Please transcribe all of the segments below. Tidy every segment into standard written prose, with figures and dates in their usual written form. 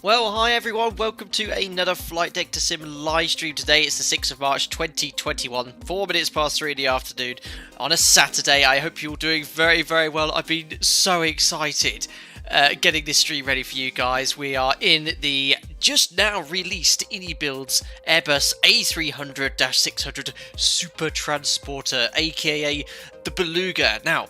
Well, hi everyone, welcome to another Flight Deck to Sim live stream today. It's the 6th of March 2021, 4 minutes past 3 in the afternoon on a Saturday. I hope you're all doing very, very well. I've been so excited getting this stream ready for you guys. We are in the just now released iniBuilds Airbus A300-600 Super Transporter, aka the Beluga. Now,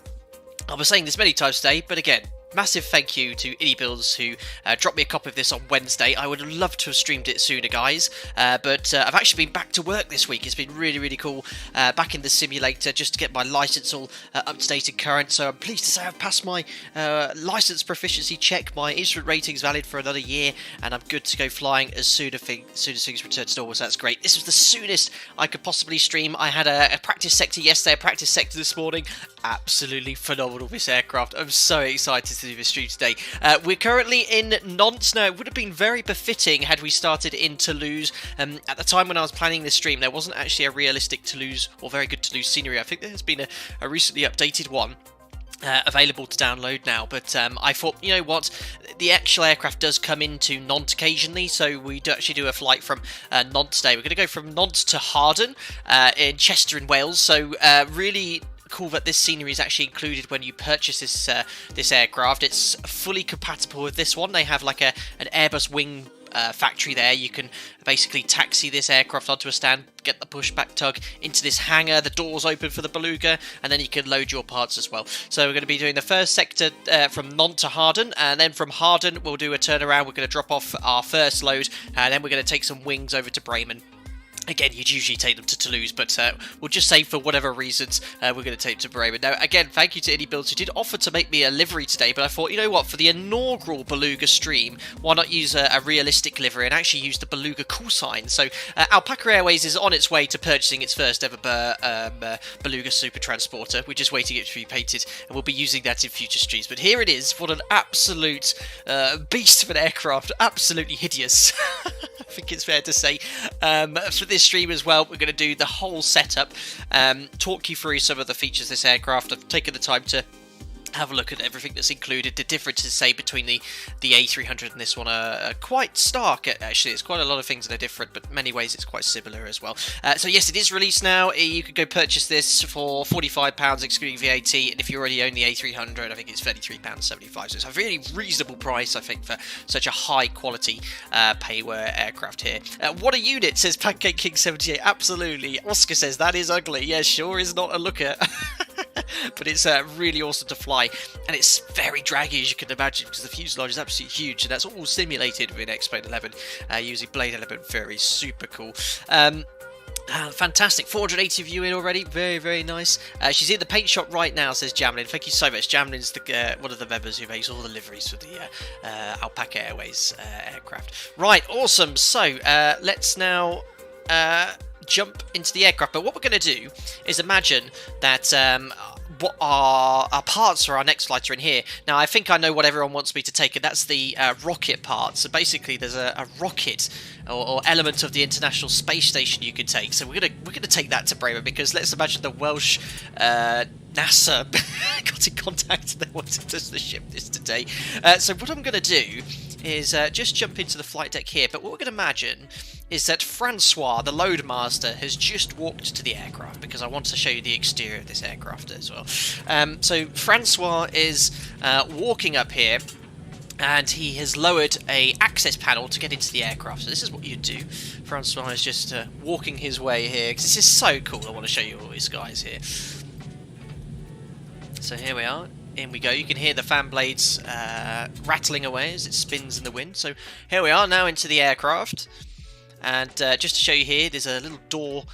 I was saying this many times today, but again, massive thank you to iniBuilds who dropped me a copy of this on Wednesday. I would have loved to have streamed it sooner, guys, but I've actually been back to work this week. It's been really, really cool back in the simulator just to get my license all up to date and current. So I'm pleased to say I've passed my license proficiency check. My instrument rating is valid for another year, and I'm good to go flying as soon as things return to normal. So that's great. This was the soonest I could possibly stream. I had a practice sector yesterday, a practice sector this morning. Absolutely phenomenal, this aircraft. I'm so excited to do this stream today. We're currently in Nantes now. It would have been very befitting had we started in Toulouse. At the time when I was planning this stream, there wasn't actually a realistic Toulouse or very good Toulouse scenery. I think there has been a recently updated one available to download now, but I thought, you know what, the actual aircraft does come into Nantes occasionally, so we do actually do a flight from Nantes today. We're going to go from Nantes to Harden in Chester in Wales, so really cool that this scenery is actually included when you purchase this aircraft. It's fully compatible with this one. They have like an Airbus Wing factory there. You can basically taxi this aircraft onto a stand, get the pushback tug into this hangar, the doors open for the Beluga, and then you can load your parts as well. So we're going to be doing the first sector from Nantes to Harden, and then from Harden we'll do a turnaround. We're going to drop off our first load, and then we're going to take some wings over to Bremen. Again, you'd usually take them to Toulouse, but we'll just say for whatever reasons, we're going to take them to Bremen. Now, again, thank you to iniBuilds who did offer to make me a livery today, but I thought, you know what, for the inaugural Beluga stream, why not use a realistic livery and actually use the Beluga call sign? So, Alpaca Airways is on its way to purchasing its first ever Beluga Super Transporter. We're just waiting it to be painted, and we'll be using that in future streams. But here it is. What an absolute beast of an aircraft. Absolutely hideous. I think it's fair to say. For this stream as well, we're going to do the whole setup, talk you through some of the features of this aircraft. I've taken the time to have a look at everything that's included. The differences, say, between the A300 and this one are quite stark, actually. It's quite a lot of things that are different, but in many ways it's quite similar as well. So yes, it is released now. You could go purchase this for £45 excluding VAT, and if you already own the A300, I think it's £33.75, so it's a really reasonable price, I think, for such a high quality payware aircraft here. What a unit, says Pancake King 78. Absolutely. Oscar says that is ugly. Yeah, sure is not a looker. But it's really awesome to fly, and it's very draggy, as you can imagine, because the fuselage is absolutely huge, and that's all simulated with X-Plane 11 using blade element. Very super cool. Fantastic. 480 of you in already. Very, very nice. She's in the paint shop right now, says Jamlin. Thank you so much. Jamlin's one of the members who makes all the liveries for the Alpaca Airways aircraft. Right, awesome. So let's now jump into the aircraft. But what we're going to do is imagine that what our parts for our next flight are in here. Now, I think I know what everyone wants me to take, and that's the rocket part. So basically, there's a rocket or element of the International Space Station you could take. So we're gonna take that to Bremen, because let's imagine the Welsh NASA got in contact and they wanted us to ship this today. So what I'm going to do is just jump into the flight deck here. But what we're going to imagine is that Francois, the load master, has just walked to the aircraft, because I want to show you the exterior of this aircraft as well. So Francois is walking up here, and he has lowered a access panel to get into the aircraft. So this is what you do. Francois is just walking his way here, because this is so cool. I want to show you all these guys here. So here we are. In we go. You can hear the fan blades rattling away as it spins in the wind. So here we are now into the aircraft. And just to show you here, there's a little door,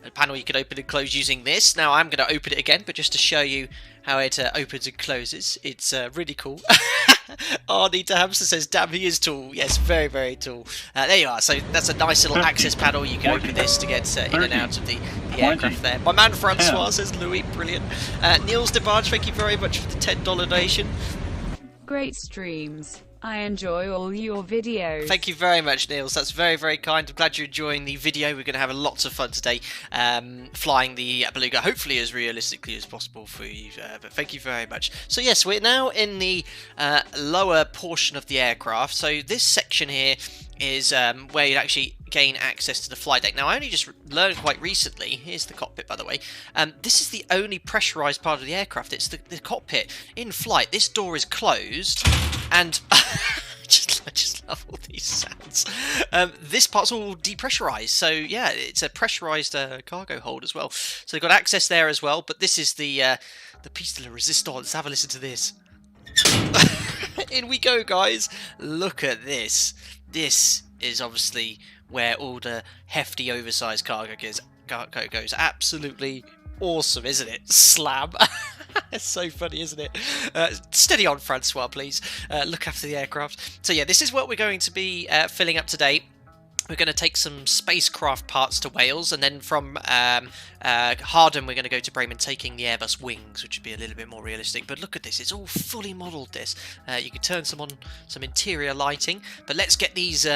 a panel you can open and close using this. Now I'm going to open it again, but just to show you how it opens and closes. It's really cool. Arnie to Hamster says, damn, he is tall. Yes, very, very tall. There you are. So that's a nice little access panel. You can open this to get in and out of the aircraft there. My man Francois says, Louis, brilliant. Niels DeBarge, thank you very much for the $10 donation. Great streams. I enjoy all your videos. Thank you very much, Niels. That's very, very kind. I'm glad you're enjoying the video. We're going to have lots of fun today flying the Beluga, hopefully as realistically as possible for you. But thank you very much. So yes, we're now in the lower portion of the aircraft. So this section here is where you'd actually gain access to the flight deck. Now, I only just learned quite recently, here's the cockpit by the way, this is the only pressurised part of the aircraft. It's the cockpit. In flight, this door is closed, and I just love all these sounds. This part's all depressurised, so yeah, it's a pressurised cargo hold as well. So they've got access there as well, but this is the piece de la resistance. Have a listen to this. In we go, guys. Look at this. This is obviously where all the hefty, oversized cargo goes. Absolutely awesome, isn't it? Slam. It's so funny, isn't it? Steady on, Francois, please. Look after the aircraft. So yeah, this is what we're going to be filling up today. We're going to take some spacecraft parts to Wales, and then from Harden we're going to go to Bremen, taking the Airbus Wings, which would be a little bit more realistic. But look at this, it's all fully modelled, this. You can turn some interior lighting, but let's get these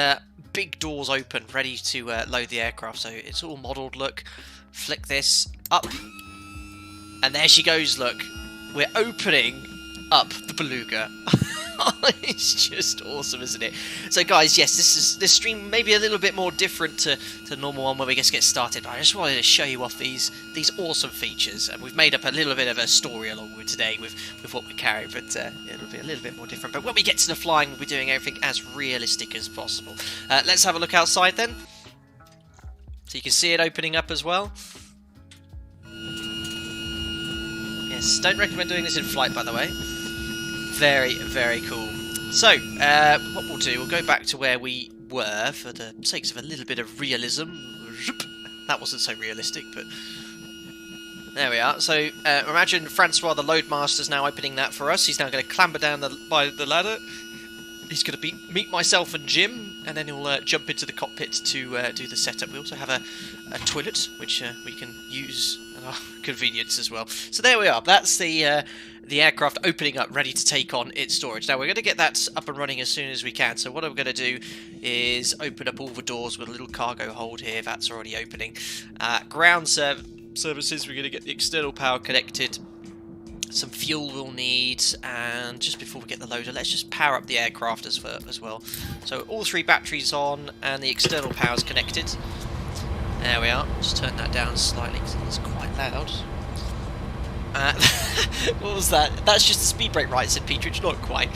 big doors open, ready to load the aircraft. So it's all modelled, look. Flick this up, and there she goes, look. We're opening up the Beluga. It's just awesome, isn't it? So guys, yes, this stream may be a little bit more different to the normal one where we just get started, but I just wanted to show you off these awesome features, and we've made up a little bit of a story along with today with what we carry, but it'll be a little bit more different. But when we get to the flying, we'll be doing everything as realistic as possible. Let's have a look outside then, so you can see it opening up as well. Yes, don't recommend doing this in flight, by the way. Very, very cool. So, what we'll do, we'll go back to where we were for the sakes of a little bit of realism. That wasn't so realistic, but there we are. So, imagine Francois, the loadmaster's now opening that for us. He's now going to clamber down by the ladder. He's going to meet myself and Jim, and then he'll jump into the cockpit to do the setup. We also have a toilet, which we can use at our convenience as well. So there we are. That's the aircraft opening up, ready to take on its storage. Now we're going to get that up and running as soon as we can. So what I'm going to do is open up all the doors with a little cargo hold here. That's already opening. Ground services, we're going to get the external power connected. Some fuel we'll need, and just before we get the loader, let's just power up the aircraft as well. So all three batteries on, and the external power's connected. There we are. Just turn that down slightly because it's quite loud. What was that? That's just the speed brake, right, said Petrich, not quite.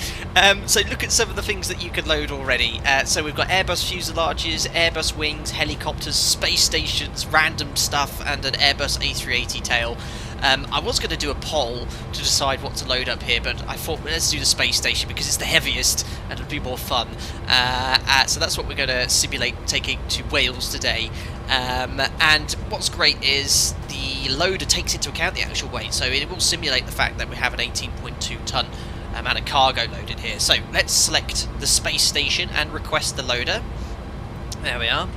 So look at some of the things that you can load already. So we've got Airbus fuselages, Airbus wings, helicopters, space stations, random stuff, and an Airbus A380 tail. I was going to do a poll to decide what to load up here, but I thought, let's do the space station because it's the heaviest and it'll be more fun. So that's what we're going to simulate taking to Wales today. And what's great is the loader takes into account the actual weight, so it will simulate the fact that we have an 18.2 ton amount of cargo loaded here. So let's select the space station and request the loader. There we are.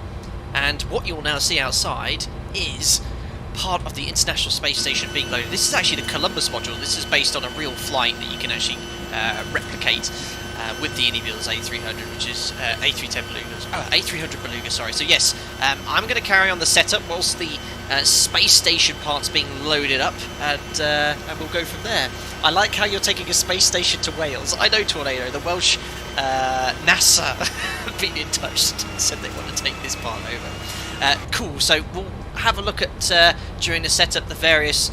And what you'll now see outside is part of the International Space Station being loaded. This is actually the Columbus module. This is based on a real flight that you can actually replicate with the iniBuilds A300, which is A310 Belugas. Oh, A300 Beluga, sorry. So yes, I'm going to carry on the setup whilst the space station part's being loaded up, and we'll go from there. I like how you're taking a space station to Wales. I know, Tornado, the Welsh NASA been in touch, said they want to take this part over. Cool, so we'll have a look at, during the setup, the various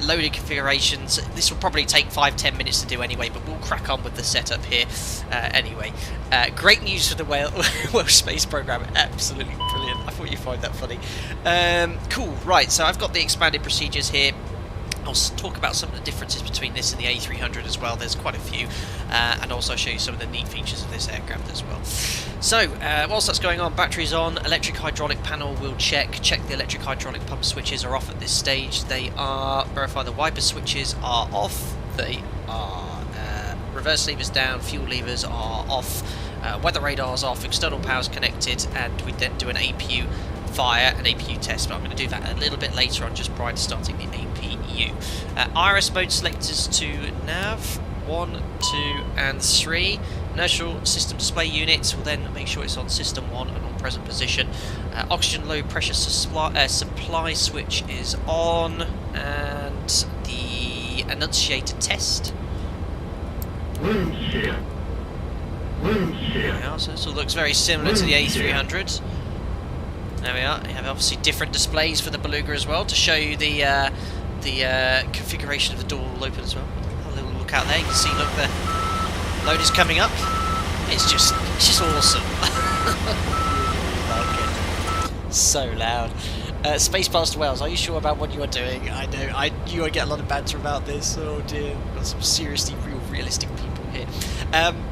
loading configurations. This will probably take 5-10 minutes to do anyway, but we'll crack on with the setup here anyway. Great news for the Welsh Space Programme, absolutely brilliant. I thought you'd find that funny. Cool, right, so I've got the expanded procedures here. I'll talk about some of the differences between this and the A300 as well. There's quite a few, and also show you some of the neat features of this aircraft as well. So, whilst that's going on, batteries on, electric hydraulic panel we'll check the electric hydraulic pump switches are off at this stage. They are, verify the wiper switches are off, they are reverse levers down, fuel levers are off, weather radar's off, external power's connected, and we then do an APU via an APU test, but I'm going to do that a little bit later on, just prior to starting the APU. IRS mode selectors to nav 1, 2 and 3. Inertial system display units will then make sure it's on system 1 and on present position. Oxygen low pressure supply switch is on, and the annunciator test. Yeah, so this all looks very similar to the A300. There we are. You have obviously different displays for the Beluga as well to show you the configuration of the door will open as well. Have a little look out there. You can see, look, the load is coming up. It's just awesome. So loud. Space Past Wales, are you sure about what you are doing? I know, you get a lot of banter about this. Oh dear, we've got some seriously realistic people here.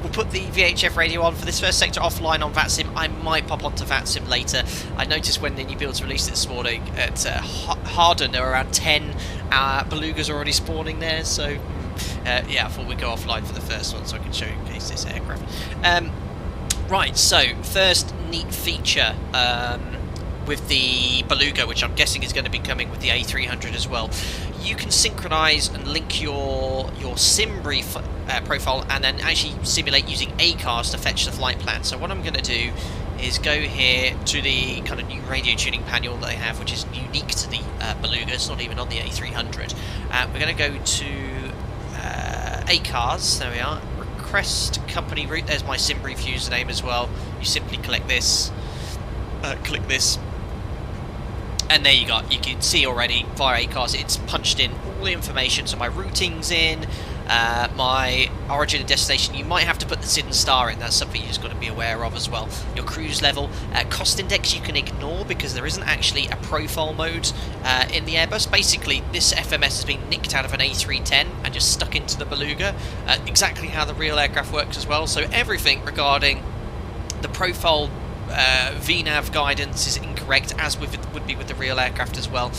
We'll put the VHF radio on for this first sector offline on VATSIM. I might pop onto VATSIM later. I noticed when the iniBuilds released it this morning at Harden, there were around 10 Belugas already spawning there, so yeah, I thought we'd go offline for the first one so I can show you in case this aircraft. Right, so first neat feature with the Beluga, which I'm guessing is going to be coming with the A300 as well. You can synchronise and link your sim brief profile and then actually simulate using ACARS to fetch the flight plan. So what I'm going to do is go here to the kind of new radio tuning panel that they have, which is unique to the Beluga. It's not even on the A300. We're going to go to ACARS. There we are. Request company route. There's my sim brief username as well. You simply click this, and there you go. You can see already via ACARS it's punched in all the information. So my routing's in, my origin and destination. You might have to put the SID and star in. That's something you just got to be aware of as well. Your cruise level, cost index you can ignore because there isn't actually a profile mode in the Airbus. Basically, this FMS has been nicked out of an A310 and just stuck into the Beluga. Exactly how the real aircraft works as well. So everything regarding the profile VNAV guidance is incorrect, as would be with the real aircraft as well.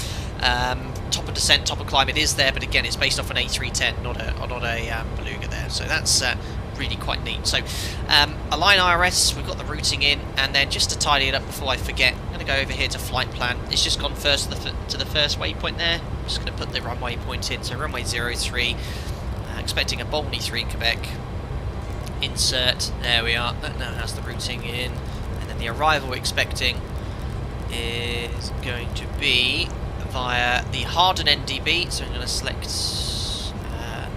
Top of descent, top of climb, it is there, but again, it's based off an A310, not a Beluga there. So that's really quite neat. So align IRS, we've got the routing in, and then just to tidy it up before I forget, I'm going to go over here to flight plan. It's just gone first to the first waypoint there. I'm just going to put the runway point in. So runway 03, expecting a Bolney 3 Quebec. Insert, there we are. That now has the routing in. The arrival we're expecting is going to be via the Harden NDB, so I'm going to select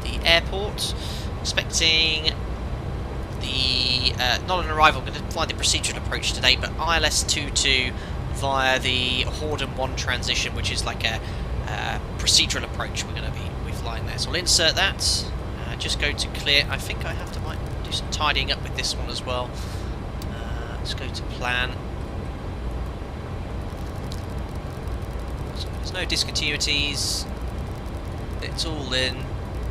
the airport. Expecting the not an arrival, I'm going to fly the procedural approach today, but ILS 22 via the Hawarden 1 transition, which is like a procedural approach. We're going to be flying there, so I'll insert that. Just go to clear. I think I have to might do some tidying up with this one as well. Let's go to plan. So there's no discontinuities. It's all in,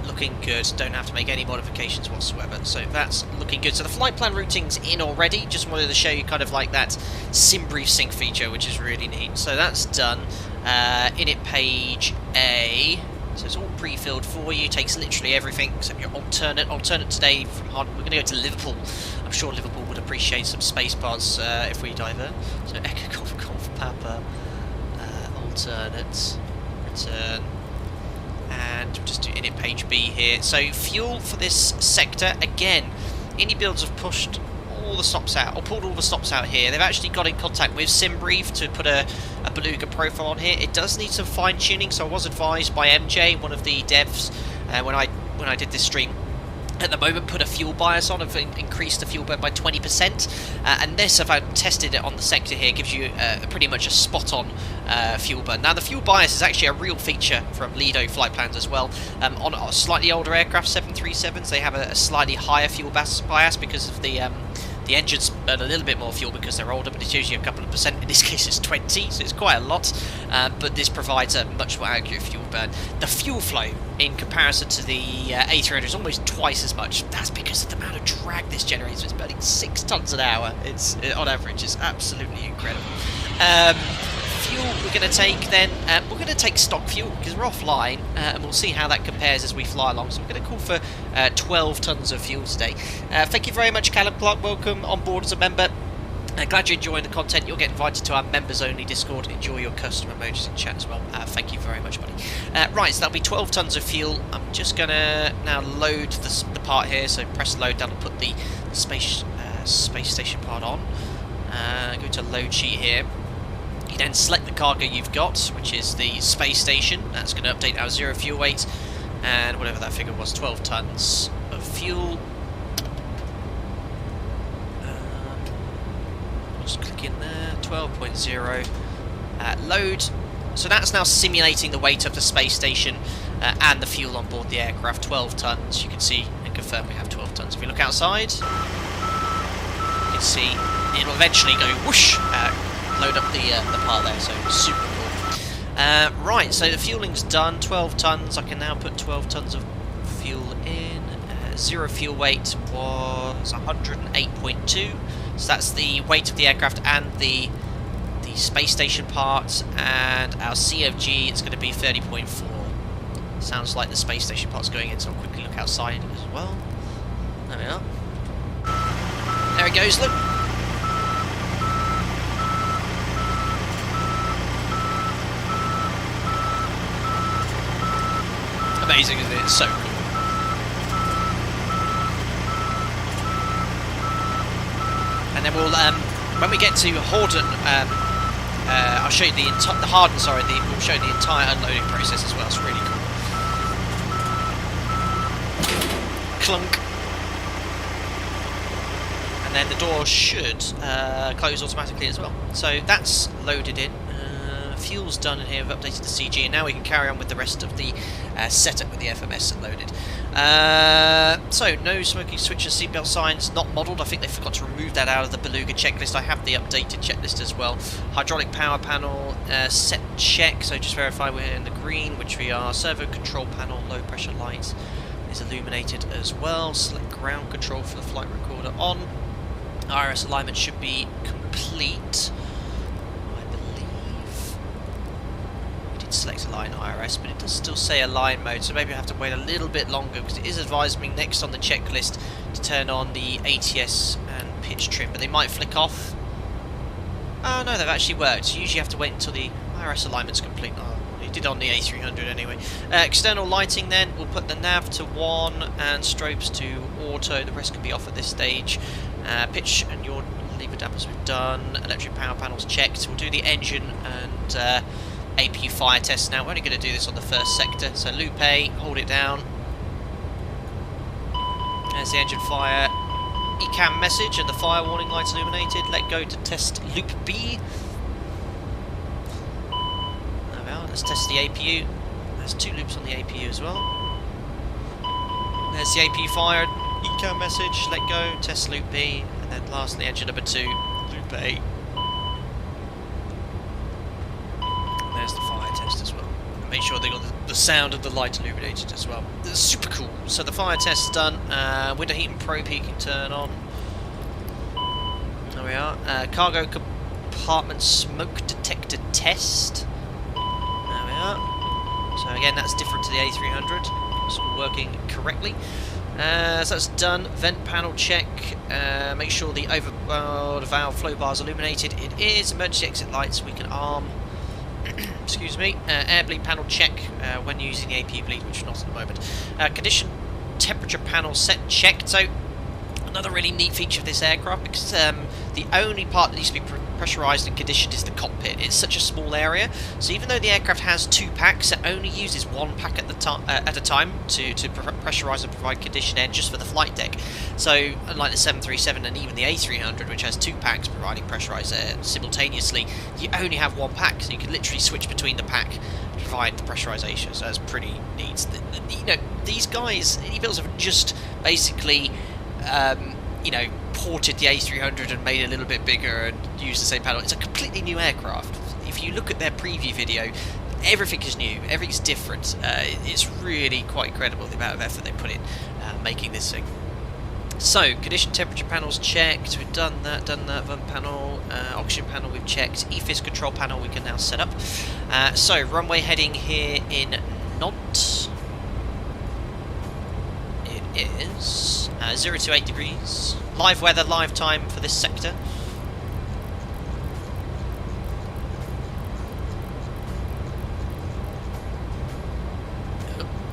looking good. Don't have to make any modifications whatsoever. So that's looking good. So the flight plan routing's in already. Just wanted to show you kind of like that sim brief sync feature, which is really neat. So that's done. Init page A. So it's all pre-filled for you. Takes literally everything except your alternate. Alternate today from Harden. We're going to go to Liverpool. I'm sure Liverpool would appreciate some space pods if we divert. So Echo Golf Papa, alternate, return, and we'll just do init page B here. So fuel for this sector, again, iniBuilds have pushed all the stops out, or pulled all the stops out here. They've actually got in contact with SimBrief to put a Beluga profile on here. It does need some fine tuning, so I was advised by MJ, one of the devs, when I did this stream, at the moment put a fuel bias on, have increased the fuel burn by 20%, and this, if I've tested it on the sector here, gives you pretty much a spot-on fuel burn. Now the fuel bias is actually a real feature from Lido flight plans as well. On slightly older aircraft, 737s, they have a slightly higher fuel bias because of the engines burn a little bit more fuel because they're older, but it's usually a couple of percent. In this case it's 20, so it's quite a lot, but this provides a much more accurate fuel burn. The fuel flow in comparison to the A300 is almost twice as much. That's because of the amount of drag this generates. It's burning 6 tons an hour. It's on average, it's absolutely incredible. Fuel we're going to take then, we're going to take stock fuel because we're offline, and we'll see how that compares as we fly along. So we're going to call for 12 tons of fuel today. Thank you very much, Callum Clark. Welcome on board as a member. Glad you're enjoying the content. You'll get invited to our members only Discord. Enjoy your custom emojis in chat as well. Thank you very much, buddy. Right, so that'll be 12 tons of fuel. I'm just going to now load the part here. So press load. That'll put the space station part on. Go to load sheet here. You then select the cargo you've got, which is the space station. That's going to update our 0 fuel weight, and whatever that figure was, 12 tons of fuel. Just click in there, 12.0, load. So that's now simulating the weight of the space station and the fuel on board the aircraft, 12 tons. You can see and confirm we have 12 tons. If you look outside, you can see it'll eventually go whoosh, load up the part there, so super cool. Right, so the fueling's done, 12 tons. I can now put 12 tons of fuel in. 0 fuel weight was 108.2, so that's the weight of the aircraft and the space station part, and our CFG is going to be 30.4. Sounds like the space station part's going in, so I'll quickly look outside as well. There we are. There it goes, look. Amazing, isn't it? It's so cool. And then we'll, when we get to Hawarden, I'll show you the Harden. Sorry, we'll show you the entire unloading process as well. It's really cool. Clunk, and then the door should close automatically as well. So that's loaded in. Fuel's done in here. We've updated the CG, and now we can carry on with the rest of the setup with the FMS loaded. So no smoking switches, seatbelt signs, not modelled. I think they forgot to remove that out of the Beluga checklist. I have the updated checklist as well. Hydraulic power panel set check, so just verify we're in the green, which we are. Servo control panel, low pressure light is illuminated as well. Select ground control for the flight recorder on. IRS alignment should be complete. Select align IRS, but it does still say align mode, so maybe I have to wait a little bit longer because it is advising me next on the checklist to turn on the ATS and pitch trim, but they might flick off. Oh no, they've actually worked. So you usually have to wait until the IRS alignment's complete. Oh, you did on the A300 anyway. External lighting then, we'll put the nav to 1 and strobes to auto, the rest can be off at this stage. Pitch and your lever dampers we've done, electric power panels checked. We'll do the engine and APU fire test now. We're only going to do this on the first sector. So loop A, hold it down. There's the engine fire. ECAM message and the fire warning lights illuminated. Let go to test loop B. There we are. Let's test the APU. There's 2 loops on the APU as well. There's the APU fired. ECAM message. Let go. Test loop B. And then lastly, engine number 2. Loop A. There's the fire test as well. Make sure they got the sound of the light illuminated as well. That's super cool. So the fire test's done. Window heat and probe heat can turn on. There we are. Cargo compartment smoke detector test. There we are. So again, that's different to the A300. It's all working correctly. So that's done. Vent panel check. Make sure the overboard valve flow bar is illuminated. It is. Emergency exit lights we can arm. Excuse me. Air bleed panel check when using the APU bleed, which is not at the moment. Condition temperature panel set checked. So another really neat feature of this aircraft, because The only part that needs to be pressurised and conditioned is the cockpit. It's such a small area, so even though the aircraft has 2 packs, it only uses 1 pack at a time to pressurise and provide conditioned air just for the flight deck. So unlike the 737 and even the A300, which has 2 packs providing pressurised air simultaneously, you only have 1 pack, so you can literally switch between the pack to provide the pressurisation. So that's pretty neat. You know, these guys, iniBuilds, have just basically you know, ported the A300 and made it a little bit bigger and used the same panel. It's a completely new aircraft. If you look at their preview video, everything is new, everything's different. It's really quite incredible the amount of effort they put in making this thing. So, condition temperature panels checked, we've done that, VUM panel, oxygen panel we've checked, EFIS control panel we can now set up. So, runway heading here in Nantes. It is 0 to 8 degrees. Live weather, live time for this sector.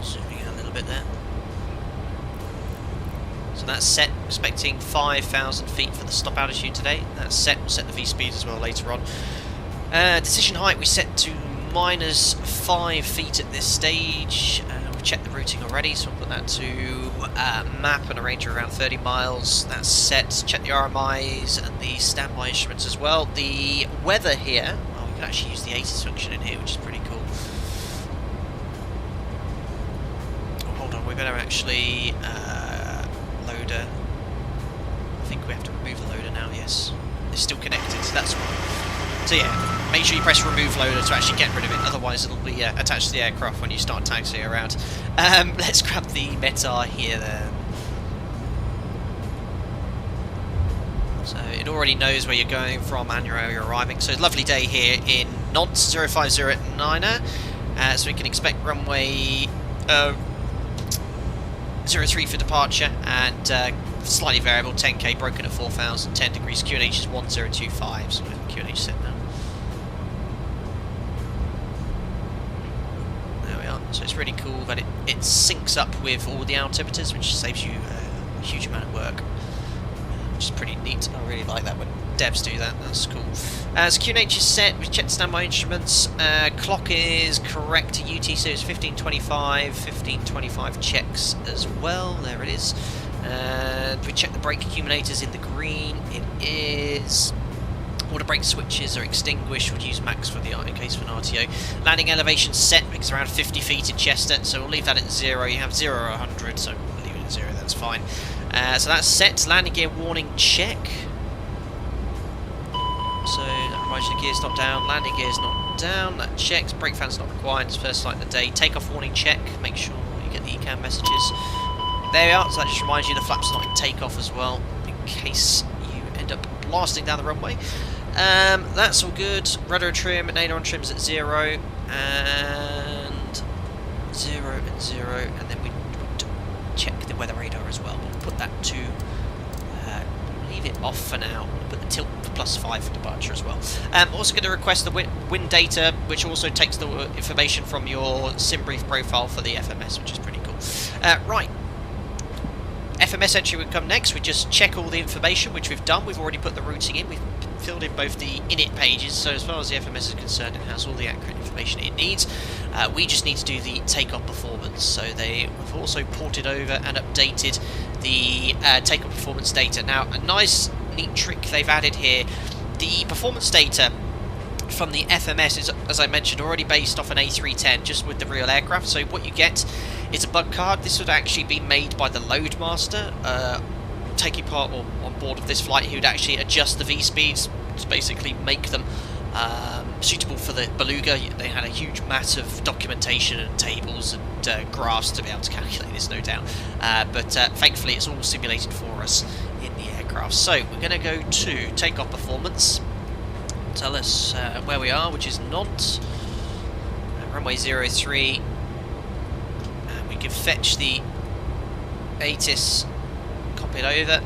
Zooming out a little bit there. So that's set, expecting 5,000 feet for the stop altitude today. That's set, we'll set the V-speed as well later on. Decision height we set to -5 feet at this stage. We've checked the routing already, so we'll put that to map and a range of around 30 miles. That's set. Check the RMIs and the standby instruments as well. The weather here, well, we can actually use the ATIS function in here, which is pretty cool. Oh, hold on, we better actually loader. I think we have to remove the loader now, yes. It's still connected, so that's right. So yeah, make sure you press remove loader to actually get rid of it, otherwise it'll be attached to the aircraft when you start taxiing around. Let's grab the METAR here then. So it already knows where you're going from and where you're arriving. So lovely day here in Nantes, 050 so we can expect runway 03 for departure, and slightly variable, 10k broken at 4,000, 10 degrees, QNH is 1025, so we have QNH set now. There we are. So it's really cool that it syncs up with all the altimeters, which saves you a huge amount of work, which is pretty neat. I really like that when devs do that, that's cool. So QNH is set, we've checked standby instruments, clock is correct to UTC, it's 1525 checks as well, there it is. And we check the brake accumulators in the green, it is... all the brake switches are extinguished, we'll use max for the in case of an RTO. Landing elevation set, because around 50 feet in Chester, so we'll leave that at 0, you have 0 or 100, so we'll leave it at 0, that's fine. So that's set, landing gear warning check. So that reminds you the gear's not down, landing gear's not down, that checks, brake fan's not required, it's first flight of the day. Takeoff warning check, make sure you get the ECAM messages. There we are, so that just reminds you the flaps are not in takeoff as well, in case you end up blasting down the runway. That's all good, rudder trim and aileron trim's at 0, and 0 and 0, and then we check the weather radar as well. We'll put that to, leave it off for now, put the tilt +5 for departure as well. Also going to request the wind data, which also takes the information from your sim brief profile for the FMS, which is pretty cool. Right. FMS entry would come next. We just check all the information, which we've done. We've already put the routing in. We've filled in both the init pages, so as far as the FMS is concerned, it has all the accurate information it needs. We just need to do the takeoff performance. So they have also ported over and updated the takeoff performance data. Now, a nice, neat trick they've added here. The performance data from the FMS is, as I mentioned, already based off an A310, just with the real aircraft. So what you get is a bug card. This would actually be made by the loadmaster taking part on board of this flight, who would actually adjust the V-speeds to basically make them suitable for the Beluga. They had a huge mat of documentation and tables and graphs to be able to calculate this, no doubt. But thankfully it's all simulated for us in the aircraft. So we're going to go to takeoff performance. Tell us where we are, which is Nantes, runway 03, and we can fetch the ATIS, copy it over.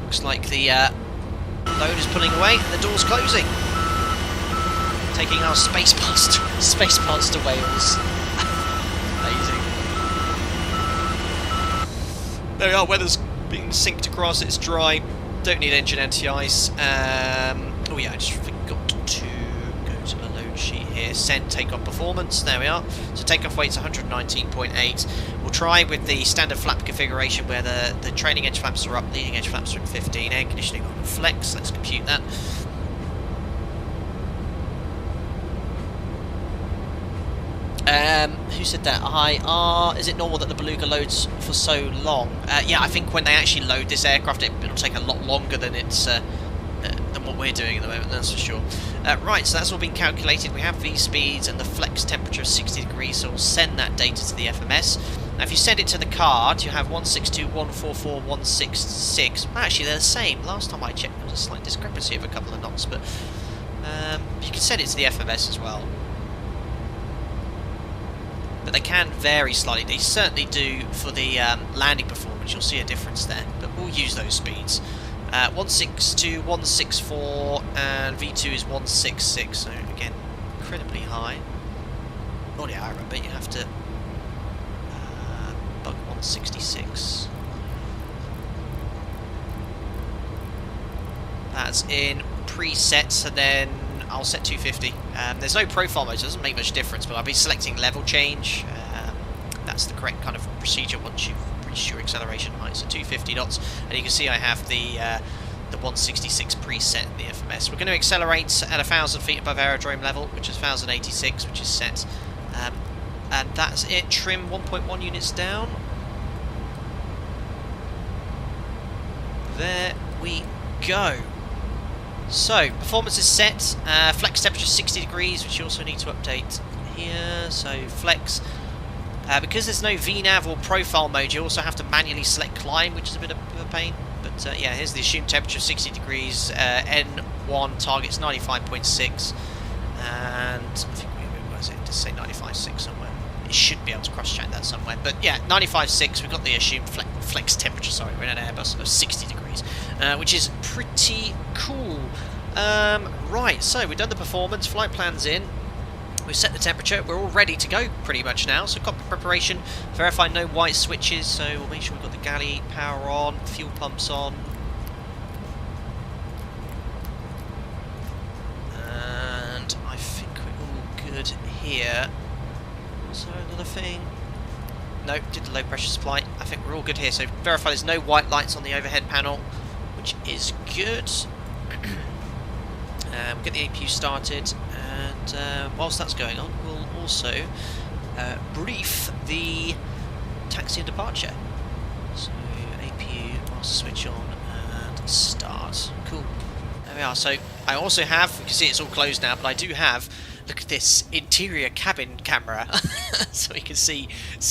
Looks like the load is pulling away and the door's closing, taking our space parts to Wales. Amazing. There we are, weather's being synced across, it's dry. Don't need engine anti-ice. Oh yeah, I just forgot to go to the load sheet here. Send takeoff performance. There we are. So takeoff weight's 119.8. We'll try with the standard flap configuration where the trailing edge flaps are up, leading edge flaps are at 15, air conditioning on flex. Let's compute that. Who said that? Is it normal that the Beluga loads for so long? Yeah, I think when they actually load this aircraft, it'll take a lot longer than it's than what we're doing at the moment. That's for sure. Right, so that's all been calculated. We have these speeds and the flex temperature of 60 degrees, so we'll send that data to the FMS. Now, if you send it to the card, you have 162, 144, 166. Well, actually, they're the same. Last time I checked, there was a slight discrepancy of a couple of knots, but you can send it to the FMS as well. But they can vary slightly. They certainly do for the landing performance. You'll see a difference there. But we'll use those speeds. 162, 164, and V2 is 166. So again, incredibly high. Oh yeah, I remember. You have to bug 166. That's in presets, and then I'll set 250. There's no profile mode, so it doesn't make much difference, but I'll be selecting level change. That's the correct kind of procedure once you've reached your acceleration height. So 250 knots, and you can see I have the 166 preset in the FMS. We're going to accelerate at 1,000 feet above aerodrome level, which is 1,086, which is set. And that's it. Trim 1.1 units down. There we go. So, performance is set, flex temperature 60 degrees, which you also need to update here, so flex. Because there's no VNAV or profile mode, you also have to manually select climb, which is a bit of a pain. But yeah, here's the assumed temperature of 60 degrees, N1 target's 95.6, and I think, where was it? It does say 95.6 somewhere. It should be able to cross-check that somewhere. But yeah, 95.6, we've got the assumed flex temperature, sorry, we're in an Airbus of 60 degrees, which is pretty cool. Right, so we've done the performance, flight plan's in, we've set the temperature, we're all ready to go pretty much now. So cockpit preparation, verify no white switches, so we'll make sure we've got the galley power on, fuel pumps on. And I think we're all good here. So another thing. No, did the low pressure supply. I think we're all good here. So verify there's no white lights on the overhead panel, which is good. We'll get the APU started, and whilst that's going on, we'll also brief the taxi and departure. So APU, master switch on, and start. Cool. There we are. So I also have, you can see it's all closed now, but I do have, look at this interior cabin camera, so you can see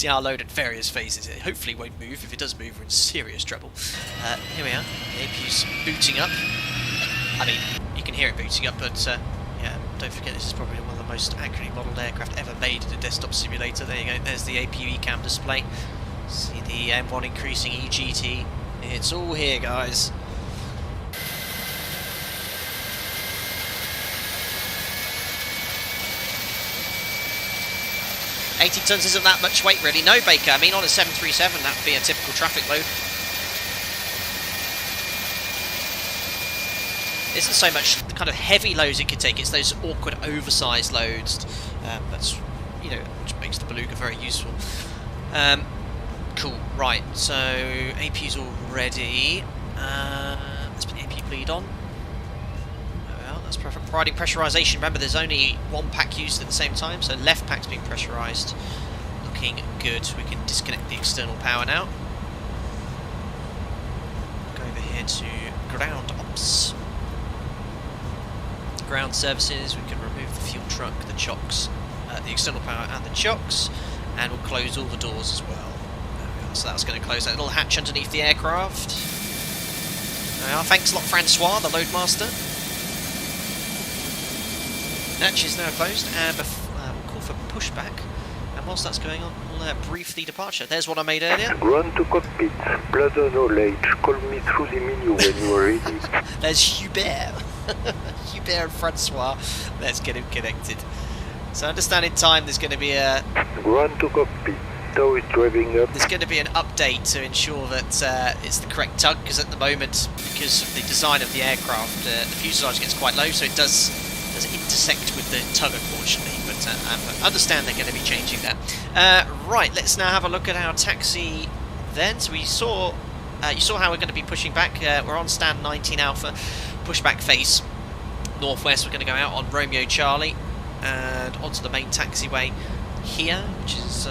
our load at various phases. It hopefully won't move. If it does move, we're in serious trouble. Here we are. The APU's booting up. I mean, you can hear it booting up, but yeah, don't forget this is probably one of the most accurately modelled aircraft ever made in a desktop simulator. There you go. There's the APU ECAM display. See the M1 increasing EGT. It's all here, guys. 80 tons isn't that much weight, really. No, Baker. I mean, on a 737, that would be a typical traffic load. It isn't so much the kind of heavy loads it could take, it's those awkward, oversized loads. That's, you know, which makes the Beluga very useful. Cool, right, so APU's all ready. Let's put the APU bleed on. Well, that's providing pressurization. Remember, there's only one pack used at the same time, so left pack's being pressurized. Looking good. We can disconnect the external power now. Go over here to ground ops. Ground services, we can remove the fuel truck, the chocks, the external power and the chocks, and we'll close all the doors as well. There we are. So that's going to close that little hatch underneath the aircraft. There we are. Thanks a lot, Francois, the loadmaster. Hatch is now closed, and we'll call for pushback. And whilst that's going on, we'll brief the departure. There's what I made earlier. Ground to cockpit. Bladder knowledge. Call me through the menu when you are ready. There's Hubert. Hubert and Francois. Let's get him connected. So I understand in time there's going to be a... Ground to cockpit. Tow is driving up. There's going to be an update to ensure that it's the correct tug, because at the moment, because of the design of the aircraft, the fuselage gets quite low, so it does intersect with the tug, unfortunately. But I understand they're going to be changing that. Right, let's now have a look at our taxi then. So you saw how we're going to be pushing back. We're on stand 19 Alpha, pushback face northwest. We're going to go out on Romeo Charlie and onto the main taxiway here, which is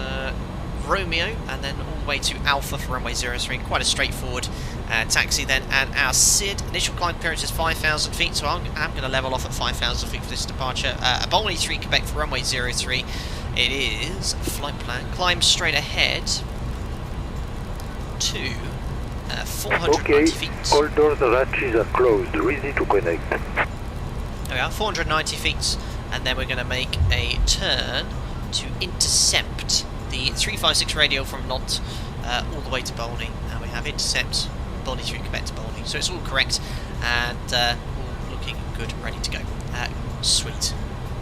Romeo, and then all the way to Alpha for runway 03. Quite a straightforward taxi then. And our SID initial climb clearance is 5,000 feet, so I'm going to level off at 5,000 feet for this departure. A Bolney 3 Quebec for runway 03. It is flight plan. Climb straight ahead to 490 feet. All doors and hatches are closed, ready to connect. There we are, 490 feet, and then we're going to make a turn to intercept the 356 radio from Nantes all the way to Bolney. And we have intercept Bolney 3 Quebec to Bolney, so it's all correct and all looking good, ready to go. Sweet.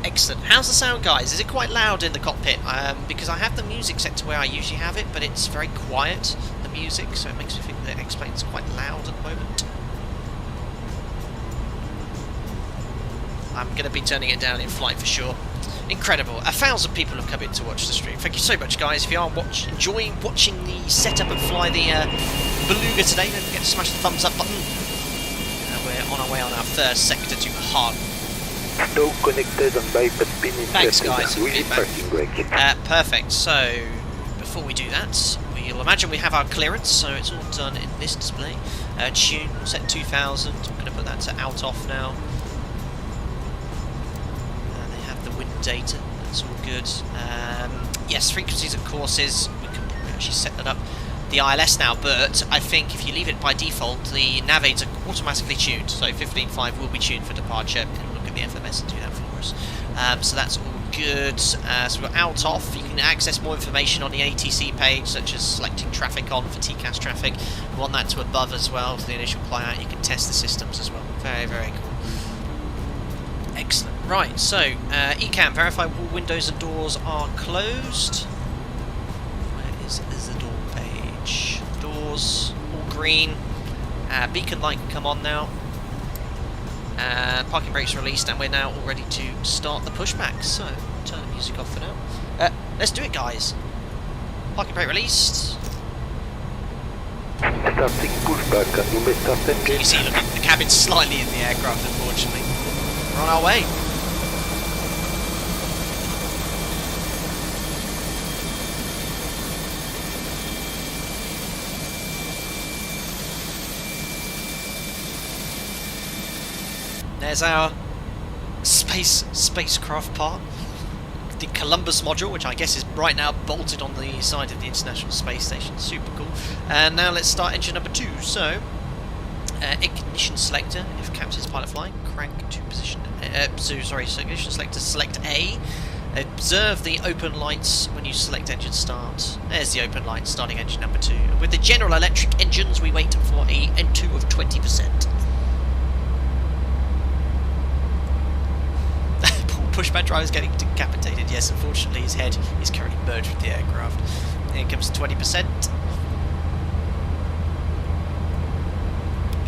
Excellent. How's the sound, guys? Is it quite loud in the cockpit? Because I have the music set to where I usually have it, but it's very quiet, the music, so it makes me think that X-Plane's quite loud at the moment. I'm going to be turning it down in flight for sure. Incredible. 1,000 people have come in to watch the stream. Thank you so much, guys. If you are enjoying watching the setup and fly the Beluga today, don't forget to smash the thumbs up button. We're on our way on our first sector to Harden. Tow connected and bypass pin in. Thanks, guys. Really parking brake. Perfect. So, before we do that, we'll imagine we have our clearance, so it's all done in this display. Tune, we'll set 2,000. I'm going to put that to out off now. They have the wind data, that's all good. Yes, frequencies and courses, we can actually set that up. The ILS now, but I think if you leave it by default, the nav aids are automatically tuned, so 15.5 will be tuned for departure. It'll look at the FMS and do that for us. So that's all good. So we've got out off. You can access more information on the ATC page, such as selecting traffic on for TCAS traffic. We want that to above as well for the initial fly out. You can test the systems as well. Very, very cool. Excellent. Right, so ECAM, verify all windows and doors are closed. Where is the door page? Doors, all green. Beacon light can come on now. Parking brakes released, and we're now all ready to start the pushback. So, turn the music off for now. Let's do it, guys. Parking brake released. Starting pushback, and you may start engine. You see, look, the cabin's slightly in the aircraft, unfortunately. We're on our way. There's our spacecraft part, the Columbus module, which I guess is right now bolted on the side of the International Space Station. Super cool. And now let's start engine number 2. So, ignition selector, if captain's pilot flying, crank to position. Ignition selector, select A. Observe the open lights when you select engine start. There's the open light starting engine number 2. With the General Electric engines, we wait for a N2 of 20%. Pushback driver is getting decapitated. Yes, unfortunately his head is currently merged with the aircraft. Here comes 20%.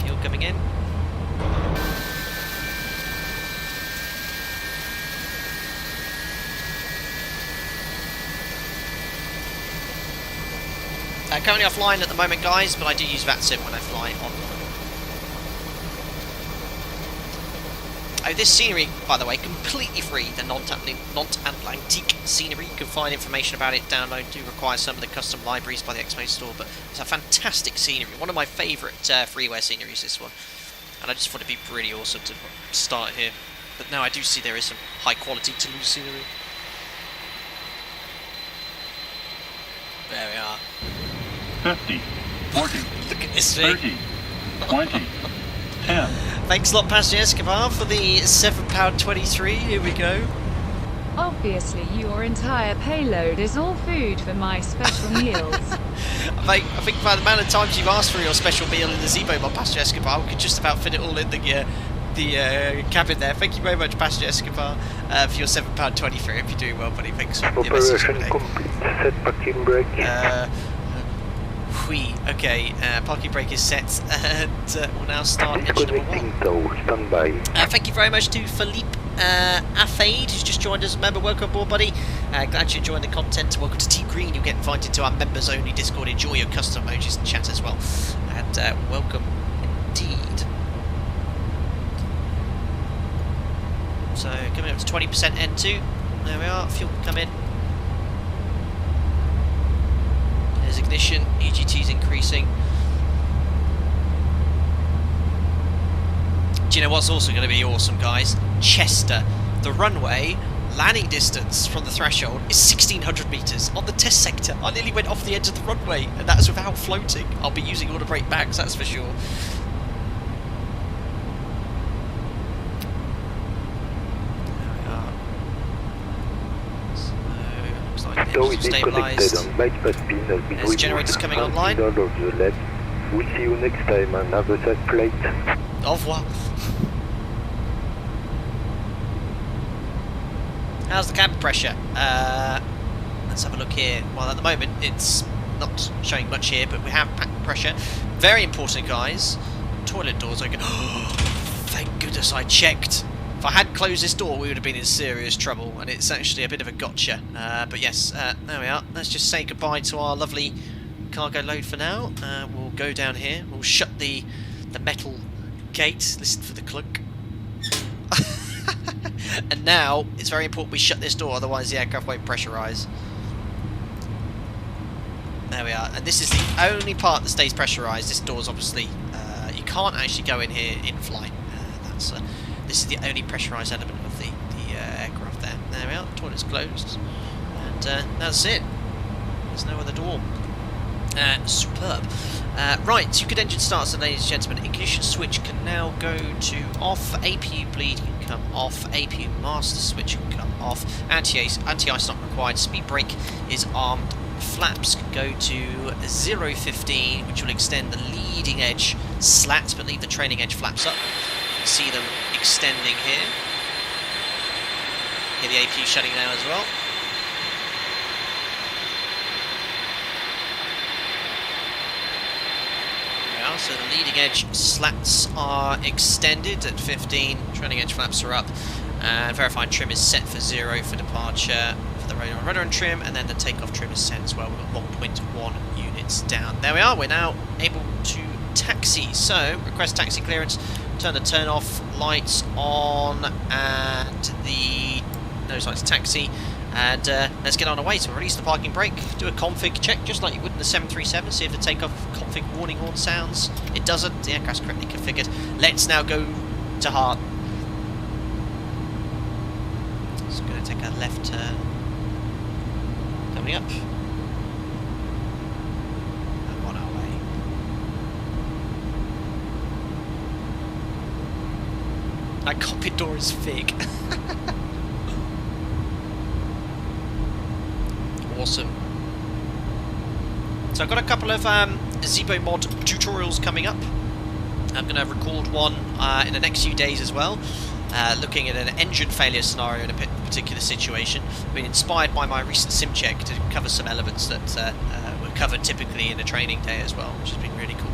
Fuel coming in. Currently offline at the moment, guys, but I do use VATSIM when I fly online. Oh, this scenery, by the way, completely free, the Nantes-Atlantique scenery. You can find information about it, download. Do require some of the custom libraries by the Expo store, but it's a fantastic scenery. One of my favourite freeware sceneries, this one. And I just thought it'd be pretty awesome to start here. But now I do see there is some high quality Toulouse scenery. There we are. 50, 40, Look at this thing. 30, 20, 10. Thanks a lot, Pastor Escobar, for the £7.23. Here we go. Obviously, your entire payload is all food for my special meals. I think by the amount of times you've asked for your special meal in the Zebo by Pastor Escobar, we could just about fit it all in the the cabin there. Thank you very much, Passenger Escobar, for your £7.23. If you're doing well, buddy. Thanks for your message Operation today. complete. Set parking brake. Okay, parking brake is set, and we'll now start engine number 1. Disconnecting tow. Stand by. Thank you very much to Philippe Afade, who's just joined us. Remember, welcome aboard, buddy. Glad you enjoyed the content. Welcome to Team Green. You'll get invited to our members-only Discord. Enjoy your custom emojis and chat as well. And welcome indeed. So, coming up to 20% N2. There we are. Fuel can come in. There's ignition. EGT's increasing. Do you know what's also going to be awesome, guys? Chester. The runway landing distance from the threshold is 1,600 metres on the test sector. I nearly went off the edge of the runway, and that's without floating. I'll be using auto brake bags, that's for sure. There we are. So, looks like the Tow engine's is disconnected stabilised. and bypass pin has been There's removed. generators coming online. All of the left. We'll see you next time and have a safe flight. Au revoir. How's the cabin pressure? Let's have a look here. Well, at the moment, it's not showing much here, but we have pressure. Very important, guys. Toilet doors open. Thank goodness I checked. If I had closed this door, we would have been in serious trouble, and it's actually a bit of a gotcha. But yes, there we are. Let's just say goodbye to our lovely cargo load for now. We'll go down here. We'll shut the metal gate. Listen for the clunk. And now, it's very important we shut this door, otherwise the aircraft won't pressurise. There we are. And this is the only part that stays pressurised. This door's obviously... you can't actually go in here in flight. This is the only pressurised element of the aircraft there. There we are. Toilet's closed. And that's it. There's no other door. Superb. Right, 2 good engine starts, and ladies and gentlemen, ignition switch can now go to off, APU bleed can come off, APU master switch can come off, anti-ice not required, speed brake is armed, flaps can go to 0.15, which will extend the leading edge slats, but leave the trailing edge flaps up. You can see them extending here. Here the APU shutting down as well. So the leading edge slats are extended at 15, trailing edge flaps are up, and verified trim is set for 0 for departure for the rudder and trim, and then the takeoff trim is set as well. We've got 1.1 units down. There we are, we're now able to taxi. So, request taxi clearance, turn the turn off lights on, and the nose lights taxi. And let's get on our way. So release the parking brake, do a config check just like you would in the 737, see if the takeoff config warning horn sounds. It doesn't, the aircraft's correctly configured. Let's now go to Harden. Just going to take a left turn. Coming up. And on our way. That cockpit door is fig. Awesome. So I've got a couple of Zibo mod tutorials coming up. I'm going to record one in the next few days as well, looking at an engine failure scenario in a particular situation. I've been inspired by my recent sim check to cover some elements that were covered typically in a training day as well, which has been really cool.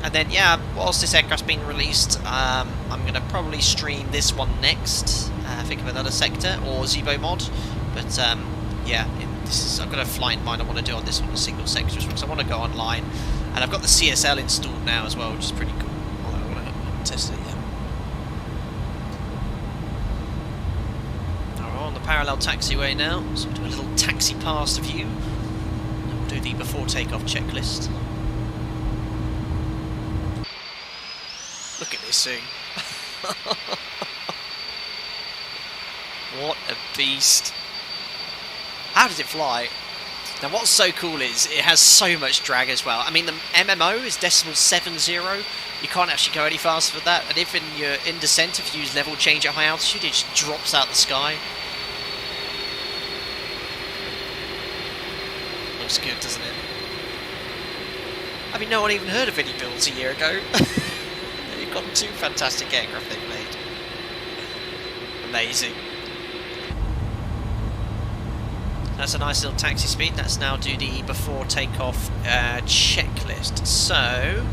And then, yeah, whilst this aircraft's being released, I'm going to probably stream this one next, think of another sector, or Zibo mod, but yeah, I've got a flight in mind I want to do on this one, a single sector, because I want to go online, and I've got the CSL installed now as well, which is pretty cool. Although I want to test it yet. We're on the parallel taxiway now, so we'll do a little taxi past view, and we'll do the before takeoff checklist. Look at this thing. What a beast. How does it fly? Now what's so cool is it has so much drag as well. I mean, the MMO is .70. You can't actually go any faster with that. And if you're in descent, if you use level change at high altitude, it just drops out the sky. Looks good, doesn't it? I mean, no one even heard of any builds a year ago. got two fantastic aircraft they've made. Amazing. That's a nice little taxi speed. Let's now do the before takeoff checklist. So,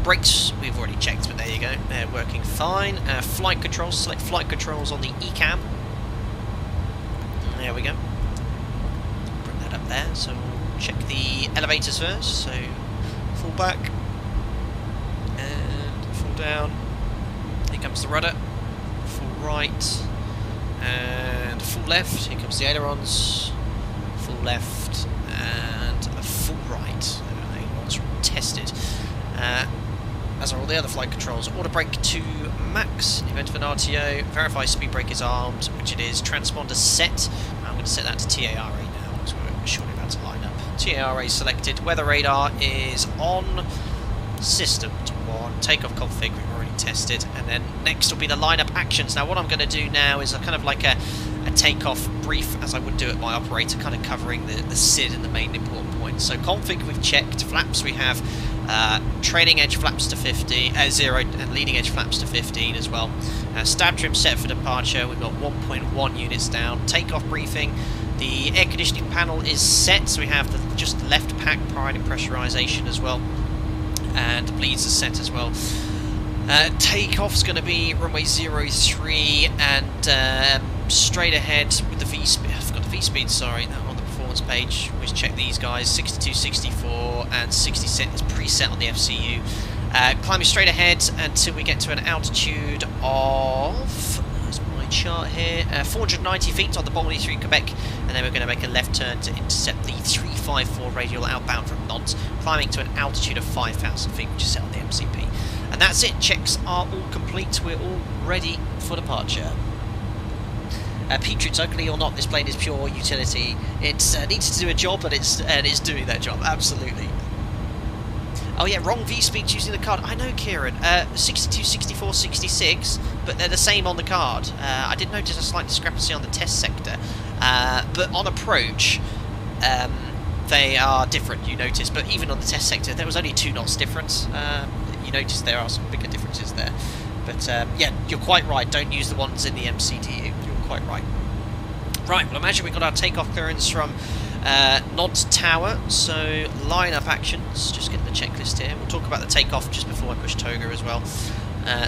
brakes, we've already checked, but there you go. They're working fine. Flight controls, select flight controls on the ECAM. There we go. Bring that up there. So we'll check the elevators first. So, full back. And full down. Here comes the rudder. Full right. And full left, here comes the ailerons, full left, and a full right. Ailerons tested. As are all the other flight controls. Auto brake to max in the event of an RTO. Verify speed brake is armed, which it is. Transponder set. I'm going to set that to TARA now, because we're shortly about to line up. TARA selected. Weather radar is on. System to 1. Takeoff config we've already tested, and then next will be the lineup actions. Now what I'm going to do now is a kind of like a takeoff brief, as I would do at my operator, kind of covering the SID and the main important points. So config we've checked, flaps we have trailing edge flaps to 0 and leading edge flaps to 15 as well. Stab trim set for departure, we've got 1.1 units down. Takeoff briefing, the air conditioning panel is set, so we have just the left pack providing pressurization as well. And the bleeds are set as well. Takeoff's going to be runway 03 and straight ahead with the V-speed. I've got the V-speed, sorry, on the performance page. We'll check these guys. 62, 64 and 60 is preset on the FCU. Climbing straight ahead until we get to an altitude of... There's my chart here. 490 feet on the Bolly through Quebec, and then we're going to make a left turn to intercept the 354 radial outbound from Nantes, climbing to an altitude of 5,000 feet, which is set on the MCP. And that's it. Checks are all complete. We're all ready for departure. Petrie, it's ugly or not, this plane is pure utility. It needs to do a job, but it's doing that job, absolutely. Oh yeah, wrong V-speeds using the card. I know, Kieran. 62, 64, 66, but they're the same on the card. I did notice a slight discrepancy on the test sector, but on approach, they are different, you notice. But even on the test sector, there was only 2 knots difference. You notice there are some bigger differences there. But yeah, you're quite right. Don't use the ones in the MCDU. You're quite right. Right, well, imagine we got our takeoff clearance from Nantes Tower, so line-up actions, just get the checklist here. We'll talk about the takeoff just before I push toga as well.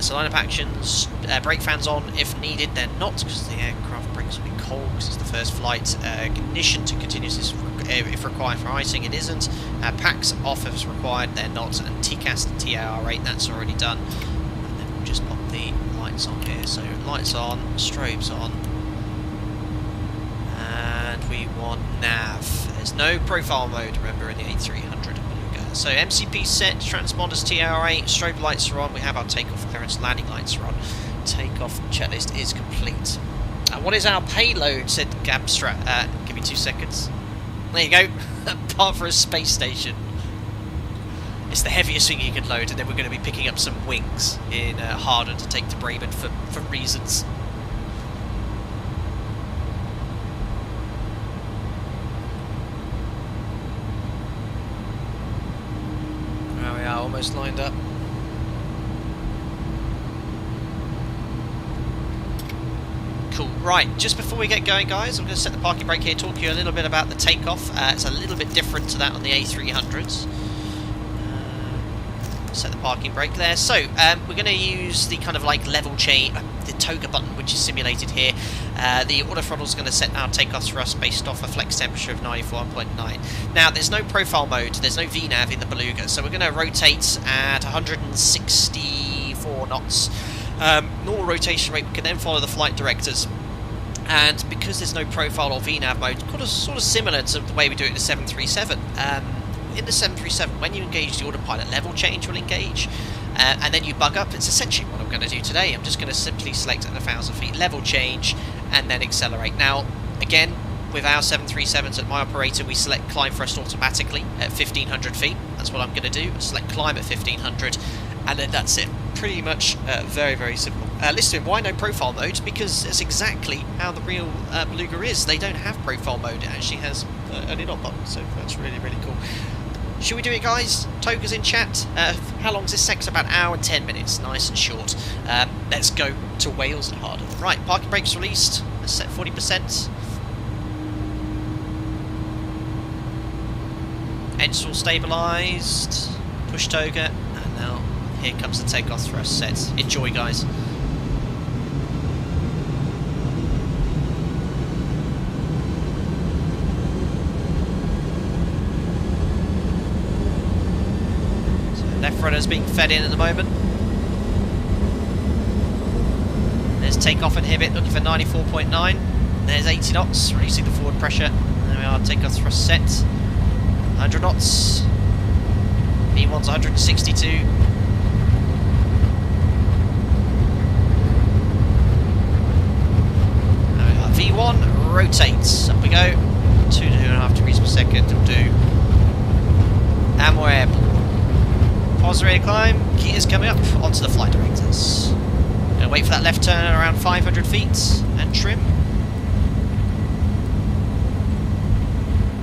So line-up actions, brake fans on if needed, they're not, because the aircraft brakes will be cold because it's the first flight. Ignition to continuous if required for icing, it isn't. Packs off if required, they're not, and TCAS and TAR8, that's already done. And then we'll just pop the lights on here, so lights on, strobes on. And we want nav. There's no profile mode, remember, in the A300 Beluga. So MCP set, transponders TR8, strobe lights are on, we have our takeoff clearance, landing lights are on. Takeoff checklist is complete. What is our payload, said Gabstrat. Give me 2 seconds. There you go. Apart for a space station. It's the heaviest thing you can load, and then we're going to be picking up some wings in Harden to take to Bremen for reasons. There we are, almost lined up. Cool. Right, just before we get going, guys, I'm going to set the parking brake here, talk to you a little bit about the takeoff. It's a little bit different to that on the A300s. Set the parking brake there. So, we're going to use the kind of like level change, the toga button, which is simulated here. The auto throttle is going to set our takeoff thrust based off a flex temperature of 94.9. Now, there's no profile mode, there's no VNAV in the Beluga, so we're going to rotate at 164 knots. Normal rotation rate, we can then follow the flight directors, and because there's no profile or VNAV mode, sort of similar to the way we do it in the 737. In the 737, when you engage the autopilot, level change will engage, and then you bug up. It's essentially what I'm going to do today. I'm just going to simply select at 1,000 feet, level change, and then accelerate. Now, again, with our 737s at my operator, we select climb thrust automatically at 1,500 feet. That's what I'm going to do. Select climb at 1,500, and then that's it. Pretty much very, very simple. Listen, why no profile mode? Because it's exactly how the real Beluga is. They don't have profile mode. It actually has an in-on button, so that's really, really cool. Should we do it, guys? Toga's in chat. How long is this sector? About an hour and 10 minutes. Nice and short. Let's go to Wales and Harden. Right, parking brakes released. Let's set 40%. Engines all stabilised. Push Toga. And now here comes the takeoff thrust set. Enjoy, guys. Left rudder's being fed in at the moment. There's takeoff inhibit looking for 94.9. There's 80 knots, releasing the forward pressure. There we are, takeoff thrust set. 100 knots. V1's 162. There we are. V1 rotates. Up we go. 2.5 degrees per second will do. And we're airborne. Pause ready to climb, gears coming up onto the flight directors. Gonna wait for that left turn around 500 feet and trim.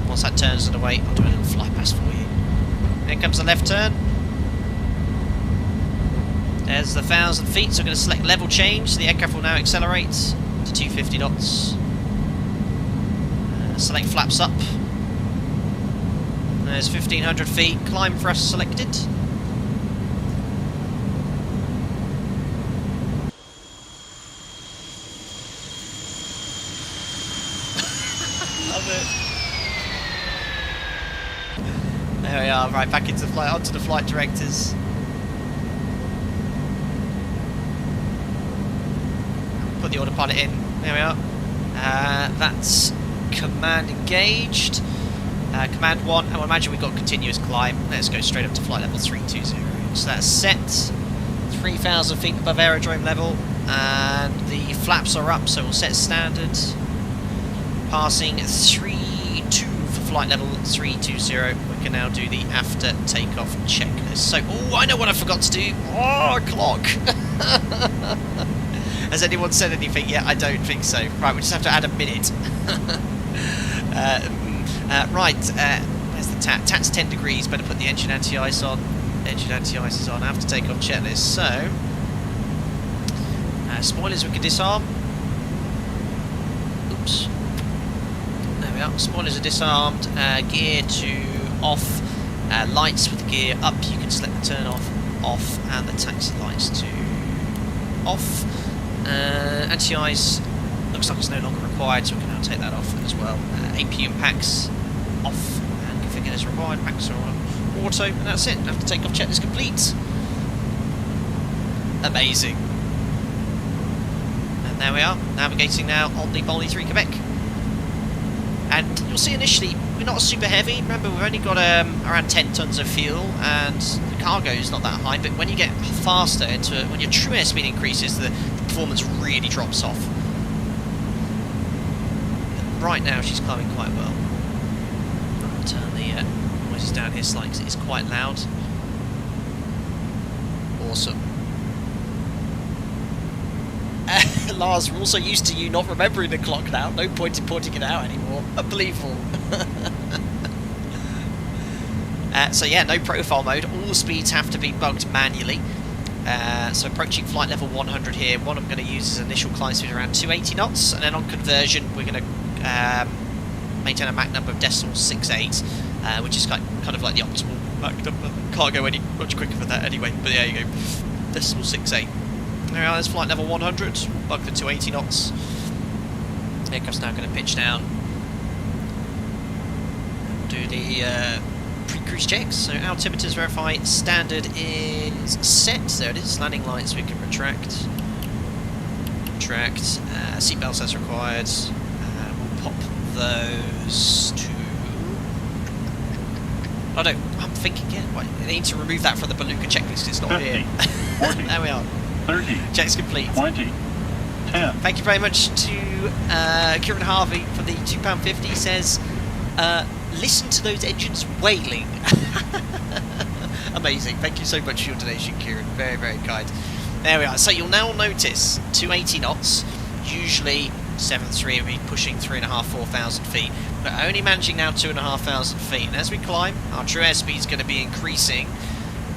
Once that turns underway, I'll do a little fly past for you. Here comes the left turn. There's the 1,000 feet, so we're going to select level change. The aircraft will now accelerate to 250 knots. Select flaps up. There's 1,500 feet, climb thrust selected. There we are, right back into the flight, onto the flight directors. Put the autopilot in. There we are. That's command engaged. Command 1, I would imagine we've got continuous climb. Let's go straight up to flight level 320. So that's set. 3,000 feet above aerodrome level. And the flaps are up, so we'll set standard. Passing 3.2 for flight level 320. We can now do the after takeoff checklist. So, oh, I know what I forgot to do. Oh, clock. Has anyone said anything yet? I don't think so. Right, we just have to add a minute. Where's the TAT? TAT's 10 degrees. Better put the engine anti-ice on. Engine anti-ice is on. After takeoff checklist. So, spoilers we can disarm. Oops. There we are. Spoilers are disarmed. Gear to off. Lights with the gear up. You can select the turn off, and the taxi lights to off. Anti-ice looks like it's no longer required, so we can now take that off as well. APU packs off, and configure as required. Packs are on auto, and that's it. After takeoff checklist complete. Amazing. And there we are, navigating now on the Bolly 3 Quebec. And you'll see initially, we're not super heavy. Remember, we've only got around 10 tons of fuel, and the cargo is not that high. But when you get faster, when your true airspeed increases, the performance really drops off. And right now, she's climbing quite well. I'll turn the noises down here slightly because it is quite loud. Awesome. Lars, we're also used to you not remembering the clock now. No point in pointing it out anymore. Unbelievable. So yeah, no profile mode. All speeds have to be bugged manually. So approaching flight level 100 here. What I'm going to use is initial climb speed around 280 knots, and then on conversion we're going to maintain a Mach number of .68, which is kind of like the optimal Mach number. Can't go any much quicker than that anyway. But there you go, .68. There we are, there's flight level 100, bug for 280 knots. Aircraft's now going to pitch down. Do the pre-cruise checks. So altimeters verify standard is set. There it is. Landing lights we can retract. Retract. Seatbelts as required. We'll pop those to... Oh no, I'm thinking, yeah, right, I need to remove that from the Beluga checklist, it's not 50, here. 40, There we are. 30, Check's complete. 20, 10. Thank you very much to Kieran Harvey for the £2.50. He says, listen to those engines wailing. Amazing. Thank you so much for your donation, Kieran. Very, very kind. There we are. So you'll now notice 280 knots. Usually 7.3 will be pushing 3,500–4,000 feet. We're only managing now 2,500 feet, and as we climb, our true airspeed is going to be increasing,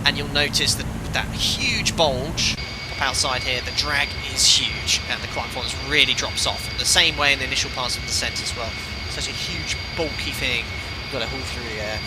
and you'll notice that with that huge bulge up outside here, the drag is huge, and the climb performance really drops off. The same way in the initial parts of the descent as well. Such a huge, bulky thing you've got to haul through the air.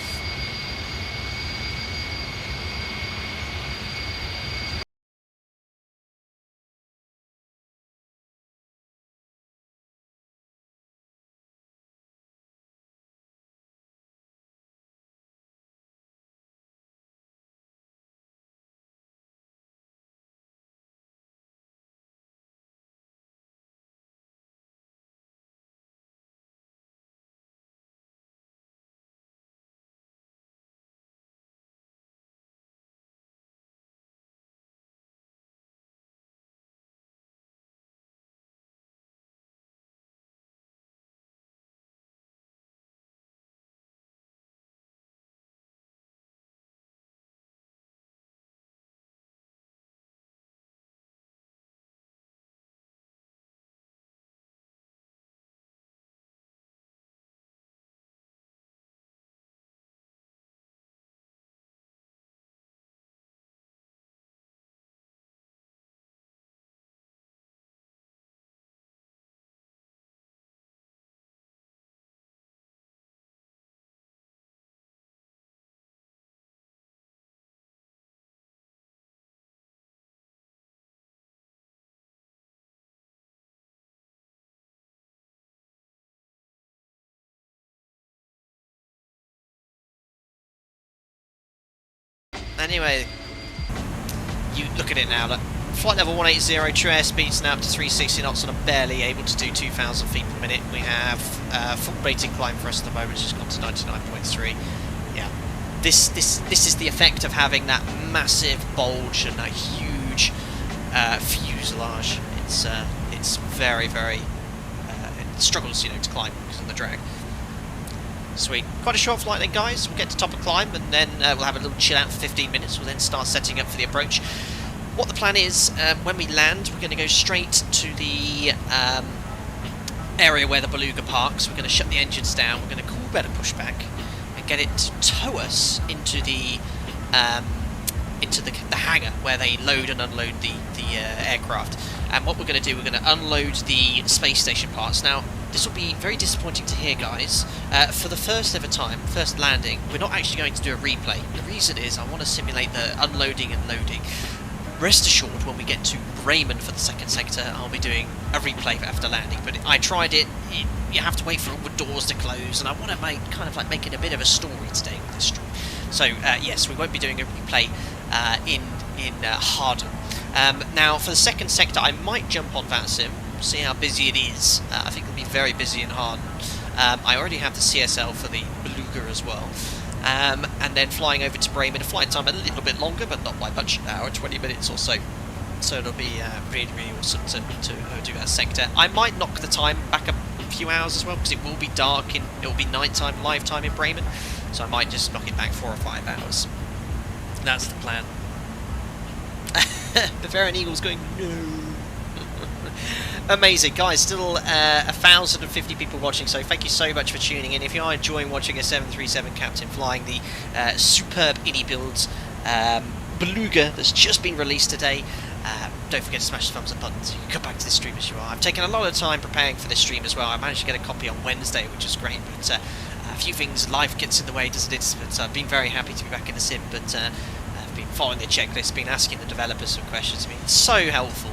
Anyway, you look at it now. Look, flight level 180, true airspeed's now up to 360 knots, and I'm barely able to do 2,000 feet per minute. We have full rating climb for us at the moment. It's just gone to 99.3. Yeah, this is the effect of having that massive bulge and a huge fuselage. It's very it struggles, you know, to climb because of the drag. Sweet. Quite a short flight then, guys. We'll get to top of climb, and then we'll have a little chill out for 15 minutes. We'll then start setting up for the approach. What the plan is, when we land, we're going to go straight to the area where the Beluga parks. We're going to shut the engines down. We're going to call better pushback and get it to tow us into the hangar where they load and unload the aircraft. And what we're going to do, we're going to unload the space station parts. Now, this will be very disappointing to hear, guys. For the first landing, we're not actually going to do a replay. The reason is I want to simulate the unloading and loading. Rest assured, when we get to Bremen for the second sector, I'll be doing a replay after landing. But I tried it. You have to wait for all the doors to close, and I want to make it a bit of a story today with this stream. So yes, we won't be doing a replay in Harden. Now, for the second sector, I might jump on VATSIM, see how busy it is. I think it'll be very busy in Harden. I already have the CSL for the Beluga as well. And then flying over to Bremen, flight time a little bit longer, but not by much, an hour, 20 minutes or so. So it'll be really awesome to do that sector. I might knock the time back a few hours as well, because it will be dark, it will be nighttime, live time in Bremen. So I might just knock it back 4 or 5 hours. That's the plan. Bavarian Eagle's going, no. Amazing, guys. Still 1,050 people watching, so thank you so much for tuning in. If you are enjoying watching a 737 captain flying the superb iniBuilds Beluga that's just been released today, don't forget to smash the thumbs up button so you can come back to this stream as you are. I've taken a lot of time preparing for this stream as well. I managed to get a copy on Wednesday, which is great, but a few things, life gets in the way, doesn't it? But I've been very happy to be back in the sim, but I've been following the checklist, been asking the developers some questions. It's been so helpful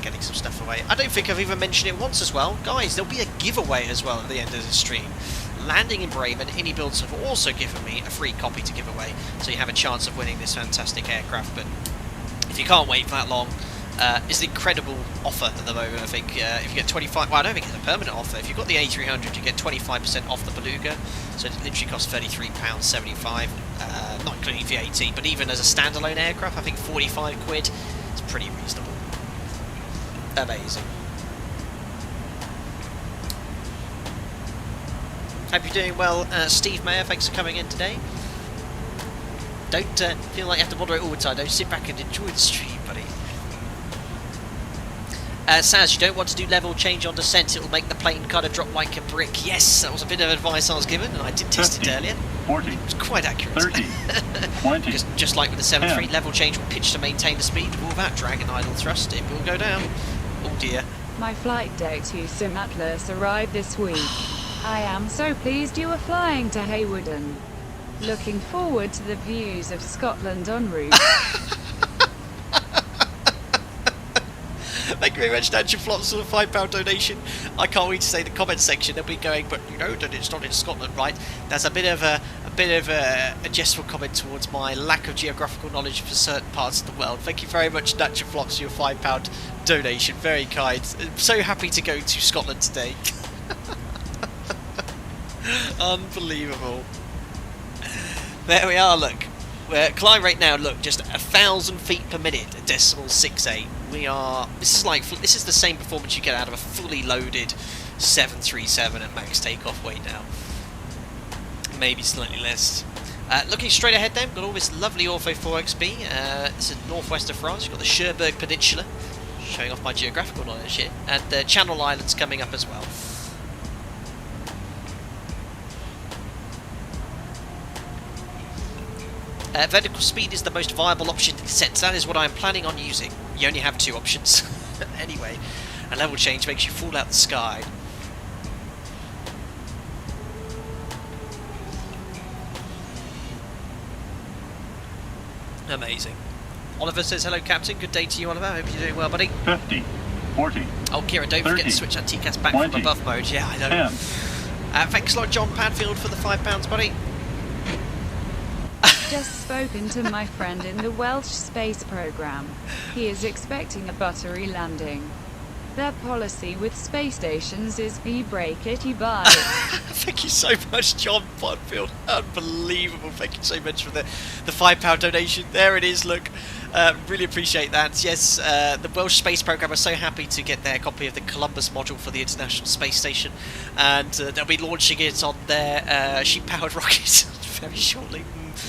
getting some stuff away. I don't think I've even mentioned it once as well. Guys, there'll be a giveaway as well at the end of the stream. Landing in Bremen, iniBuilds have also given me a free copy to give away, so you have a chance of winning this fantastic aircraft. But if you can't wait for that long, it's an incredible offer at the moment. I think if you get 25, well, I don't think it's a permanent offer. If you've got the A300, you get 25% off the Beluga, so it literally costs £33.75, not including VAT. But even as a standalone aircraft, I think 45 quid is pretty reasonable. Amazing. Hope you're doing well, Steve Mayer. Thanks for coming in today. Don't feel like you have to moderate all the time. Don't sit back and enjoy the stream, buddy. Saz, you don't want to do level change on descent, it will make the plane kind of drop like a brick. Yes, that was a bit of advice I was given, and I did test 50, it earlier. 40, It was quite accurate. 30, 20, just like with the 7.3, 10. level change will pitch to maintain the speed. Without drag and idle thrust, it will go down. Oh dear. My flight deck to Sim Atlas arrived this week. I am so pleased you are flying to Hawarden. Looking forward to the views of Scotland en route. Thank you very much, Nantes Flops, for the £5 donation. I can't wait to say the comment section. They'll be going, but you know that it's not in Scotland, right? That's a bit of a jestful comment towards my lack of geographical knowledge for certain parts of the world. Thank you very much, Nantes Flops, for your £5 donation. Very kind. I'm so happy to go to Scotland today. Unbelievable. There we are, look. We're climb rate now, look, just 1,000 feet per minute, .68. This is the same performance you get out of a fully loaded 737 at max takeoff weight now. Maybe slightly less. Looking straight ahead then, got all this lovely Ortho 4XB. This is northwest of France. You've got the Cherbourg Peninsula, showing off my geographical knowledge here, and the Channel Islands coming up as well. Vertical speed is the most viable option in descent. That is what I am planning on using. You only have two options. Anyway, a level change makes you fall out the sky. Amazing. Oliver says, hello Captain, good day to you Oliver, hope you're doing well buddy. 50, 40, Oh Kira, don't 30, forget to switch that TCAS back 20, from above mode, yeah I know. 10. Thanks a lot John Padfield for the £5 buddy. Just spoken to my friend in the Welsh space program. He is expecting a buttery landing. Their policy with space stations is you break it, you buy it. Thank you so much, John Podfield. Unbelievable. Thank you so much for the £5 donation. There it is, look. Really appreciate that. Yes, the Welsh Space Programme are so happy to get their copy of the Columbus module for the International Space Station, and they'll be launching it on their sheep-powered rocket very shortly.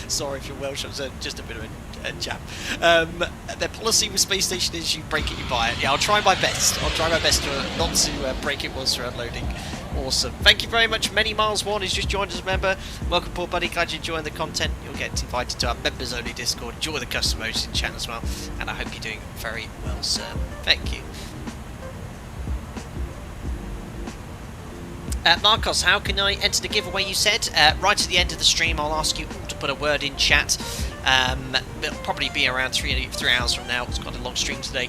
Sorry if you're Welsh, it was just a bit of a jab. Their policy with Space Station is you break it, you buy it. Yeah, I'll try my best. I'll try my best not to break it whilst you're unloading. Awesome. Thank you very much. Many Miles One has just joined as a member. Welcome, poor buddy. Glad you're enjoying the content. You'll get invited to our members only Discord. Enjoy the custom modes in chat as well. And I hope you're doing very well, sir. Thank you. Marcos, how can I enter the giveaway you said? Right at the end of the stream, I'll ask you all to put a word in chat. It'll probably be around 3 hours from now. It's quite a long stream today.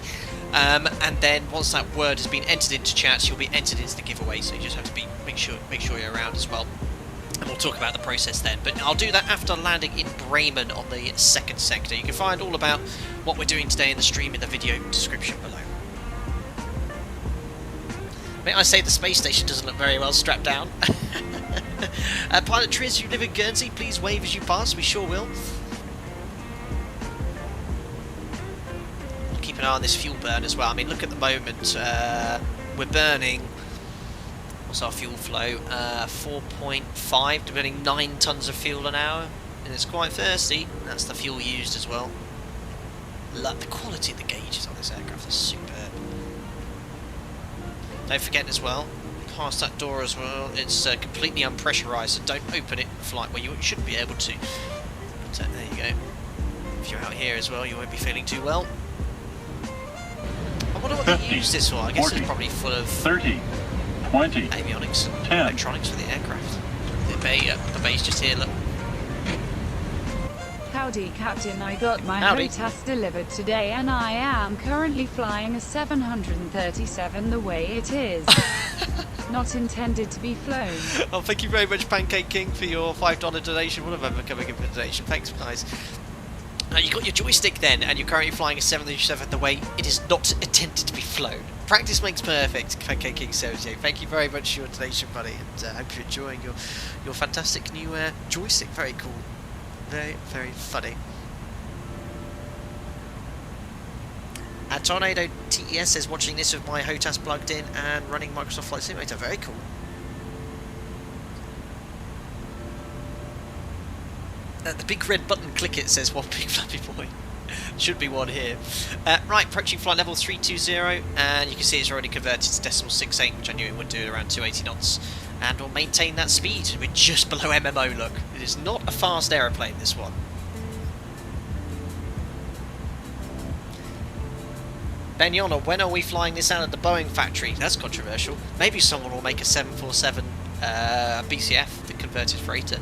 And then once that word has been entered into chat, you'll be entered into the giveaway. So you just have to make sure you're around as well. And we'll talk about the process then. But I'll do that after landing in Bremen on the second sector. You can find all about what we're doing today in the stream in the video description below. May I say the space station doesn't look very well strapped down. Pilot Triz, you live in Guernsey, please wave as you pass, we sure will. Keep an eye on this fuel burn as well. I mean, look at the moment, we're burning, what's our fuel flow? 4.5, we're burning 9 tonnes of fuel an hour, and it's quite thirsty. That's the fuel used as well. The quality of the gauges on this aircraft is superb. Don't forget as well, past that door as well, it's completely unpressurised, so don't open it in flight where you shouldn't be able to. But, there you go. If you're out here as well, you won't be feeling too well. I wonder what 50, they use this for. I guess 40, it's probably full of 30, 20, avionics and 10. electronics for the aircraft. The bay's just here, look. Howdy Captain, I got my Howdy. HOTAS delivered today and I am currently flying a 737 the way it is. Not intended to be flown. Oh, thank you very much, Pancake King, for your $5 donation. What have I coming in for donation? Thanks, guys. You got your joystick then, and you're currently flying a 737 the way it is not intended to be flown. Practice makes perfect, Pancake King says. Thank you very much for your donation, buddy, and I hope you're enjoying your fantastic new joystick. Very cool. Very, very funny. Tornado TES says, watching this with my HOTAS plugged in and running Microsoft Flight Simulator. Very cool. The big red button, click it, says one big flappy boy. Should be one here. Right, approaching flight level 320, and you can see it's already converted to decimal 68, which I knew it would do at around 280 knots. And we'll maintain that speed. We're just below MMO, look. It is not a fast aeroplane, this one. Ben Yonner, when are we flying this out of the Boeing factory? That's controversial. Maybe someone will make a 747 BCF, the converted freighter.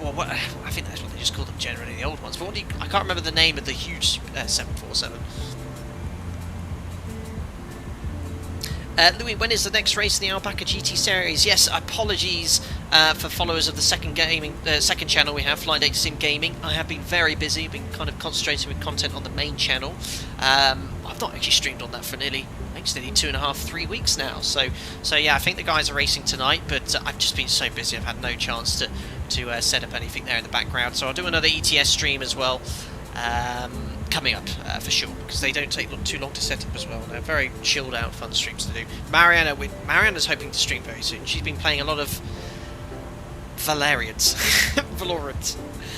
Well, I think that's what they just call them generally, the old ones. But I can't remember the name of the huge 747. Louis, when is the next race in the Alpaca GT series? Yes, apologies for followers of the second channel we have, Flight Data Sim Gaming. I have been very busy, been kind of concentrating with content on the main channel. I've not actually streamed on that for nearly 2.5, 3 weeks now. So yeah, I think the guys are racing tonight, but I've just been so busy, I've had no chance to set up anything there in the background. So I'll do another ETS stream as well. Coming up for sure, because they don't take too long to set up as well. They're very chilled out, fun streams to do. Mariana's hoping to stream very soon. She's been playing a lot of Valorant. Valorant.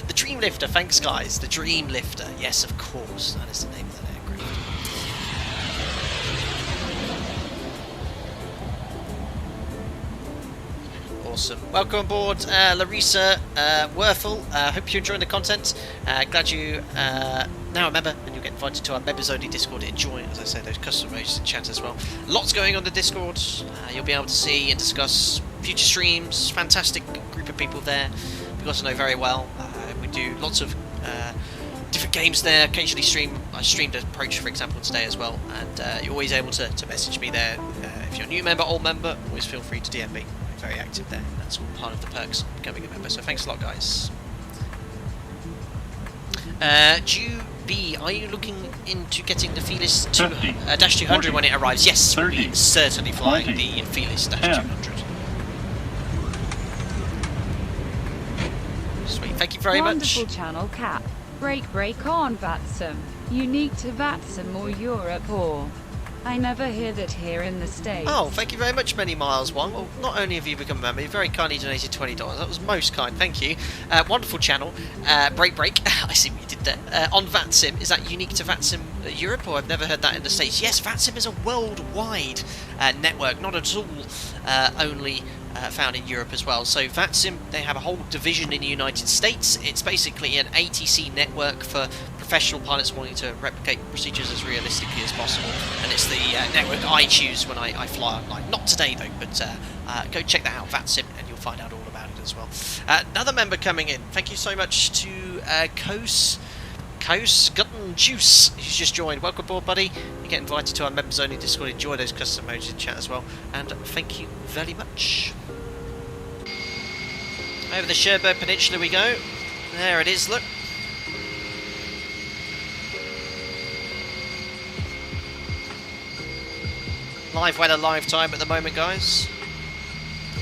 The Dream Lifter, thanks guys. The Dream Lifter, yes, of course. That is the name of that aircraft. Awesome. Welcome aboard, Larissa Werfel. Hope you're enjoying the content. Glad you now a member, and you'll get invited to our members only Discord. Enjoy, as I say, those custom emojis in chat as well. Lots going on in the Discord. You'll be able to see and discuss future streams. Fantastic group of people there. You guys know very well. We do lots of different games there. Occasionally I streamed Approach, for example, today as well. And you're always able to message me there. If you're a new member, old member, always feel free to DM me. I'm very active there. That's all part of the perks of becoming a member. So thanks a lot, guys. Juby, are you looking into getting the Felis Dash 200 when it arrives? Yes, 30, we're certainly flying 20, the Felis Dash 10. 200. Sweet, thank you very Wonderful much. channel cap. Break on VATSIM. Unique to VATSIM or Europe or... I never hear that here in the States. Oh, thank you very much, Many Miles One. Well, not only have you become a member, you very kindly donated $20. That was most kind, thank you. Wonderful channel. Break. I see what you did there. On VATSIM, is that unique to VATSIM Europe, or I've never heard that in the States? Yes, VATSIM is a worldwide network, not at all only found in Europe as well. So VATSIM, they have a whole division in the United States. It's basically an ATC network for professional pilots wanting to replicate procedures as realistically as possible, and it's the network I choose when I fly online. Not today though, but go check that out, VATSIM, and you'll find out all about it as well. Another member coming in. Thank you so much to Kos Gutton Juice, who's just joined. Welcome aboard, buddy. You get invited to our members only Discord. Enjoy those custom emojis in chat as well, and thank you very much. Over the Cherbourg Peninsula we go. There it is, look. Live weather, live time at the moment, guys.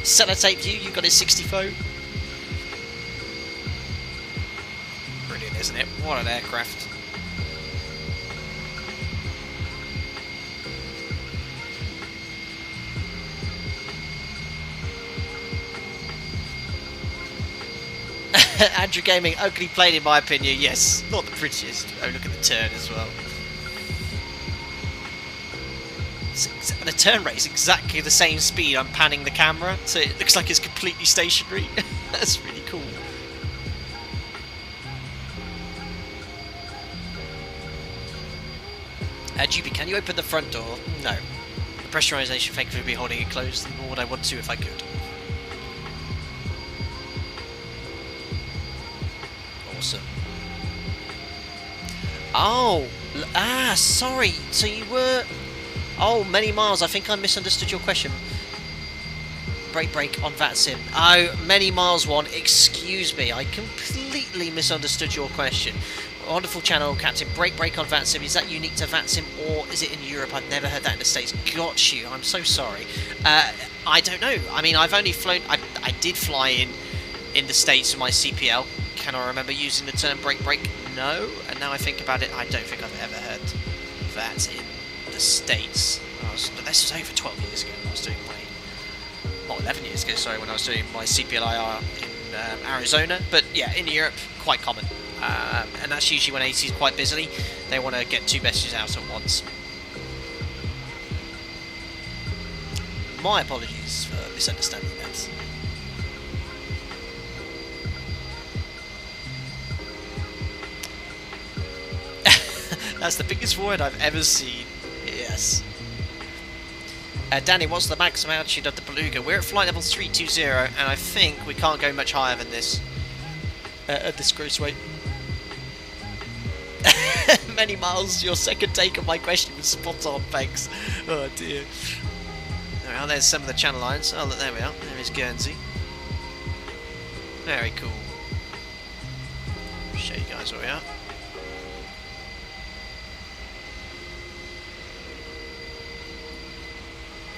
Sellotape view, you got his 60 Brilliant, isn't it? What an aircraft. Andrew Gaming, ugly plane in my opinion, yes. Not the prettiest. Oh, look at the turn as well. The turn rate is exactly the same speed. I'm panning the camera, so it looks like it's completely stationary. That's really cool. Juby, can you open the front door? No. The pressurization factory would be holding it closed, nor would I want to if I could. Awesome. Oh! Sorry. So you were... Oh, Many Miles, I think I misunderstood your question. Break on VATSIM. Oh, Many Miles One, excuse me, I completely misunderstood your question. Wonderful channel, Captain. Break on VATSIM, is that unique to VATSIM or is it in Europe? I've never heard that in the States. Got you, I'm so sorry. I don't know. I mean, I've only flown... I did fly in the States for my CPL. Can I remember using the term break? No. And now I think about it, I don't think I've ever heard that in the States. But this was over 12 years ago when I was doing my... Well, 11 years ago, sorry, when I was doing my CPLIR in Arizona. But yeah, in Europe, quite common. and that's usually when AC is quite busy. They want to get 2 messages out at once. My apologies for misunderstanding that. That's the biggest void I've ever seen. Yes. Danny, what's the maximum altitude of the Beluga? We're at flight level 320, and I think we can't go much higher than this at this gross weight. Many miles. Your second take of my question was spot on. Thanks. Oh dear. Well, there's some of the channel lines. Oh, look, there we are. There is Guernsey. Very cool. Show you guys where we are.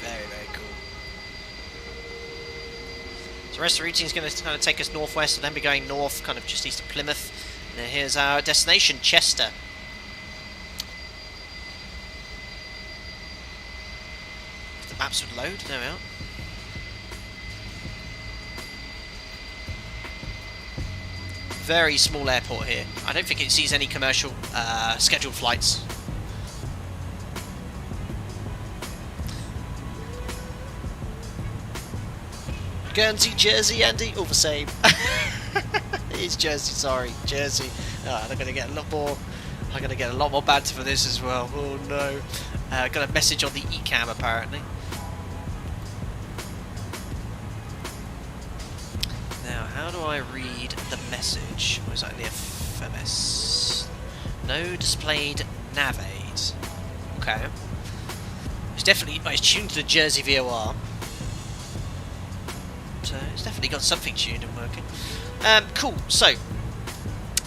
Very, very cool. So the rest of the routine is going to kind of take us northwest and then be going north, kind of just east of Plymouth. And then here's our destination, Chester. If the maps would load, there we are. Very small airport here. I don't think it sees any commercial scheduled flights. Guernsey, Jersey, Andy, all the same. It's Jersey, sorry, Jersey. Oh, I'm gonna get a lot more. I'm gonna get a lot more banter for this as well. Oh no! Got a message on the eCam apparently. Now, how do I read the message? Was that the FMS? No displayed nav aid. Okay. It's definitely. It's tuned to the Jersey VOR. So it's definitely got something tuned and working. Cool. So,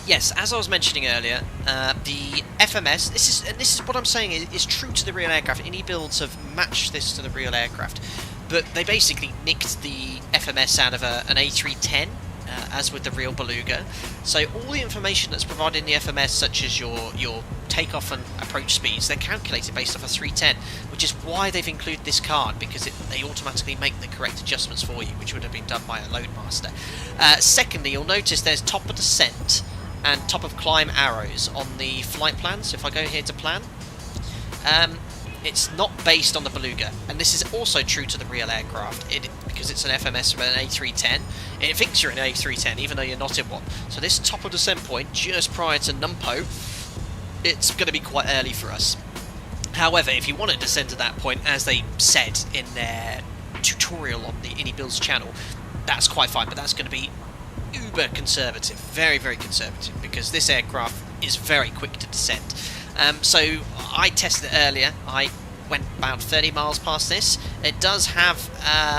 yes, as I was mentioning earlier, the FMS. This is what I'm saying is true to the real aircraft. iniBuilds have matched this to the real aircraft, but they basically nicked the FMS out of an A310, as with the real Beluga. So all the information that's provided in the FMS, such as your takeoff and approach speeds, they're calculated based off a 310, which is why they've included this card, because they automatically make the correct adjustments for you, which would have been done by a loadmaster. Secondly, you'll notice there's top of descent and top of climb arrows on the flight plan. So if I go here to plan, it's not based on the Beluga, and this is also true to the real aircraft, because it's an FMS from an A310. It thinks you're in an A310 even though you're not in one. So this top of descent point, just prior to Numpo, it's going to be quite early for us. However, if you want to descend to that point, as they said in their tutorial on the iniBuilds channel, that's quite fine, but that's going to be uber conservative, very, very conservative, because this aircraft is very quick to descend. So I tested it earlier. I went about 30 miles past this. It does have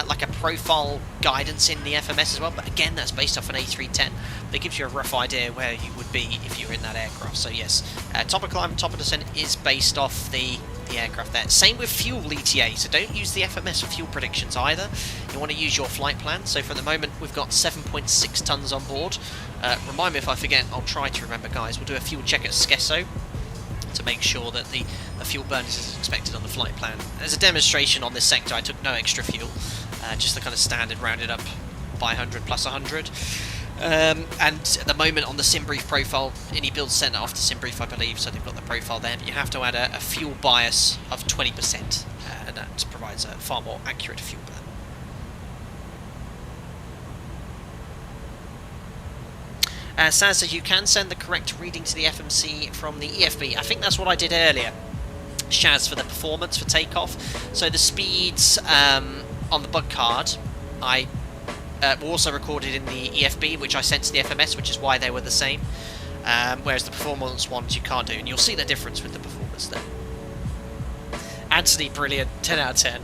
like a profile guidance in the FMS as well, but again, that's based off an A310. But it gives you a rough idea where you would be if you were in that aircraft. So yes, top of climb, top of descent is based off the aircraft there. Same with fuel ETA, so don't use the FMS for fuel predictions either. You want to use your flight plan. So for the moment, we've got 7.6 tons on board. Remind me if I forget, I'll try to remember, guys. We'll do a fuel check at Skesso to make sure that the fuel burn is as expected on the flight plan. As a demonstration on this sector, I took no extra fuel, just the kind of standard rounded up by 100 plus 100. And at the moment on the SimBrief profile, iniBuilds sent it off to SimBrief, I believe, so they've got the profile there, but you have to add a fuel bias of 20%, and that provides a far more accurate fuel burn. Saz says you can send the correct reading to the FMC from the EFB. I think that's what I did earlier, Shaz, for the performance for takeoff. So the speeds on the bug card I were also recorded in the EFB, which I sent to the FMS, which is why they were the same. Whereas the performance ones you can't do, and you'll see the difference with the performance there. Anthony, brilliant, 10 out of 10.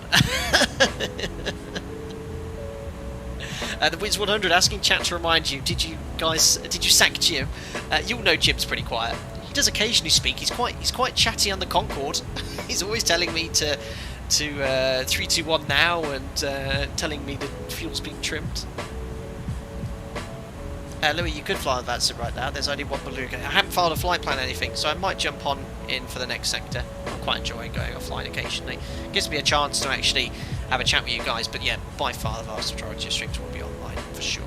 The Wiz 100 asking chat to remind you, did you sack Jim? You'll know Jim's pretty quiet. He does occasionally speak. He's quite chatty on the Concorde. He's always telling me to 321 now, and telling me the fuel's being trimmed. Louis, you could fly on that sim right now. There's only one Beluga. I haven't filed a flight plan or anything, so I might jump on in for the next sector. I'm quite enjoying going offline occasionally. Gives me a chance to actually have a chat with you guys, but yeah, by far the vast majority of streams will be online, for sure.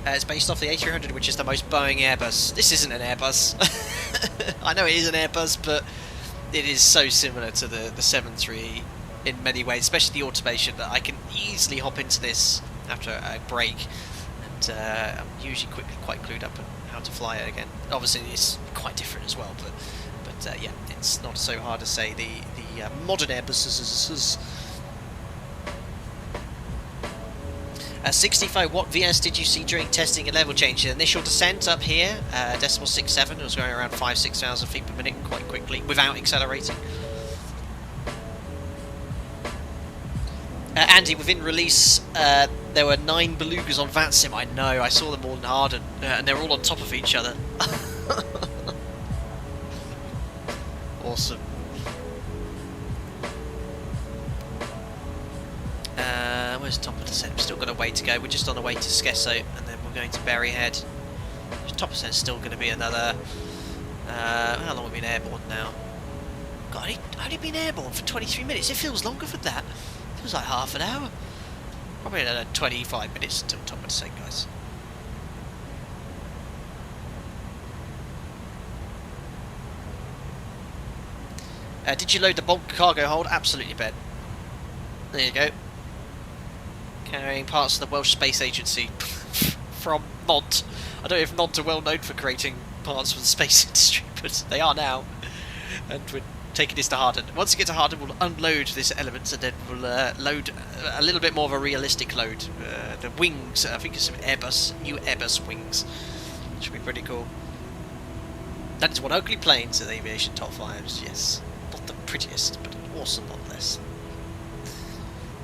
It's based off the A300, which is the most Boeing Airbus. This isn't an Airbus. I know it is an Airbus, but it is so similar to the 737 in many ways, especially the automation, that I can easily hop into this after a break. And I'm usually quite clued up on how to fly it again. Obviously, it's quite different as well, but yeah, it's not so hard to say. The modern Airbus. 65 watt VS did you see during testing and level change? The initial descent up here, decimal 67, it was going around 5,000-6,000 feet per minute quite quickly without accelerating. Andy, within release, there were 9 Belugas on VATSIM. I know, I saw them all in Harden, and they're all on top of each other. Awesome. Where's top of descent? We've still got a way to go. We're just on the way to Skesso, and then we're going to Berryhead. Top of descent's still going to be another. How long have we been airborne now? God, I've only been airborne for 23 minutes. It feels longer for that. It feels like half an hour. Probably another 25 minutes until top of descent, guys. Did you load the bulk cargo hold? Absolutely, Ben. There you go. Carrying parts of the Welsh Space Agency from Nantes. I don't know if Nantes are well known for creating parts for the space industry, but they are now. And we're taking this to Harden. Once we get to Harden, we'll unload this element, and then we'll load a little bit more of a realistic load. The wings, I think it's some new Airbus wings. Should be pretty cool. That is one ugly plane to the aviation top 5s, yes. Not the prettiest, but awesome nonetheless.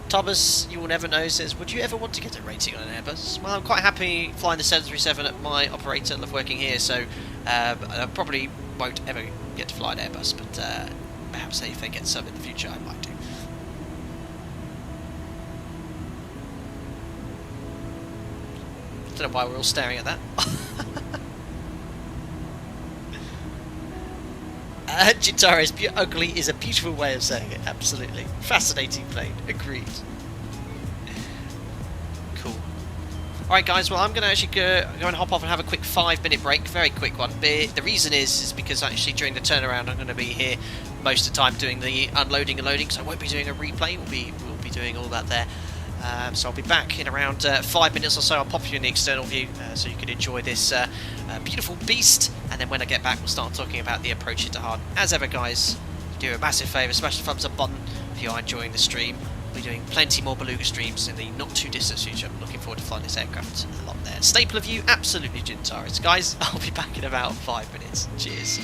Thomas, you will never know, says, would you ever want to get a rating on an Airbus? Well, I'm quite happy flying the 737 at my operator. I love working here, so I probably won't ever get to fly an Airbus, but perhaps if they get some in the future, I might do. Don't know why we're all staring at that. Jitaris, ugly is a beautiful way of saying it, absolutely. Fascinating plane, agreed. Cool. Alright guys, well I'm going to actually go and hop off and have a quick 5-minute break, very quick one. But the reason is because actually during the turnaround I'm going to be here most of the time doing the unloading and loading, so I won't be doing a replay, we'll be doing all that there. So I'll be back in around 5 minutes or so. I'll pop you in the external view so you can enjoy this beautiful beast, and then when I get back we'll start talking about the approach into Harden. As ever guys, do a massive favour, smash the thumbs up button if you are enjoying the stream. We'll be doing plenty more Beluga streams in the not too distant future. I'm looking forward to flying this aircraft a lot there. Staple of you, absolutely Gintaris. Guys, I'll be back in about 5 minutes. Cheers.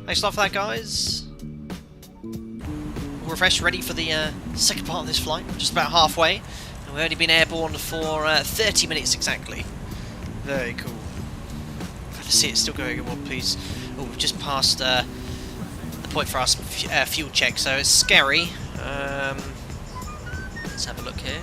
Thanks a lot for that, guys. All refreshed, ready for the second part of this flight. We're just about halfway, and we've only been airborne for 30 minutes exactly. Very cool. Glad to see it still going in one piece. Oh, we've just passed the point for our fuel check, so it's scary. Let's have a look here.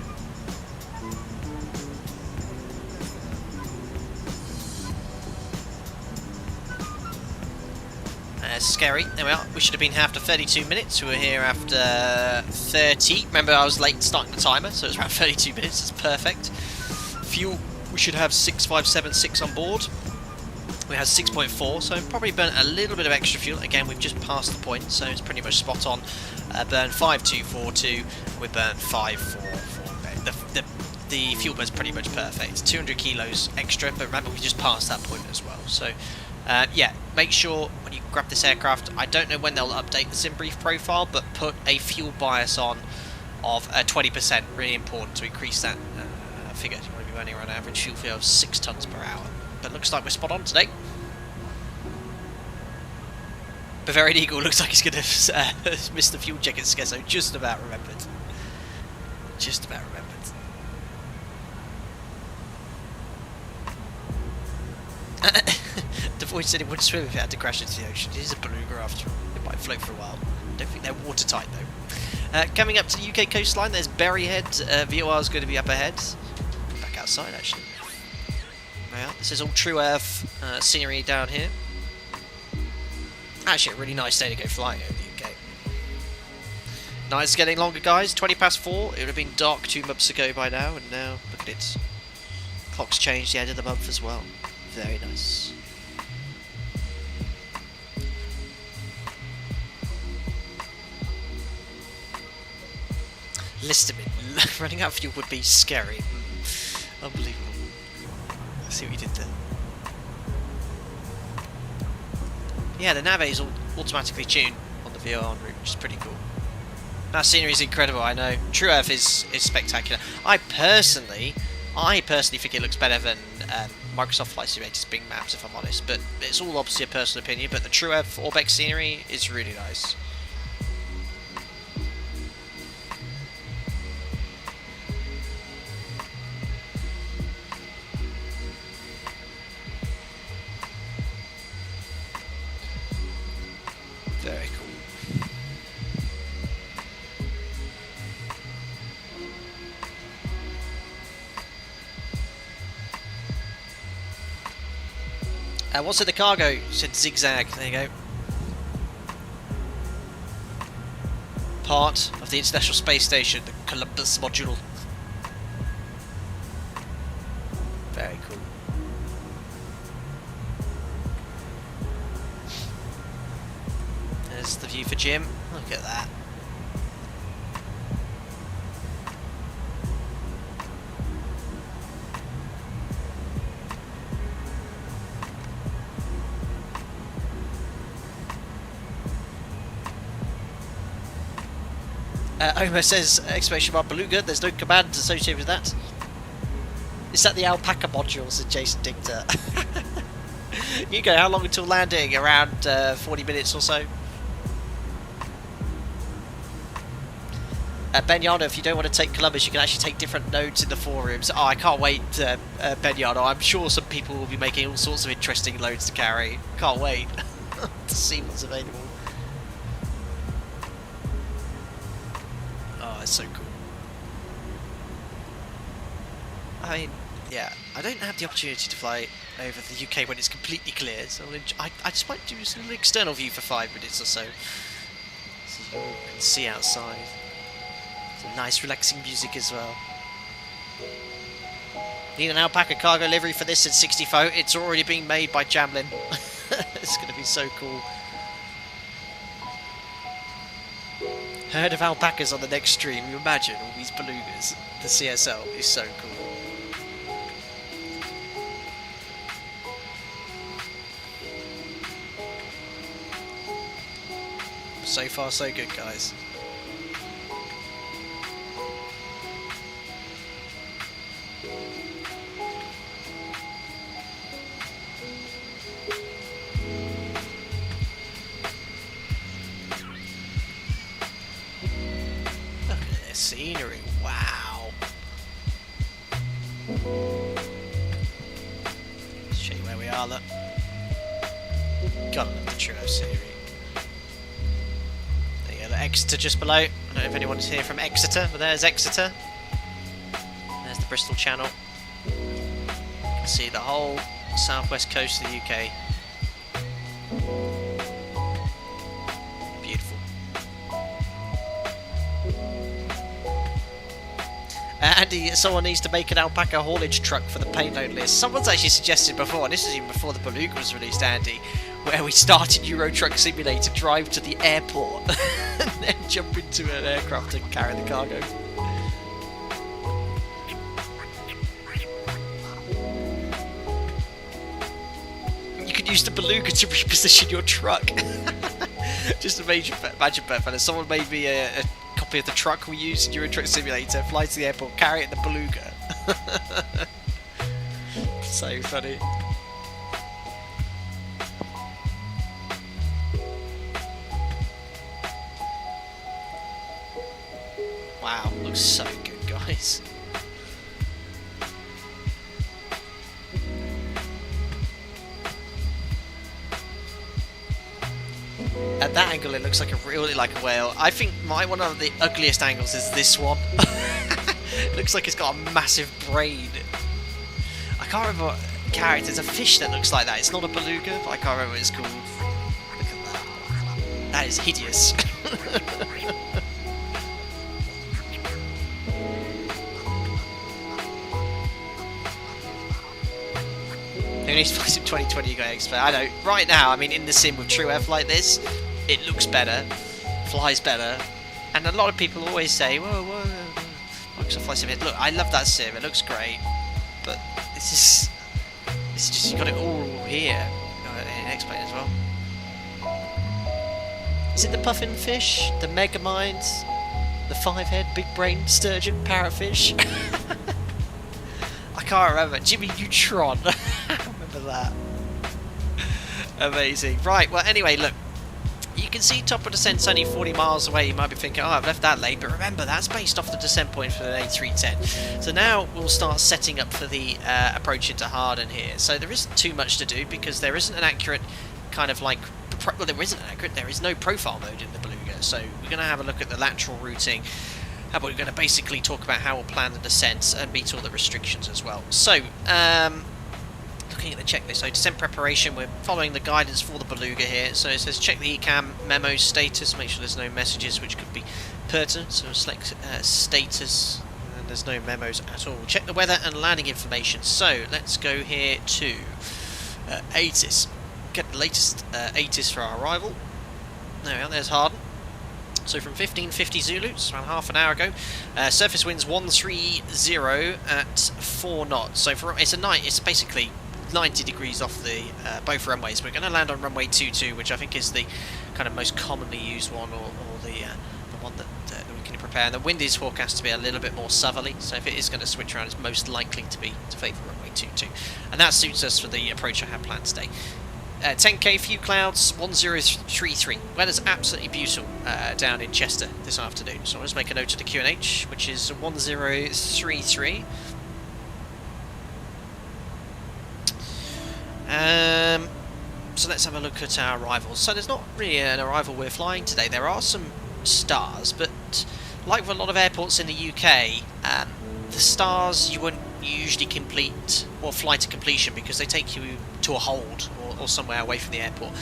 Scary. There we are. We should have been here after 32 minutes. We were here after 30. Remember, I was late starting the timer, so it's around 32 minutes. It's perfect. Fuel, we should have 6,576 on board. We had 6.4, so probably burnt a little bit of extra fuel. Again, we've just passed the point, so it's pretty much spot on. Burned 5,242. We burned 5,448. The fuel burn's pretty much perfect. 200 kilos extra, but remember, we just passed that point as well. So. Yeah, make sure when you grab this aircraft, I don't know when they'll update the sim brief profile, but put a fuel bias on of 20%, really important to increase that figure. You want to be running around an average fuel feel of 6 tons per hour. But looks like we're spot on today. Bavarian Eagle looks like he's going to miss the fuel check at Skesso, just about remembered. Just about remembered. The voice said it wouldn't swim if it had to crash into the ocean. It is a beluga after all. It might float for a while. I don't think they're watertight though. Coming up to the UK coastline, there's Berryhead. VOR is going to be up ahead. Back outside actually. Yeah, this is all true earth scenery down here. Actually, a really nice day to go flying over the UK. Night's getting longer, guys. 4:20. It would have been dark 2 months ago by now, and now look at it. Clock's changed the end of the month as well. Very nice. Listerman, running out of fuel would be scary. Unbelievable. Let's see what you did there. Yeah, the nav is automatically tuned on the VOR en route, which is pretty cool. That scenery is incredible, I know. True Earth is spectacular. I personally think it looks better than Microsoft Flight Simulator's Bing Maps, if I'm honest. But it's all obviously a personal opinion. But the True Earth Orbex scenery is really nice. Very cool. What's in the cargo? Said Zigzag. There you go. Part of the International Space Station, the Columbus module. Very cool. There's the view for Jim. Look at that. Homer says, exclamation mark Beluga, there's no command associated with that. Is that the alpaca module, said Jason Dictor. Hugo, how long until landing? Around 40 minutes or so. Benyano, if you don't want to take Columbus, you can actually take different nodes in the forums. Oh, I can't wait, Benyano. I'm sure some people will be making all sorts of interesting loads to carry. Can't wait to see what's available. It's so cool. I mean, yeah, I don't have the opportunity to fly over the UK when it's completely clear, so I just might do some external view for 5 minutes or so you can see outside. Some nice relaxing music as well. Need an alpaca cargo livery for this at 64. It's already being made by Jamlin. It's going to be so cool. Herd of alpacas on the next stream. You imagine all these belugas. The CSL is so cool. So far, so good, guys. scenery. Wow. Let's show you where we are, look. Gotta love the True scenery. There you go, look, Exeter just below. I don't know if anyone's here from Exeter, but there's Exeter. There's the Bristol Channel. You can see the whole southwest coast of the UK. Beautiful. Andy, someone needs to make an alpaca haulage truck for the payload list. Someone's actually suggested before, and this is even before the Beluga was released, Andy, where we started Euro Truck Simulator, drive to the airport, and then jump into an aircraft and carry the cargo. You could use the Beluga to reposition your truck. Just imagine, Beth, someone made me a copy of the truck we use in Euro Truck Simulator, fly to the airport, carry it in the Beluga. So funny. Wow, looks so good, guys. At that angle, it looks like really like a whale. I think one of the ugliest angles is this one. It looks like it's got a massive brain. I can't remember what character. There's a fish that looks like that. It's not a beluga, but I can't remember what it's called. Look at that. That is hideous. Who needs to play some 2020 you got expert? I know. Right now, I mean, in the sim with True F like this, it looks better, flies better, and a lot of people always say, whoa, Microsoft Flight Sim. Look, I love that sim, it looks great, but it's just, you got it all here in X-Plane as well. Is it the puffin fish, the megaminds, the 5-head, big-brained sturgeon, parrotfish? I can't remember. Jimmy Neutron. I remember that. Amazing. Right, well, anyway, look. You can see top of descent's only 40 miles away. You might be thinking, oh, I've left that late. But remember, that's based off the descent point for the A310. So now we'll start setting up for the approach into Harden here. So there isn't too much to do because there isn't an accurate kind of like... Well, there isn't an accurate. There is no profile mode in the Beluga. So we're going to have a look at the lateral routing. But we're going to basically talk about how we'll plan the descents and meet all the restrictions as well. So, looking at the checklist, so descent preparation, we're following the guidance for the Beluga here. So it says check the ECAM memo status, make sure there's no messages which could be pertinent. So select status, and there's no memos at all. Check the weather and landing information. So let's go here to ATIS. Get the latest ATIS for our arrival. There we are, there's Harden. So from 1550 Zulu, it's around half an hour ago, surface winds 130 at 4 knots. So for it's basically 90 degrees off the both runways. We're going to land on runway 22, which I think is the kind of most commonly used one, or the one that we can prepare. And the wind is forecast to be a little bit more southerly, so if it is going to switch around, it's most likely to favour runway 22, and that suits us for the approach I have planned today. 10k, few clouds, 1033. Weather's absolutely beautiful down in Chester this afternoon. So I'll just make a note of the QNH, which is 1033. So let's have a look at our arrivals. So there's not really an arrival we're flying today. There are some stars, but like with a lot of airports in the UK, the stars you wouldn't usually complete or fly to completion because they take you to a hold or somewhere away from the airport.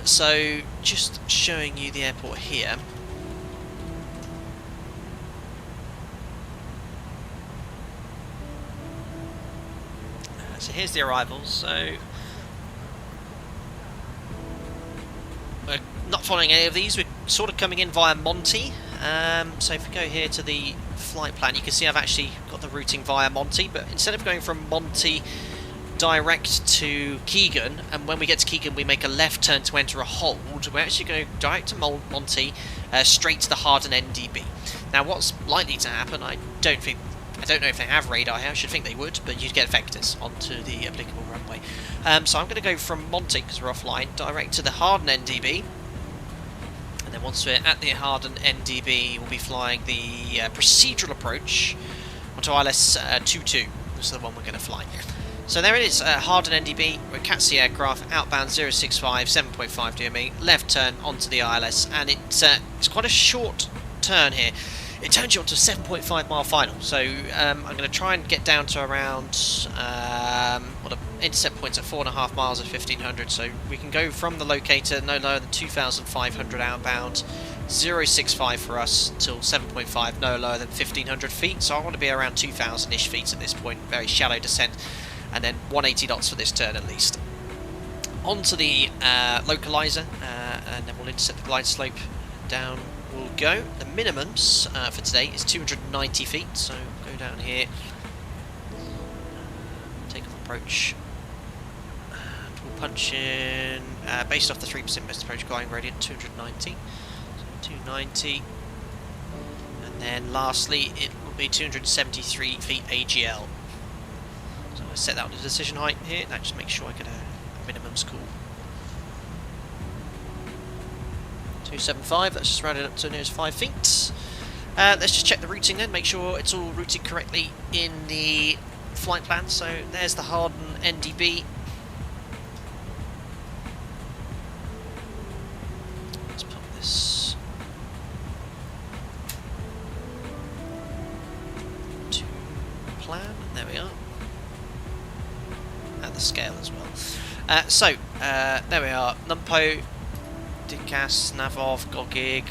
So just showing you the airport here. So here's the arrivals. So we're not following any of these. We're sort of coming in via Monty. So if we go here to the flight plan, you can see I've actually got the routing via Monty, but instead of going from Monty direct to Keegan, and when we get to Keegan we make a left turn to enter a hold, we're actually going direct to Monty, straight to the Harden NDB. Now what's likely to happen, I don't know if they have radar here, I should think they would, but you'd get vectors onto the applicable runway. So I'm going to go from Monty, because we're offline, direct to the Harden NDB. And then once we're at the Harden NDB, we'll be flying the procedural approach onto ILS 22. This is the one we're going to fly. So there it is, Harden NDB, we're CATC aircraft, outbound 065, 7.5 DME, left turn onto the ILS, and it's quite a short turn here. It turns you onto a 7.5 mile final, so I'm going to try and get down to around, the intercept point's at 4.5 miles at 1500, so we can go from the locator no lower than 2,500 outbound, 065 for us till 7.5 no lower than 1,500 feet, so I want to be around 2,000-ish feet at this point, very shallow descent, and then 180 knots for this turn at least. Onto the localizer, and then we'll intercept the glide slope. Down we'll go. The minimums for today is 290 feet, so go down here, takeoff approach, and we'll punch in, based off the 3% best approach gliding gradient, 290, so 290, and then lastly it will be 273 feet AGL. So I set that on the decision height here, that just makes sure I get a minimum score. 275, that's just rounded up to nearest 5 feet. Let's just check the routing then, make sure it's all routed correctly in the flight plan. So there's the Harden NDB. Let's put this to plan, there we are. And the scale as well. There we are, Numpo, Dicas, Navov, Gogig,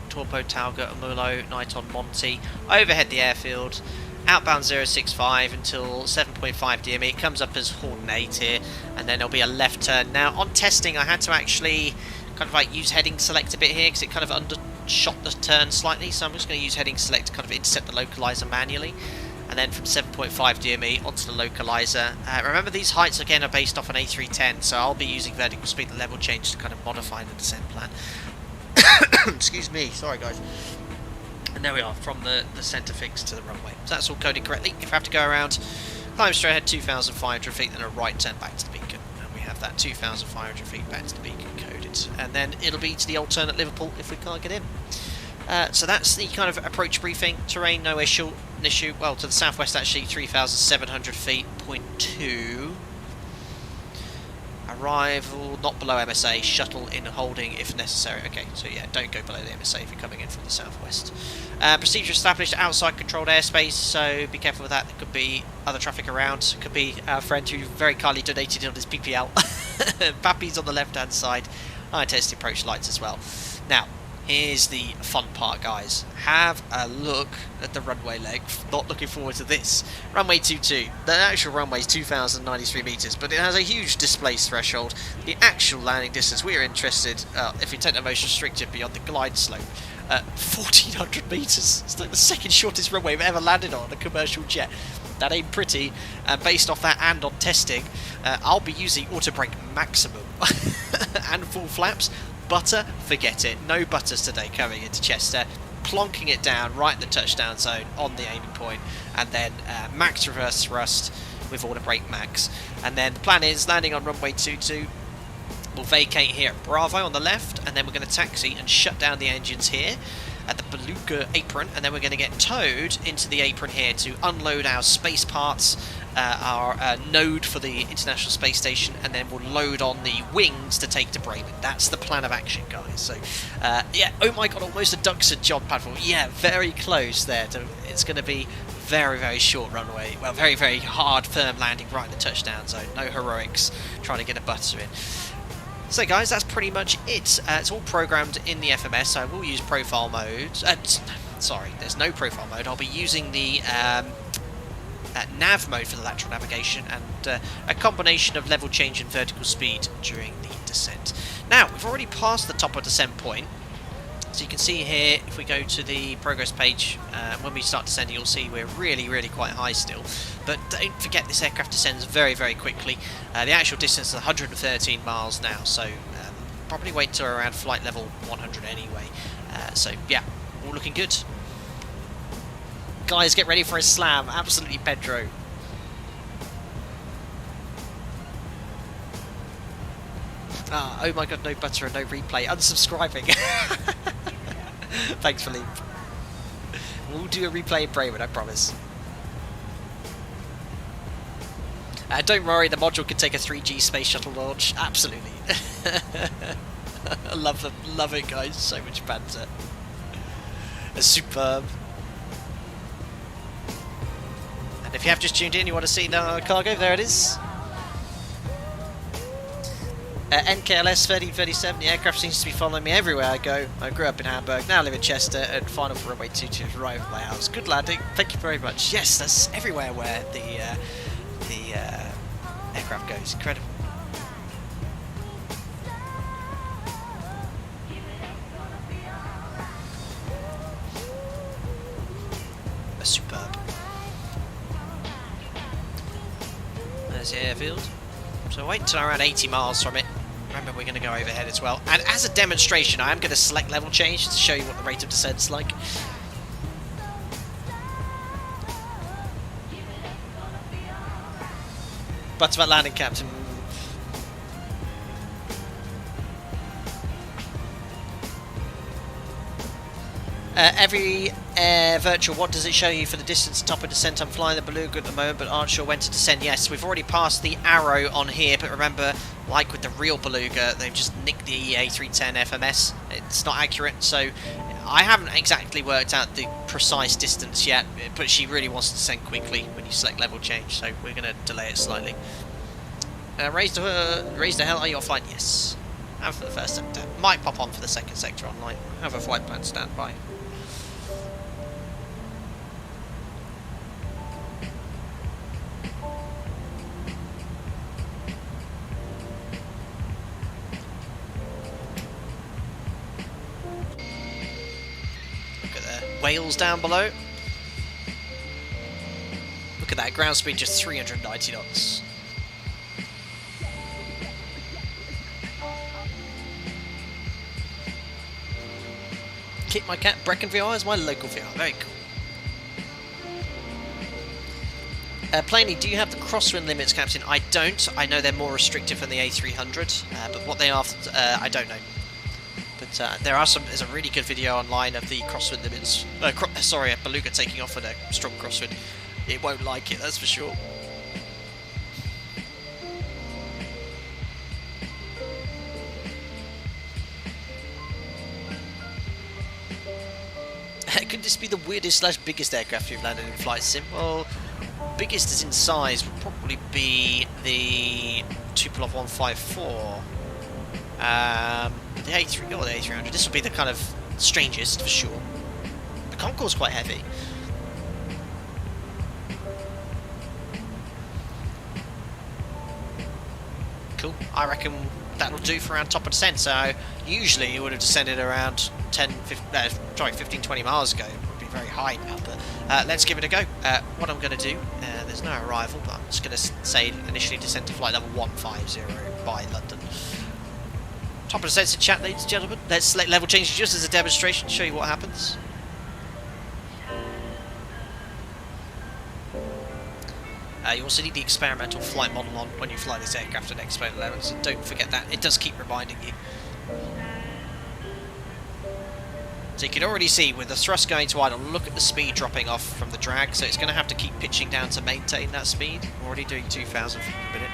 Torpo, Talga, Amulo, Niton, Monty, overhead the airfield, outbound 065 until 7.5 DME, it comes up as Hawarden 8 here, and then there'll be a left turn. Now on testing I had to actually kind of like use heading select a bit here because it kind of undershot the turn slightly, so I'm just going to use heading select to kind of intercept the localizer manually. And then from 7.5 DME onto the localizer. Remember these heights again are based off an A310, so I'll be using vertical speed and level change to kind of modify the descent plan. Excuse me, sorry guys. And there we are, from the centre fix to the runway. So that's all coded correctly. If I have to go around, climb straight ahead 2,500 feet, then a right turn back to the beacon. And we have that 2,500 feet back to the beacon coded. And then it'll be to the alternate Liverpool if we can't get in. So that's the kind of approach briefing. Terrain, no issue. Well, to the southwest actually, 3,700 feet, 0.2. Arrival not below MSA, shuttle in holding if necessary. Okay, so yeah, don't go below the MSA if you're coming in from the southwest. Procedure established outside controlled airspace, so be careful with that. There could be other traffic around. It could be our friend who very kindly donated on his PPL. Pappy's on the left hand side. I tested approach lights as well. Now, here's the fun part, guys. Have a look at the runway leg. Not looking forward to this. Runway 22. The actual runway is 2,093 metres, but it has a huge displace threshold. The actual landing distance, we are interested, if we take the most restricted beyond the glide slope, 1,400 metres. It's like the second shortest runway we've ever landed on a commercial jet. That ain't pretty. Based off that and on testing, I'll be using auto brake maximum and full flaps. Butter, forget it. No butters today coming into Chester. Plonking it down right in the touchdown zone on the aiming point, and then max reverse thrust with auto brake max. And then the plan is landing on runway 22. We'll vacate here at Bravo on the left, and then we're going to taxi and shut down the engines here at the Beluga apron, and then we're going to get towed into the apron here to unload our space parts, our node for the International Space Station, and then we'll load on the wings to take to Bremen. That's the plan of action, guys. So, yeah, oh my god, almost a Duxon John platform. Yeah, very close there. It's going to be very, very short runway. Well, very, very hard, firm landing right in the touchdown zone. No heroics trying to get a butter in. So guys, that's pretty much it. It's all programmed in the FMS, so I will use profile mode. Sorry, there's no profile mode. I'll be using the nav mode for the lateral navigation, and a combination of level change and vertical speed during the descent. Now, we've already passed the top of descent point. So you can see here, if we go to the progress page, when we start descending, you'll see we're really, really quite high still. But don't forget, this aircraft descends very, very quickly. The actual distance is 113 miles now, so probably wait till around flight level 100 anyway. So yeah, all looking good. Guys, get ready for a slam. Absolutely Pedro. Oh my god, no butter and no replay. Unsubscribing. Thanks, Philippe. We'll do a replay in Bremen, I promise. Don't worry, the module can take a 3G space shuttle launch. Absolutely. I love it, guys. So much banter. It's superb. And if you have just tuned in, you want to see the cargo, there it is. NKLS 3037, the aircraft seems to be following me everywhere I go. I grew up in Hamburg, now live in Chester, and final for runway 22 to arrive at my house. Good landing, thank you very much. Yes, that's everywhere where the aircraft goes. Incredible. Superb. There's the airfield. So wait until around 80 miles from it. Remember, we're going to go overhead as well. And as a demonstration, I am going to select level change to show you what the rate of descent's like. Butterfly landing, Captain. Every virtual, what does it show you for the distance top of descent? I'm flying the Beluga at the moment, but aren't sure when to descend. Yes, we've already passed the arrow on here, but remember, like with the real Beluga, they've just nicked the A310 FMS. It's not accurate, so I haven't exactly worked out the precise distance yet, but she really wants to descend quickly when you select level change, so we're going to delay it slightly. Raise the hell, are you offline? Yes. And for the first sector. Might pop on for the second sector online. Have a flight plan standby. Whales down below. Look at that, ground speed just 390 knots. Kit my cat, Brecken VR is my local VR, very cool. Plainly, do you have the crosswind limits, Captain? I don't. I know they're more restrictive than the A300, but what they are, I don't know. But there's a really good video online of the crosswind limits. Sorry, a Beluga taking off at a strong crosswind. It won't like it, that's for sure. Could this be the weirdest / biggest aircraft you've landed in flight sim? Well, biggest as in size would probably be the Tupolev 154. The A3 or the A300. This will be the kind of strangest for sure. The Concorde's quite heavy. Cool. I reckon that'll do for around top of descent. So usually you would have descended around 15, 20 miles ago. It would be very high now, but let's give it a go. What I'm going to do, there's no arrival, but I'm just going to say initially descend to flight level 150 by London. Top of the sensor chat, ladies and gentlemen. Let's select level change just as a demonstration, show you what happens. You also need the experimental flight model on when you fly this aircraft at Expo 11, so don't forget that. It does keep reminding you. So you can already see with the thrust going to idle, look at the speed dropping off from the drag, so it's going to have to keep pitching down to maintain that speed. We're already doing 2,000 feet per minute.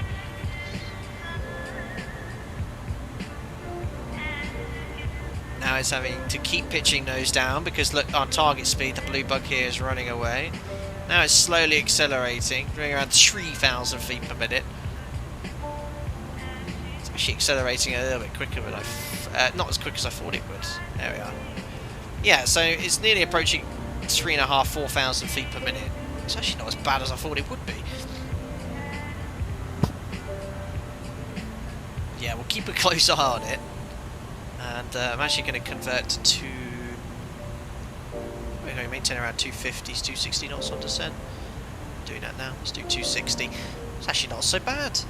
Now it's having to keep pitching nose down because look, our target speed, the blue bug here, is running away. Now it's slowly accelerating, doing around 3,000 feet per minute. It's actually accelerating a little bit quicker, but not as quick as I thought it would. There we are. Yeah, so it's nearly approaching 3,500, 4,000 feet per minute. It's actually not as bad as I thought it would be. Yeah, we'll keep a close eye on it. And I'm actually going to convert to... We're going to maintain around 250s, 260 knots on descent. Doing that now. Let's do 260. It's actually not so bad.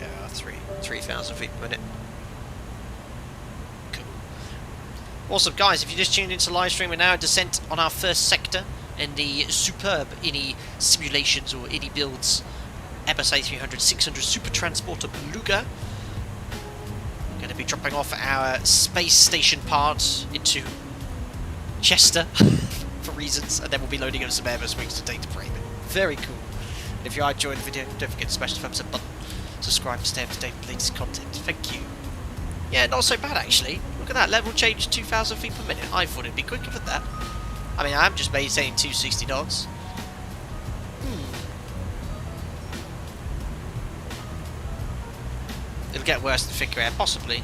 Yeah, 3,000 feet per minute. Cool. Awesome, guys. If you just tuned into live stream, we're now at descent on our first sector in the superb INI simulations or iniBuilds Airbus A300 600 Super Transporter Beluga. Going to be dropping off our space station part into Chester for reasons, and then we'll be loading up some Airbus Wings to take to Bremen. Very cool. And if you are enjoying the video, don't forget to smash the thumbs up button, subscribe to stay up to date with the latest content. Thank you. Yeah, not so bad actually. Look at that, level change 2,000 feet per minute. I thought it'd be quicker than that. I mean, I'm just maintaining 260 knots. It'll get worse than thicker air, possibly.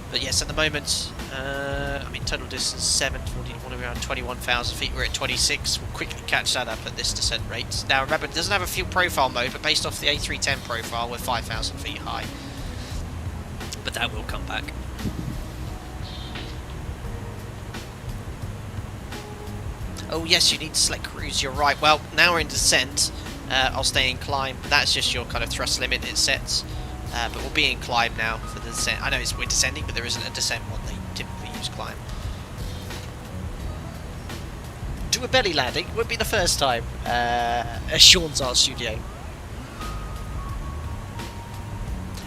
But yes, at the moment, I mean, total distance 740, around 21,000 feet. We're at 26. We'll quickly catch that up at this descent rate. Now, remember, it doesn't have a fuel profile mode, but based off the A310 profile, we're 5,000 feet high. But that will come back. Oh yes, you need to select cruise, you're right. Well, now we're in descent. I'll stay in climb. That's just your kind of thrust limit it sets. But we'll be in climb now for the descent. I know we're descending, but there isn't a descent one. They typically use climb. Do a belly landing. Won't be the first time. At Sean's Art Studio.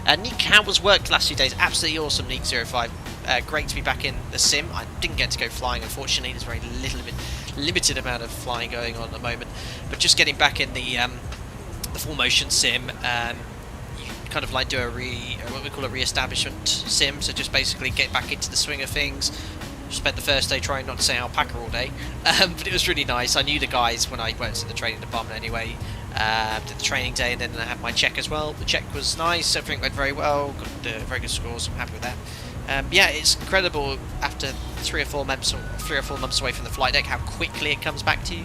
Nick, how was work the last few days? Absolutely awesome, Nick05. Great to be back in the sim. I didn't get to go flying, unfortunately. There's very limited amount of flying going on at the moment. But just getting back in the full motion sim, you kind of like do what we call a re-establishment sim. So just basically get back into the swing of things. Spent the first day trying not to say alpaca all day, but it was really nice. I knew the guys when I worked in the training department anyway. Did the training day, and then I had my check as well. The check was nice, everything went very well, got very good scores, I'm happy with that. Yeah, it's incredible after 3 or 4 months away from the flight deck how quickly it comes back to you.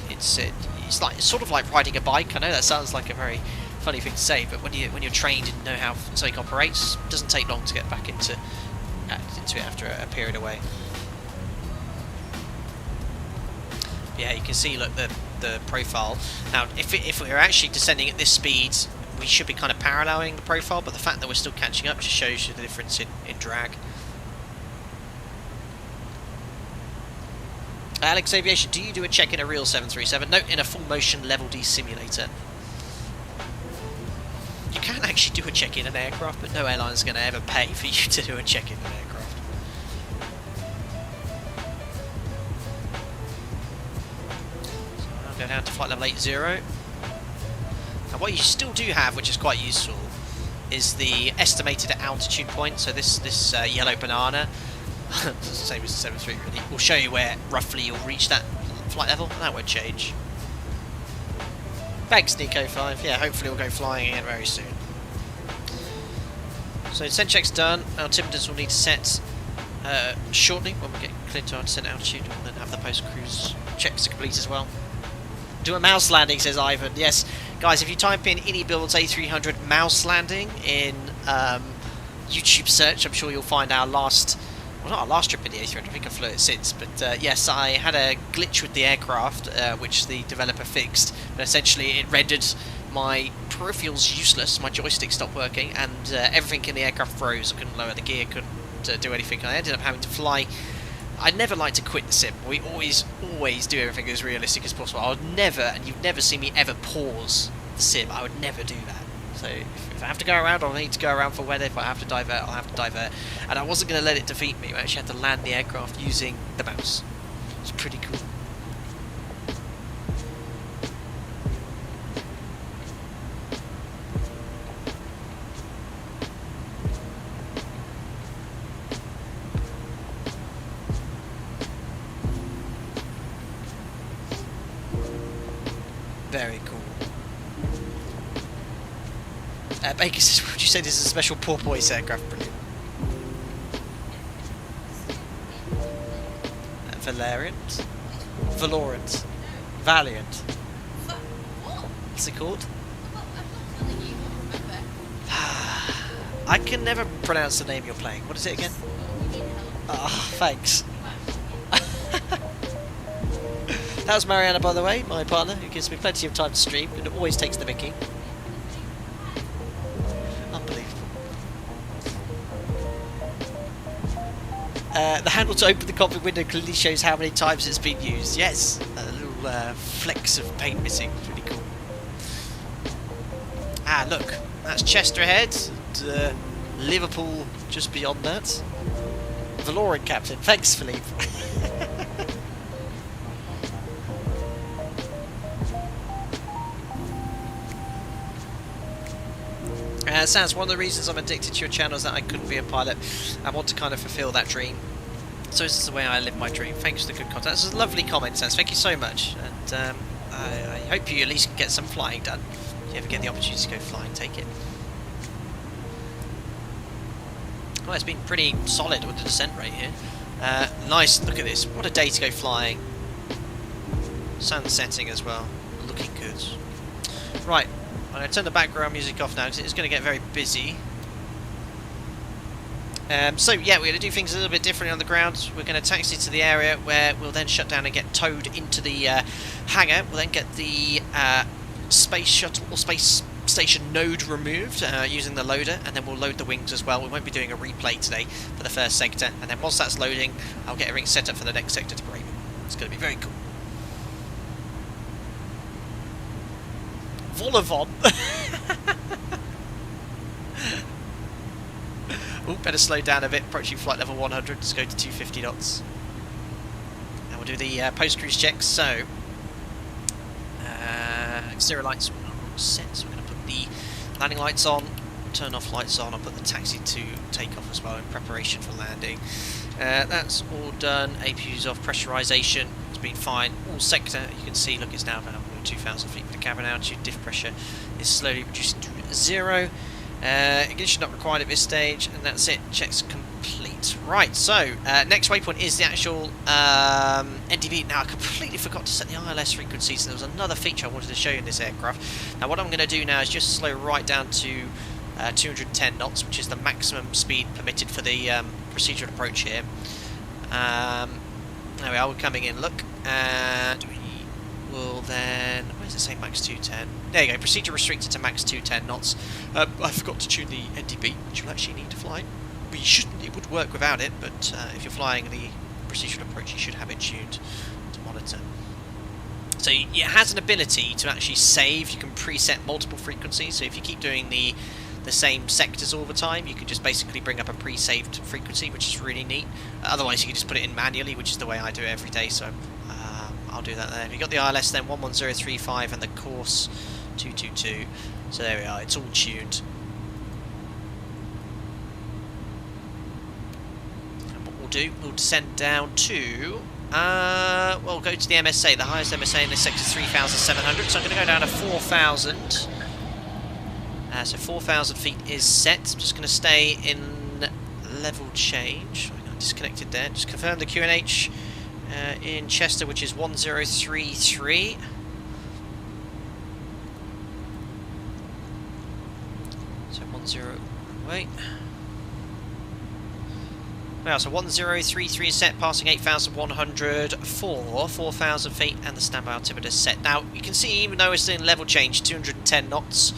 It's sort of like riding a bike. I know that sounds like a very funny thing to say, but when you're trained and know how something operates, it doesn't take long to get back into it after a period away. Yeah, you can see, look, the profile. Now, if we're actually descending at this speed, we should be kind of paralleling the profile, but the fact that we're still catching up just shows you the difference in drag. Alex Aviation, do you do a check in a real 737? No, in a full motion level D simulator. You can actually do a check in an aircraft, but no airline is going to ever pay for you to do a check in an aircraft. Go down to flight level 80. And what you still do have, which is quite useful, is the estimated altitude point. So this yellow banana, same as the 73 really, will show you where roughly you'll reach that flight level, and that won't change. Thanks, Nico5. Yeah, hopefully we'll go flying again very soon. So descent check's done. Altimeters will need to set shortly when we get cleared to our descent altitude, and then have the post-cruise checks to complete as well. Do a mouse landing, says Ivan. Yes, guys, if you type in iniBuilds A300 mouse landing in YouTube search, I'm sure you'll find our last, well, not our last trip in the A300, I think I've flown it since, but yes, I had a glitch with the aircraft, which the developer fixed, but essentially it rendered my peripherals useless, my joystick stopped working, and everything in the aircraft froze. I couldn't lower the gear, couldn't do anything. I ended up having to fly. I'd never like to quit the sim. We always do everything as realistic as possible. I would never, and you've never seen me ever pause the sim. I would never do that. So if I have to go around, I'll need to go around for weather. If I have to divert, I'll have to divert. And I wasn't going to let it defeat me. I actually had to land the aircraft using the mouse. It's pretty cool. Very cool. Baker says, would you say this is a special porpoise aircraft? Brilliant. Valorant? Valorant. Valiant. What's it called? I can never pronounce the name you're playing. What is it again? Ah, thanks. That was Mariana, by the way, my partner, who gives me plenty of time to stream and always takes the mickey. Unbelievable. The handle to open the cockpit window clearly shows how many times it's been used. Yes, a little flecks of paint missing. It's really cool. Ah, look, that's Chester ahead, and Liverpool just beyond that. Valoran captain, thanks Philippe. Sans, one of the reasons I'm addicted to your channel is that I couldn't be a pilot. I want to kind of fulfill that dream. So this is the way I live my dream. Thanks for the good content. This is a lovely comment, Sans. Thank you so much. And I hope you at least get some flying done. If you ever get the opportunity to go flying, take it. Well, it's been pretty solid with the descent rate here. Nice, look at this. What a day to go flying. Sun setting as well. Looking good. Right, I'm going to turn the background music off now because it's going to get very busy. So yeah, we're going to do things a little bit differently on the ground. We're going to taxi to the area where we'll then shut down and get towed into the hangar. We'll then get the space shuttle or space station node removed using the loader, and then we'll load the wings as well. We won't be doing a replay today for the first sector, and then once that's loading, I'll get everything set up for the next sector to Bremen. It's going to be very cool. Volavon. Oh, better slow down a bit, approaching flight level 100, let's go to 250 knots. Now we'll do the post-cruise checks, so exterior lights are all set, so we're going to put the landing lights on, turn off lights on, I'll put the taxi to takeoff as well in preparation for landing. That's all done, APU's off, pressurisation has been fine, all sector, you can see, look, it's now about 2,000 feet for the cabin altitude, diff pressure is slowly reducing to 0. Ignition not required at this stage, and that's it. Checks complete. Right, so next waypoint is the actual NDB. Now I completely forgot to set the ILS frequency, so there was another feature I wanted to show you in this aircraft. Now what I'm going to do now is just slow right down to 210 knots, which is the maximum speed permitted for the procedural approach here. There we are, we're coming in, look, and we will then, where does it say max 210? There you go, procedure restricted to max 210 knots. I forgot to tune the NDB, which you'll actually need to fly. But you shouldn't, it would work without it, but if you're flying the procedural approach, you should have it tuned to monitor. So it has an ability to actually save. You can preset multiple frequencies, so if you keep doing the same sectors all the time, you can just basically bring up a pre-saved frequency, which is really neat. Otherwise you can just put it in manually, which is the way I do it every day, so I'll do that there. You've got the ILS then, 11035, and the course 222. So there we are, it's all tuned. And what we'll do, we'll descend down to, we'll go to the MSA. The highest MSA in this sector is 3,700, so I'm going to go down to 4,000. So 4,000 feet is set. I'm just going to stay in level change. I got disconnected there. Just confirm the QNH in Chester, which is 1033. So 10, wait. Well, so 1033 is set, passing 8,100 for 4,000 feet, and the standby altimeter is set. Now, you can see, even though it's in level change, 210 knots,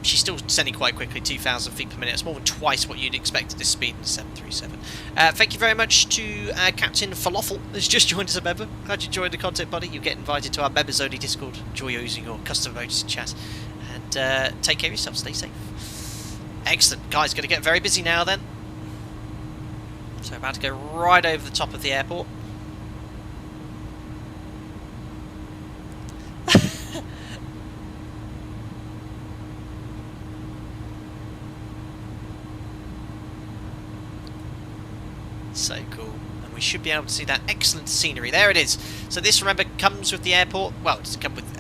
she's still descending quite quickly, 2,000 feet per minute. It's more than twice what you'd expect at this speed in the 737. Thank you very much to Captain Falafel, who's just joined as a member. Glad you enjoyed the content, buddy. You get invited to our members only Discord. Enjoy using your custom emojis and chat. And take care of yourself, stay safe. Excellent. Guys, going to get very busy now then. So about to go right over the top of the airport. So cool. And we should be able to see that excellent scenery. There it is. So this, remember, comes with the airport. Well, it doesn't come with the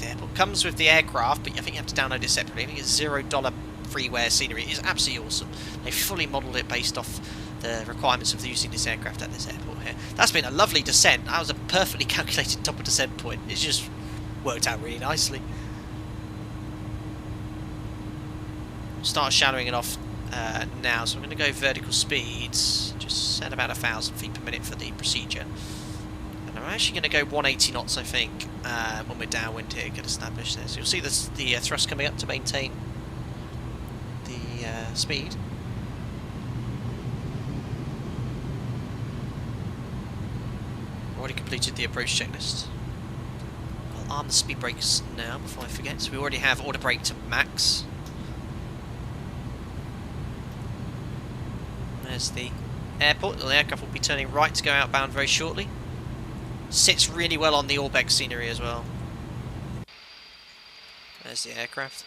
airport. Comes with the aircraft, but I think you have to download it separately. I think it's $0 freeware scenery. It's absolutely awesome. They fully modelled it based off the requirements of using this aircraft at this airport here. That's been a lovely descent. That was a perfectly calculated top of descent point. It's just worked out really nicely. Start shadowing it off now, so I'm going to go vertical speeds, just set about 1,000 feet per minute for the procedure. And I'm actually going to go 180 knots, I think, when we're downwind here, get established there. So you'll see this, the thrust coming up to maintain the speed. Already completed the approach checklist. arm the speed brakes now before I forget. So we already have auto brake to max. There's the airport. The aircraft will be turning right to go outbound very shortly. Sits really well on the Orbeck scenery as well. There's the aircraft.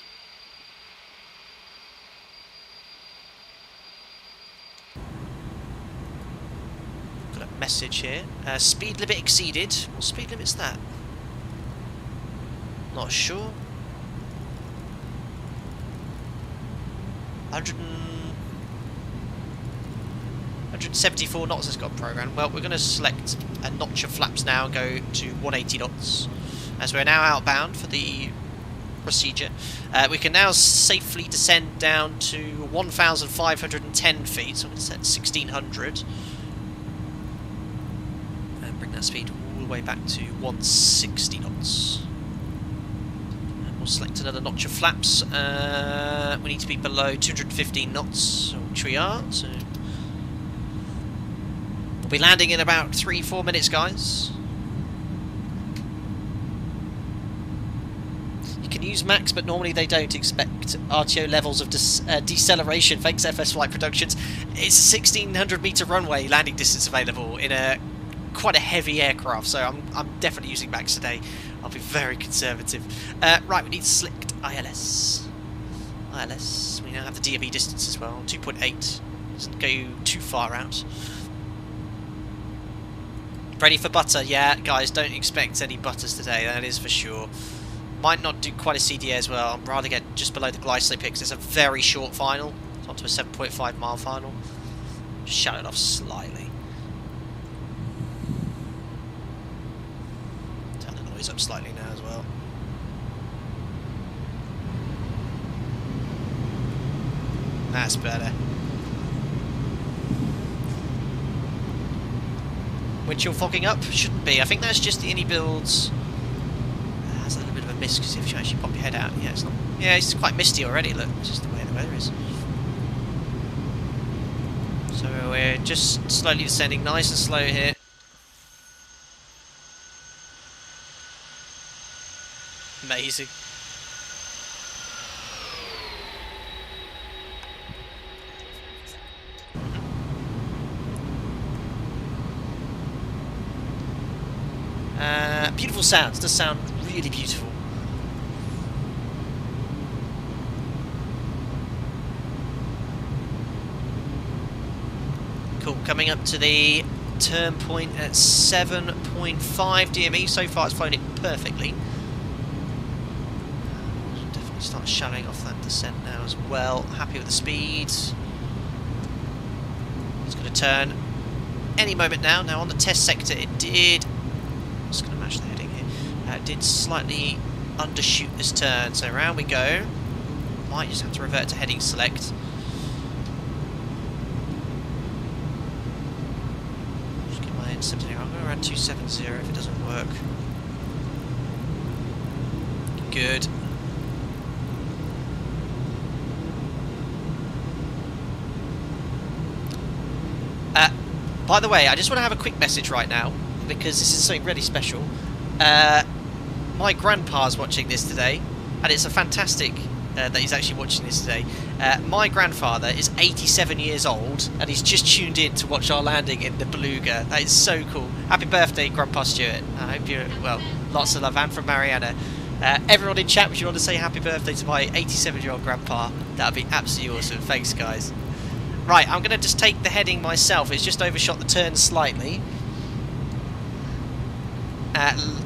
Got a message here. Speed limit exceeded. What speed limit's that? Not sure. 174 knots has got programmed. Well, we're going to select a notch of flaps now and go to 180 knots. As we're now outbound for the procedure, we can now safely descend down to 1,510 feet. So I'm going to set 1,600 and bring that speed all the way back to 160 knots. And we'll select another notch of flaps. We need to be below 215 knots, which we are. So we'll be landing in about 3-4 minutes, guys. You can use max, but normally they don't expect RTO levels of deceleration. Thanks FS Flight Productions. It's a 1,600 meter runway landing distance available in a quite a heavy aircraft, so I'm definitely using max today. I'll be very conservative. Right, we need to select ILS. ILS. We now have the DOB distance as well. 2.8. Doesn't go too far out. Ready for butter? Yeah, guys, don't expect any butters today, that is for sure. Might not do quite a CDA as well. I'd rather get just below the glide slope here because it's a very short final. It's onto a 7.5 mile final. Just shut it off slightly. Turn the noise up slightly now as well. That's better. Windshield fogging up? Shouldn't be. I think that's just the iniBuilds. That's a little bit of a miss because if you actually pop your head out, yeah, it's not. Yeah, it's quite misty already. Look, it's just the way the weather is. So we're just slowly descending, nice and slow here. Amazing. Beautiful sounds. Does sound really beautiful. Cool. Coming up to the turn point at 7.5 DME. So far, it's flown it perfectly. Definitely start shallowing off that descent now as well. Happy with the speed. It's going to turn any moment now. Now on the test sector, it did. Just going to match the heading here. Did slightly undershoot this turn, so around we go. Might just have to revert to heading select. Just get my intercept here. I'll go around 270 if it doesn't work. Good. By the way, I just want to have a quick message right now, because this is something really special. My grandpa's watching this today, and it's a fantastic that he's actually watching this today. My grandfather is 87 years old, and he's just tuned in to watch our landing in the Beluga. That is so cool. Happy birthday, Grandpa Stuart. I hope you're, well, lots of love, and from Mariana. Everyone in chat, would you want to say happy birthday to my 87-year-old grandpa? That would be absolutely awesome. Thanks, guys. Right, I'm going to just take the heading myself. It's just overshot the turn slightly.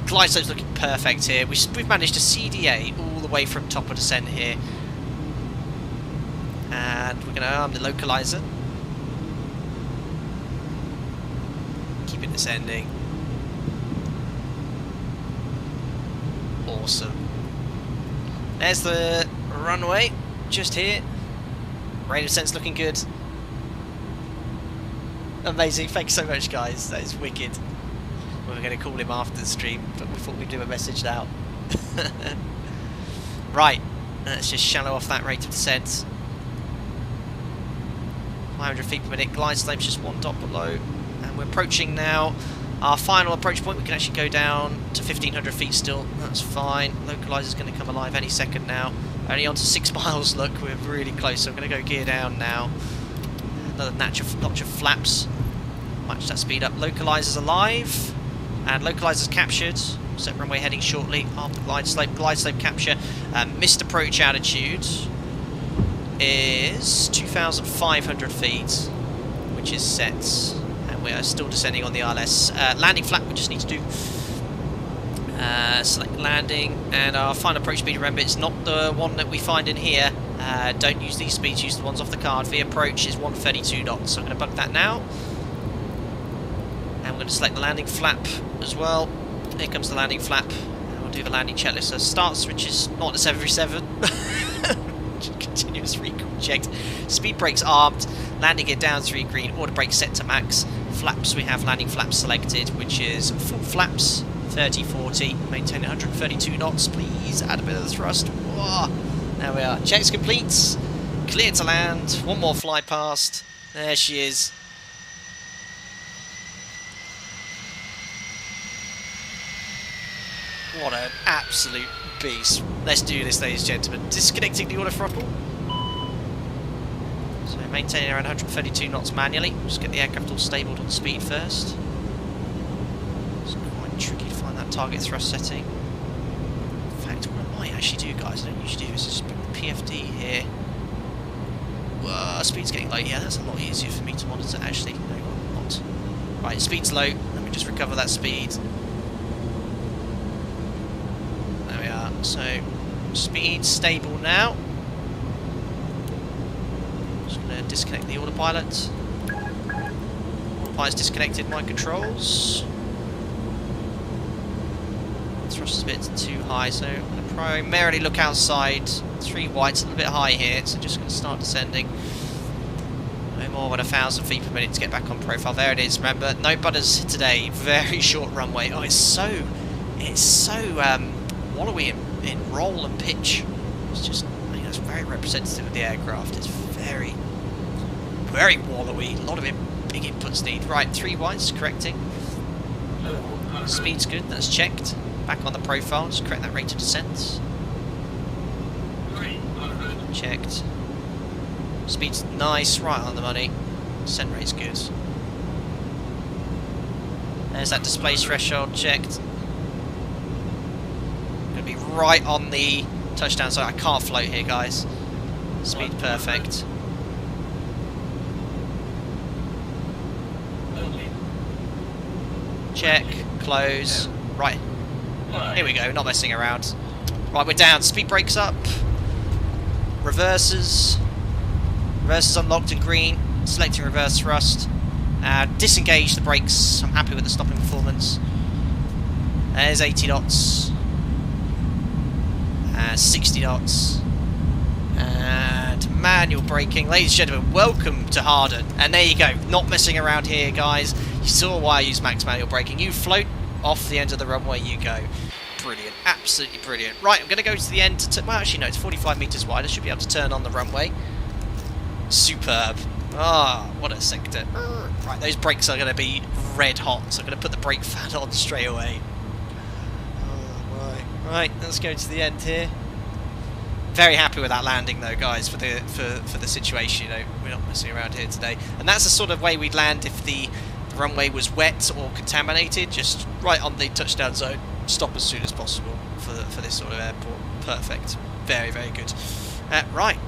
Glide slope's looking perfect here. We've managed to CDA all the way from top of descent here. And we're going to arm the localizer. Keep it descending. Awesome. There's the runway, just here. Rate of descent's looking good. Amazing, thanks so much, guys. That is wicked. We were going to call him after the stream, but we thought we'd do a message now. Right, let's just shallow off that rate of descent. 500 feet per minute, glide slope's just one dot below. And we're approaching now Our final approach point, we can actually go down to 1500 feet still. That's fine. Localizer's going to come alive any second now. Only on to 6 miles, look, we're really close, so I'm going to go gear down now. Another notch of flaps. Match that speed up. Localizer's alive. And localizer's captured. Set runway heading shortly. After glide slope capture. Missed approach altitude is 2,500 feet, which is set. And we are still descending on the ILS. Landing flap, we just need to do. Select landing, and our final approach speed, remember, it's not the one that we find in here. Don't use these speeds, use the ones off the card. The approach is 132 knots, so I'm going to bug that now. And we're going to select the landing flap as well. Here comes the landing flap. And we'll do the landing checklist. So start switch is not the 737. Continuous recall checked. Speed brakes armed. Landing gear down 3 green. Auto brake set to max. Flaps, we have landing flaps selected, which is full flaps. 30-40, maintain 132 knots, please add a bit of thrust. Whoa. There we are, checks complete, clear to land, one more fly past, there she is. What an absolute beast. Let's do this, ladies and gentlemen. Disconnecting the auto throttle. So maintaining around 132 knots manually, just get the aircraft all stabled on speed first. Tricky to find that target thrust setting. In fact, what I might actually do, guys, I don't usually do this, is put the PFD here. Whoa, speed's getting low. Yeah, that's a lot easier for me to monitor, actually. No, not. Right, speed's low. Let me just recover that speed. There we are. So, speed stable now. Just going to disconnect the autopilot. Autopilot's disconnected my controls. Thrust is a bit too high, so I'm going to primarily look outside. 3 whites, a little bit high here, so just going to start descending. No more than 1,000 feet per minute to get back on profile. There it is. Remember, no butters today. Very short runway. Oh, it's so wallowy in roll and pitch. It's just, I think that's very representative of the aircraft. It's very, very wallowy. A lot of big inputs need. Right, 3 whites, correcting. Speed's good. That's checked. Back on the profile, just correct that rate of descent. Checked. Speed's nice, right on the money. Descent rate's good. There's that display threshold checked. Gonna be right on the touchdown zone. I can't float here, guys. Speed perfect. Check, close, right. Here we go, not messing around. Right, we're down, speed brakes up. Reverses. Reverses unlocked in green. Selecting reverse thrust. Disengage the brakes. I'm happy with the stopping performance. There's 80 knots. 60 knots. And manual braking. Ladies and gentlemen, welcome to Harden. And there you go, not messing around here, guys. You saw why I use max manual braking. You float, off the end of the runway you go. Brilliant, absolutely brilliant. Right, I'm going to go to the end. Well, actually, no, it's 45 metres wide. I should be able to turn on the runway. Superb. Ah, what a sector. Right, those brakes are going to be red hot, so I'm going to put the brake fan on straight away. Right, let's go to the end here. Very happy with that landing, though, guys, for the situation. You know, we're not messing around here today, and that's the sort of way we'd land if the runway was wet or contaminated. Just right on the touchdown zone. Stop as soon as possible for this sort of airport. Perfect. Very, very good. Right.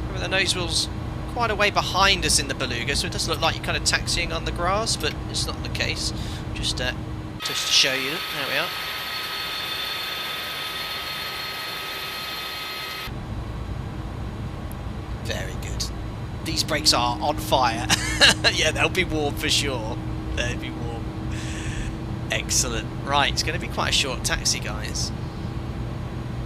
Remember, the nose wheel's quite a way behind us in the Beluga, so it does look like you're kind of taxiing on the grass, but it's not the case. Just to show you. There we are. Very good. These brakes are on fire. Yeah, they'll be warm for sure. They'll be warm. Excellent. Right, it's going to be quite a short taxi, guys.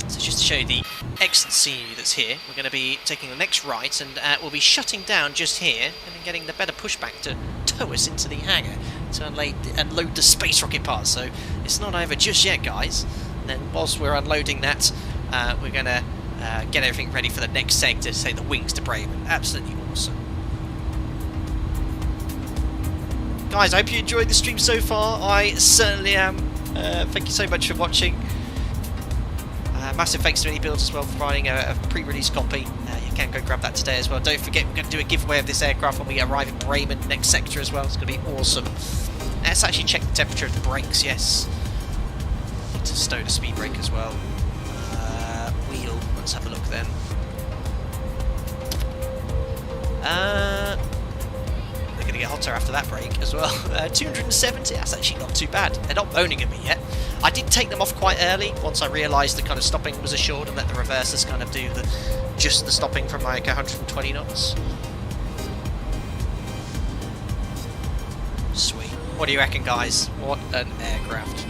So just to show you the excellent scenery that's here, we're going to be taking the next right, and we'll be shutting down just here and then getting the better pushback to tow us into the hangar to unload the space rocket parts. So it's not over just yet, guys. And then whilst we're unloading that, we're going to get everything ready for the next sector, say the Wings to Bremen. Absolutely awesome. guys, I hope you enjoyed the stream so far. I certainly am. Thank you so much for watching. Massive thanks to iniBuilds as well for providing a pre-release copy. You can go grab that today as well. Don't forget, we're going to do a giveaway of this aircraft when we arrive in Bremen, next sector as well. It's going to be awesome. Let's actually check the temperature of the brakes, yes. Need to stow the speed brake as well. Wheel, let's have a look then. They're going to get hotter after that brake as well. 270, that's actually not too bad. They're not moaning at me yet. I did take them off quite early once I realised the kind of stopping was assured and let the reversers kind of do just the stopping from like 120 knots. Sweet. What do you reckon, guys? What an aircraft.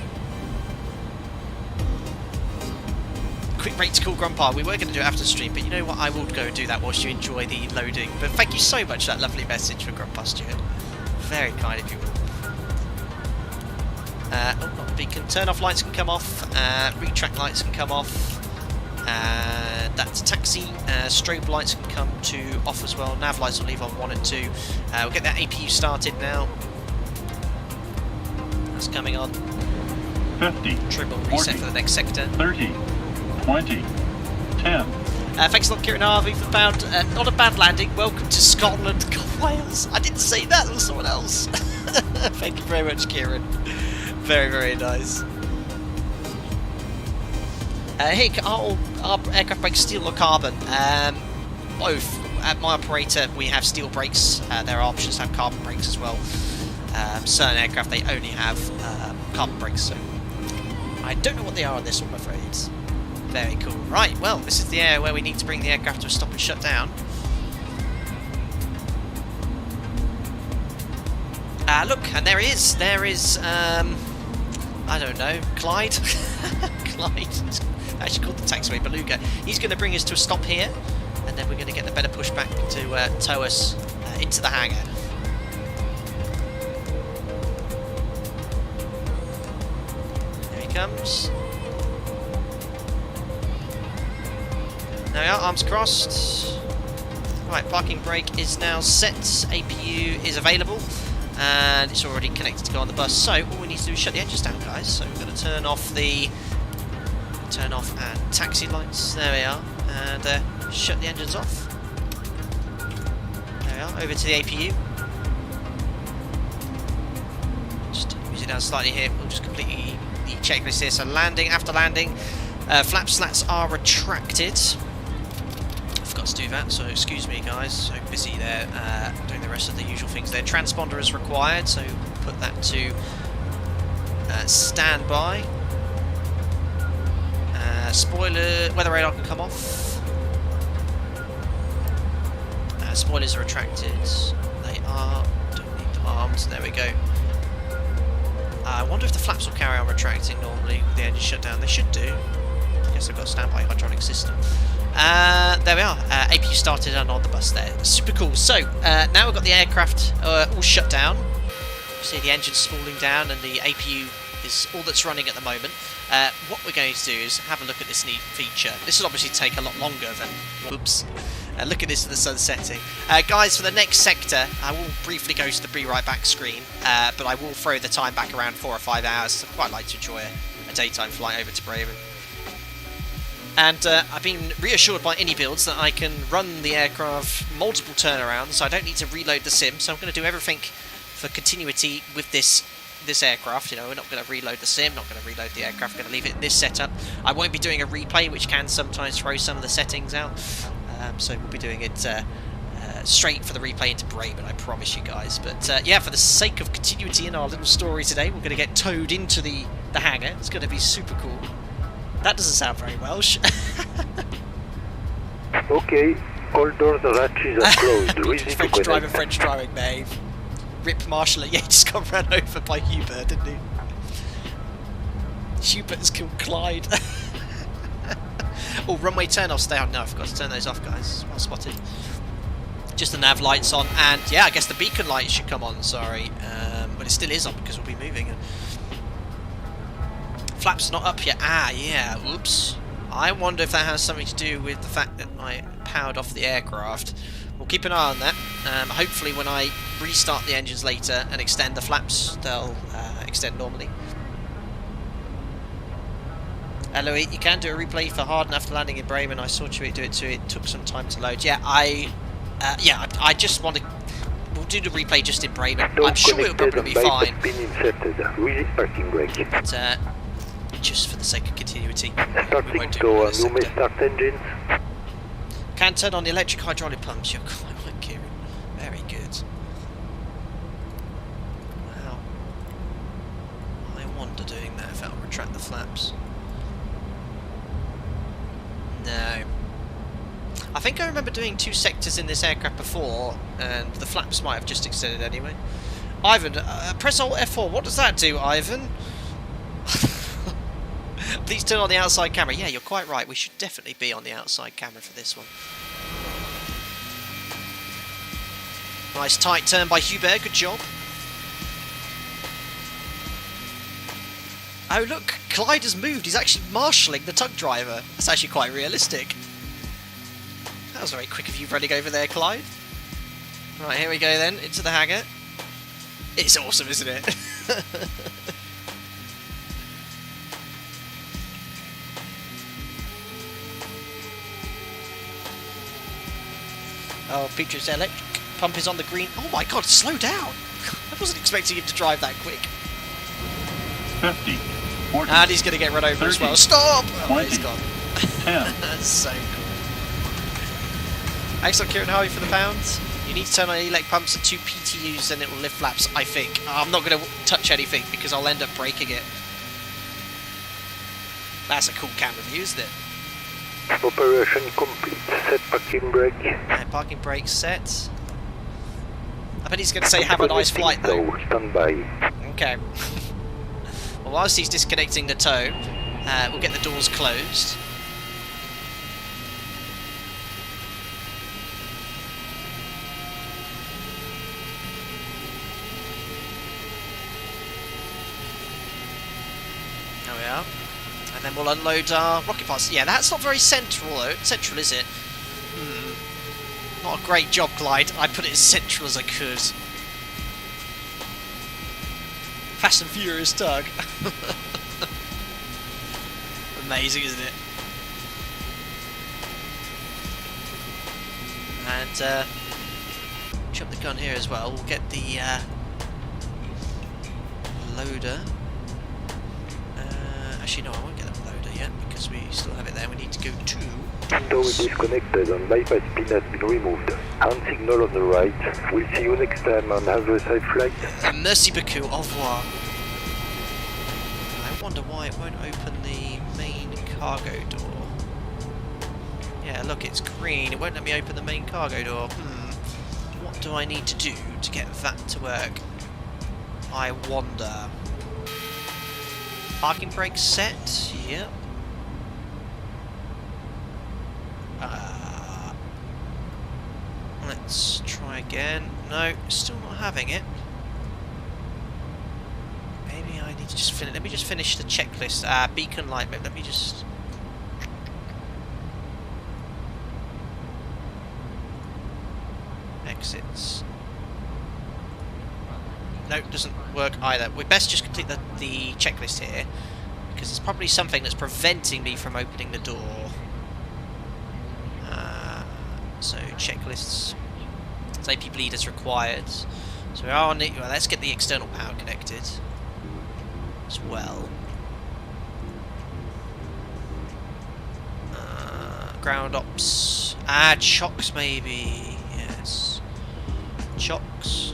Quick break to call Grandpa. We were going to do it after the stream, but you know what? I will go and do that whilst you enjoy the loading. But thank you so much for that lovely message from Grandpa Stuart. Very kind of you all. Oh, not the beacon. Turn off lights can come off. Retract lights can come off. That's taxi. Strobe lights can come to off as well. Nav lights will leave on 1 and 2. We'll get that APU started now. That's coming on. 50. Trim will 40, reset for the next sector. 30. 20. 10. Thanks a lot, Kieran Harvey, for the pound. Not a bad landing. Welcome to Scotland, Wales. I didn't say that. That was someone else. Thank you very much, Kieran. Very, very nice. Hey, are our aircraft brakes steel or carbon? Both. At my operator, we have steel brakes. There are options to have carbon brakes as well. Certain aircraft, they only have carbon brakes, so I don't know what they are on this one, I'm afraid. Very cool. Right, well, this is the area where we need to bring the aircraft to a stop and shut down. Look, and there he is. There is, I don't know, Clyde? Clyde. It's actually called the taxiway Beluga. He's going to bring us to a stop here, and then we're going to get the better pushback to tow us into the hangar. There he comes. There we are, arms crossed. Right, parking brake is now set. APU is available. And it's already connected to go on the bus. So all we need to do is shut the engines down, guys. So we're going to turn off and taxi lights. There we are. And shut the engines off. There we are. Over to the APU. Just use it down slightly here. We'll just complete the checklist here. So landing, after landing, flap slats are retracted. Forgot to do that, so excuse me guys, so busy there doing the rest of the usual things there. Transponder is required, so put that to standby. Spoiler, weather radar can come off. Spoilers are retracted. They are, don't need them armed, there we go. I wonder if the flaps will carry on retracting normally with the engine shut down. They should do. I guess they've got a standby hydraulic system. There we are, APU started and on the bus there. Super cool. So, now we've got the aircraft all shut down. You see the engine's spooling down and the APU is all that's running at the moment. What we're going to do is have a look at this neat feature. This will obviously take a lot longer than... Whoops. Look at this in the sun setting. Guys, for the next sector, I will briefly go to the Be Right Back screen, but I will throw the time back around 4 or 5 hours. I'd quite like to enjoy a daytime flight over to Bremen. And I've been reassured by iniBuilds that I can run the aircraft multiple turnarounds, so I don't need to reload the sim. So I'm going to do everything for continuity with this aircraft. You know, we're not going to reload the sim, not going to reload the aircraft, going to leave it in this setup. I won't be doing a replay, which can sometimes throw some of the settings out. So we'll be doing it straight for the replay into Bremen, I promise you guys. But yeah, for the sake of continuity in our little story today, we're going to get towed into the hangar. It's going to be super cool. That doesn't sound very Welsh. Okay, all doors and hatches are closed. Reason to French connect. driving, French driving, Maeve. Rip Marshall, yeah, he just got run over by Hubert, didn't he? Hubert's killed Clyde. Oh, runway turn-offs, stay on. No, I forgot to turn those off, guys. Well spotted. Just the nav lights on, and yeah, I guess the beacon light should come on, sorry. But it still is on because we'll be moving. Flaps not up yet. Ah, yeah, whoops. I wonder if that has something to do with the fact that I powered off the aircraft. We'll keep an eye on that. Hopefully when I restart the engines later and extend the flaps, they'll extend normally. Hello, you can do a replay for Harden after landing in Bremen. I saw Chewie do it too. It took some time to load. Yeah, I just want to. We'll do the replay just in Bremen. I'm sure it'll probably be fine. But just for the sake of continuity, we won't do it in this sector. Can turn on the electric hydraulic pumps. You're quite right, Kieran. Very good. Wow. I wonder doing that if that'll retract the flaps. No. I think I remember doing 2 sectors in this aircraft before, and the flaps might have just extended anyway. Ivan, press Alt F4. What does that do, Ivan? Please turn on the outside camera. Yeah, you're quite right. We should definitely be on the outside camera for this one. Nice tight turn by Hubert. Good job. Oh look, Clyde has moved. He's actually marshalling the tug driver. That's actually quite realistic. That was very quick of you running over there, Clyde. Right, here we go then, into the hangar. It's awesome, isn't it? Oh, Peter's electric pump is on the green. Oh my god, slow down! I wasn't expecting him to drive that quick. 50, 40, and he's going to get run over 30, as well. Stop! Oh, 20, he's gone. 10. That's so cool. Excellent, Kieran Harvey for the pounds. You need to turn on elect pumps at 2 PTUs and it will lift flaps, I think. I'm not going to touch anything because I'll end up breaking it. That's a cool camera view, isn't it? Operation complete. Set parking brake. Yeah, parking brake set. I bet he's going to say have a nice flight though. Stand by. Okay. Well, whilst he's disconnecting the tow, we'll get the doors closed. There we are. And then we'll unload our rocket parts. Yeah, that's not very central though. Central, is it? Not a great job, Clyde. I put it as central as I could. Fast and Furious tug. Amazing, isn't it? And jump the gun here as well. We'll get the loader. Actually, no, I won't get the loader yet because we still have it there. We need to go to Tow is disconnected and bypass pin has been removed. Hand signal on the right. We'll see you next time on oversized flight. Merci beaucoup. Au revoir. I wonder why it won't open the main cargo door. Yeah, look, it's green. It won't let me open the main cargo door. What do I need to do to get that to work? I wonder. Parking brake set. Yep. Let's try again. No, still not having it. Maybe I need to just finish. Let me just finish the checklist. Beacon light. Let me just. Exits. No, doesn't work either. We best just complete the checklist here because it's probably something that's preventing me from opening the door. So checklists. Safety bleed as required. So we are on it. Well, let's get the external power connected as well. Ground ops. Chocks maybe. Yes. Chocks.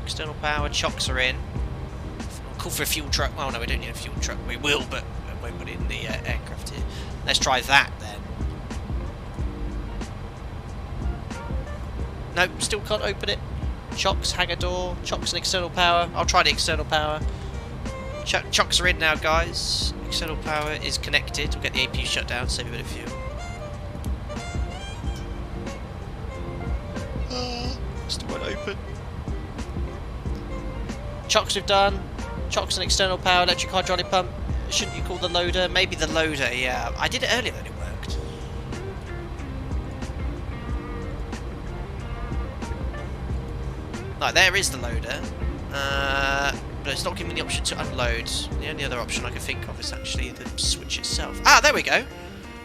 External power. Chocks are in. I'll call for a fuel truck. Well, no, we don't need a fuel truck. We will, but we won't put it in the aircraft here. Let's try that then. Nope, still can't open it. Chocks, hangar door, chocks and external power. I'll try the external power. Chocks are in now, guys. External power is connected. We'll get the APU shut down, save a bit of fuel. Still won't open. Chocks we've done. Chocks and external power, electric hydraulic pump. Shouldn't you call the loader? Maybe the loader, yeah. I did it earlier and it worked. Right, there is the loader. But it's not giving me the option to unload. The only other option I can think of is actually the switch itself. Ah, there we go.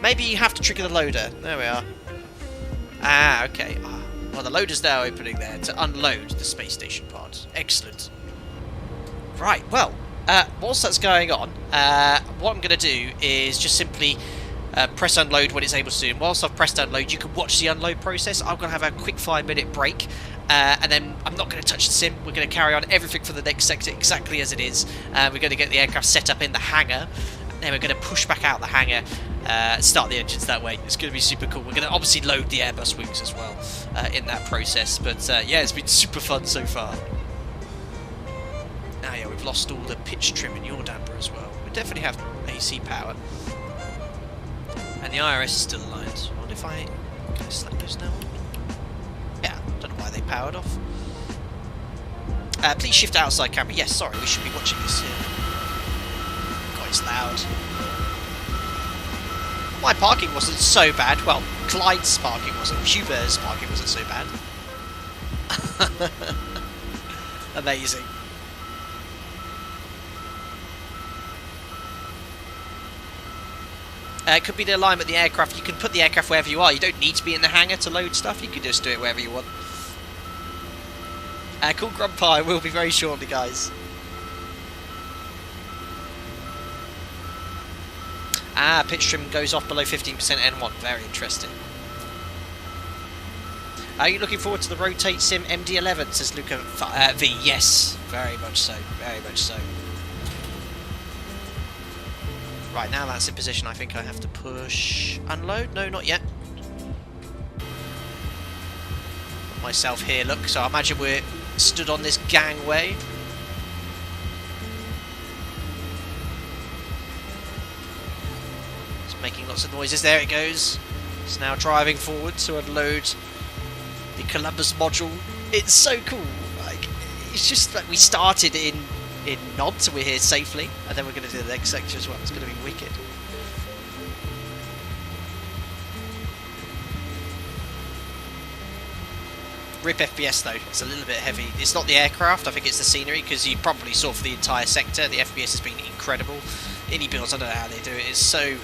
Maybe you have to trigger the loader. There we are. Ah, okay. Ah, well, the loader's now opening there to unload the space station pod. Excellent. Right, well, whilst that's going on, what I'm going to do is just simply press unload when it's able to do. And whilst I've pressed unload, you can watch the unload process. I'm going to have a quick 5-minute break. And then I'm not going to touch the sim. We're going to carry on everything for the next sector exactly as it is. We're going to get the aircraft set up in the hangar. And then we're going to push back out the hangar, start the engines that way. It's going to be super cool. We're going to obviously load the Airbus Wings as well in that process. But yeah, it's been super fun so far. Now, yeah, we've lost all the pitch trim in your damper as well. We definitely have AC power. And the IRS is still aligned. I wonder if I... Can I slap those now? Yeah, don't know why they powered off. Please shift outside camera. Yes, sorry, we should be watching this here. God, it's loud. My parking wasn't so bad. Well, Clyde's parking wasn't. Huber's parking wasn't so bad. Amazing. It could be the alignment of the aircraft. You can put the aircraft wherever you are. You don't need to be in the hangar to load stuff. You can just do it wherever you want. Cool Grandpa, I will be very shortly, guys. Ah, pitch trim goes off below 15% N1. Very interesting. Are you looking forward to the Rotate Sim MD11? Says Luca V. Yes, very much so. Very much so. Right, now that's in position, I think I have to push... Unload? No, not yet. Put myself here, look. So I imagine we're stood on this gangway. It's making lots of noises. There it goes. It's now driving forward to unload the Columbus module. It's so cool. Like, it's just like we started in Nantes, we're here safely, and then we're going to do the next sector as well. It's going to be wicked. Rip FPS though, it's a little bit heavy. It's not the aircraft, I think it's the scenery, because you probably saw for the entire sector, the FPS has been incredible. iniBuilds, I don't know how they do it, it's so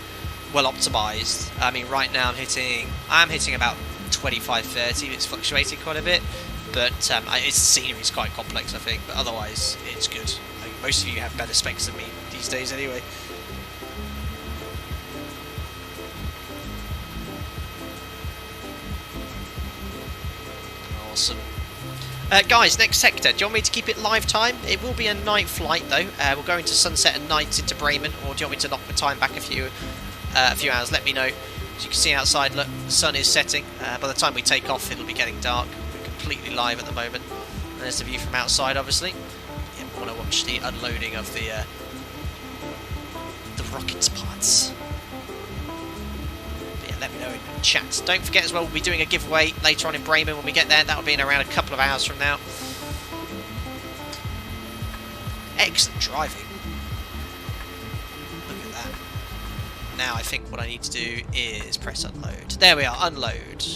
well optimised. I mean, right now I'm hitting about 25-30, it's fluctuating quite a bit. But its scenery is quite complex, I think. But otherwise, it's good. I mean, most of you have better specs than me these days, anyway. Awesome. Guys, next sector. Do you want me to keep it live time? It will be a night flight, though. We'll go into sunset and night into Bremen. Or do you want me to knock the time back a few hours? Let me know. As you can see outside, look, the sun is setting. By the time we take off, it'll be getting dark. Completely live at the moment. And there's the view from outside, obviously. Yeah, we want to watch the unloading of the rockets parts. But yeah, let me know in chat. Don't forget as well, we'll be doing a giveaway later on in Bremen when we get there. That'll be in around a couple of hours from now. Excellent driving. Look at that. Now I think what I need to do is press unload. There we are, unload.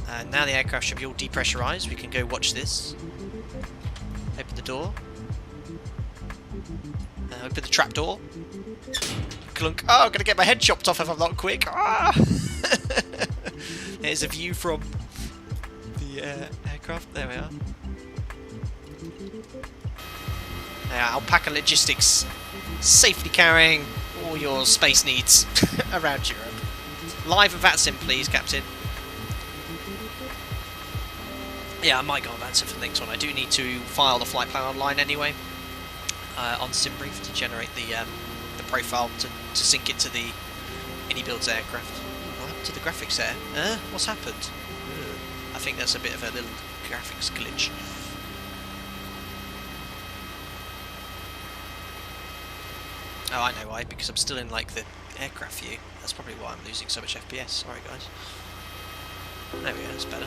And now the aircraft should be all depressurised. We can go watch this. Open the door. Open the trap door. Clunk. Oh, I'm going to get my head chopped off if I'm not quick. Ah! There's a view from the aircraft. There we are. Alpaca Logistics. Safely carrying all your space needs around Europe. Live and VATSIM, please, Captain. Yeah, I might go on that for the next one. I do need to file the flight plan online anyway on SimBrief to generate the profile to sync it to the iniBuilds aircraft. What happened to the graphics there? What's happened? I think that's a bit of a little graphics glitch. Oh, I know why. Because I'm still in like the aircraft view. That's probably why I'm losing so much FPS. Sorry, guys. There we go. That's better.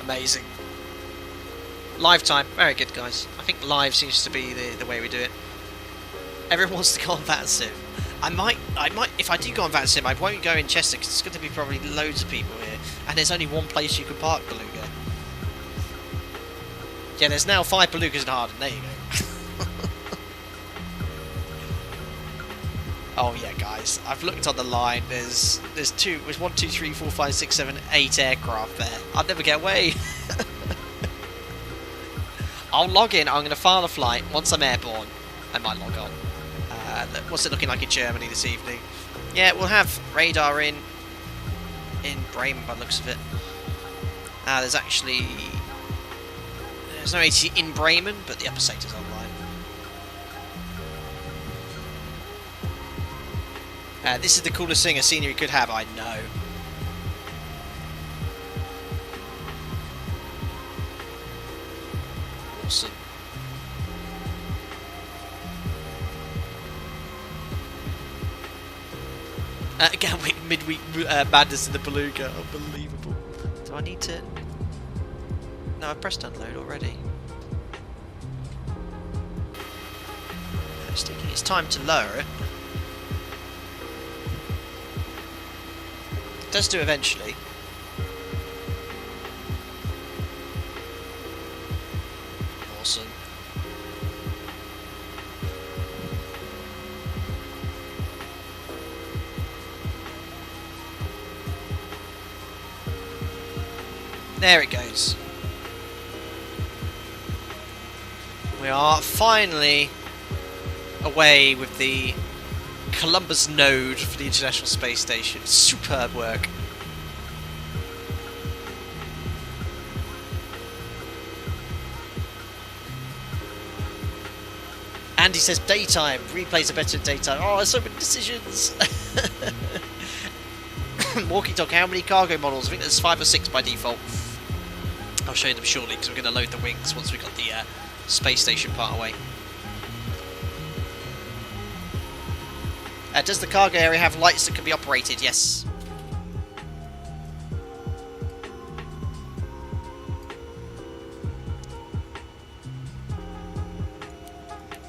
Amazing. Live time, very good, guys. I think live seems to be the way we do it. Everyone wants to go on VATSIM. I might, if I do go on Van Sim, I won't go in Chester because there's going to be probably loads of people here, and there's only one place you can park Beluga. Yeah, there's now 5 Belugas in Harden. There you go. Oh yeah, guys, I've looked on the line. There's 1, 2, 3, 4, 5, 6, 7, 8 aircraft there. I'll never get away. I'll log in. I'm going to file a flight once I'm airborne. I might log on. What's it looking like in Germany this evening? Yeah, we'll have radar in Bremen by the looks of it. There's no ATC in Bremen, but the upper sector's online. This is the coolest thing a scenery could have, I know. Awesome. Gatwick midweek madness in the Beluga. Unbelievable. Do I need to... No, I've pressed unload already. It's taking its time to lower it. It does do eventually. Awesome. There it goes. We are finally away with the Columbus node for the International Space Station. Superb work. Andy says daytime. Replays are better in daytime. Oh, there's so many decisions. Walkie talk. How many cargo models? I think there's 5 or 6 by default. I'll show you them shortly because we're going to load the wings once we've got the space station part away. Does the cargo area have lights that can be operated? Yes.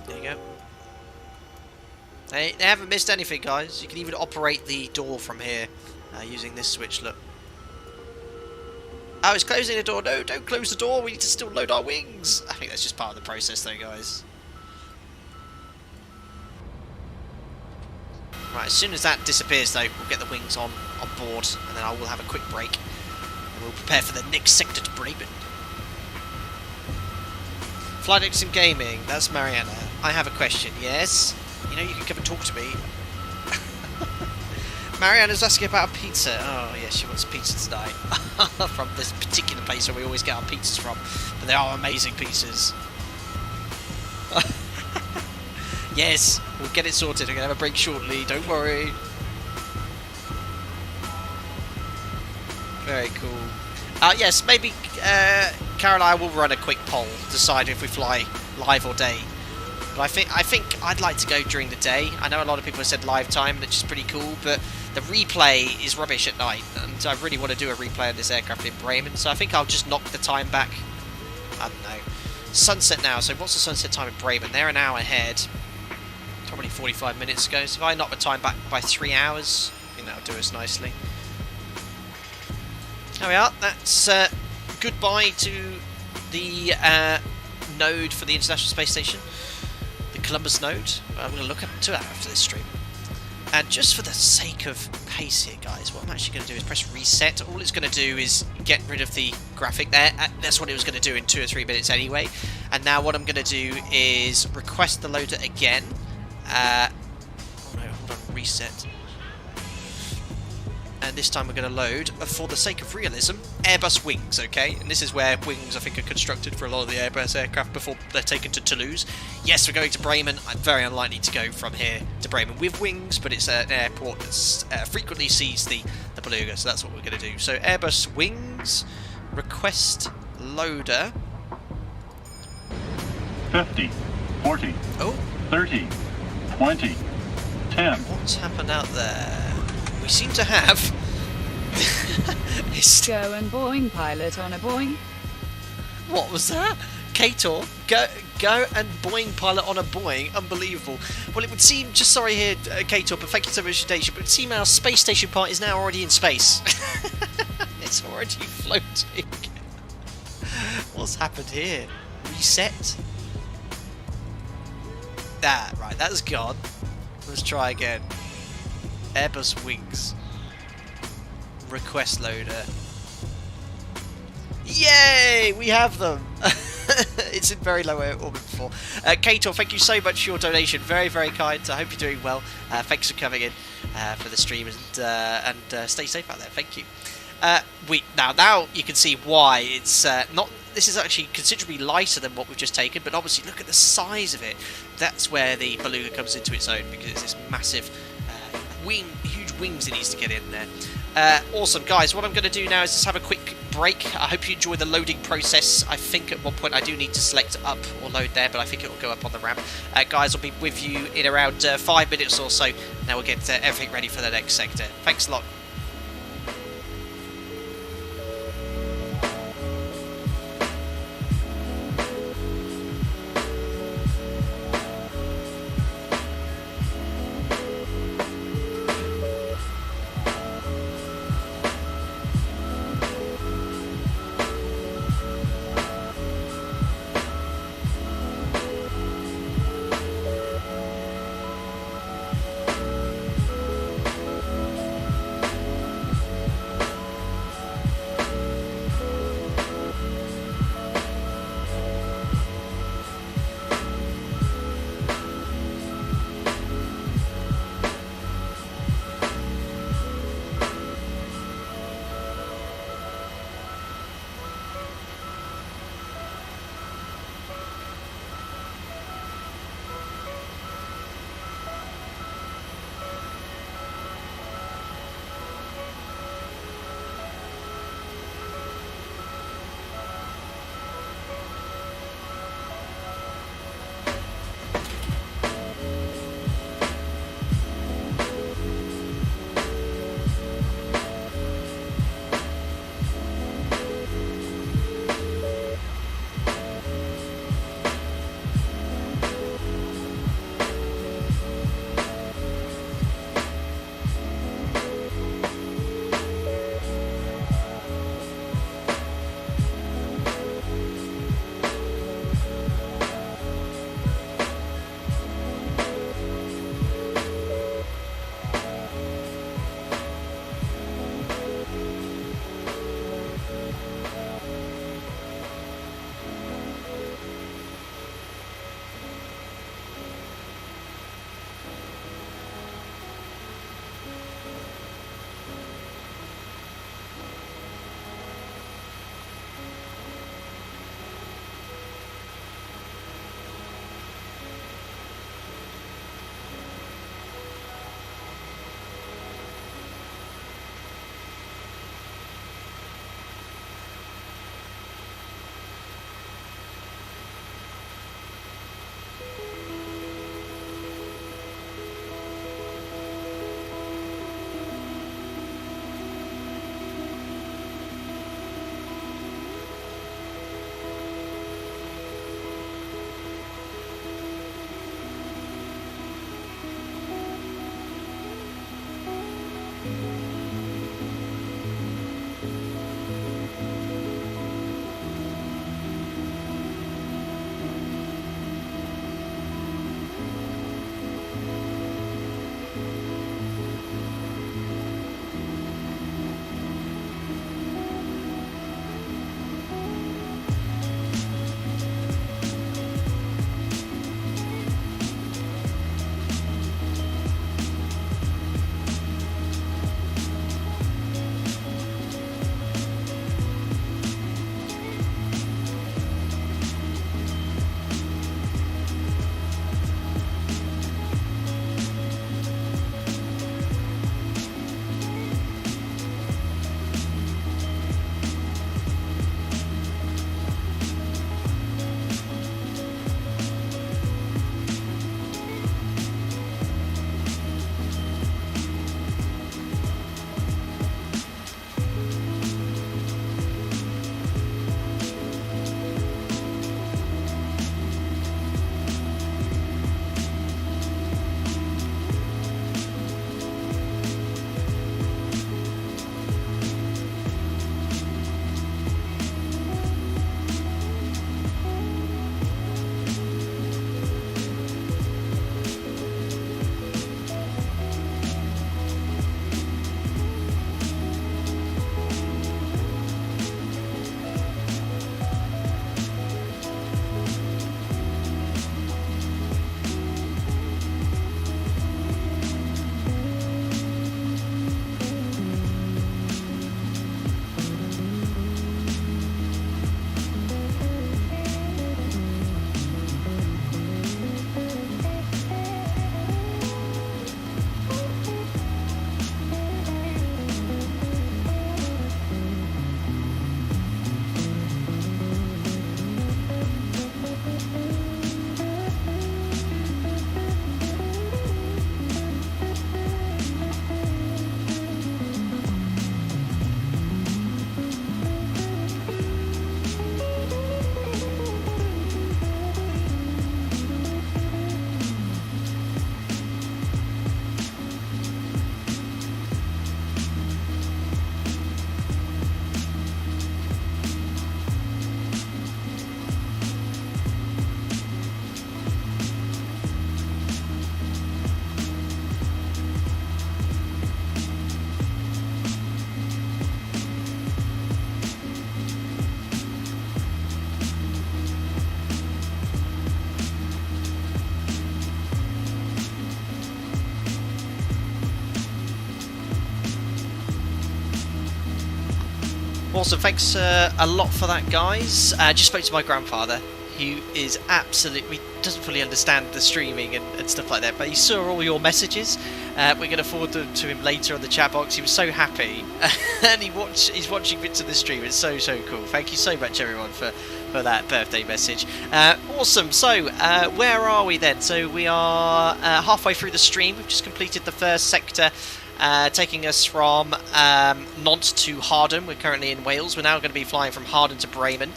There you go. They haven't missed anything, guys. You can even operate the door from here using this switch. Look. Oh, it's closing the door. No, don't close the door. We need to still load our wings. I think that's just part of the process, though, guys. Right, as soon as that disappears, though, we'll get the wings on board, and then I will have a quick break, and we'll prepare for the next sector to Bremen. Flight X and Gaming, that's Mariana. I have a question, yes? You know you can come and talk to me. Mariana's asking about a pizza. Oh, yes, she wants pizza tonight. From this particular place where we always get our pizzas from. But they are amazing pizzas. Yes, we'll get it sorted. We're going to have a break shortly, don't worry. Very cool. Yes, maybe Caroline will run a quick poll, decide if we fly live or day. But I think I'd like to go during the day. I know a lot of people have said live time, which is pretty cool, but the replay is rubbish at night, and I really want to do a replay of this aircraft in Bremen, so I think I'll just knock the time back. I don't know. Sunset now, so what's the sunset time in Bremen? They're an hour ahead. Probably 45 minutes ago, so if I knock the time back by 3 hours, I think that'll do us nicely. There we are. That's goodbye to the node for the International Space Station, the Columbus node. I'm going to look up to that after this stream. And just for the sake of pace here, guys, what I'm actually going to do is press reset. All it's going to do is get rid of the graphic there. That's what it was going to do in 2 or 3 minutes anyway. And now what I'm going to do is request the loader again. Oh no, hold on, reset. And this time we're going to load, for the sake of realism, Airbus Wings, okay? And this is where wings, I think, are constructed for a lot of the Airbus aircraft before they're taken to Toulouse. Yes, we're going to Bremen. I'm very unlikely to go from here to Bremen with wings, but it's an airport that frequently sees the Beluga, so that's what we're going to do. So Airbus Wings, request loader. 50, 40, Oh, 30, 20, 10. what's happened out there? We seem to have... Go and Boeing pilot on a Boeing. What was that? Kator, go and Boeing pilot on a Boeing. Unbelievable. Well, it would seem, just sorry here, Kator, but thank you so much for your station, but it would seem our space station part is now already in space. It's already floating. What's happened here? Reset? Ah, right, that's gone. Let's try again. Airbus Wings. Request loader. Yay! We have them! It's in very low orbit before. Kator, thank you so much for your donation. Very, very kind. I hope you're doing well. Thanks for coming in for the stream, and stay safe out there. Thank you. Now you can see why it's not. This is actually considerably lighter than what we've just taken, but obviously look at the size of it. That's where the Beluga comes into its own, because it's this massive huge wings it needs to get in there. Awesome, guys. What I'm going to do now is just have a quick break. I hope you enjoy the loading process. I think at one point I do need to select up or load there, but I think it will go up on the ramp. Guys, I'll be with you in around 5 minutes or so. Now we'll get everything ready for the next sector. Thanks a lot. Awesome, thanks a lot for that, guys. Just spoke to my grandfather, who is absolutely doesn't fully understand the streaming and stuff like that, but he saw all your messages. We're going to forward them to him later on the chat box. He was so happy, and he's watching bits of the stream. It's so cool. Thank you so much, everyone, for that birthday message. Awesome. So where are we then? So we are halfway through the stream. We've just completed the first sector, taking us from Nantes to Harden. We're currently in Wales. We're now going to be flying from Harden to Bremen.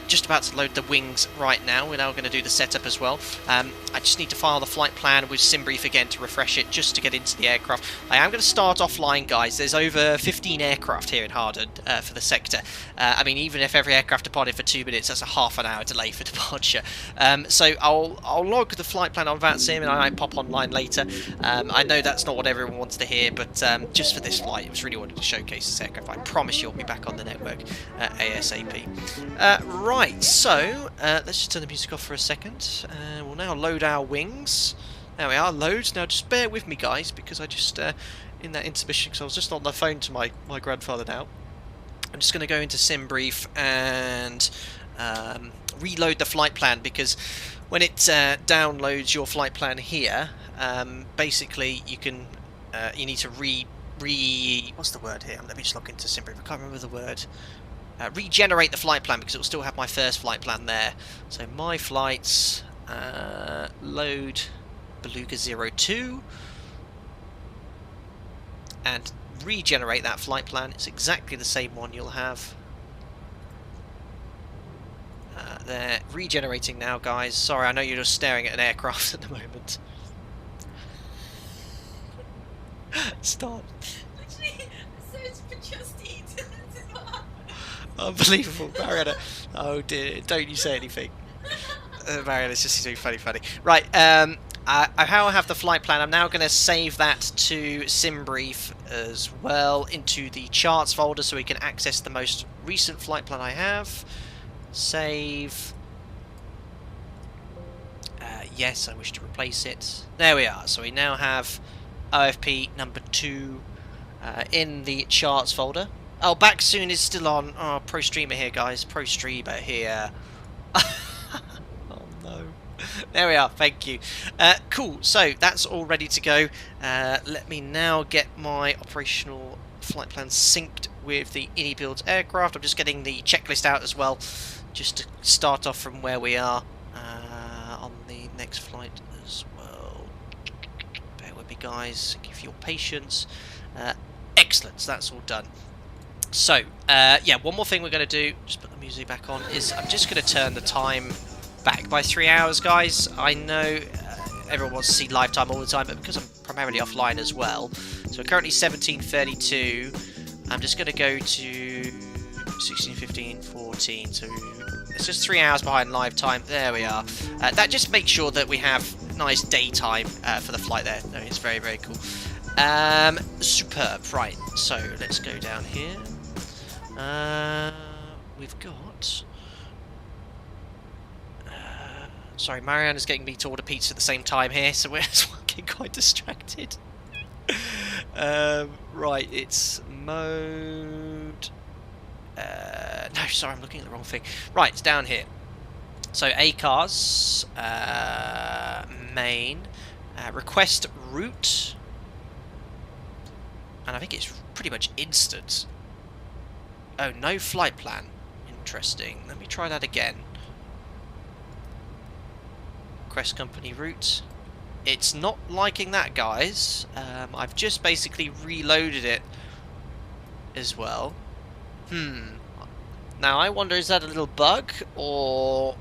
Just about to load the wings right now. We're now going to do the setup as well. I just need to file the flight plan with SimBrief again to refresh it, just to get into the aircraft. I am going to start offline, guys. There's over 15 aircraft here in Harden for the sector. I mean, even if every aircraft departed for 2 minutes, that's a half an hour delay for departure. So I'll log the flight plan on VATSIM and I might pop online later. I know that's not what everyone wants to hear, but just for this flight, I was really wanted to showcase this aircraft. I promise you I'll be back on the network ASAP. Right, so let's just turn the music off for a second. We'll now load our wings. There we are, loads. Now just bear with me, guys, because I just, in that intermission, because I was just on the phone to my grandfather now. I'm just going to go into SimBrief and reload the flight plan, because when it downloads your flight plan here, basically you can, you need to what's the word here? Let me just log into SimBrief. I can't remember the word. Regenerate the flight plan, because it will still have my first flight plan there. So my flights, load Beluga 02 and regenerate that flight plan. It's exactly the same one you'll have. They're regenerating now, guys. Sorry, I know you're just staring at an aircraft at the moment. Stop. Unbelievable, Mariana. Oh dear, don't you say anything. Mariana's just doing funny. Right, how I have the flight plan, I'm now going to save that to SimBrief as well into the charts folder so we can access the most recent flight plan I have. Save. Yes, I wish to replace it. There we are. So we now have OFP number 2 in the charts folder. Oh, back soon is still on. Oh, Pro Streamer here, guys. Pro Streamer here. Oh, no. There we are. Thank you. Cool. So, that's all ready to go. Let me now get my operational flight plan synced with the iniBuilds aircraft. I'm just getting the checklist out as well, just to start off from where we are on the next flight as well. Bear with me, guys. Thank you for your patience. Excellent. So that's all done. So, yeah, one more thing we're going to do, just put the music back on, is I'm just going to turn the time back by 3 hours, guys. I know everyone wants to see live time all the time, but because I'm primarily offline as well, so we're currently 17:32, I'm just going to go to 16, 15, 14, so it's just 3 hours behind live time. There we are. That just makes sure that we have nice daytime for the flight there. No, it's very cool. Superb. Right, so let's go down here. We've got... sorry, Mariana's getting me to order pizza at the same time here, so we're getting quite distracted. Right, it's mode... no, sorry, I'm looking at the wrong thing. Right, it's down here. So, ACARS, main, request route, and I think it's pretty much instant. Oh, no flight plan. Interesting. Let me try that again. Request company route. It's not liking that, guys. I've just basically reloaded it as well. Now, I wonder, is that a little bug, or...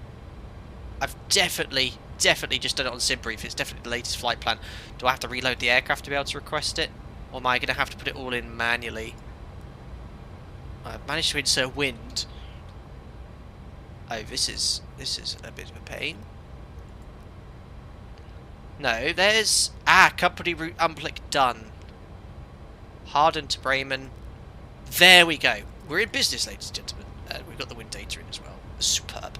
I've definitely just done it on SimBrief. It's definitely the latest flight plan. Do I have to reload the aircraft to be able to request it? Or am I going to have to put it all in manually? I've managed to insert wind. Oh, this is a bit of a pain. No, there's... company route unblick done. Harden to Bremen. There we go. We're in business, ladies and gentlemen. We've got the wind data in as well. Superb.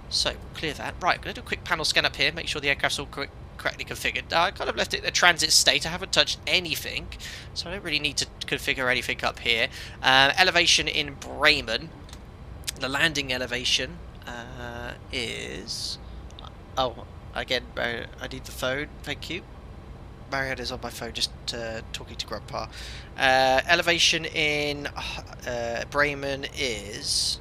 So, we'll clear that. Right, I'm going to do a quick panel scan up here, make sure the aircraft's all correctly configured. I kind of left it in a transit state. I haven't touched anything, so I don't really need to configure anything up here. Elevation in Bremen. The landing elevation is... Oh, again, I need the phone. Thank you. Marianne's on my phone just talking to Grandpa. Elevation in Bremen is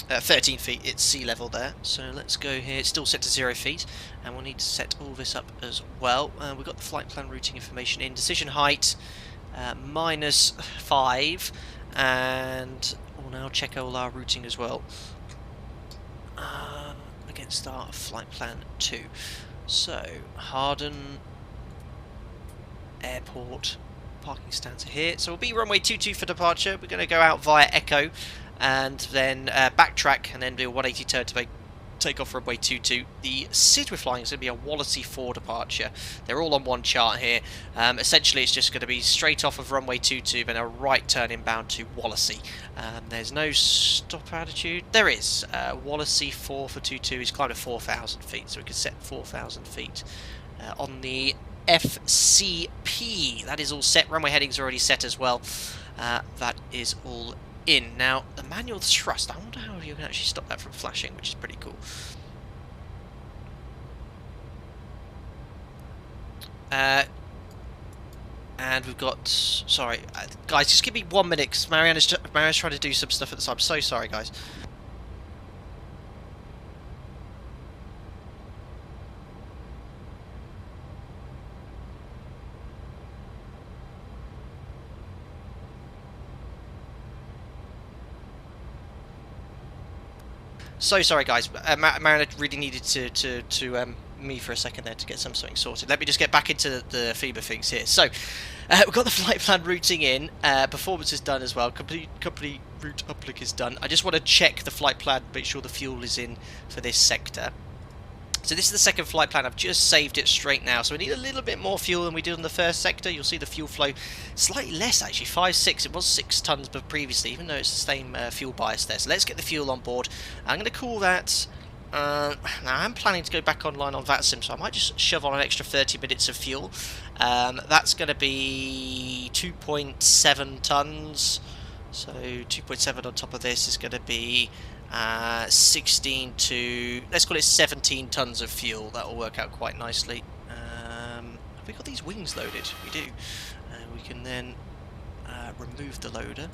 13 feet. It's sea level there. So let's go here. It's still set to 0 feet. And we'll need to set all this up as well. We've got the flight plan routing information in. Decision height -5. And we'll now check all our routing as well. Against our flight plan 2. So, Harden Airport, parking stands are here. So we'll be runway 22 for departure. We're going to go out via Echo and then backtrack and then do a 180 turn to take off runway 22. The SID we're flying is going to be a Wallasey 4 departure. They're all on one chart here. Essentially, it's just going to be straight off of runway 22, then a right turn inbound to Wallasey. There's no stop altitude. There is. Wallasey 4 for 22 is climbed at 4,000 feet, so we can set 4,000 feet on the FCP. That is all set. Runway headings are already set as well. That is all in. Now, the manual thrust, I wonder how you can actually stop that from flashing, which is pretty cool. And we've got, sorry, guys, just give me 1 minute, because Marianne's trying to do some stuff at the time. I'm so sorry, guys. So sorry, guys. Marianne really needed to me for a second there to get something sorted. Let me just get back into the FEMA things here. So we've got the flight plan routing in. Performance is done as well. Company route uplink is done. I just want to check the flight plan, make sure the fuel is in for this sector. So this is the second flight plan. I've just saved it straight now. So we need a little bit more fuel than we did on the first sector. You'll see the fuel flow slightly less actually, 5.6. It was 6 tons but previously, even though it's the same fuel bias there. So let's get the fuel on board. I'm going to call that... now I'm planning to go back online on VATSIM, so I might just shove on an extra 30 minutes of fuel. That's going to be 2.7 tons. So 2.7 on top of this is going to be 16 to, let's call it 17 tons of fuel. That will work out quite nicely. Have we got these wings loaded? We do. We can then remove the loader.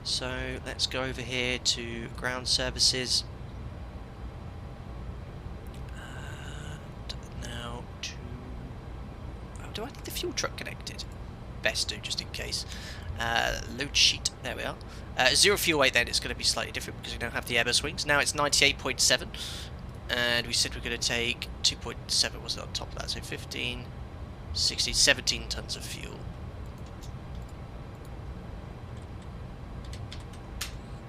So let's go over here to ground services. Now to, do I need the fuel truck connected? Best do, just in case. Load sheet, there we are. 0 fuel weight then, it's going to be slightly different because we now have the Airbus Wings. Now it's 98.7, and we said we're going to take 2.7, was it on top of that? So 15, 16, 17 tons of fuel.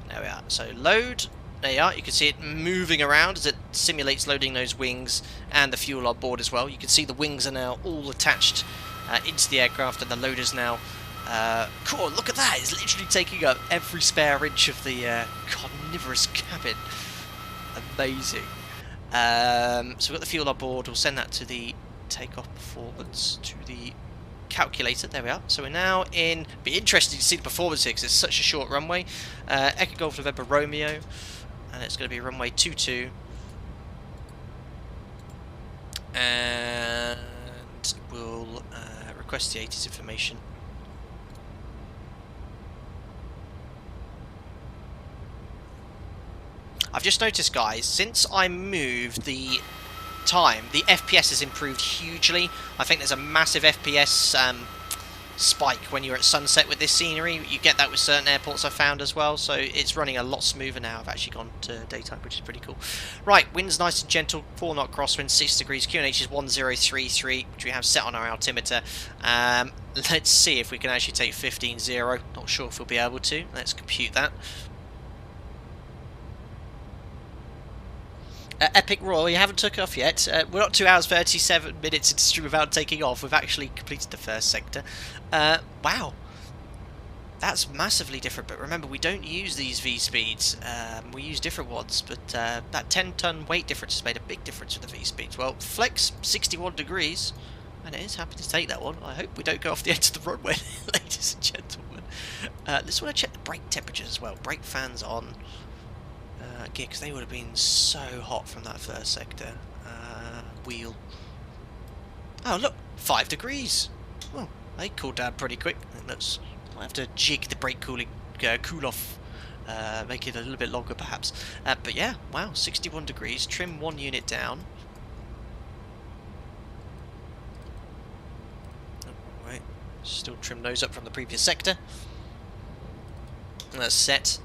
There we are. So load, there you are. You can see it moving around as it simulates loading those wings and the fuel on board as well. You can see the wings are now all attached into the aircraft, and the loader's now... cool, look at that, it's literally taking up every spare inch of the carnivorous cabin. Amazing. So we've got the fuel on board. We'll send that to the takeoff performance, to the calculator. There we are. So we're now in, be interesting to see the performance here because it's such a short runway. Echo Golf November Romeo, and it's going to be runway 22. And we'll request the 80s information. I've just noticed, guys, since I moved the time, the FPS has improved hugely. I think there's a massive FPS spike when you're at sunset with this scenery. You get that with certain airports I've found as well, so it's running a lot smoother now. I've actually gone to daytime, which is pretty cool. Right, wind's nice and gentle, 4 knot crosswind, 6 degrees, QNH is 1033, which we have set on our altimeter. Let's see if we can actually take 15.0. Not sure if we'll be able to. Let's compute that. Epic Royal, you haven't took off yet. We're not 2 hours 37 minutes into stream without taking off. We've actually completed the first sector. Wow. That's massively different, but remember, we don't use these V-speeds. We use different ones, but that 10-ton weight difference has made a big difference with the V-speeds. Well, flex 61 degrees, and it is happy to take that one. I hope we don't go off the edge of the runway, ladies and gentlemen. Just want to check the brake temperatures as well. Brake fans on. Again, because they would have been so hot from that first sector. Wheel. Oh, look, 5 degrees. Well, they cooled down pretty quick. Let's... I have to jig the brake cooling cool off, make it a little bit longer perhaps. But yeah, wow, 61 degrees, trim 1 unit down. Oh, wait, still trim nose up from the previous sector. That's set.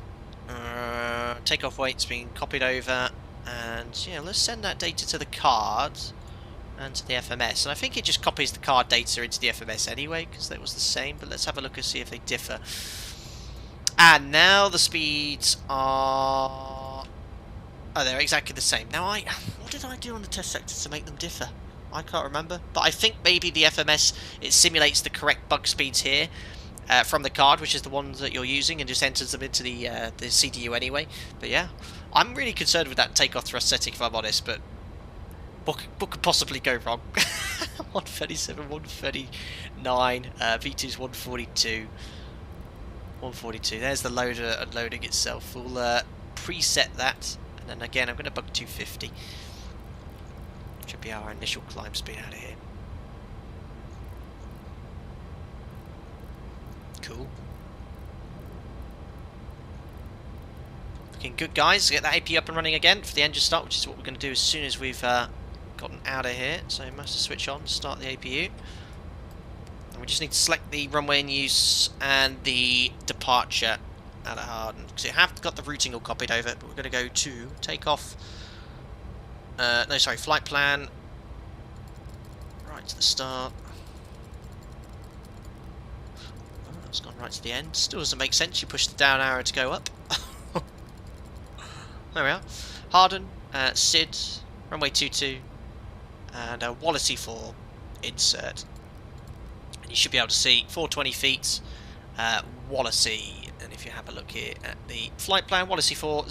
Takeoff weight's been copied over, and yeah, let's send that data to the card and to the FMS, and I think it just copies the card data into the FMS anyway, because that was the same, but let's have a look and see if they differ. And now the speeds are... oh, they're exactly the same. Now, what did I do on the test sector to make them differ? I can't remember, but I think maybe the FMS, it simulates the correct bug speeds here from the card, which is the ones that you're using, and just enters them into the CDU anyway. But yeah, I'm really concerned with that takeoff thrust setting, if I'm honest, but what could possibly go wrong? 137, 139, V2's 142. 142. There's the loader unloading itself. We'll preset that, and then again I'm going to bug 250. Should be our initial climb speed out of here. Cool. Looking good, guys. Get that AP up and running again for the engine start, which is what we're going to do as soon as we've gotten out of here. So master switch on, start the APU. And we just need to select the runway in use and the departure out of Harden, because you have got the routing all copied over, but we're going to go to takeoff. No, sorry, flight plan. Right to the start. Oh, that's gone right to the end. Still doesn't make sense. You push the down arrow to go up. There we are. Harden, SID, runway 22, and a Wallasey 4 insert. And you should be able to see 420 feet, Wallasey. And if you have a look here at the flight plan, Wallasey 4,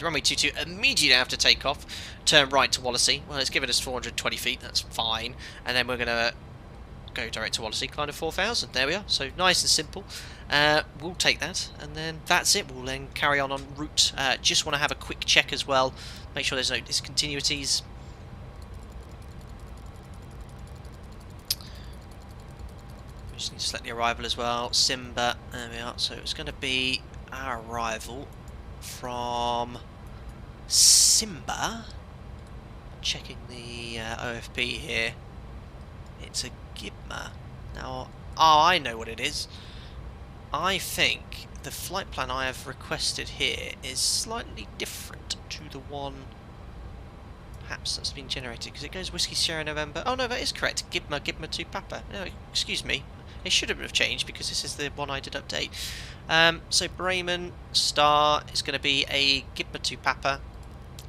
runway 22, immediately after takeoff, turn right to Wallasey. Well, it's given us 420 feet, that's fine. And then we're going to go direct to Wallasey, climb to 4,000. There we are. So nice and simple. We'll take that, and then that's it. We'll then carry on route. Just want to have a quick check as well. Make sure there's no discontinuities. We just need to select the arrival as well. Simba. There we are. So it's going to be our arrival from Simba. Checking the OFB here. It's a Gibma. Now, I know what it is. I think the flight plan I have requested here is slightly different to the one perhaps that's been generated, because it goes Whiskey Sierra November. Oh no, that is correct. Gibma 2 Papa. No, excuse me. It should have changed because this is the one I did update. So Bremen Star is going to be a Gibma 2 Papa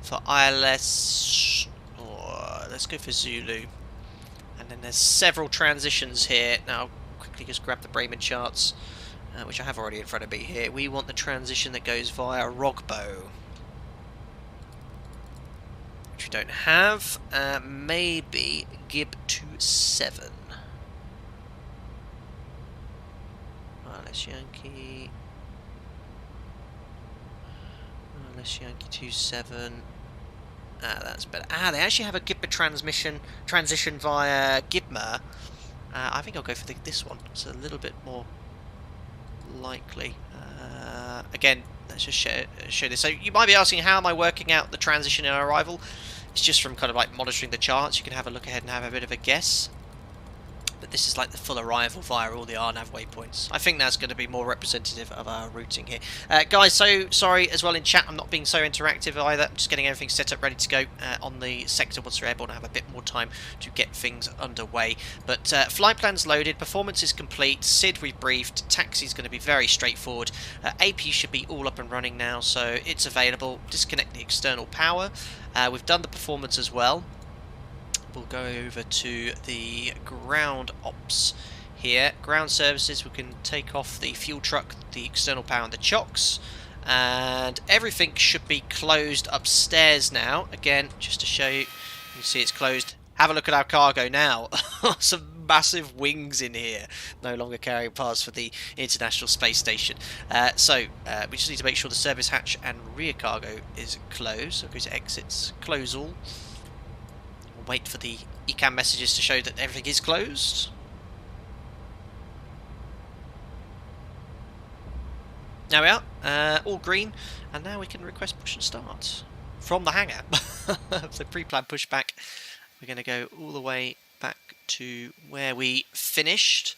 for ILS. Let's go for Zulu. And then there's several transitions here. Now, I'll quickly just grab the Bremen charts, which I have already in front of me here. We want the transition that goes via Rogbo, which we don't have. Maybe Gib 27. Let's Yankee. Let's Yankee 27. That's better. They actually have a Gibma transition via Gibma. I think I'll go for this one. It's a little bit more likely. Again, let's just show this. So you might be asking, how am I working out the transition in arrival? It's just from kind of like monitoring the charts. You can have a look ahead and have a bit of a guess. But this is like the full arrival via all the RNAV waypoints. I think that's going to be more representative of our routing here. Guys, so sorry as well in chat, I'm not being so interactive either. I'm just getting everything set up, ready to go on the sector once we're able to have a bit more time to get things underway. But flight plan's loaded, performance is complete, SID we've briefed, taxi's going to be very straightforward. AP should be all up and running now, so it's available. Disconnect the external power. We've done the performance as well. We'll go over to the ground ops here. Ground services, we can take off the fuel truck, the external power and the chocks. And everything should be closed upstairs now. Again, just to show you, you can see it's closed. Have a look at our cargo now. Some massive wings in here. No longer carrying parts for the International Space Station. So we just need to make sure the service hatch and rear cargo is closed. So go to exits, close all. We'll wait for the ECAM messages to show that everything is closed. There we are, all green, and now we can request push and start from the hangar. So pre-planned pushback. We're going to go all the way back to where we finished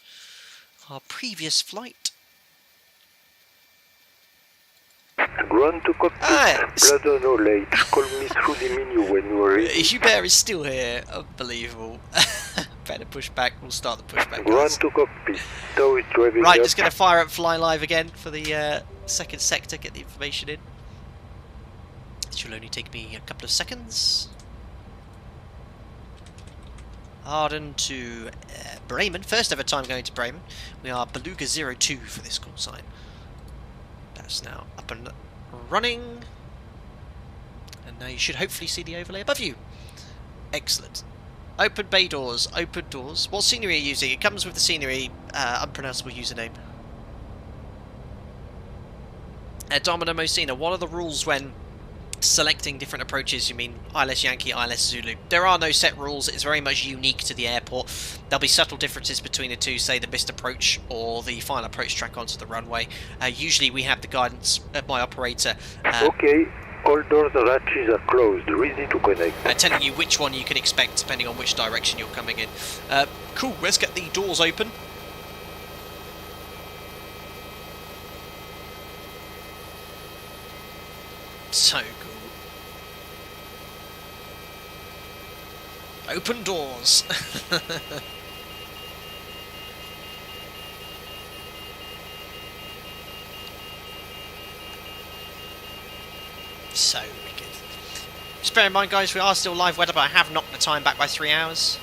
our previous flight. Ground to cockpit. Blood or late. Call me through the menu when you are ready. Hubert is still here. Unbelievable. Better pushback. We'll start the pushback. Ground to cockpit. Tow is driving right, up. just going to fire up Fly Live again for the second sector. Get the information in. This will only take me a couple of seconds. Harden to Bremen. First ever time going to Bremen. We are Beluga 02 for this call sign. That's now up and running. And now you should hopefully see the overlay above you. Excellent. Open bay doors. Open doors. What scenery are you using? It comes with the scenery. Unpronounceable username. Domino Mosina, what are the rules when selecting different approaches? You mean ILS Yankee, ILS Zulu? There are no set rules. It's very much unique to the airport. There'll be subtle differences between the two, say the missed approach or the final approach track onto the runway. Usually we have the guidance of my operator. Okay, all doors and hatches are closed, ready to connect. Telling you which one you can expect depending on which direction you're coming in. Cool, let's get the doors open. So cool. Open doors. So wicked. Just bear in mind, guys, we are still live weather, but I have knocked the time back by 3 hours.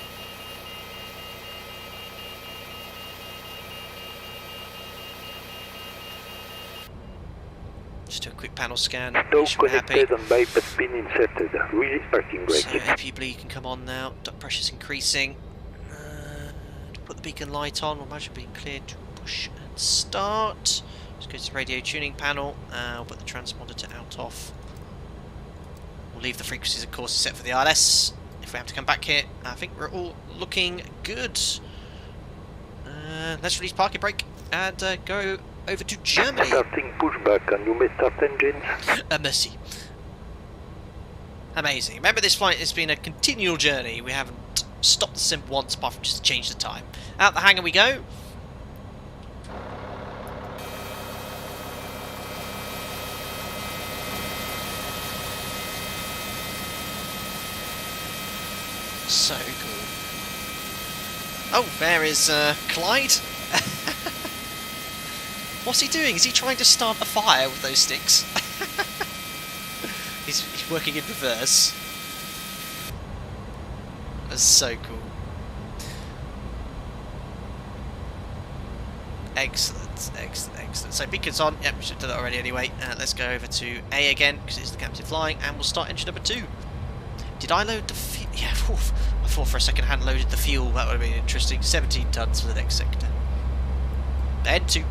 Just do a quick panel scan. Tow connected and bypass pin inserted. Release parking brake. So APB can come on now. Duct pressure's increasing. Put the beacon light on. We'll imagine being cleared to push and start. Just go to the radio tuning panel. We'll put the transponder to out off. We'll leave the frequencies, of course, set for the ILS. If we have to come back here, I think we're all looking good. Let's release parking brake and go over to Germany. Starting pushback, and you may start engines. Merci. Amazing. Remember, this flight has been a continual journey. We haven't stopped the sim once apart from just to change the time. Out the hangar we go. So cool. Oh, there is Clyde. What's he doing? Is he trying to start a fire with those sticks? he's working in reverse. That's so cool. Excellent, excellent, excellent. So beacon's on. Yep, we should have done that already anyway. Let's go over to A again, because it's the captain flying, and we'll start engine number 2. Did I load the fuel? Yeah, I thought for a second I hadn't loaded the fuel. That would have been interesting. 17 tons for the next sector. Head 2.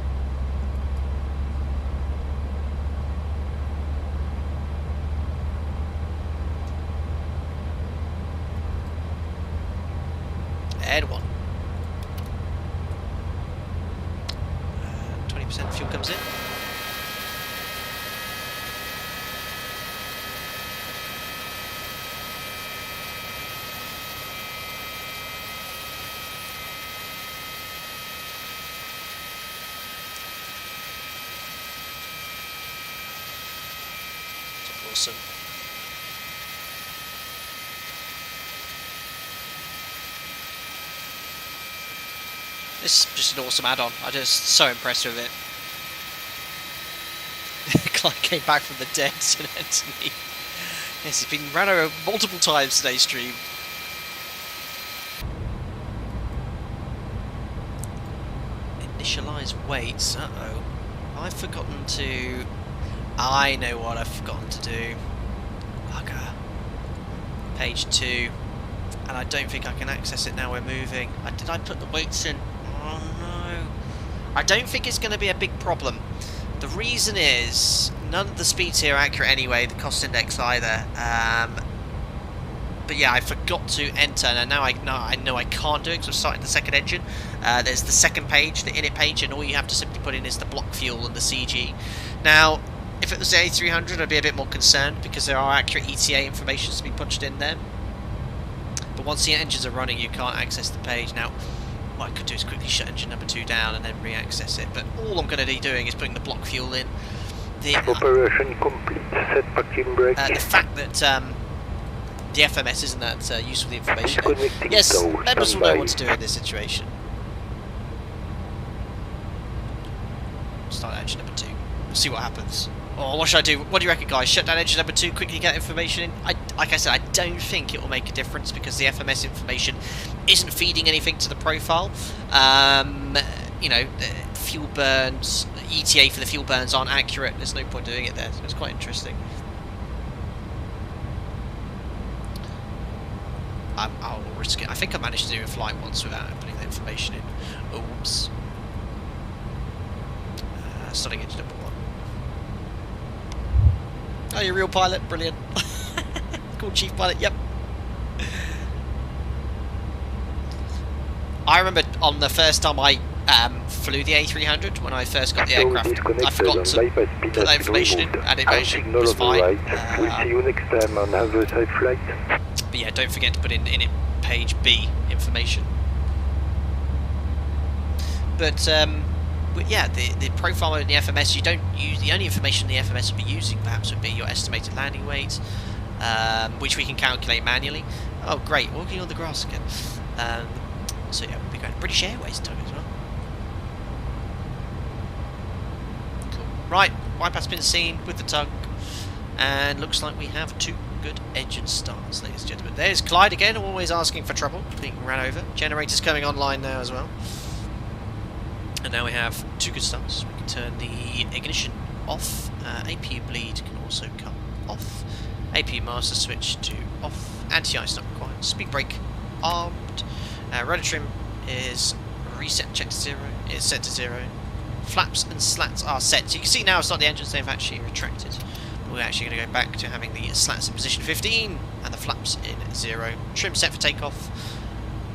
Head 1. 20% fuel comes in. Awesome. This is just an awesome add-on. I'm just so impressed with it. Clyde came back from the dead, St. Anthony. Yes, he's been ran over multiple times today's stream. initialize weights. Uh-oh. I've forgotten to... I know what I've forgotten to do. Bugger. Page 2. And I don't think I can access it now we're moving. Did I put the weights in? Oh no. I don't think it's going to be a big problem. The reason is, none of the speeds here are accurate anyway, the cost index either. But yeah, I forgot to enter, and now I know I can't do it because I'm starting the second engine. There's the second page, the init page, and all you have to simply put in is the block fuel and the CG. Now, if it was the A300, I'd be a bit more concerned because there are accurate ETA information to be punched in there. But once the engines are running, you can't access the page. Now, what I could do is quickly shut engine number 2 down and then re-access it. But all I'm going to be doing is putting the block fuel in. Operation complete. Set parking brake. The fact that the FMS isn't that useful information. Disconnecting Yes, tow, members will know standby. what to do in this situation. Start engine number 2. We'll see what happens. Or what should I do? What do you reckon, guys? Shut down engine number 2, quickly get information in? Like I said, I don't think it will make a difference because the FMS information isn't feeding anything to the profile. You know, the fuel burns, ETA for the fuel burns aren't accurate. There's no point doing it there. So it's quite interesting. I'll risk it. I think I managed to do a flight once without putting the information in. Oops. Starting engine number 1. Oh, you're a real pilot? Brilliant. Cool, chief pilot, yep. I remember on the first time I flew the A300, when I first got the aircraft, I forgot to put that information in, and it was fine. We'll see you next time on oversized flight. But yeah, don't forget to put in it page B information. But yeah, the profile in the FMS, you don't use the only information the FMS will be using perhaps would be your estimated landing weight, which we can calculate manually. Oh great, walking on the grass again. So yeah, we'll be going to British Airways tug as well. Cool. Right, bypass been seen with the tug, and looks like we have 2 good engine starts, ladies and gentlemen. There's Clyde again, always asking for trouble, being ran over. Generators coming online now as well. And now we have 2 good starts. We can turn the ignition off. APU bleed can also come off. APU master switch to off. Anti-ice not required. Speed brake armed. Rudder trim is reset, check to 0. It's set to 0. Flaps and slats are set. So you can see now it's not the engines, they've actually retracted. We're actually going to go back to having the slats in position 15 and the flaps in 0. Trim set for takeoff.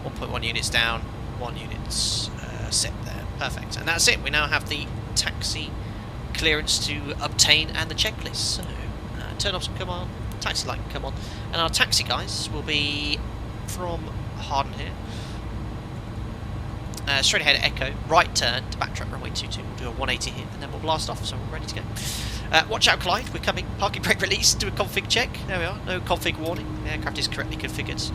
1.1 units down. 1 unit's set there. Perfect. And that's it. We now have the taxi clearance to obtain and the checklist. So, turn offs can come on. Taxi light can come on. And our taxi, guys, will be from Harden here. Straight ahead Echo, right turn to backtrack runway 22. We'll do a 180 here and then we'll blast off, so we're ready to go. Watch out, Clyde, we're coming. Parking brake release, do a config check. There we are, no config warning. The aircraft is correctly configured.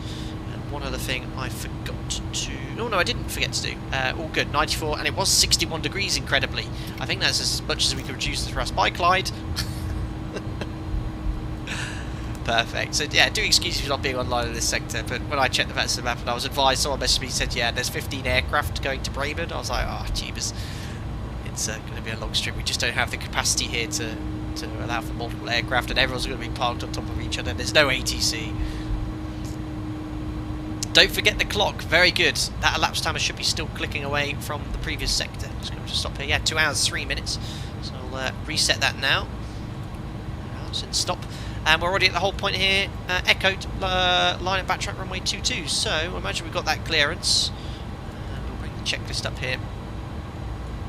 And one other thing I forgot to... Oh no, I didn't forget to do. All good, 94, and it was 61 degrees incredibly. I think that's as much as we could reduce the thrust. Bye, Clyde. Perfect. So yeah, do excuse me for not being online in this sector, but when I checked the VATS map and I was advised, someone messaged me and said, yeah, there's 15 aircraft going to Bremen. I was like, oh, jeebus. It's going to be a long strip. We just don't have the capacity here to allow for multiple aircraft, and everyone's going to be parked on top of each other. There's no ATC. Don't forget the clock. Very good. That elapsed timer should be still clicking away from the previous sector. Just going to stop here. Yeah, 2 hours, 3 minutes. So I'll reset that now. So stop. And we're already at the whole point here. Echoed line and backtrack runway 22. So I imagine we've got that clearance. And we'll bring the checklist up here.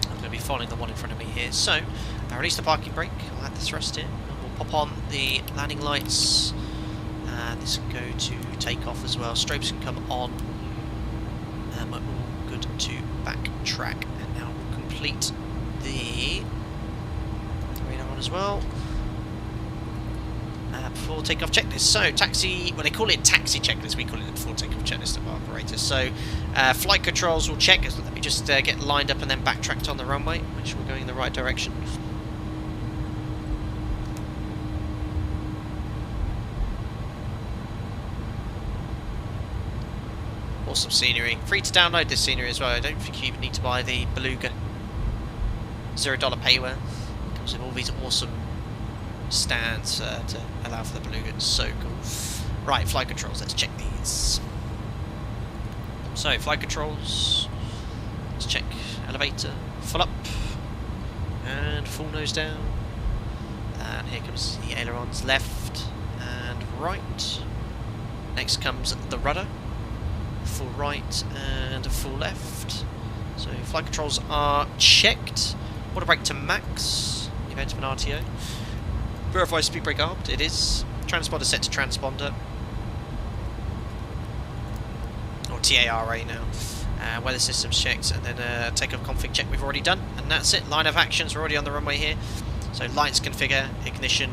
I'm going to be following the one in front of me here. So I release the parking brake. I'll add the thrust in. And we'll pop on the landing lights. And this can go to takeoff as well. Strobes can come on. And we're all good to backtrack. And now we'll complete the radar on as well. Before takeoff checklist. So taxi, well they call it taxi checklist, we call it the before takeoff checklist of our operators. So flight controls will check. Let me just get lined up and then backtracked on the runway, make sure we're going in the right direction. Awesome scenery. Free to download this scenery as well. I don't think you even need to buy the Beluga $0 payware. Comes with all these awesome stands to allow for the Beluga. It's so cool. Right, flight controls. Let's check these. So, flight controls. Let's check elevator. Full up. And full nose down. And here comes the ailerons, left and right. Next comes the rudder. Full right and full left. So flight controls are checked. Water brake to max. Event of an RTO. Verify speed brake armed. It is. Transponder set to transponder. Or TARA now. Weather systems checked, and then takeoff config check we've already done, and that's it. Line of actions, we're already on the runway here. So lights configure, ignition,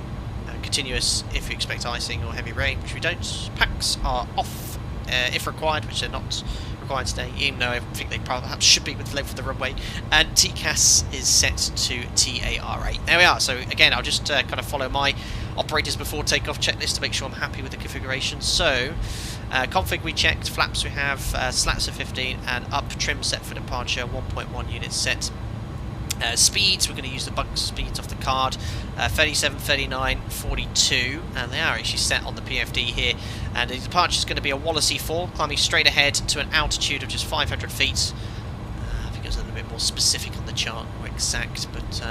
continuous if you expect icing or heavy rain, which we don't. Packs are off if required, which they're not required today, even though I think they perhaps should be with the length of the runway. And TCAS is set to TARA. There we are. So again, I'll just kind of follow my operators before takeoff checklist to make sure I'm happy with the configuration. So config we checked, flaps we have, slats of 15 and up, trim set for departure, 1.1 units set. Speeds, we're going to use the bug speeds off the card, 37, 39, 42, and they are actually set on the PFD here. And the departure is going to be a Wallasey 4, climbing straight ahead to an altitude of just 500 feet. I think it was a little bit more specific on the chart, more exact, but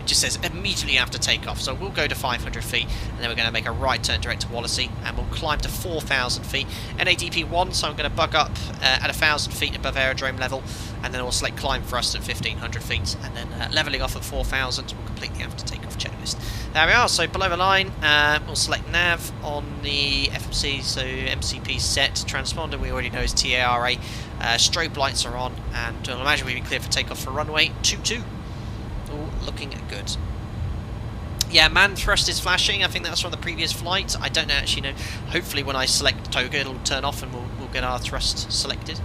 it just says immediately after takeoff. So we'll go to 500 feet, and then we're going to make a right turn direct to Wallasey, and we'll climb to 4,000 feet. NADP 1, so I'm going to bug up at 1,000 feet above aerodrome level, and then we'll select climb thrust at 1,500 feet, and then levelling off at 4,000, we'll complete the after takeoff checklist. There we are, so below the line, we'll select nav on the FMC, so MCP set, transponder we already know is TARA, strobe lights are on, and I'll imagine we've been cleared for takeoff for runway 22. All looking good. Yeah, man thrust is flashing. I think that's from the previous flight. I don't actually know. Hopefully when I select toga it'll turn off and we'll get our thrust selected.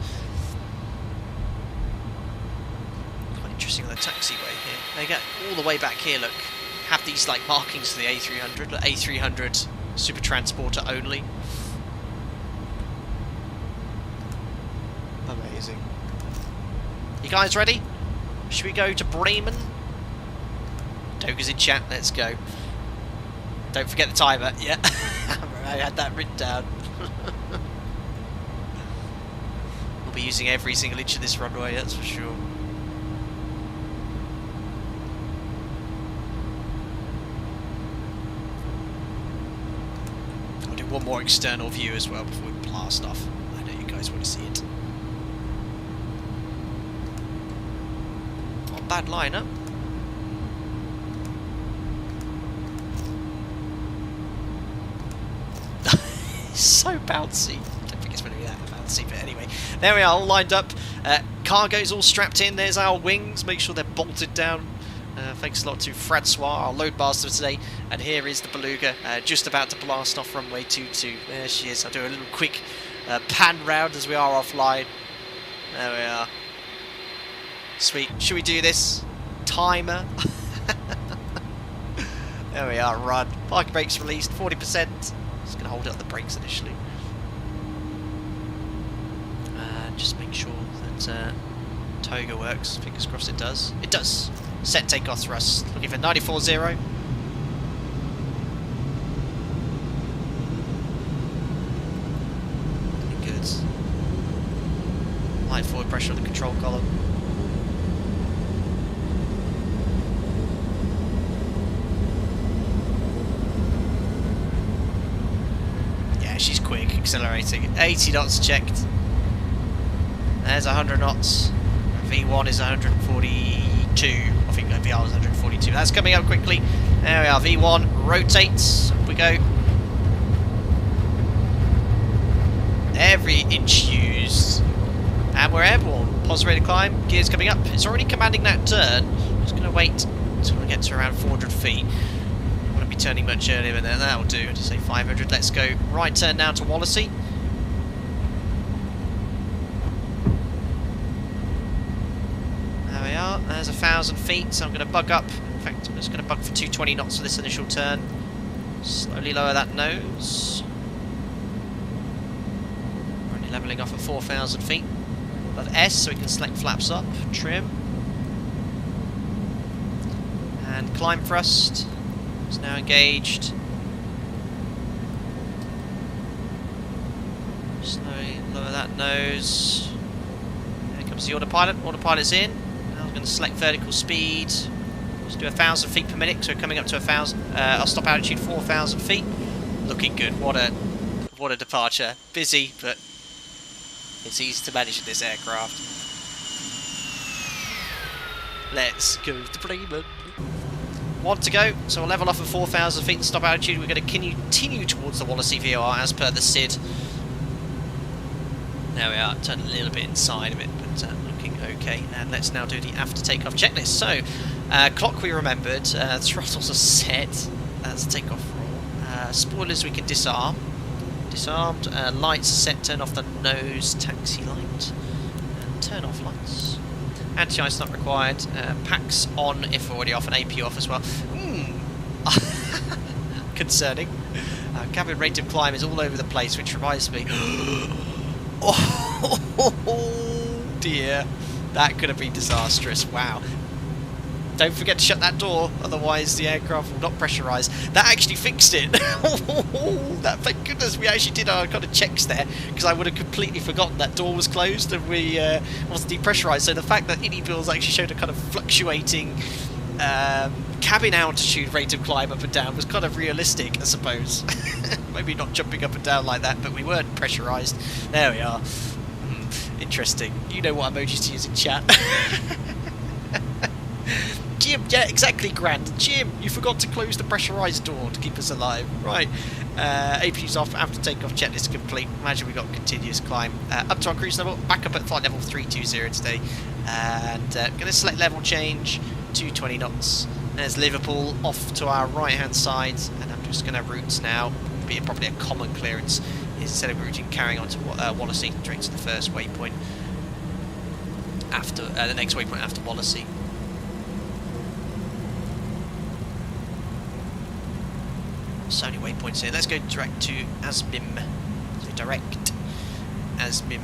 Quite interesting on the taxiway here. They get all the way back here, look. Have these like markings for the A300. A300 super transporter only. Amazing. You guys ready? Should we go to Bremen? Toga's in chat, let's go. Don't forget the timer. Yeah, I had that written down. We'll be using every single inch of this runway, that's for sure. I'll do one more external view as well before we blast off. I know you guys want to see it. Not a bad lineup. So bouncy. I don't think it's going to be that bouncy, but anyway. There we are, all lined up. Cargo's all strapped in. There's our wings. Make sure they're bolted down. Thanks a lot to Francois, our load master today. And here is the Beluga, just about to blast off runway 22. There she is. I'll do a little quick pan round as we are offline. There we are. Sweet. Should we do this? Timer. There we are, run. Parking brakes released, 40%. Just going to hold it on the brakes initially. Just make sure that toga works. Fingers crossed it does. It does. Set takeoff thrust. Looking for 94.0. Good. Light forward pressure on the control column. She's quick, accelerating. 80 knots checked. There's 100 knots. V1 is 142. I think VR was 142. That's coming up quickly. There we are. V1 rotates. Up we go. Every inch used. And we're airborne. Pause rate of climb. Gears coming up. It's already commanding that turn. Just going to wait until we get to around 400 feet. Be turning much earlier, but then that'll do. Just say 500. Let's go right turn down to Wallasey. There we are. There's 1,000 feet, so I'm going to bug up. In fact, I'm just going to bug for 220 knots for this initial turn. Slowly lower that nose. We're only levelling off at 4,000 feet. Above S, so we can select flaps up, trim. And climb thrust is now engaged. Slowly lower that nose. There comes the autopilot. Autopilot's in. Now I'm going to select vertical speed. Let's do 1,000 feet per minute, so we're coming up to 1,000. I'll stop altitude 4,000 feet. Looking good. What a departure. Busy, but it's easy to manage in this aircraft. Let's go to Bremen. 1 to go, so we'll level off at 4,000 feet and stop altitude. We're going to continue towards the Wallasey VOR as per the SID. There we are, turn a little bit inside of it, but looking okay. And let's now do the after takeoff checklist. So, clock we remembered, throttles are set, that's takeoff roll. Spoilers we can disarm. Disarmed, lights are set, turn off the nose taxi light, and turn off lights. Anti-ice not required, packs on if already off, and AP off as well. Concerning. Cabin rate of climb is all over the place, which reminds me... Oh dear, that could have been disastrous. Wow. Don't forget to shut that door, otherwise the aircraft will not pressurise. That actually fixed it. That, thank goodness we actually did our kind of checks there, because I would have completely forgotten that door was closed and we wasn't depressurised. So the fact that iniBuilds actually showed a kind of fluctuating cabin altitude rate of climb up and down was kind of realistic, I suppose. Maybe not jumping up and down like that, but we weren't pressurised. There we are. Interesting. You know what emojis to use in chat. Jim, yeah, exactly, Grant. Jim, you forgot to close the pressurised door to keep us alive. Right. APU's off, after takeoff, checklist complete. Imagine we got continuous climb. Up to our cruise level, back up at flight level 320 today. And going to select level change to 20 knots. There's Liverpool off to our right hand side, and I'm just going to route now, being probably a common clearance, instead of routing carrying on to Wallasey, straight to the first waypoint after the next waypoint after Wallasey. So many waypoints here. Let's go direct to Asmim. So direct Asmim,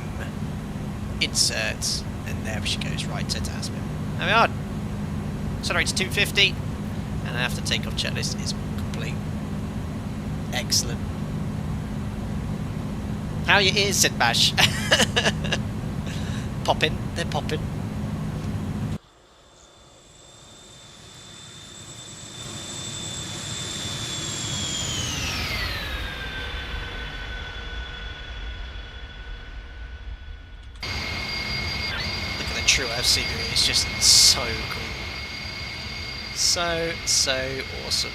insert, and there she goes, right to Asmim. There we are. Accelerate to 250, and after takeoff checklist is complete. Excellent. How are your ears, said Bash? Popping, they're popping. Look at the true FC view, it's just so cool. So awesome.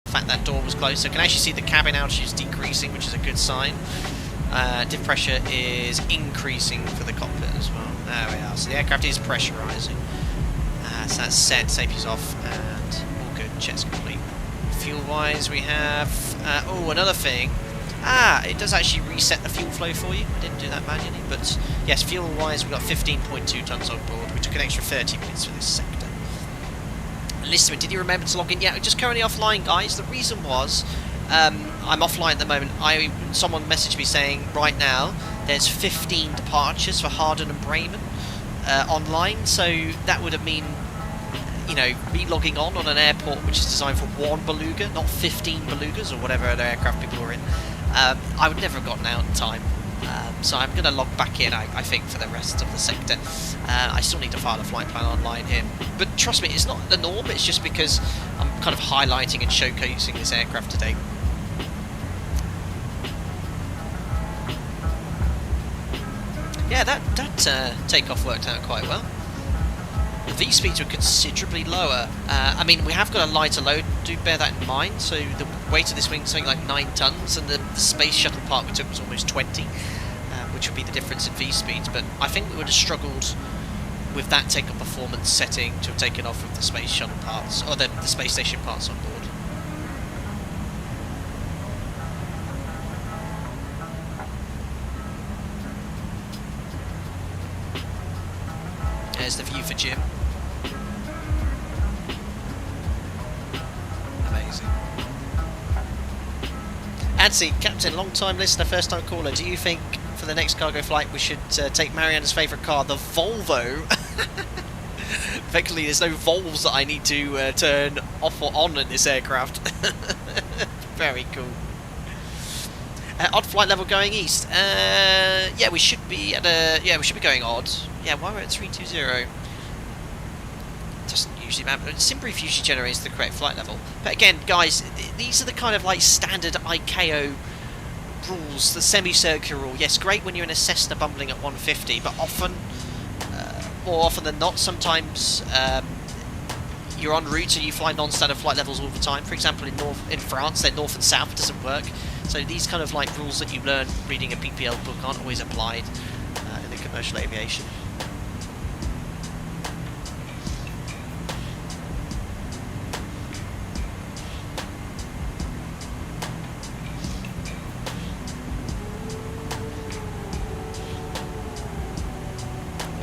The fact that door was closed, so I can actually see the cabin altitude is decreasing, which is a good sign. Diff pressure is increasing for the cockpit as well. There we are. So the aircraft is pressurising. So that's set, safety's off, and all good. Checks complete. Fuel-wise, we have oh, another thing. It does actually reset the fuel flow for you. I didn't do that manually, but yes, fuel-wise, we've got 15.2 tons on board. We took an extra 30 minutes for this sector. Listen, did you remember to log in? Yeah, just currently offline, guys. The reason was I'm offline at the moment. Someone messaged me saying right now there's 15 departures for Harden and Bremen online, so that would have mean, you know, me logging on an airport which is designed for one Beluga, not 15 Belugas or whatever other aircraft people were in. I would never have gotten out in time. So I'm going to log back in, I think, for the rest of the sector. I still need to file a flight plan online here. But trust me, it's not the norm, it's just because I'm kind of highlighting and showcasing this aircraft today. Yeah, that takeoff worked out quite well. The V-speeds were considerably lower. I mean, we have got a lighter load, do bear that in mind. So the weight of this wing is something like 9 tons, and the space shuttle part we took was almost 20, which would be the difference in V-speeds. But I think we would have struggled with that takeoff performance setting to have taken off with the space shuttle parts, or the space station parts on board. There's the view for Jim. Amazing. Adsy, Captain, long time listener, first time caller. Do you think for the next cargo flight we should take Mariana's favourite car, the Volvo? Effectively, there's no Volvs that I need to turn off or on in this aircraft. Very cool. Odd flight level going east. Yeah, we should be at a. Yeah, we should be going odd. Yeah, why we're at 320? Doesn't usually matter. SimBrief usually generates the correct flight level. But again, guys, these are the kind of like standard ICAO rules, the semicircular rule. Yes, great when you're in a Cessna bumbling at 150, but often, more often than not, sometimes you're en route and you fly non-standard flight levels all the time. For example, in France, they're north and south, it doesn't work. So these kind of like rules that you learn reading a PPL book aren't always applied in the commercial aviation.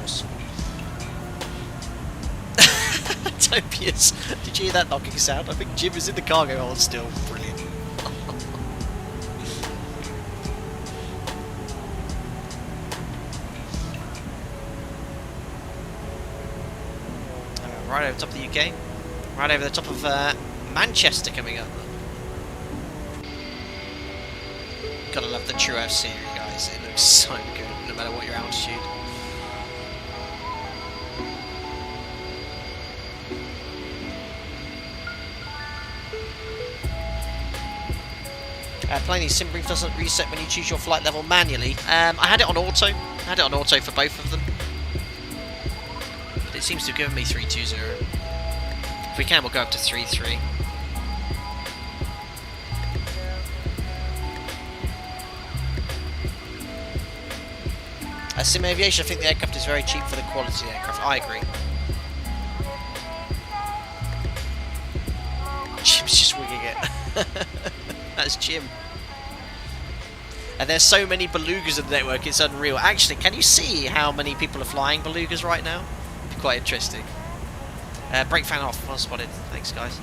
Awesome. Topius, did you hear that knocking sound? I think Jim is in the cargo hold still. Brilliant. Right over the top of the UK, right over the top of Manchester coming up. Gotta love the True F series, guys. It looks so good, no matter what your altitude. Plainly, SimBrief doesn't reset when you choose your flight level manually. I had it on auto. I had it on auto for both of them. It seems to have given me 320. If we can, we'll go up to 33. As Sim Aviation, I think the aircraft is very cheap for the quality aircraft. I agree. Jim's just winging it. That's Jim. And there's so many Belugas in the network, it's unreal. Actually, can you see how many people are flying Belugas right now? Quite interesting. Brake fan off, well spotted. Thanks, guys.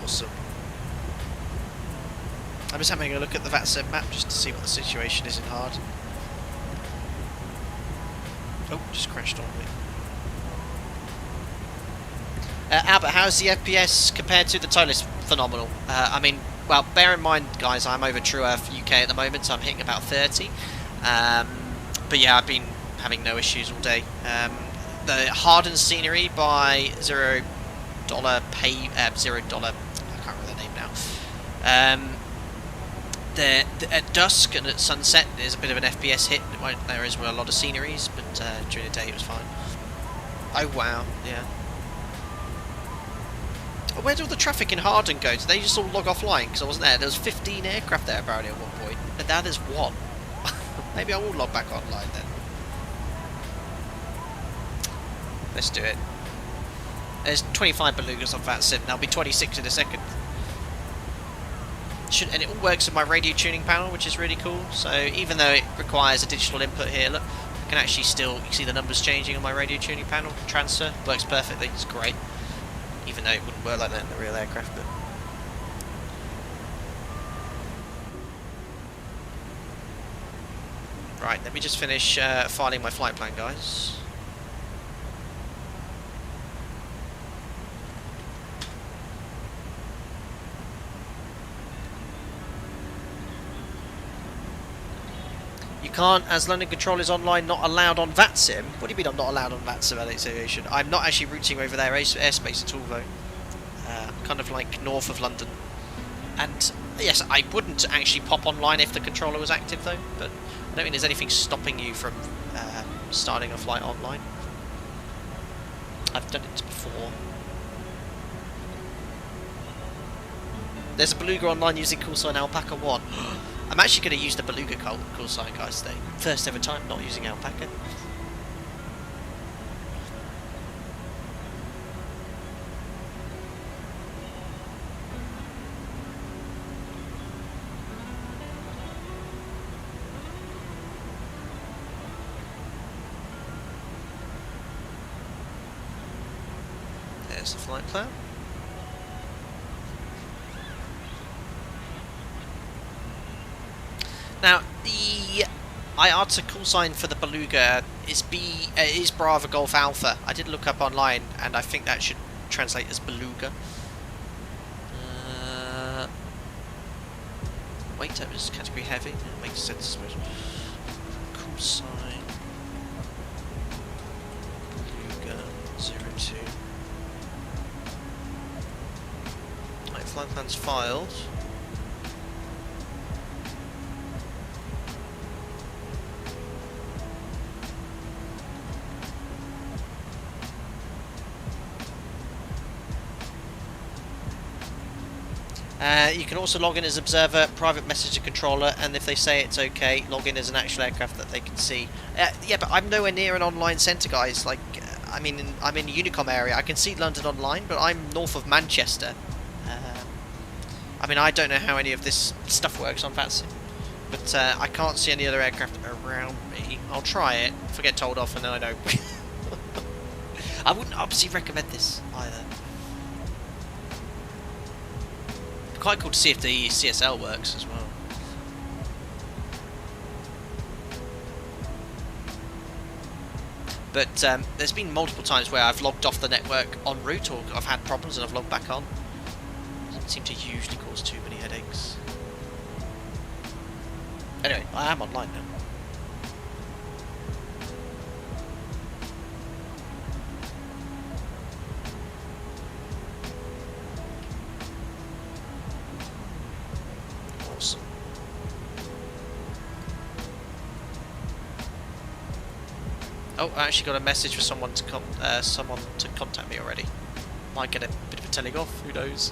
Awesome. I'm just having a look at the VATSIM map just to see what the situation is in Harden. Oh, just crashed on me. Albert, how's the FPS compared to the tow list? Phenomenal. I mean, well, bear in mind, guys, I'm over True Earth UK at the moment, so I'm hitting about 30. But yeah, I've been having no issues all day. The Harden scenery by $0 pay, $0. I can't remember the name now. At dusk and at sunset, there's a bit of an FPS hit. There is with a lot of sceneries, but during the day it was fine. Oh wow, yeah. Where did all the traffic in Harden go? Did they just all log offline? Because I wasn't there. There was 15 aircraft there apparently at one point, and now there's one. Maybe I will log back online then. Let's do it. There's 25 Belugas on VATSIM. There'll be 26 in a second. And it all works with my radio tuning panel, which is really cool. So even though it requires a digital input here, look, I can actually still, you can see the numbers changing on my radio tuning panel. Transfer works perfectly, it's great. Even though it wouldn't work like that in the real aircraft. But right, let me just finish filing my flight plan, guys. You can't, as London Control is online, not allowed on VATSIM. What do you mean I'm not allowed on VATSIM LH Aviation? I'm not actually routing over their airspace at all, though. Kind of like north of London. And yes, I wouldn't actually pop online if the controller was active, though. But I don't think there's anything stopping you from starting a flight online. I've done it before. There's a Beluga online using callsign Alpaca 1. I'm actually going to use the Beluga call sign, guys, today. First ever time not using Alpaca. There's the flight plan. Now, the IATA call sign for the Beluga is Bravo Golf Alpha. I did look up online, and I think that should translate as Beluga. Wait, that was category heavy. It makes sense. Call sign Beluga 02. Right, flight plan's filed. You can also log in as observer, private messenger controller, and if they say it's okay, log in as an actual aircraft that they can see. Yeah, but I'm nowhere near an online centre, guys. Like, I'm in Unicom area. I can see London online, but I'm north of Manchester. I mean, I don't know how any of this stuff works on VATSIM, but I can't see any other aircraft around me. I'll try it. If I get told off, and then I know. I wouldn't obviously recommend this either. Quite cool to see if the CSL works as well. But there's been multiple times where I've logged off the network en route, or I've had problems and I've logged back on. Doesn't seem to usually cause too many headaches. Anyway, I am online now. Oh, I actually got a message for someone to contact me already. Might get a bit of a telling off, who knows.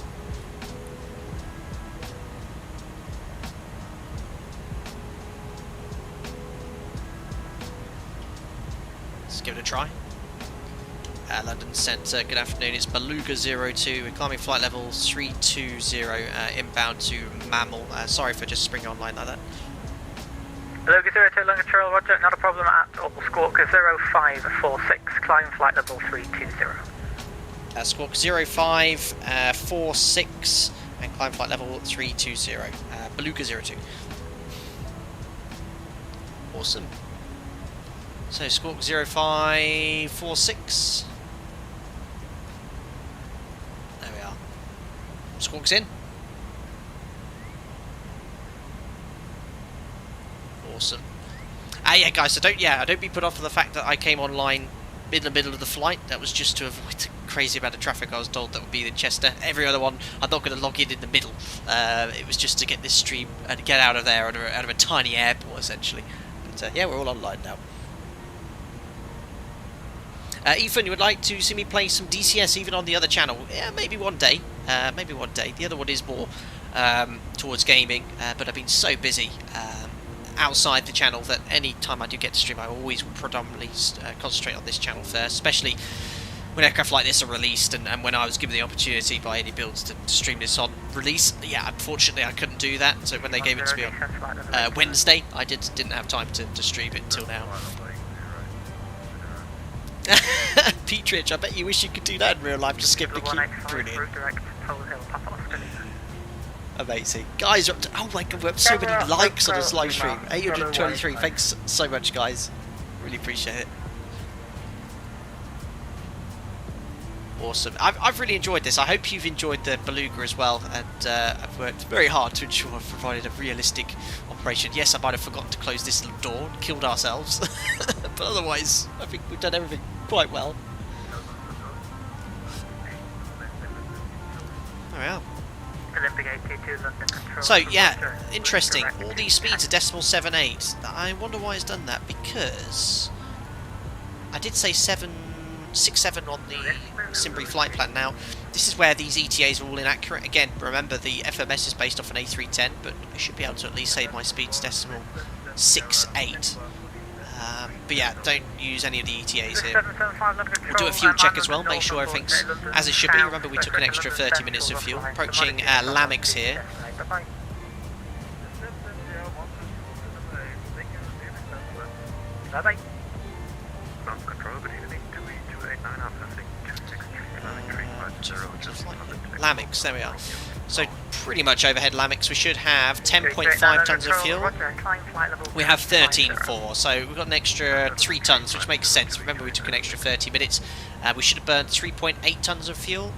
Let's give it a try. London Centre, good afternoon, it's Beluga 02, we're climbing flight level 320, inbound to Mammal. Sorry for just springing online like that. Beluga 02, London Control, roger, not a problem at all. Squawk 0546, climb flight level 320. Squawk 0546 and climb flight level 320, Beluga 02. Awesome. So Squawk 0546. There we are. Squawk's in. Awesome. Yeah, guys. So don't be put off for the fact that I came online in the middle of the flight. That was just to avoid the crazy amount of traffic I was told that would be in Chester. Every other one, I'm not going to log in the middle. It was just to get this stream and get out of there, out of a tiny airport, essentially. But yeah, we're all online now. Ethan, you would like to see me play some DCS even on the other channel? Yeah, maybe one day. Maybe one day. The other one is more towards gaming, but I've been so busy outside the channel that any time I do get to stream, I always predominantly concentrate on this channel first, especially when aircraft like this are released, and when I was given the opportunity by iniBuilds to stream this on release. Yeah, unfortunately I couldn't do that, so when they gave it to me on Wednesday, I didn't have time to stream it until now. Petrich, I bet you wish you could do that in real life, just skip the queue. Brilliant. Route direct, Pole Hill, Papa Oscar. Amazing. Guys, we're up to, oh my god, we have so many likes on this live stream. 823, thanks so much, guys. Really appreciate it. Awesome. I've really enjoyed this. I hope you've enjoyed the Beluga as well, and I've worked very hard to ensure I've provided a realistic operation. Yes, I might have forgotten to close this little door and killed ourselves, but otherwise I think we've done everything quite well. There we are. So yeah, interesting. All these speeds are decimal 7.8. I wonder why it's done that, because I did say 767 on the Simbury flight plan. Now, this is where these ETAs are all inaccurate. Again, remember the FMS is based off an A310, but I should be able to at least say my speed's decimal 6.8. But yeah, don't use any of the ETAs here. We'll do a fuel check as well, make sure everything's as it should be. Remember, we took an extra 30 minutes of fuel. Approaching Lamix here. Bye-bye. Lamix, there we are. So pretty much overhead Lamix. We should have 10.5 tonnes of fuel. We have 13.4, so we've got an extra 3 tonnes, which makes sense. Remember, we took an extra 30 minutes. We should have burned 3.8 tonnes of fuel.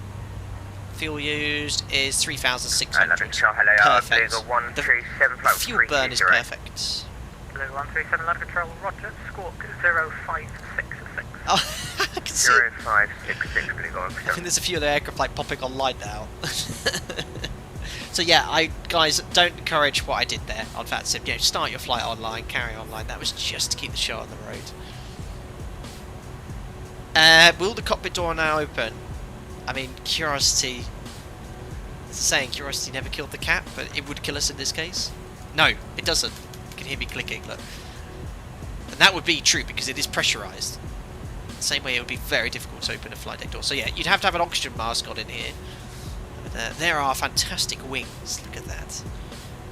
Fuel used is 3,600. Perfect. The fuel burn is perfect. 137 London Control, roger, squawk 0566. Oh, I can see it. 0566, I think there's a few of the aircraft like popping online now. So yeah, guys, don't encourage what I did there on VATSIM. You know, start your flight online, carry online. That was just to keep the show on the road. Will the cockpit door now open? I mean, Curiosity. It's saying Curiosity never killed the cat, but it would kill us in this case. No, it doesn't. You can hear me clicking. Look, and that would be true because it is pressurized. The same way, it would be very difficult to open a flight deck door. So yeah, you'd have to have an oxygen mask on in here. But, there are fantastic wings. Look at that.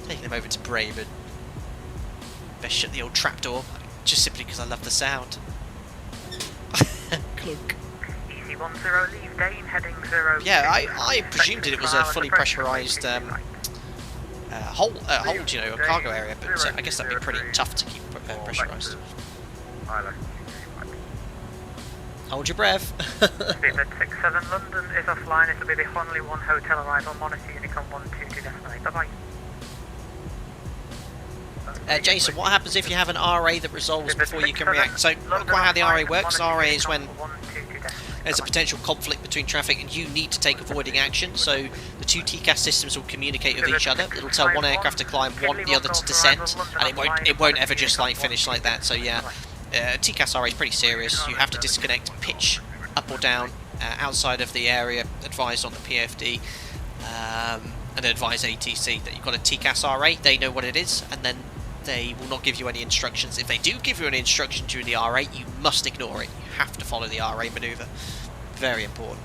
Taking them over to Bremen. Best shut the old trapdoor, just simply because I love the sound. Clunk. Easy 10, leave Dane, heading 0. Yeah, I presumed it was a fully pressurized hold, you know, a cargo area, but I guess that'd be pretty tough to keep pressurized. Hold your breath. Speedbird 67 London is offline. It will be the Honley 1 hotel arrival. Monitor Unicom 122 destination. Bye bye. Jason, what happens if you have an RA that resolves before you can react? So, not quite how the RA works. RA is when there's a potential conflict between traffic and you need to take avoiding action. So, the two TCAS systems will communicate with each other. It'll tell one aircraft to climb, the other to descend, and it won't ever just like finish like that. So yeah. TCAS RA is pretty serious. You have to disconnect, pitch up or down outside of the area advised on the PFD, and then advise ATC that you've got a TCAS RA. They know what it is, and then they will not give you any instructions. If they do give you an instruction during the RA, you must ignore it. You have to follow the RA manoeuvre. Very important.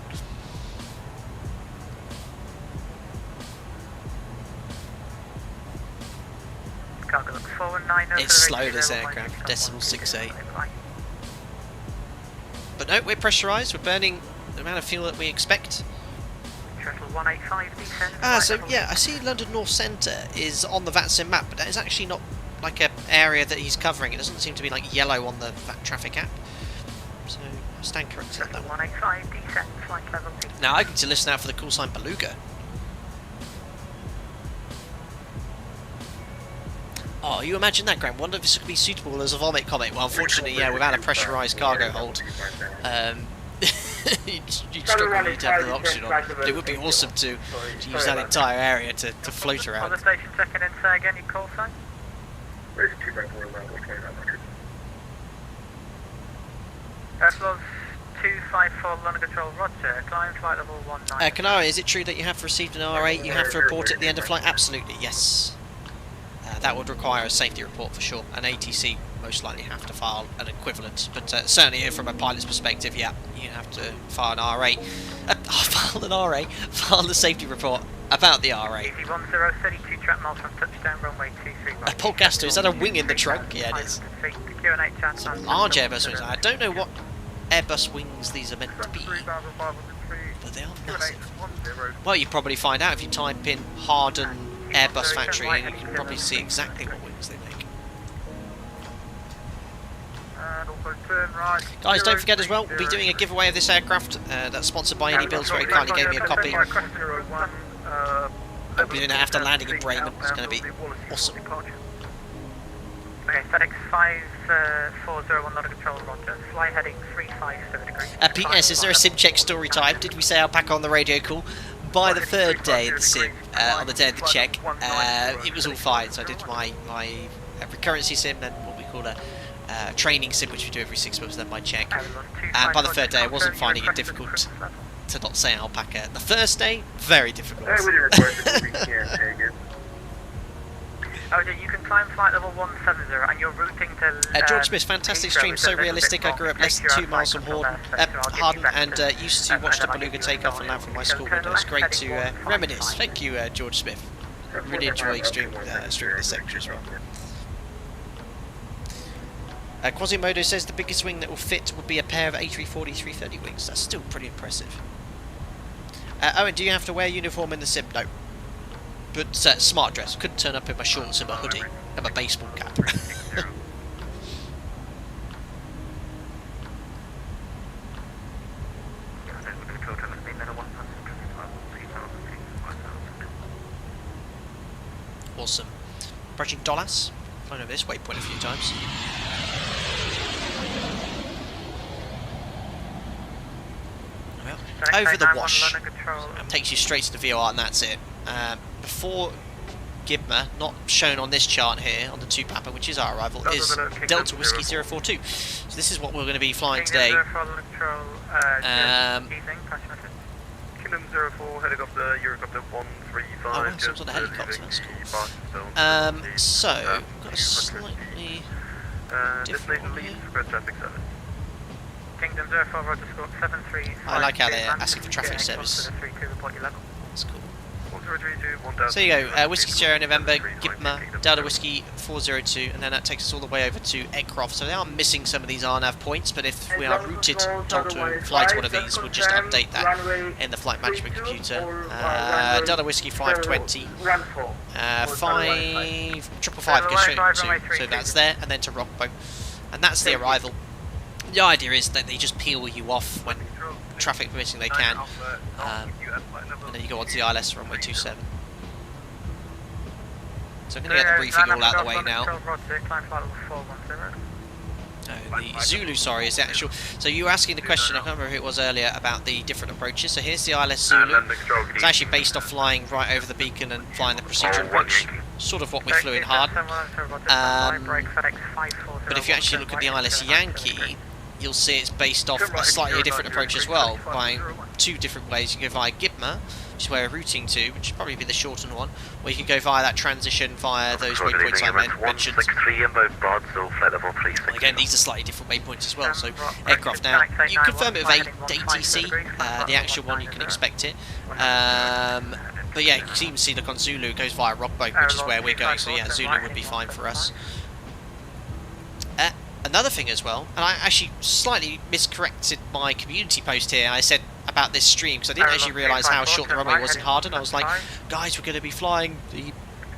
It's slow, this aircraft, decimal 6.8. But no, we're pressurised, we're burning the amount of fuel that we expect. So yeah, I see London North Centre is on the VATSIM map, but that is actually not like an area that he's covering. It doesn't seem to be like yellow on the VAT traffic app. So I stand corrected on that one. Now I get to listen out for the call sign Beluga. Oh, you imagine that, Graham? Wonder if this would be suitable as a vomit comet. Well, unfortunately, yeah, without a pressurised cargo hold, you'd struggle to have the oxygen on. But it would be awesome to use that entire area to float around. Other station checking in, say again, your call sign? Airflows 254 London Control, roger. Climb flight level 19. Kanara, is it true that you have received an R8? You have to report at the end of flight? Absolutely, yes. That would require a safety report for sure. An ATC most likely have to file an equivalent, but certainly from a pilot's perspective, yeah, you have to file an RA. File the safety report about the RA. Easy 1032 track miles from touchdown runway 23. A Polgaster, is that a wing in the trunk? Yeah, it is. It's a large Airbus Wings. I don't know what Airbus Wings these are meant to be, but they are massive. Well, you probably find out if you type in Harden Airbus factory, and you can probably see exactly what wings they make. Guys, don't forget as well, we'll be doing a giveaway of this aircraft that's sponsored by iniBuilds. Very kindly gave me a copy. We'll be doing it after landing in Bremen. It's going to be awesome. Okay, FedEx 5401 not a control, roger. Fly heading 357 degrees. PS, is there a sim check story time? Did we say I'll back on the radio call? By the third day of the sim, on the day of the check, it was all fine. So I did my recurrency sim, then what we call a training sim, which we do every 6 months, then my check. And by the third day, I wasn't finding it difficult to not say alpaca. The first day, very difficult. You can climb flight level 170 and you're routing to... George Smith, fantastic stream, so realistic. I grew up less than 2 miles from Harden and used to watch the Beluga take off and land from my school window. It's great to reminisce. Thank you, George Smith. Really enjoy streaming this sector as well. Quasimodo says the biggest wing that will fit would be a pair of A340-330 wings. That's still pretty impressive. Owen, do you have to wear uniform in the sim? No. But smart dress. Couldn't turn up in my shorts and my hoodie and my baseball cap. Awesome. Approaching Dallas. Flown over this waypoint a few times. Well, over the wash. Takes you straight to the VOR and that's it. Before Gibma, not shown on this chart here, on the 2 Papa, which is our arrival, is Delta Whiskey 042. So this is what we're going to be flying today. Kingdom 04, helicopter, Eurocopter 135. Oh, wow, some sort of helicopter, that's cool. So, got a slightly different one here. Kingdom 04, roger, score 73. I like how they're asking for traffic service. That's cool. So you go, Whiskey Sierra November, Gibma, Delta Whiskey 402, and then that takes us all the way over to Aircraft. So they are missing some of these RNAV points, but if we are routed to fly to one of these, we'll just update that in the flight management computer. Delta Whiskey 520, 555 goes straight to, so that's there, and then to Rockbow. And that's the arrival. The idea is that they just peel you off when traffic permitting they can, and then you go on to the ILS runway 27. So I'm going to get the briefing all out of the way now. The Zulu, sorry, is the actual... So you were asking the question, I can't remember who it was earlier, about the different approaches. So here's the ILS Zulu. It's actually based off flying right over the beacon and flying the procedural approach. Sort of what we flew in Harden. But if you actually look at the ILS Yankee, you'll see it's based off a slightly different approach as well, by 2 different ways. You can go via Gibma, which is where we're routing to, which would probably be the shortened one, or you can go via that transition via those waypoints I mentioned. Again, these are slightly different waypoints as well, so aircraft now, you confirm it with ATC, the actual one, you can expect it. But yeah, you can even see the on Zulu goes via Rockboat, which is where we're going, so yeah, Zulu would be fine for us. Another thing as well, and I actually slightly miscorrected my community post here. I said about this stream because I didn't actually realise how short the runway was in Harden. I was like, guys, we're going to be flying the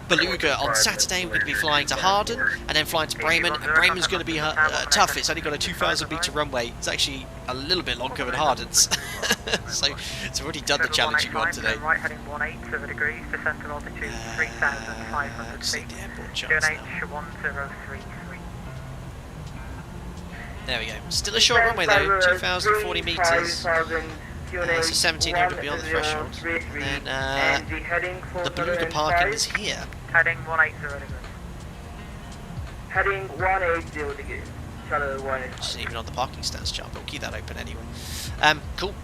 Beluga on Saturday, we're going to be flying to Harden and then flying to Bremen, and Bremen's going to be tough. It's only got a 2,000 metre runway. It's actually a little bit longer than Harden's. So it's already done the challenging one today. Right heading 180 degrees, descent to altitude 3,500 feet. The airport charts now. 1033. There we go. Still a short runway though, 2,040 metres. So 1,700 beyond the threshold. And then the Beluga parking is here. Heading 180 degrees. Heading 180 degrees. Shallow 180. Which isn't even on the parking stance chart, but we'll keep that open anyway. Cool.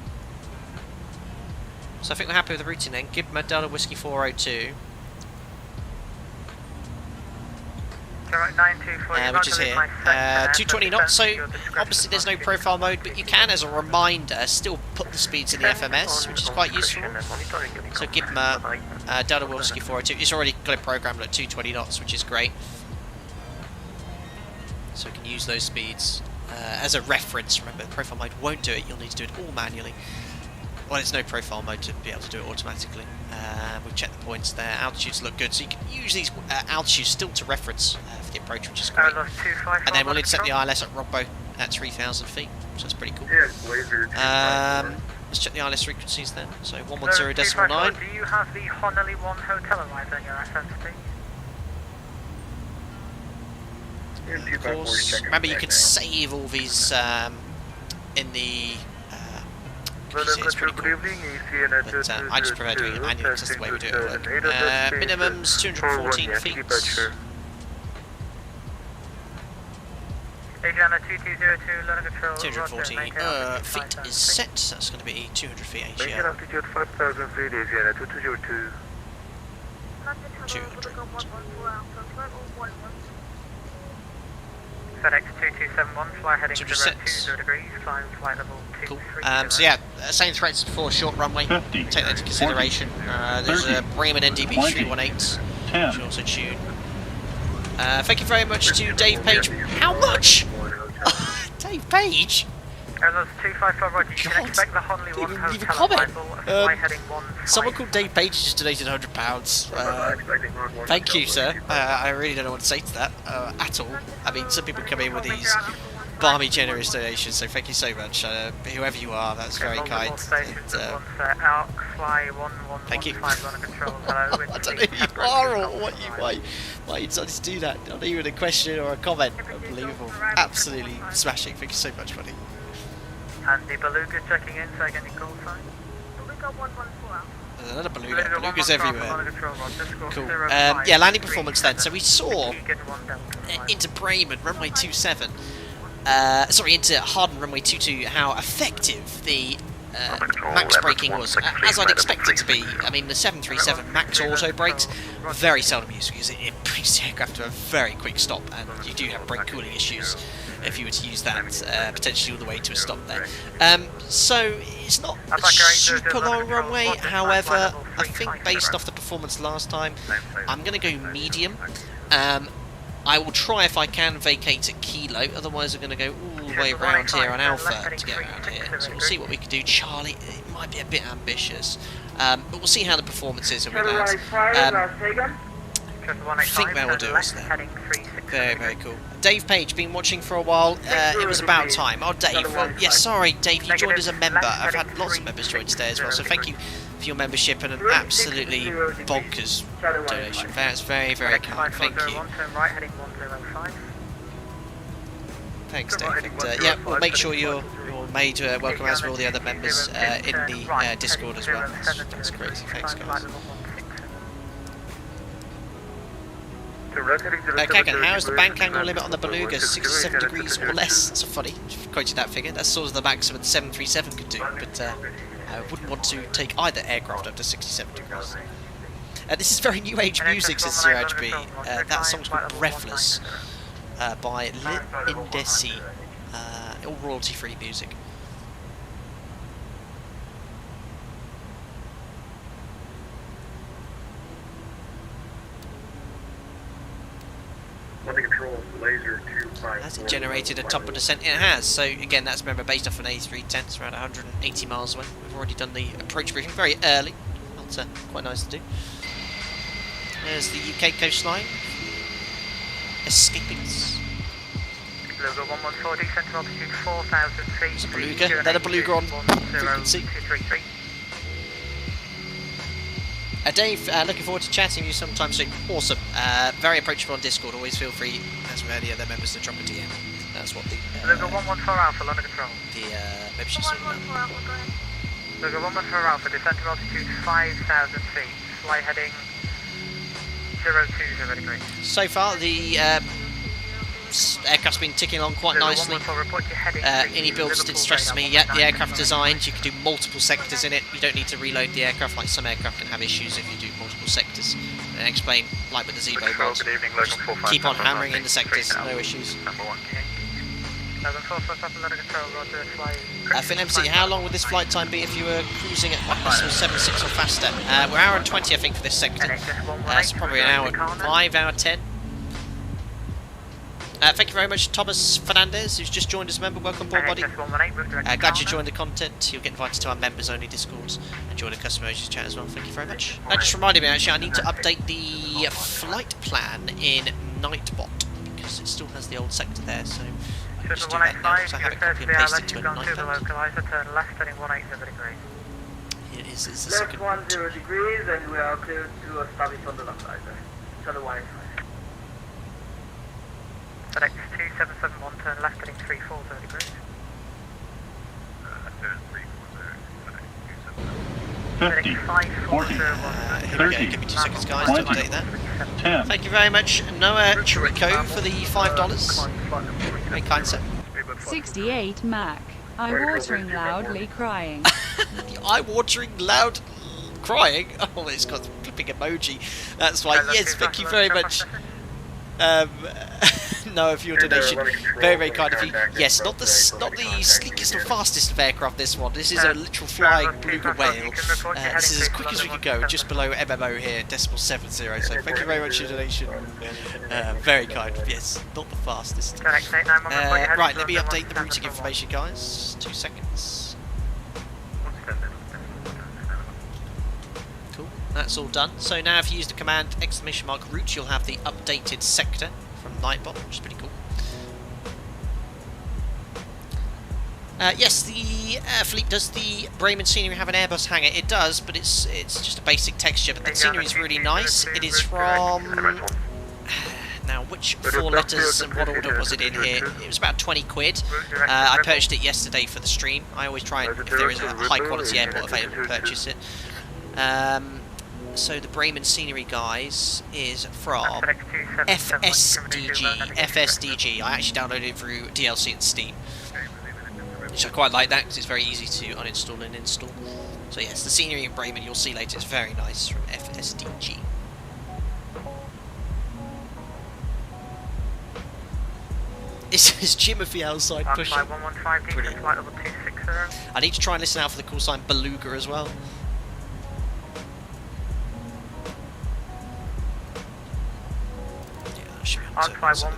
So I think we're happy with the routing then. Gibma Delta Whiskey 402. Which is here. 220 knots, so obviously there's no profile mode, but you can, as a reminder, still put the speeds in the FMS, which is quite useful. So Gibma Delta Whiskey 402, it's already got it programmed at 220 knots, which is great. So we can use those speeds as a reference. Remember, profile mode won't do it. You'll need to do it all manually. Well, there's no profile mode to be able to do it automatically. We've checked the points there. Altitudes look good, so you can use these altitudes still to reference for the approach, which is great. And then we'll need to set the ILS at Robbo at 3,000 feet, so that's pretty cool. Let's check the ILS frequencies then. So 110.9. Do you have the Honolulu 1 hotel arrived on your SMC? Of course. Remember, you can save all these in the. It's pretty cool. But I just prefer doing it manually because that's the way we do it at work. Minimum's 214 feet. EGNR 2202, London Control. 214 feet is set. That's going to be 200 feet AGL. altitude 5,000 feet, EGNR 2202. 200. FedEx 2271, fly heading 020 degrees, climb flight level 23. Cool. So yeah, same threats for short runway. 50, Take that into consideration. There's a Bremen NDB 318. 10, Should also tune. Thank you very much to Dave Page. How much? Dave Page? Airbus 254, Roger. You can God. expect the Honolulu 1 Didn't even leave a hotel comment. arrival, fly heading 15. Someone called Dave Page just donated £100. Thank you, sir. I really don't know what to say to that at all. I mean, some people come in with these balmy, generous donations, so thank you so much. Whoever you are, that's very kind. And, thank you. I don't know who you are or why you decided to do that. Not even a question or a comment. Unbelievable. Absolutely smashing. Thank you so much, buddy. And the Beluga checking in, so again, your call sign. Beluga 114. There's another Beluga. Beluga's everywhere. Cool. Cool. Yeah, landing performance then. So we saw into Bremen, runway 27. Sorry, into Harden, runway 22, how effective the max braking was, as I'd expect it to be. I mean, the 737 max auto brakes, very seldom used because it brings the aircraft to a very quick stop, and you do have brake cooling issues if you were to use that, potentially all the way to a stop there. So it's not a super long runway, however, I think based off the performance last time, I'm going to go medium. I will try, if I can, vacate at Kilo, otherwise I'm going to go all the way around here on Alpha to get around here. So we'll see what we can do. Charlie, it might be a bit ambitious, but we'll see how the performance is if we land. I think where we'll do is there. Very, very cool. Dave Page, been watching for a while. It was about time. Oh, Dave. Well, yeah, sorry, Dave, you joined as a member. I've had lots of members join today as well, so thank you for your membership and an absolutely bonkers donation. That's very, very kind. Thank you. Thanks, Dave. And, yeah, we'll make sure you're made welcome as with all the other members in the Discord as well. That's crazy. Thanks, guys. Kagan, how is the bank angle limit on the Beluga? 67 degrees or less? That's funny. You've quoted that figure. That's sort of the maximum the 737 could do, but I wouldn't want to take either aircraft up to 67 degrees. This is very new age music, says Siraj B. That song's called Breathless by Lit Indesi. All royalty free music. Has it generated a top of descent? It has. So again, that's remember based off an A310. It's around 180 miles away. We've already done the approach briefing very early. That's quite nice to do. There's the UK coastline. Escaping. Beluga 114, central altitude 4,000 feet. There's a Beluga. Another Beluga on frequency. Dave, looking forward to chatting with you sometime soon. Awesome. Very approachable on Discord. Always feel free, as with any other members, to drop a DM. That's what the Beluga 114 Alpha, London Control. The membership's all about. Beluga 114 Alpha, descent to altitude 5,000 feet. Fly heading 020 degrees. So far, the aircraft's been ticking along quite nicely. iniBuilds did stress to me, yeah, the aircraft designed, you can do multiple sectors in it. You don't need to reload the aircraft like some aircraft can have issues if you do multiple sectors. And explain, like with the Zebo mods, just keep on hammering in the sectors, no issues. Finn MC, how long would this flight time be if you were cruising at decimal 76 or faster? We're hour and 20 I think for this sector, so probably an hour 5, hour 10. Thank you very much, Thomas Fernandez, who's just joined as a member. Welcome aboard, buddy. Glad you joined the content. You'll get invited to our members-only Discords and join the customer agents chat as well. Thank you very much. That just reminded me, actually, I need to update the flight plan in Nightbot because it still has the old sector there. So I can just do that now. So I have it copy and pasted to a Nightbot. Turn left heading 180 degrees. It is the Left second 10 degrees and we are clear to establish on the left side there. Channel 185. FedEx 2771, turn left heading 340 degrees. FedEx 50, 5401. Here we go, 30, give me 2 seconds, guys, to 20, update that. 10. Thank you very much, Noah Chirico, for the $5. Very kind, sir. 68 Mac. Eye-watering loudly crying. Eye-watering loud crying? Oh, it's got a flipping emoji. That's why. Yes, thank you very much. No, for your donation. Very, very kind of you. Yes, not the sleekest or fastest of aircraft, this one. This is a literal flying beluga whale. This is as quick as we could go, just below MMO here, decimal 70. So thank you very much for your donation. Very kind. Yes, not the fastest. Right, let me update the routing information, guys. 2 seconds. Cool, that's all done. So now if you use the command !route, you'll have the updated sector from Nightbot, which is pretty cool. Yes, the fleet does the Bremen scenery have an Airbus hangar? It does, but it's just a basic texture. But the scenery is really nice. It is from now which 4 letters and what order was it in here? It was about 20 quid. I purchased it yesterday for the stream. I always try and, if there is a high quality airport available, purchase it. So the Bremen scenery, guys, is from FSDG. I actually downloaded it through DLC and Steam, which I quite like that because it's very easy to uninstall and install. So yes, the scenery in Bremen, you'll see later, is very nice from FSDG. It says Jimothy outside pushing. Brilliant. I need to try and listen out for the call sign Beluga as well.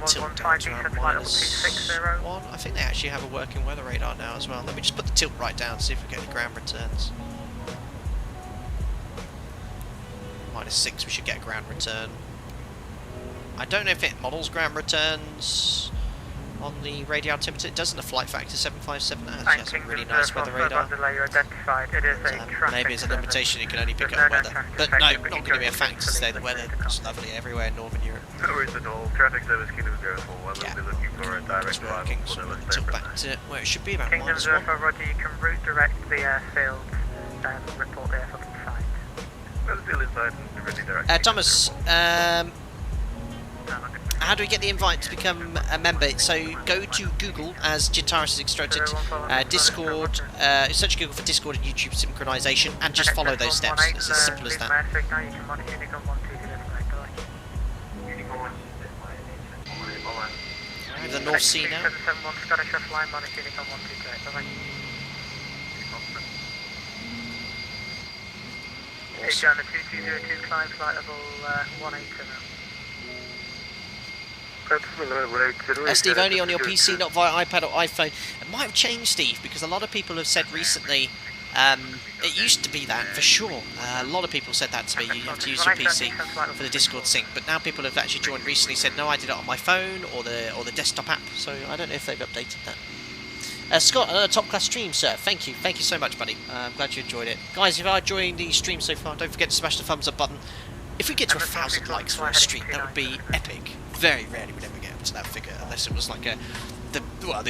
Tilt down to around -1. I think they actually have a working weather radar now as well. Let me just put the tilt right down, see if we get any ground returns. -6, we should get a ground return. I don't know if it models ground returns on the radar altimeter. It does in the flight factor 757. It actually has a really nice weather radar. Maybe it's a limitation, you can only pick up weather. But no, not going to be a factor today. The weather is lovely everywhere in Northern Europe. No worries at all. Traffic service Kingdom 04. I will be looking for a direct it's working, so we'll tilt back to where it should be, about Kingdom -1. 04, Roger, you can route direct the airfield and report the airfield inside. Well, still inside and ready direct. Thomas, how do we get the invite to become a member? So go to Google, as Gintaris has instructed, Discord, search Google for Discord and YouTube synchronization, and just follow those steps. It's as simple as that. The North Sea now. Awesome. 2202, climb flight level 180 now. Steve, only on your PC, not via iPad or iPhone. It might have changed, Steve, because a lot of people have said recently, it used to be that, for sure. A lot of people said that to me, you have to use your PC for the Discord sync, but now people have actually joined recently said, no, I did it on my phone or the desktop app, so I don't know if they've updated that. Scott, another top class stream, sir. Thank you so much, buddy. I'm glad you enjoyed it. Guys, if you are enjoying the stream so far, don't forget to smash the thumbs up button. If we get to 1,000 likes for a stream, that would be epic. Very rarely would ever get up to that figure, unless it was like the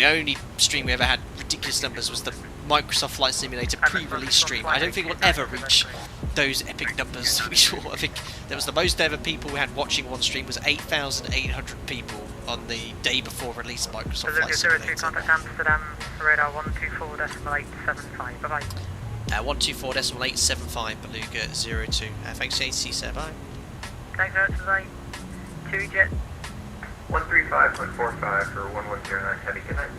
only stream we ever had ridiculous numbers was the Microsoft Flight Simulator pre-release stream. I don't think we'll ever reach those epic numbers that we saw. I think there was the most ever people we had watching one stream was 8,800 people on the day before release of Microsoft Flight Simulator. Contact Amsterdam, radar 124.875, bye-bye. 124.875, Beluga 02. Thanks, JC, sir, bye. Thanks, today. 2 jet. 135.45 for 1109 heavy, good night.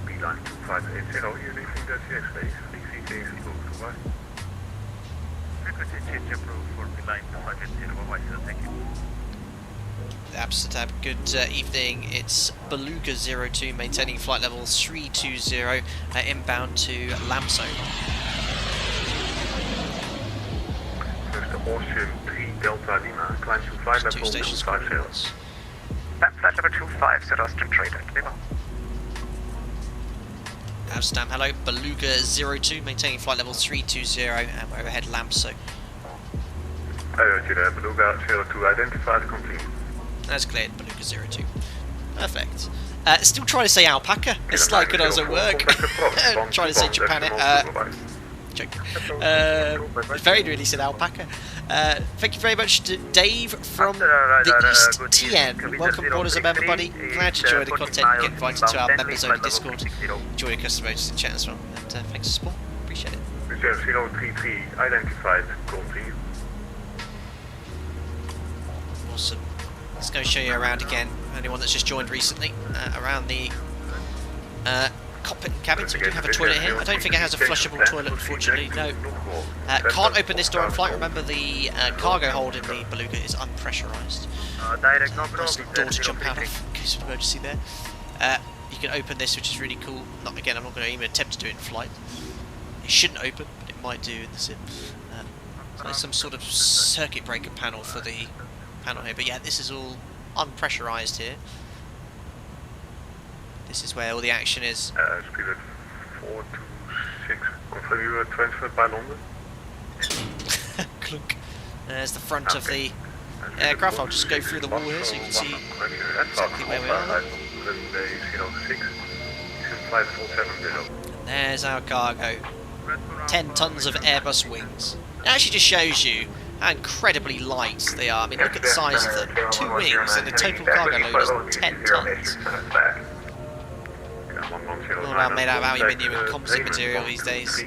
Beeline 2580, using CWX space, DCT, goodbye. Frequency change approved for Beeline 2580, bye-bye, sir, thank you. Amsterdam, good evening. It's Beluga 02 maintaining flight level 320 inbound to Lamso. Ocean 3 Delta Lima, climb to flight level 250. Flight level 250, Austin Trader, Lima. Amsterdam, hello. Beluga 02 maintaining flight level 320 and we're overhead Lamso. Beluga 02 identified, complete. That's cleared, Beluga 02. Perfect. Still trying to say alpaca. It's like when I was at work. Trying to say Japan. Joke. Very nearly said alpaca. Thank you very much to Dave from the East TN. Welcome aboard as a member, buddy. Glad you enjoy the content and get invited to our members only Discord. Enjoy your customers and chat as well. And thanks for support. Appreciate it. 033 identified, complete. Awesome. Let's go show you around again. Anyone that's just joined recently, around the cockpit and cabin. So we do have a toilet here. I don't think it has a flushable toilet, unfortunately. No. Can't open this door in flight. Remember, the cargo hold in the Beluga is unpressurized. Nice little door to jump out of in case of emergency there. You can open this, which is really cool. I'm not going to even attempt to do it in flight. It shouldn't open, but it might do in the sim. So there's some sort of circuit breaker panel for the panel here, but yeah, this is all unpressurized here. This is where all the action is. Spirit 426, confirm you were transferred by London. Clunk. There's the front of the aircraft. I'll just go through the wall here so you can see exactly where we are. And there's our cargo. 10 tons of Airbus Wings. It actually just shows you how incredibly light they are. I mean, look at the size of them. 2 wings and the total cargo load is 10 tons. All about made out of aluminium and composite material these days.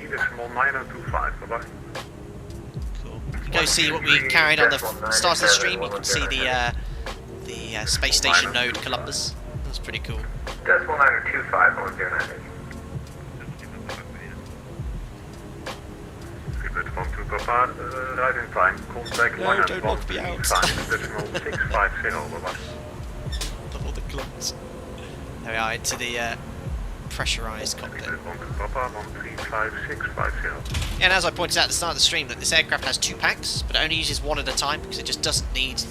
Cool. Go see what we carried on the start of the stream. You can see the space station node Columbus. That's pretty cool. That's 1925 on 09. One to Papa, right in time, contact no, 1 don't lock me out. 650 All the clumps. There we are, into the pressurised cockpit. And as I pointed out at the start of the stream, that this aircraft has 2 packs, but it only uses 1 at a time because it just doesn't need.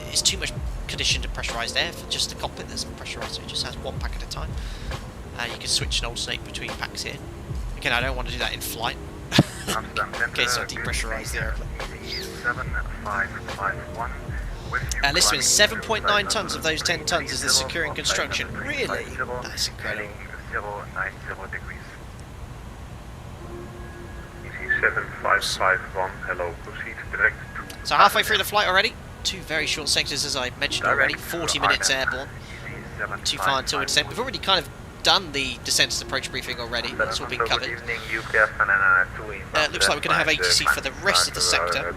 It's too much conditioned to pressurised air for just the cockpit that's pressurised, so it just has 1 pack at a time. You can switch and alternate between packs here. Again, I don't want to do that in flight. In case I depressurise the airplane. Listen, 7.9 tons of those 10 tons is the securing construction. Really? That's incredible. 7551, hello, proceed direct to... So halfway through the flight already. 2 very short sectors, as I mentioned already. 40 minutes airborne. Too far until we descent. We've already kind of done the descent and approach briefing already. That's all been covered. Looks like we're going to have ATC for the rest of the sector.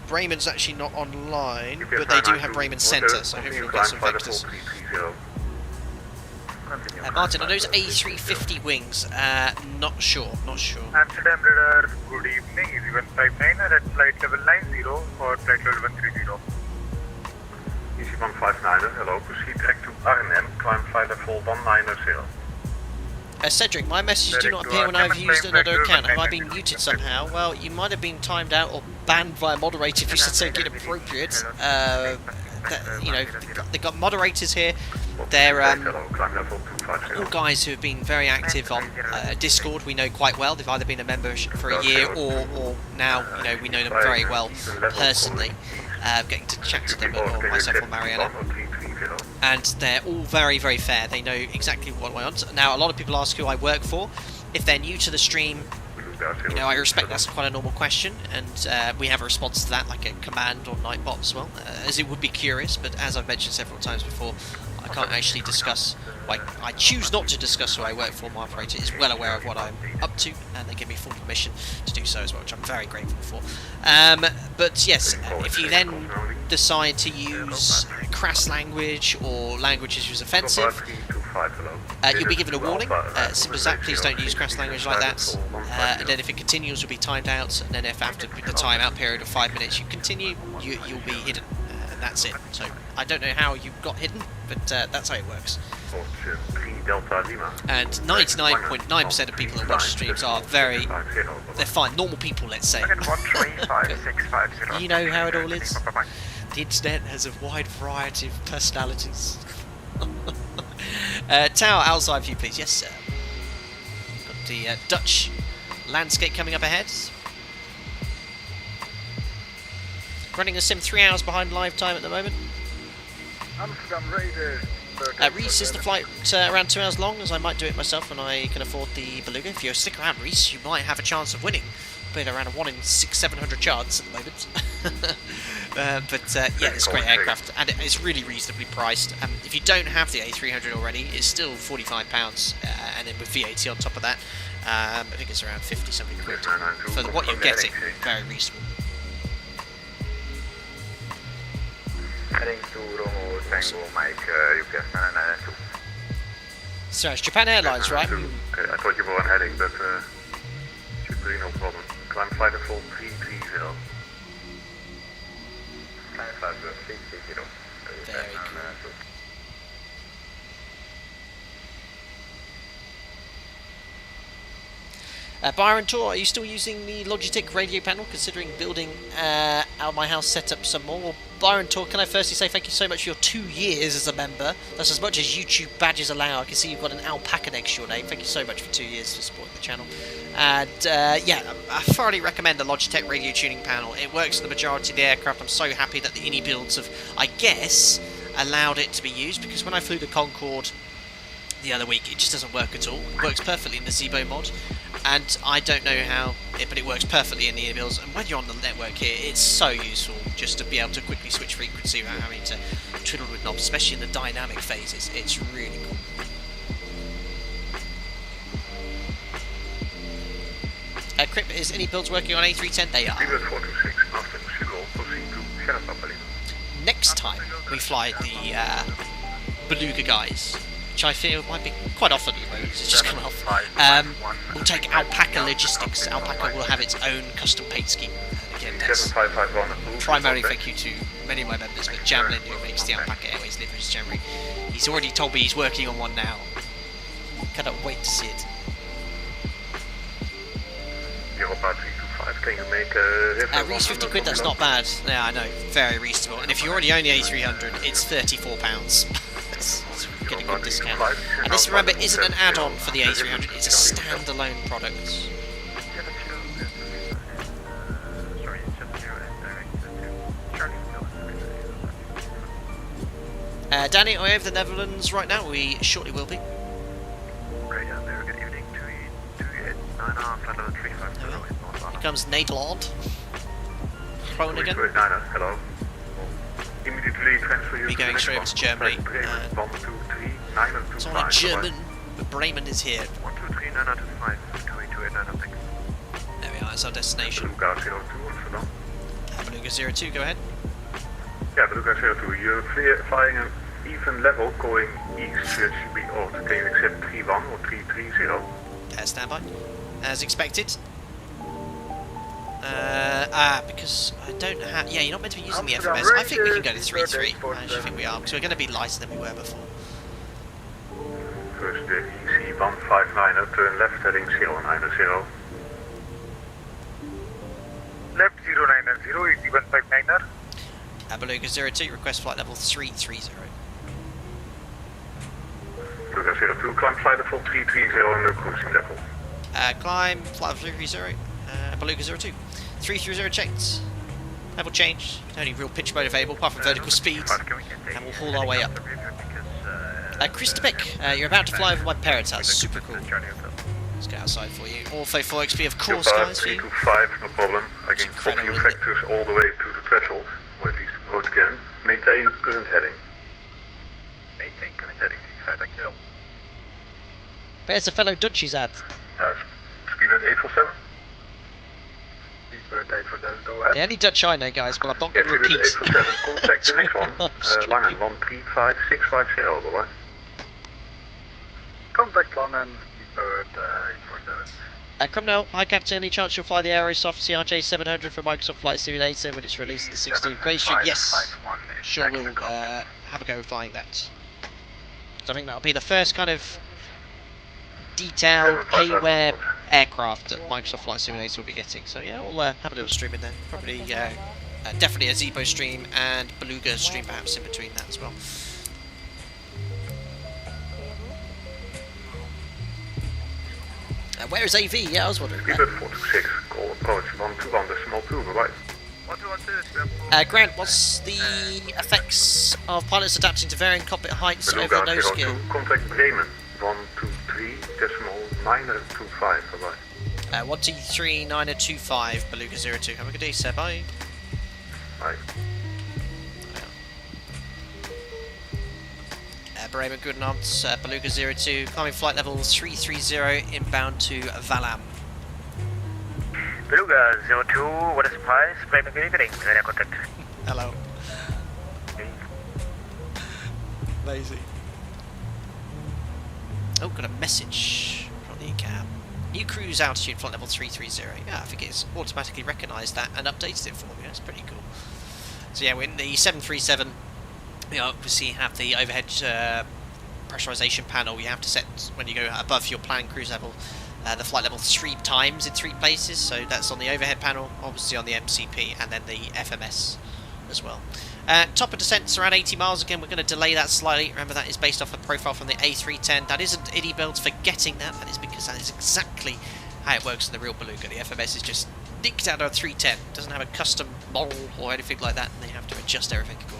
Bremen's actually not online, but they do have Bremen Centre, so hopefully we'll get some vectors. Martin, are those A350 wings? Not sure. Amsterdam radar, good evening, is 159 at flight level 90 or flight level 130. Easy 159, hello, proceed direct to Arnhem, climb flight level 190. Cedric, my messages do not appear when I've used another account. Have I been muted somehow? Well, you might have been timed out or banned by a moderator if you said something inappropriate. You know, they've got moderators here. They're all guys who have been very active on Discord. We know quite well. They've either been a member for a year or now, you know, we know them very well personally. Getting to chat to them, or myself or Mariana. And they're all very, very fair. They know exactly what I want. Now, a lot of people ask who I work for. If they're new to the stream, you know, I respect that's quite a normal question, and we have a response to that, like a command or nightbot as well, as it would be curious, but as I've mentioned several times before, I can't actually discuss, like, I choose not to discuss who I work for. My operator is well aware of what I'm up to, and they give me full permission to do so as well, which I'm very grateful for. But yes, if you then decide to use crass language or language is offensive, you'll be given a warning. Simple as that, please don't use crass language like that. And then if it continues, you'll be timed out, and then if after the timeout period of 5 minutes you continue, you'll be hidden. that's it. So I don't know how you got hidden, but that's how it works. Approach 3 Delta Lima. And 99.9% of people that watch streams are they're fine, normal people, let's say. You know how it all is. The internet has a wide variety of personalities. Tower outside view, please. Yes, sir. Got the Dutch landscape coming up ahead. Running a sim 3 hours behind live time at the moment. Amsterdam Raider. Reese, is the flight around 2 hours long, as I might do it myself when I can afford the Beluga? If you stick around, Reese, you might have a chance of winning. But around a 1 in 600-700 chance at the moment. Yeah, it's a great aircraft, and it's really reasonably priced. If you don't have the A300 already, it's still £45, and then with VAT on top of that, I think it's around 50-something quid. For what you're getting, very reasonable. Heading to Romo Tango Mike, request 992. So it's Japan Airlines, right? Okay, I thought you were on heading, but should be no problem. Climb flight level 330. Climb flight level 330. Very cool. Byron Tour, are you still using the Logitech radio panel, considering building out my house setup some more? Well, Byron Tour, can I firstly say thank you so much for your 2 years as a member. That's as much as YouTube badges allow. I can see you've got an alpaca next to your name. Thank you so much for 2 years for supporting the channel. And yeah, I thoroughly recommend the Logitech radio tuning panel. It works for the majority of the aircraft. I'm so happy that the iniBuilds have, I guess, allowed it to be used, because when I flew the Concorde the other week, it just doesn't work at all. It works perfectly in the Zibo mod, and I don't know how, but it works perfectly in the iniBuilds. And when you're on the network here, it's so useful just to be able to quickly switch frequency without having to twiddle with knobs, especially in the dynamic phases. It's really cool. Crip, is iniBuilds working on A310? They are. Next time we fly the Beluga guys, which I feel might be quite often at the moment, it's just come off, we'll take Alpaca Logistics. Alpaca will have its own custom paint scheme. And again, that's primarily thank you to many of my members, but Jamlin, who makes the Alpaca Airways liveries generally, he's already told me he's working on one now. Cannot wait to see it. Can you make Reese, 50 quid, that's not bad. Yeah, I know, very reasonable. And if you already own the A300, it's £34. It's getting a good discount. And this, remember, isn't an add-on for the A300, it's a standalone product. Danny, are we over the Netherlands right now? We shortly will be. Good evening, 289 flight level 350. Here comes Nederland. Groningen. Hello. Immediately transfer you. Be going straight over to Germany. It's only German, but Bremen is here. 123-925, 228-906. There we are, that's our destination. Beluga 02, Amsterdam. Beluga 02, go ahead. Yeah, Beluga 02, you're flying an even level going east, so it should be odd. Can you accept 31 or 330? Standby. As expected. Because I don't have... Yeah, you're not meant to be using the FMS. I think we can go to 3-3. I actually think we are, because we're going to be lighter than we were before. First EC 159, turn left heading 090. Left 090, EC 159er. Beluga 02, request flight level 330. Beluga 02, climb flight level 330 and cruising level. Climb flight level 330, Beluga 02. 330 checked. Level change. Only real pitch mode available, apart from vertical speed. And we'll haul our way up. Chris DeBeck, you're about to fly over my parents' house. Super cool. Let's go outside for you. Ortho 4XP, of course, guys, for you. 325, no problem. I can pop your factors all the way to the threshold, or at least approach again. Maintain current heading. Maintain current heading. Thank you. Where's the fellow Dutchies at? Speed at 847. The only Dutch I know, guys, but I'm not going to repeat. Contact the next one. Langen 135650, bye-bye. Contact Langen, bird 847. Cromwell, hi Captain, any chance you'll fly the Aerosoft CRJ 700 for Microsoft Flight Simulator when it's released the 16th Grey Street? Yes. sure we'll have a go flying that. So I think that'll be the first kind of detailed payware aircraft that Microsoft Flight Simulator will be getting. So yeah, we'll have a little stream in there. Probably, definitely a Zebo stream and Beluga stream perhaps in between that as well. Where is AV? Yeah, I was wondering. Speedbird 426, call approach 121 decimal 2, bye-bye. 121, Grant, what's the effects of pilots adapting to varying cockpit heights Beluga over nose gear? 02, contact Bremen 123.925, bye-bye. 123.925, Beluga 02. Have a good day, sir. Bye. Bye. Bremen, good Nantes, Beluga 02, climbing flight level 330, inbound to Valham. Beluga 02, what is the price? Bremen, good evening. Radio contact. Hello. Amazing. Oh, got a message from the cab. New cruise altitude, flight level 330. Yeah, I think it's automatically recognised that and updated it for me. That's pretty cool. So yeah, we're in the 737. You obviously have the overhead pressurization panel. You have to set when you go above your planned cruise level, the flight level 3 times in 3 places. So that's on the overhead panel, obviously on the MCP, and then the FMS as well. Top of descent's around 80 miles. Again, we're going to delay that slightly. Remember, that is based off a profile from the A310. That isn't iniBuilds for getting that. That is because that is exactly how it works in the real Beluga. The FMS is just nicked out of a 310. It doesn't have a custom model or anything like that, and they have to adjust everything accordingly.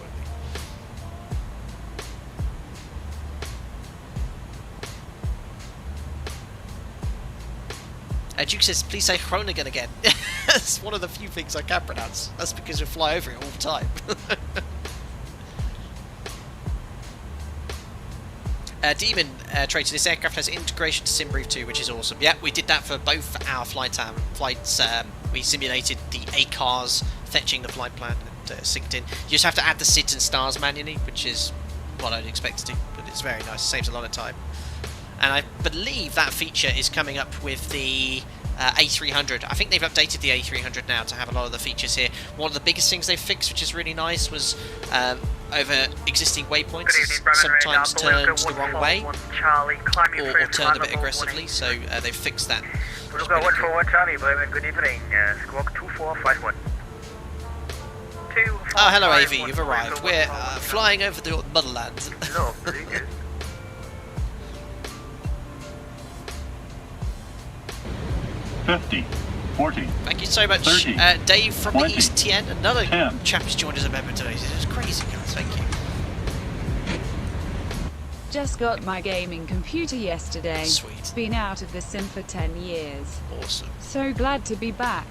Duke says, please say Groningen again. That's one of the few things I can pronounce. That's because we fly over it all the time. Demon Trader, this aircraft has integration to SimBrief 2, which is awesome. Yeah, we did that for both our flights. We simulated the ACARS fetching the flight plan and synced in. You just have to add the SIDS and stars manually, which is what I'd expect to do, but it's very nice. It saves a lot of time. And I believe that feature is coming up with the A300. I think they've updated the A300 now to have a lot of the features here. One of the biggest things they've fixed, which is really nice, was over existing waypoints, sometimes turned the wrong way or turned a bit aggressively, so they've fixed that. Beluga 141 Charlie, Bremen, good evening. Squawk 2451. Oh, hello AV, you've arrived. We're flying over the motherland. No, pretty good. 50, 40. Thank you so much, 30, Dave from 20, East TN. Another 10. chap has joined as a member today. This is crazy, guys. Thank you. Just got my gaming computer yesterday. Sweet. Been out of the sim for 10 years. Awesome. So glad to be back.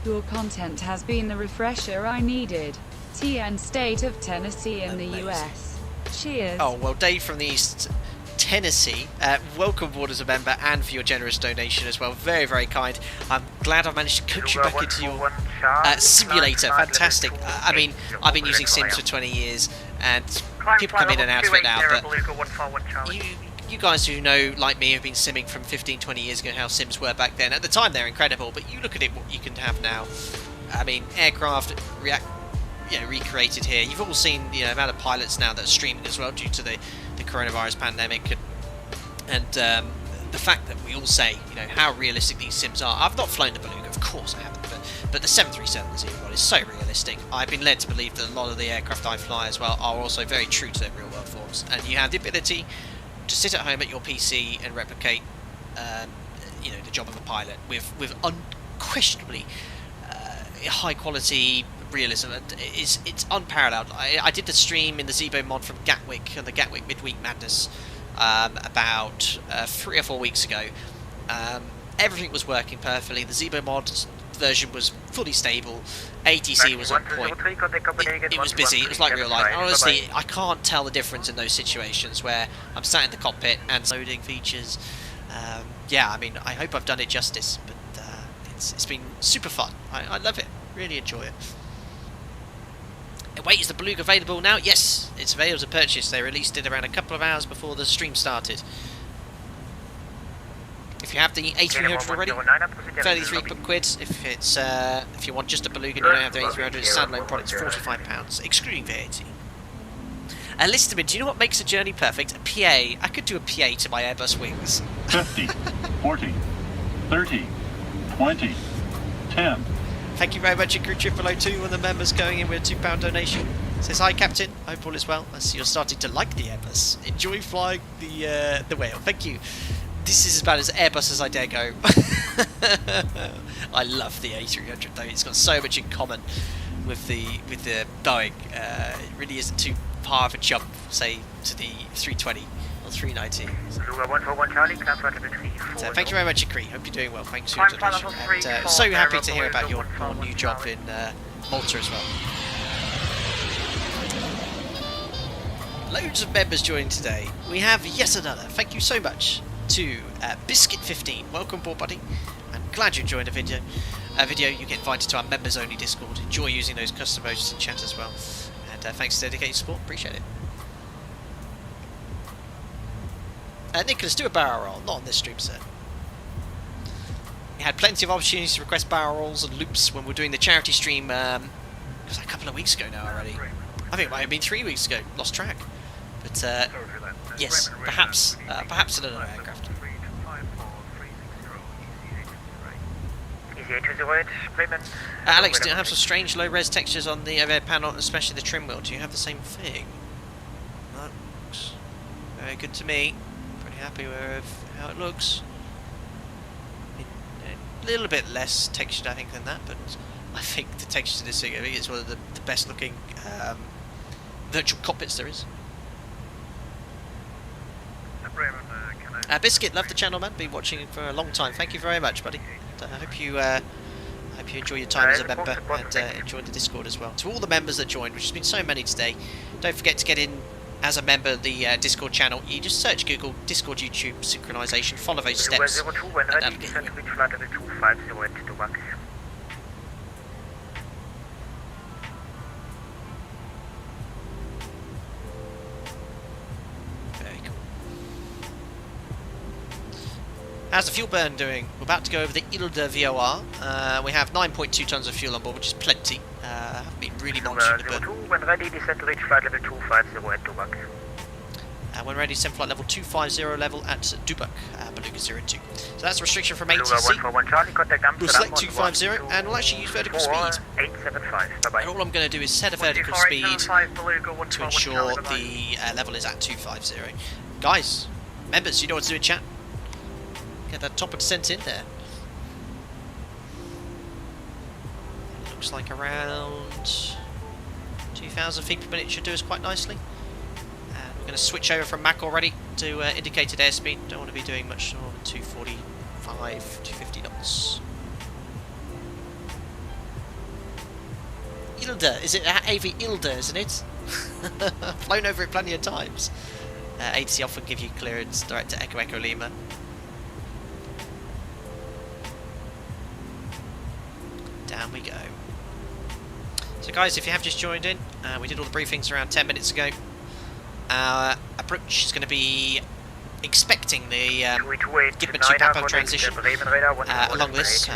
Your content has been the refresher I needed. TN State of Tennessee in the US. Cheers. Oh, well, Dave from the East Tennessee, welcome aboard as a member and for your generous donation as well. Very, very kind. I'm glad I've managed to coach you back into your simulator. Fantastic. I mean, I've been using Sims for 20 years and people come in and out of it now, but you guys who know, like me, have been simming from 15, 20 years ago how Sims were back then. At the time, they're incredible, but you look at it, what you can have now. I mean, aircraft recreated here. You've all seen the amount of pilots now that are streaming as well due to the coronavirus pandemic and the fact that we all say how realistic these sims are. I've not flown the Beluga, of course I haven't, but the 737-01 is so realistic. I've been led to believe that a lot of the aircraft I fly as well are also very true to their real world forms, and you have the ability to sit at home at your PC and replicate the job of a pilot with unquestionably high quality realism. It's unparalleled. I did the stream in the Zebo mod from Gatwick and the Gatwick Midweek Madness about 3 or 4 weeks ago. Everything was working perfectly. The Zebo mod version was fully stable. ATC was on point. It was busy. It was like real life. Honestly, I can't tell the difference in those situations where I'm sat in the cockpit and loading features. Yeah, I mean, I hope I've done it justice, but it's been super fun. I love it. Really enjoy it. Wait, is the Beluga available now? Yes, it's available to purchase. They released it around a couple of hours before the stream started. If you have the A300 already, 33 quid. If you want just a Beluga and you don't have the A300, it's standalone product, £45, excluding VAT. Listerman, do you know what makes a journey perfect? A PA. I could do a PA to my Airbus Wings. 50, 40, 30, 20, 10. Thank you very much, Crew 002, one of the members going in with a £2 donation. Says, hi Captain, hope all is well. I see you're starting to like the Airbus. Enjoy flying the whale. Thank you. This is about as Airbus as I dare go. I love the A300 though, it's got so much in common with the Boeing. It really isn't too far of a jump, say, to the 320 or 390. So thank you very much, Akri. Hope you're doing well. Thanks for your donation. And so happy to hear about your new job in Malta as well. Loads of members joining today. We have yet another. Thank you so much to Biscuit15. Welcome aboard, buddy. I'm glad you enjoyed the video. You get invited to our members only Discord. Enjoy using those custom emojis in chat as well. And thanks for dedicated support. Appreciate it. Nicholas, do a barrel roll. Not on this stream, sir. We had plenty of opportunities to request barrel rolls and loops when we were doing the charity stream. It was a couple of weeks ago now already. I think it might have been 3 weeks ago. Lost track. But yes, perhaps in another aircraft. Bremen. Alex, do you have some strange low-res textures on the overhead panel, especially the trim wheel? Do you have the same thing? That looks very good to me. Pretty happy with how it looks. A little bit less textured, I think, than that, but I think the texture to this thing, I think it's one of the best-looking virtual cockpits there is. Biscuit, love the channel, man. Been watching for a long time. Thank you very much, buddy. And I hope you enjoy your time as a member and enjoy the Discord as well. To all the members that joined, which has been so many today, don't forget to get in as a member of the Discord channel. You just search Google Discord, YouTube, synchronization, follow those steps, and that'll get you. How's the fuel burn doing? We're about to go over the ILDA VOR. We have 9.2 tons of fuel on board, which is plenty. Haven't been really monitoring the burn. When ready, descend to reach flight level 250 at Dubac. When ready, descend flight level 250 level at Dubac, Beluga 02. So that's a restriction from ATC. We'll select 250 and we'll actually use vertical speed. 875. Bye-bye. And all I'm going to do is set a vertical speed to ensure the level is at 250. Guys, members, you know what to do in chat. Get that top of descent in there. Looks like around 2,000 feet per minute should do us quite nicely. And we're going to switch over from Mach already to indicated airspeed. Don't want to be doing much more than 245, 250 knots. ILDA, is it AV ILDA, isn't it? I've flown over it plenty of times. ATC often give you clearance direct to Echo Echo Lima. Down we go. So guys, if you have just joined in, we did all the briefings around 10 minutes ago. Our approach is going to be expecting the Gidman to Papa transition along this.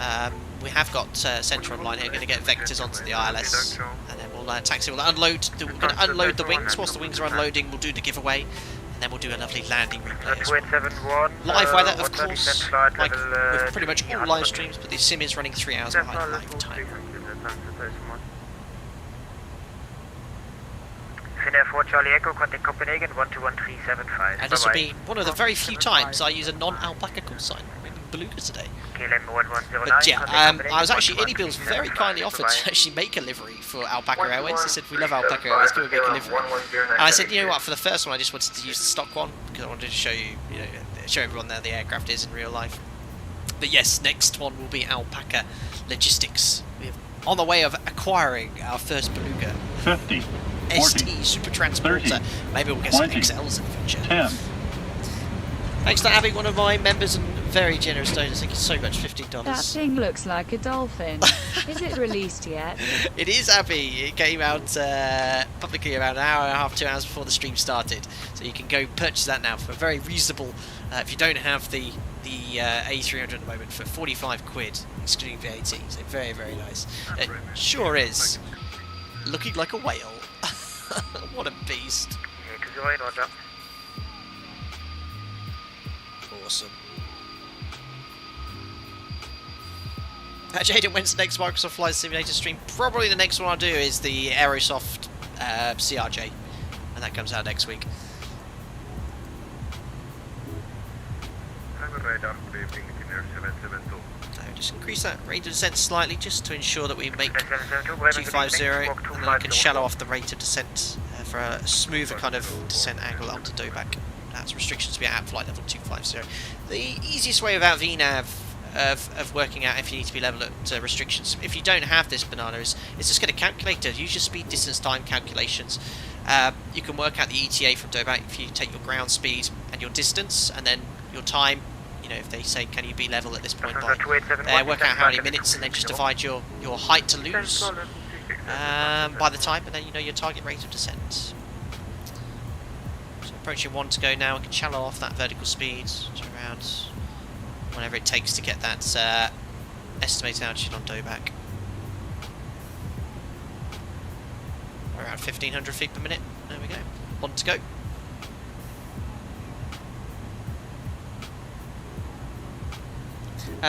We have got Centre online here, going to get vectors onto the ILS, and then we'll taxi, we'll unload, we're going to unload the wings. Whilst the wings are unloading, we'll do the giveaway, and then we'll do a lovely landing replay as well. Live weather, of course, like with pretty much all live streams, but the sim is running 3 hours behind live time. And this will be one of the very few times I use a non-alpaca call sign in Beluga today. But yeah, I was actually, iniBuilds very kindly offered to actually make a livery for Alpaca Airways. They said, we love Alpaca Airways, can we make a livery? And I said, you know what, for the first one I just wanted to use the stock one, because I wanted to show you, show everyone how the aircraft is in real life. But yes, next one will be Alpaca Logistics. We're on the way of acquiring our first Beluga. 50. ST Super Transporter. 30, maybe we'll get 20, some XLs in the future. 10. Thanks to Abby, one of my members and very generous donors. Thank you so much, $15. That thing looks like a dolphin. Is it released yet? It is, Abby. It came out publicly about an hour and a half, 2 hours before the stream started. So you can go purchase that now for a very reasonable, if you don't have the A300 at the moment, for 45 quid, excluding VAT. So very, very nice. It sure is. Looking like a whale. What a beast. Awesome. Jaden, when's the next Microsoft Flight Simulator stream? Probably the next one I'll do is the Aerosoft CRJ, and that comes out next week. Radar, good evening, engineer 772. Just increase that rate of descent slightly, just to ensure that we make 250, and then we can shallow off the rate of descent for a smoother kind of descent angle onto Dobac. That's restrictions to be at flight level 250. The easiest way without VNAV of working out if you need to be level at restrictions, if you don't have this banana, is just get a calculator. Use your speed, distance, time calculations. You can work out the ETA from Dobac if you take your ground speed and your distance, and then your time. You know, if they say, can you be level at this point by work out how many minutes, and then just divide your height to lose by the time, and then you know your target rate of descent. So approaching 1 to go now. We can shallow off that vertical speed to around whatever it takes to get that estimated altitude on Dobac. Around 1500 feet per minute. There we go. 1 to go.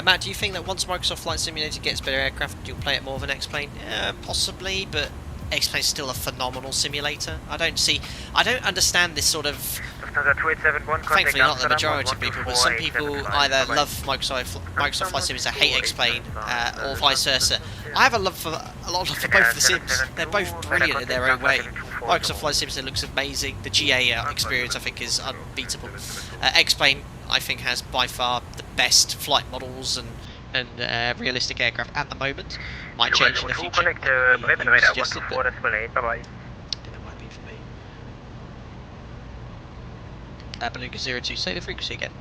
Matt, do you think that once Microsoft Flight Simulator gets better aircraft, you'll play it more than X-Plane? Possibly, but X-Plane is still a phenomenal simulator. I don't understand this sort of... Thankfully not the majority of people, but some people either love Microsoft Flight Simulator, hate X-Plane, or vice versa. I have a lot of love for both the sims. They're both brilliant in their own way. Microsoft Flight Simulator looks amazing. The GA experience, I think, is unbeatable. X-Plane, I think, has by far the best flight models and realistic aircraft at the moment. Might change in the future. You suggested, but I think that might be for me. Beluga 02, say the frequency again.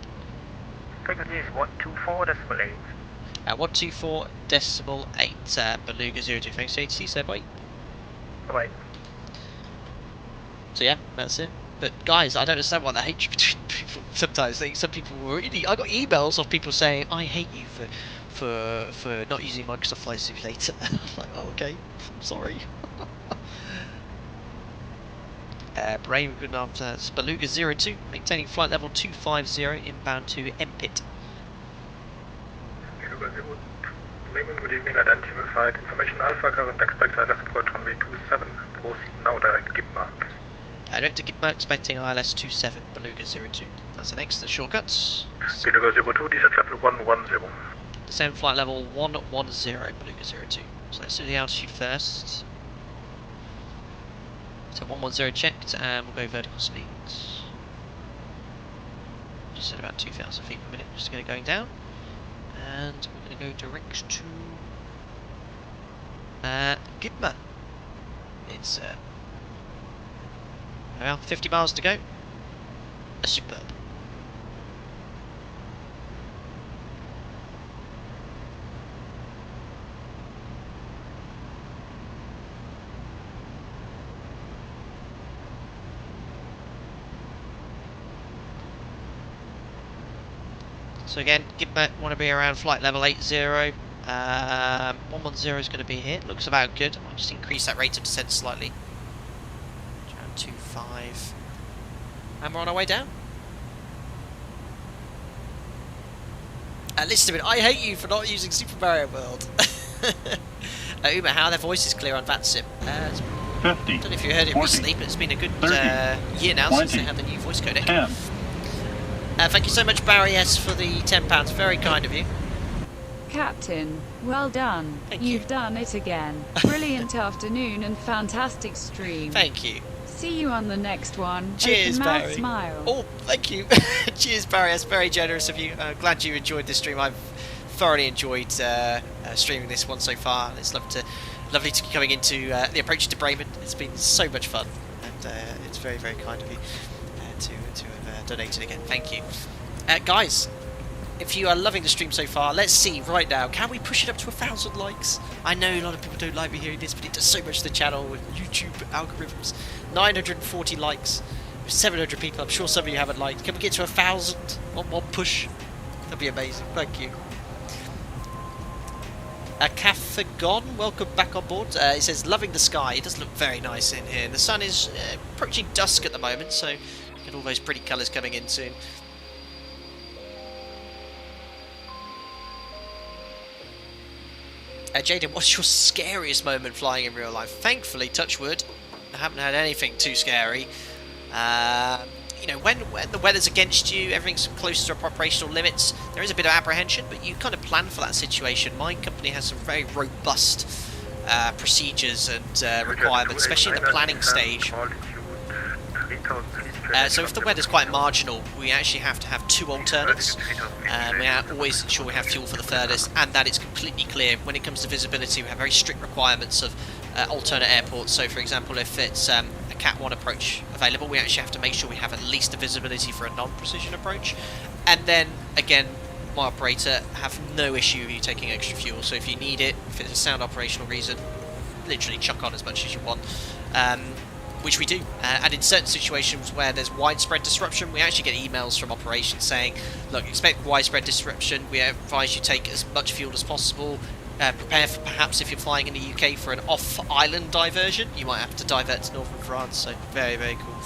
Frequency is 124.8. 124.8, Beluga 02, thanks to ATC, said, bye. Bye. So yeah, that's it. But guys, I don't understand why the hatred between people sometimes. Some people were really... I got emails of people saying, I hate you for not using Microsoft Flight Simulator. I'm like, oh, okay, I'm sorry. Bremen, good afternoon. It's Beluga 02, maintaining flight level 250, inbound to MPIT. Bremen, good evening, identified information Alpha, current expect ILS approach runway 27, proceed now direct GIPMA. Direct to GIPMA, expecting ILS 27, Beluga 02. That's an excellent shortcut. Beluga 02, descent level 110. Descent flight level 110, Beluga 02. So let's do the altitude first. So 110 checked, and we'll go vertical speeds. Just at about 2,000 feet per minute, just going down. And we're going to go direct to GIPMA. It's around 50 miles to go. Superb. So again, GIPMA want to be around flight level 80. 110 is going to be here. Looks about good. I might just increase that rate of descent slightly. Around 2.5. And we're on our way down. Listen to it. I hate you for not using Super Mario World. Uma, how are their voices clear on VATSIM? 50, I don't know if you heard it 40, recently, but it's been a good 30, year now 20, since they had the new voice codec. 10. Thank you so much, Barry S, for the £10. Very kind of you. Captain, well done. Thank you. You've done it again. Brilliant afternoon and fantastic stream. Thank you. See you on the next one. Cheers, Open mouth Barry. smile. Oh, thank you. Cheers, Barry. That's very generous of you. Glad you enjoyed this stream. I've thoroughly enjoyed streaming this one so far. It's lovely to be coming into the approach to Bremen. It's been so much fun, and it's very, very kind of you to have donated again. Thank you, guys. if you are loving the stream so far, let's see right now, can we push it up to 1,000 likes? I know a lot of people don't like me hearing this, but it does so much to the channel with YouTube algorithms. 940 likes, 700 people, I'm sure some of you haven't liked. Can we get to 1,000 on one push? That'd be amazing, thank you. Cafagon, welcome back on board. It says, loving the sky. It does look very nice in here. The sun is approaching dusk at the moment, so get all those pretty colours coming in soon. Jaden, what's your scariest moment flying in real life? Thankfully, touch wood, I haven't had anything too scary. You know, when the weather's against you, everything's close to operational limits, there is a bit of apprehension, but you kind of plan for that situation. My company has some very robust procedures and requirements, especially in the planning stage. So if the weather's quite marginal, we actually have to have 2 alternates. We always ensure we have fuel for the furthest, and that it's completely clear. When it comes to visibility, we have very strict requirements of alternate airports. So for example, if it's a Cat 1 approach available, we actually have to make sure we have at least a visibility for a non-precision approach. And then again, my operator have no issue with you taking extra fuel. So if you need it, if it's a sound operational reason, literally chuck on as much as you want. Which we do, and in certain situations where there's widespread disruption, we actually get emails from operations saying, look, expect widespread disruption, we advise you take as much fuel as possible, prepare for perhaps if you're flying in the UK for an off-island diversion, you might have to divert to northern France, so very, very cool.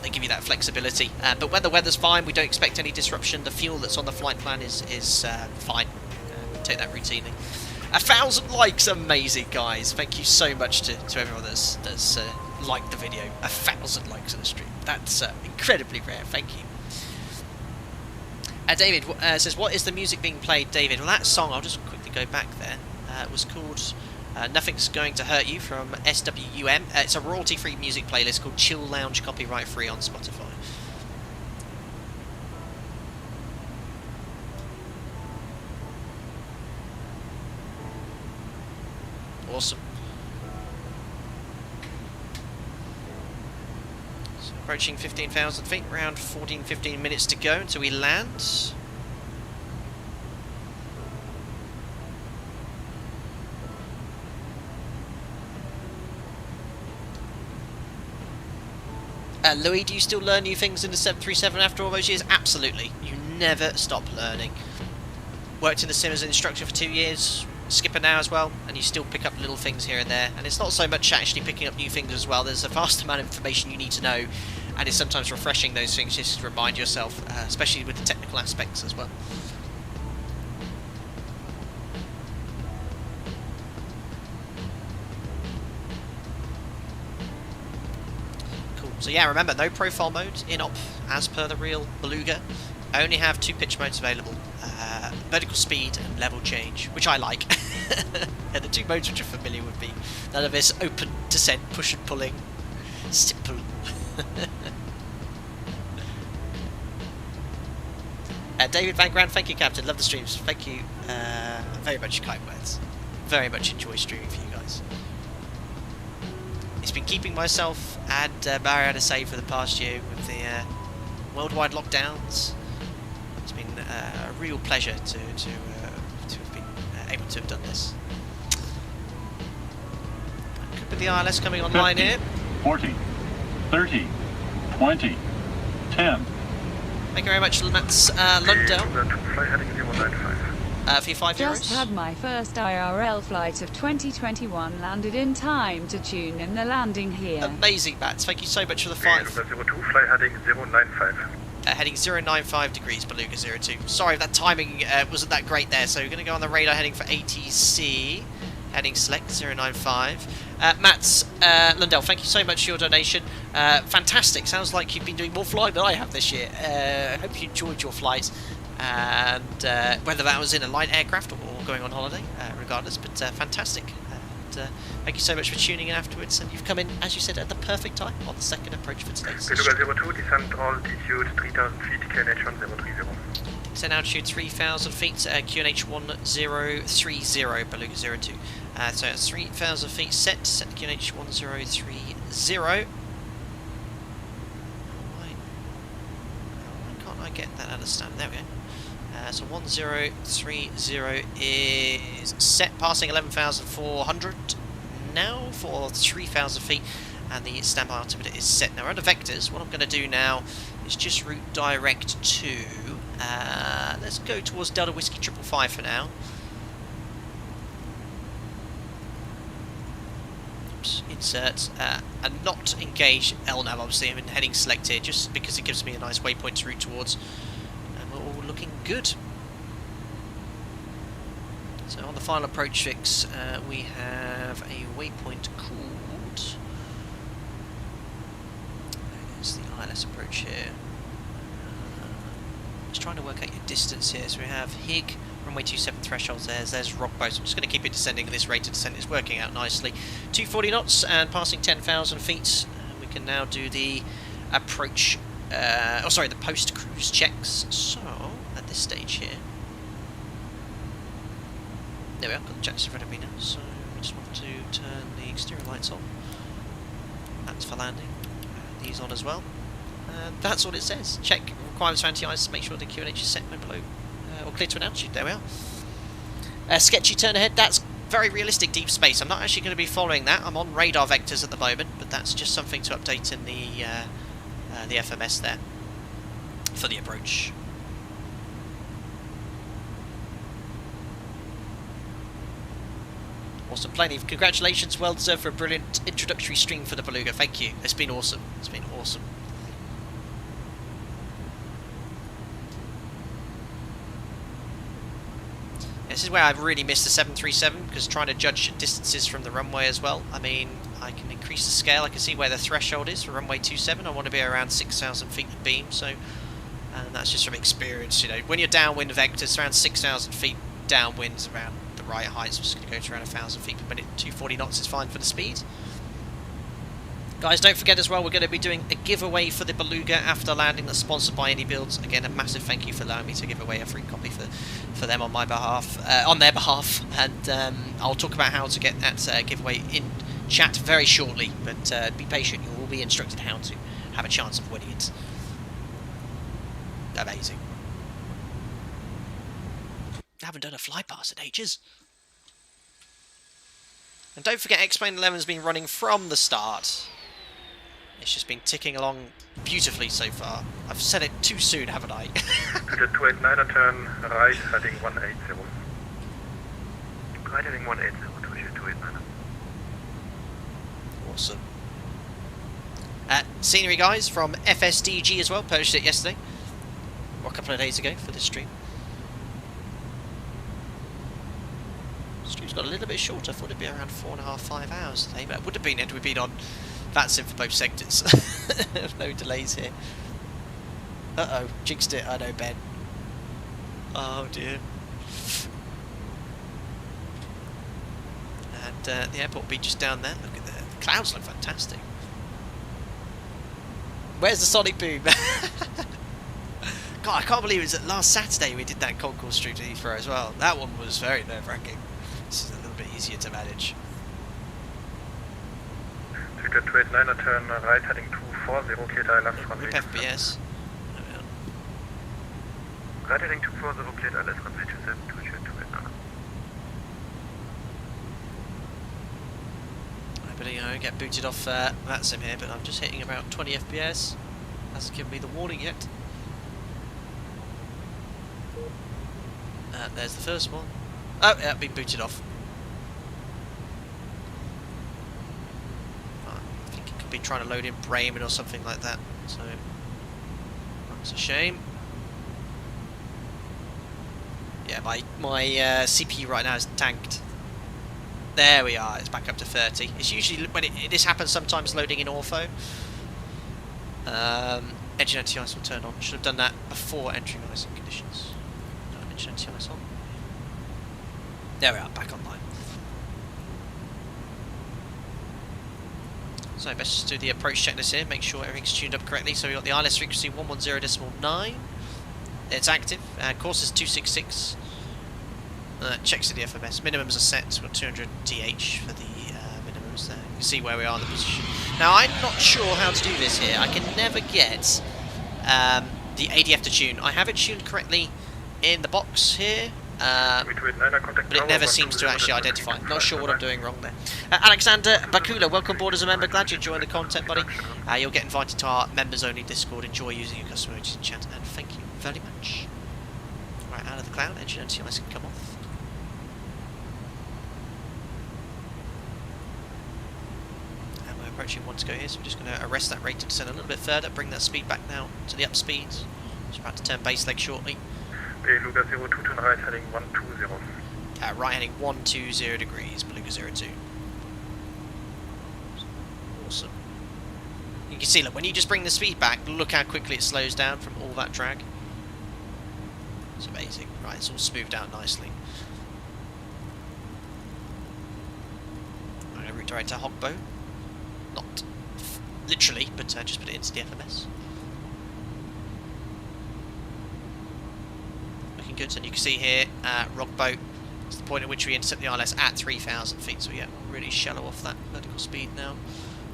They give you that flexibility, but when the weather's fine, we don't expect any disruption, the fuel that's on the flight plan is fine, take that routinely. 1,000 likes, amazing guys, thank you so much to everyone that's liked the video. 1,000 likes on the stream, that's incredibly rare, thank you. David says, what is the music being played, David? Well, that song, I'll just quickly go back there, was called Nothing's Going to Hurt You from SWM. It's a royalty-free music playlist called Chill Lounge, copyright-free on Spotify. Awesome. So approaching 15,000 feet, around 14-15 minutes to go until we land. Louis, do you still learn new things in the 737 after all those years? Absolutely. You never stop learning. Worked in the sim as an instructor for 2 years. Skipper now as well, and you still pick up little things here and there, and it's not so much actually picking up new things as well. There's a vast amount of information you need to know, and it's sometimes refreshing those things just to remind yourself, especially with the technical aspects as well. Cool. So yeah, remember, no profile mode in op as per the real Beluga. I only have 2 pitch modes available. Vertical speed and level change, which I like. Yeah, the 2 modes which are familiar with me. None of this open descent, push and pulling. Simple. David Van Grand, thank you, Captain. Love the streams. Thank you very much, kind words. Very much enjoy streaming for you guys. It's been keeping myself and Mariana safe for the past year with the worldwide lockdowns. It's been a real pleasure to have been able to have done this. Could be the ILS coming online 50, here. 40, 30, 20, 10. Thank you very much, Nantes Lundell, Fly heading 095. for your €5. Just had my first IRL flight of 2021, landed in time to tune in the landing here. Amazing, Bats. Thank you so much for the 5. 02, fly heading 095. Heading 095 degrees, Beluga 02. Sorry, that timing wasn't that great there, so we're going to go on the radar heading for ATC. Heading select 095. Mats Lundell, thank you so much for your donation. Fantastic. Sounds like you've been doing more flying than I have this year. I hope you enjoyed your flight. And whether that was in a light aircraft or going on holiday, regardless, but fantastic. And thank you so much for tuning in afterwards, and you've come in, as you said, at the perfect time on the second approach for today's Beluga 02, descent altitude 3000 feet, QNH 1030. descent altitude 3000 feet, QNH 1030, Beluga 02. So it's 3000 feet set QNH 1030. Why can't I get that understand? There we go. So 1030 is set, passing 11,400 now for 3,000 feet, and the standby altimeter is set. Now we're under vectors. What I'm going to do now is just route direct to, let's go towards Delta Whiskey 555 for now. Oops, insert, and not engage LNAV, obviously. I'm in heading select here, just because it gives me a nice waypoint to route towards. And we're all looking good. So on the final approach fix, we have a waypoint called, there's the ILS approach here. Just trying to work out your distance here. So we have HIG, runway 27 thresholds there's Rockboat. So I'm just going to keep it descending at this rate of descent. It's working out nicely. 240 knots and passing 10,000 feet. We can now do the approach, the post-cruise checks. So at this stage here, there we are, got the jets in front of me now, so we just want to turn the exterior lights on. That's for landing. These on as well. And that's all it says. Check requirements for anti-ice, make sure the QNH is set when below or clear to an altitude. There we are. Sketchy turn ahead, that's very realistic deep space. I'm not actually going to be following that. I'm on radar vectors at the moment, but that's just something to update in the FMS there for the approach. Awesome, plenty. Congratulations, well deserved for a brilliant introductory stream for the Beluga. Thank you. It's been awesome. It's been awesome. This is where I've really missed the 737, because trying to judge distances from the runway as well. I mean, I can increase the scale. I can see where the threshold is for runway 27. I want to be around 6,000 feet of beam, so, and that's just from experience. You know, when you're downwind vectors, around 6,000 feet downwinds around the right height, so I'm just going to go to around 1,000 feet per minute. 240 knots is fine for the speed. Guys, don't forget as well, we're going to be doing a giveaway for the Beluga after landing that's sponsored by iniBuilds. Again, a massive thank you for allowing me to give away a free copy for them on my behalf, on their behalf, and I'll talk about how to get that giveaway in chat very shortly, but be patient, you will be instructed how to have a chance of winning it. Amazing. I haven't done a fly pass in ages. And don't forget, X-Plane 11's been running from the start. It's just been ticking along beautifully so far. I've said it too soon, haven't I? To the 289er, turn right, heading 180. Right, heading 180 to your 289er. Awesome. Scenery, guys, from FSDG as well. Purchased it yesterday, or a couple of days ago for this stream. Stream's got a little bit shorter. I thought it'd be around 4.5, 5 hours today, but it would have been had we been on VATSIM for both sectors. No delays here. Uh-oh, jinxed it. I know, Ben. Oh dear. And the airport will be just down there. Look at the clouds, look fantastic. Where's the sonic boom? God, I can't believe it was last Saturday we did that concourse stream to Heathrow as well. That one was very nerve-wracking. This is a little bit easier to manage. Victor 289er, turn right, heading 240, clear ILS runway. Rip FPS. Right, heading 240, clear ILS runway 27, 289er. I believe I get booted off VATSIM here, but I'm just hitting about 20 FPS. Hasn't given me the warning yet. There's the first one. Oh, yeah, been booted off. I think it could be trying to load in Bremen or something like that. So that's a shame. Yeah, my CPU right now is tanked. There we are. It's back up to 30. It's usually when this happens sometimes loading in ortho. Engine anti-ice will turn on. Should have done that before entering icing conditions. Engine anti-ice on. There we are, back online. So best just do the approach checklist here, make sure everything's tuned up correctly. So we've got the ILS frequency 110.9. It's active. Course is 266. Checks the FMS. Minimums are set. We've got 200 DH for the minimums there. You can see where we are in the position. Now I'm not sure how to do this here. I can never get the ADF to tune. I have it tuned correctly in the box here. But it never seems to actually identify. Not sure what I'm doing wrong there. Alexander Bakula, welcome aboard as a member. Glad you enjoyed the content, buddy. You'll get invited to our members-only Discord. Enjoy using your custom emojis in chat, and thank you very much. Right, out of the cloud, engine NCIs can come off. And we're approaching 1 to go here, so we're just going to arrest that rate to descend a little bit further, bring that speed back now to the up speeds. Just about to turn base leg shortly. Beluga 02 to right heading 120. Right heading 120 degrees, Beluga 02. Awesome. You can see, look, when you just bring the speed back, look how quickly it slows down from all that drag. It's amazing. Right, it's all smoothed out nicely. I'm going to redirect our hog bow. Not literally, but just put it into the FMS. Looking good, and you can see here, rock boat. It's the point at which we intercept the ILS at 3,000 feet, so yeah, we're really shallow off that vertical speed now.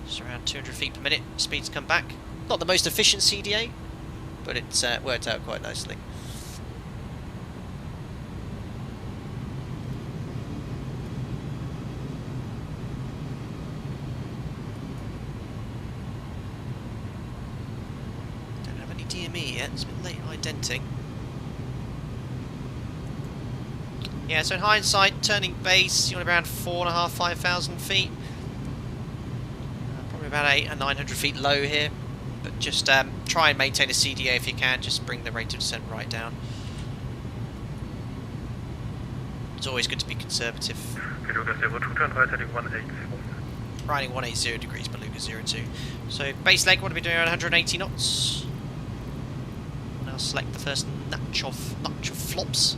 Just around 200 feet per minute, speeds come back. Not the most efficient CDA, but it's worked out quite nicely. Don't have any DME yet, it's a bit late identing. Yeah, so in hindsight, turning base, you want around 4,500 to 5,000 feet. Probably about 800 and 900 feet low here. But just try and maintain a CDA if you can, just bring the rate of descent right down. It's always good to be conservative. Beluga 02 turn right heading 180. Riding 180 degrees, Beluga 02. So base leg, what are we doing, around 180 knots? Now select the first notch of flops.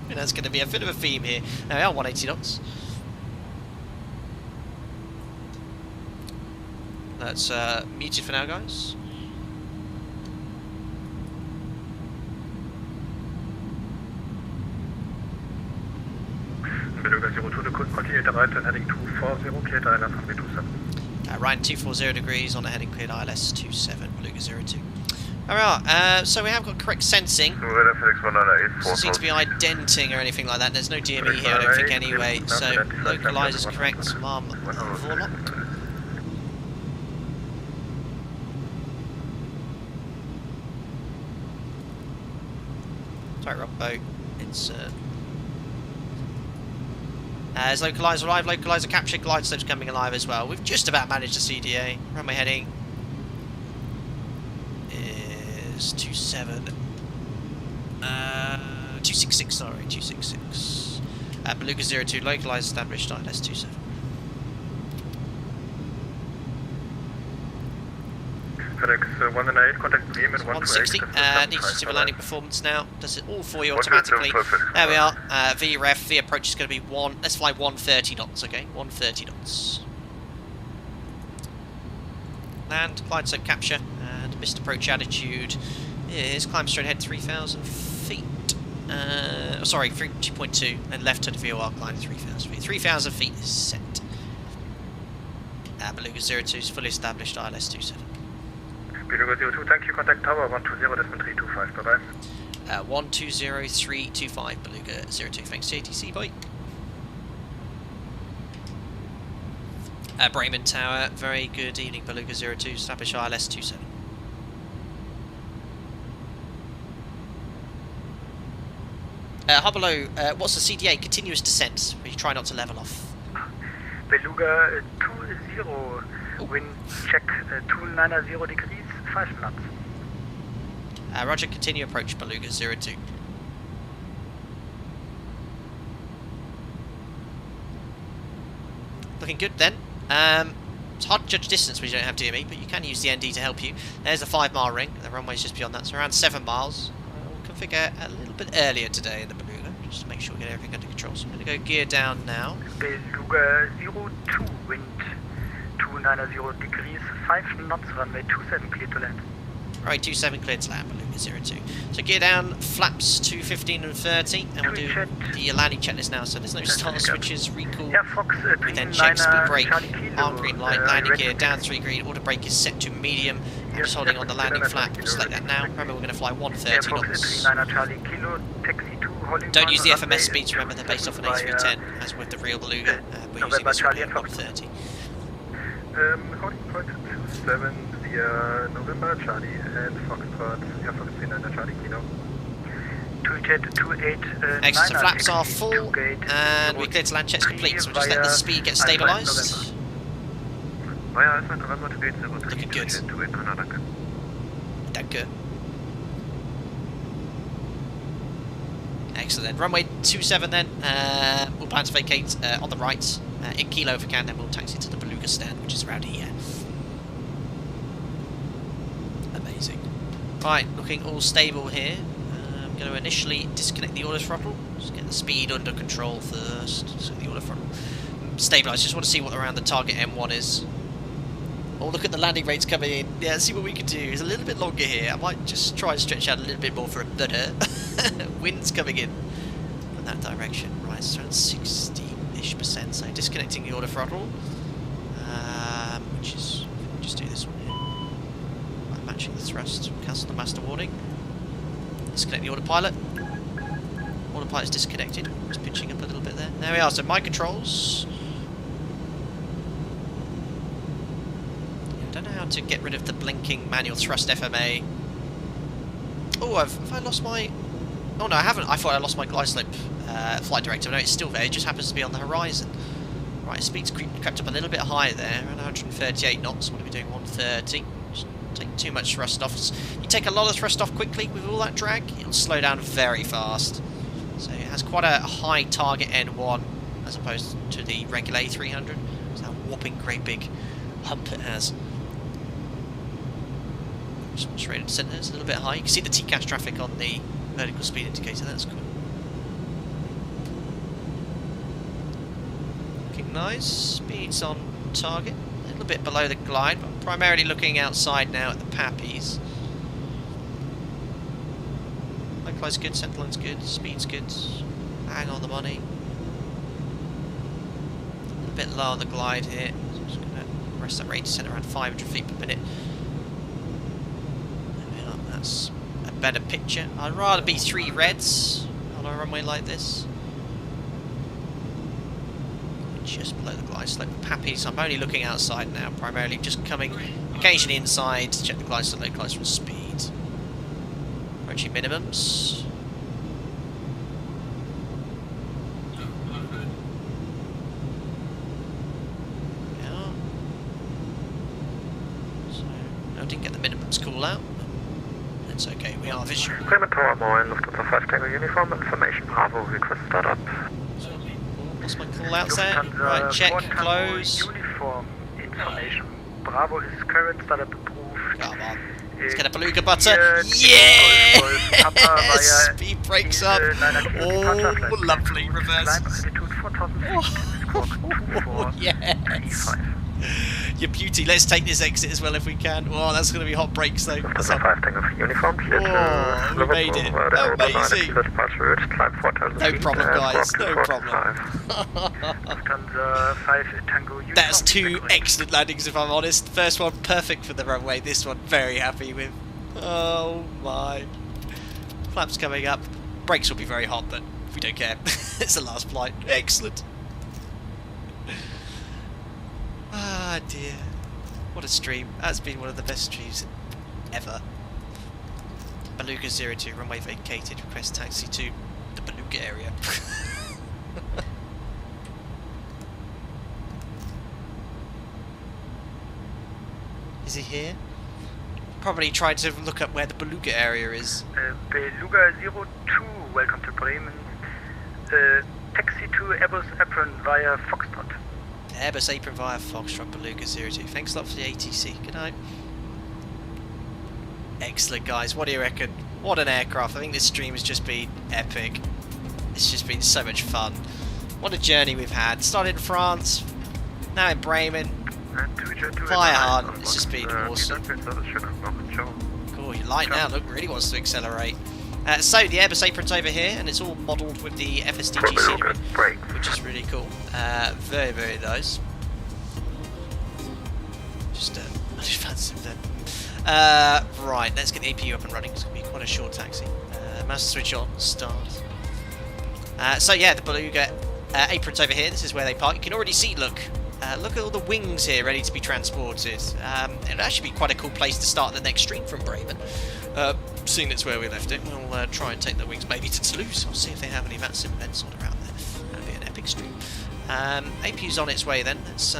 That's going to be a bit of a theme here. There we are, 180 knots. That's muted for now, guys. Beluga 02 to continue to right turn heading 240, cleared ILS runway 27. Right, 240 degrees on the heading cleared ILS 27, Beluga 02. Alright, so we have got correct sensing. Doesn't seem to be identing or anything like that. There's no DME here, I don't think, anyway. So, localize is correct. Marm Vorlock. Sorry, rock boat. It's as localizer alive, localizer capture, glide slopes coming alive as well. We've just about managed the CDA. Runway heading is 27. 266, sorry, 266. Beluga 02, localized, established, ILS 27. FedEx 198, contact Bremen 160, needs to civil landing performance now. Does it all for you automatically. There we are, VREF, the approach is going to be let's fly 130 knots, okay? 130 knots. Land, glide slope capture, and missed approach attitude is climb straight ahead 3,000 feet. Sorry, 3.2, and left to the VOR climb 3,000 feet. 3,000 feet is set. Beluga 02 is fully established, ILS 27. Beluga 02, thank you, contact tower 120.325, bye bye. 120.325, Beluga 02, thanks to ATC, bye. Bremen Tower, very good evening, Beluga 02, establish ILS 27. Below, what's the CDA? Continuous descent, where you try not to level off. Beluga 20, wind check 290 degrees, 5 knots. Roger, continue approach, Beluga 02. Looking good then. It's hard to judge distance when you don't have DME, but you can use the ND to help you. There's a 5-mile ring, the runway's just beyond that, so around 7 miles. We'll configure a little bit earlier today in the Beluga, just to make sure we get everything under control. So I'm going to go gear down now. Beluga 02, wind 290 degrees, 5 knots, runway 27, clear to land. Right, 27 cleared to land, Beluga 02. So gear down, flaps to 15 and 30, and we'll do the landing checklist now. So there's no start switches, recall. Yeah, Fox, We then check speed brake, Charlie Kilo, arm green light, landing gear, down 3 green, auto brake is set to medium. I'm just holding on the landing flap, select that now. Remember we're going to fly 130 knots. Don't use the FMS speeds, remember they're based off an A310, as with the real Beluga. We're using this one at 130. Holding point 27 via November, Charlie and Foxtrot, Air Fox 39 Charlie Kilo. 28, Excellent, so flaps are full, and we're clear to land, checks complete, so we'll just let the speed get stabilised. Looking good. Danke. Excellent then. Runway 27 then, we'll plan to vacate on the right, in Kilo if we can, then we'll taxi to the Beluga stand, which is around here. Amazing. Right, looking all stable here. I'm going to initially disconnect the auto throttle, just get the speed under control first, so the auto throttle stabilise, just want to see what around the target M1 is. Oh, look at the landing rates coming in. Yeah, let's see what we can do. It's a little bit longer here. I might just try and stretch out a little bit more for a better. Wind's coming in from that direction. Right, it's around 60-ish%. So disconnecting the auto throttle, which is, just do this one here. Right, matching the thrust. Cancel the master warning. Disconnect the autopilot. Autopilot's disconnected. Just pitching up a little bit there. There we are. So my controls. I don't know how to get rid of the blinking manual thrust FMA. Oh, have I lost my... Oh no, I haven't. I thought I lost my glide slope flight directive. No, it's still there. It just happens to be on the horizon. Right, speed's crept up a little bit higher there. Around 138 knots. What are we doing? 130. Just take too much thrust off. You take a lot of thrust off quickly with all that drag, it'll slow down very fast. So it has quite a high target N1 as opposed to the regular A300. It's that whopping great big hump it has. Just straight into centre, it's a little bit high. You can see the TCAS traffic on the vertical speed indicator, that's cool. Looking nice, speed's on target, a little bit below the glide, but I'm primarily looking outside now at the Pappies. High glide's good, centre line's good, speed's good, hang on the money. A little bit low on the glide here, so I'm just going to rest that rate to centre around 500 feet per minute. That's a better picture. I'd rather be 3 reds on a runway like this. Just below the glide slope. Pappies, I'm only looking outside now, primarily just coming occasionally inside to check the glide slope, glide slope speed. Approaching minimums. Yeah. So, I didn't get the minimums call out. It's okay, we are visual. Bremen Tower 9, Lufthansa 5 Tango Uniform, information Bravo, request startup. Lost my call outs there. Right, check, close. Uniform information. Bravo is current startup approved. Come on. Let's get a Beluga butter. Yes! Speed brakes up. Oh, lovely reverse. Oh, yes! Your beauty. Let's take this exit as well if we can. Oh, that's going to be hot brakes though. That's up. Uniform, oh, we made it. Amazing. No problem, guys. No problem. That's 2 excellent landings, if I'm honest. First one perfect for the runway. This one very happy with. Oh my. Flaps coming up. Brakes will be very hot, but we don't care. It's the last flight. Excellent. Ah dear, what a stream. That's been one of the best streams ever. Beluga 02, runway vacated, request taxi to the Beluga area. Is he here? Probably tried to look up where the Beluga area is. Beluga 02, welcome to Bremen. Taxi to Airbus A300 via Foxtrot. Airbus Apron via Foxtrot Beluga 02. Thanks a lot for the ATC. Good night. Excellent, guys. What do you reckon? What an aircraft. I think this stream has just been epic. It's just been so much fun. What a journey we've had. Started in France, now in Bremen, via Harden. It's just been awesome. Cool. Oh, your light now, look, really wants to accelerate. So, the Airbus apron's over here, and it's all modelled with the FSDG scenery, which is really cool. Very, very nice. Just fancy that. Right, let's get the APU up and running. It's going to be quite a short taxi. Master switch on, start. So yeah, the Beluga apron's over here. This is where they park. You can already see, look at all the wings here ready to be transported. It'll actually be quite a cool place to start the next stream from Bremen. Seeing it's where we left it, we'll try and take the wings maybe to Toulouse. I'll see if they have any VATSIM events sort of around there. That'll be an epic stream. APU's on its way then. Let's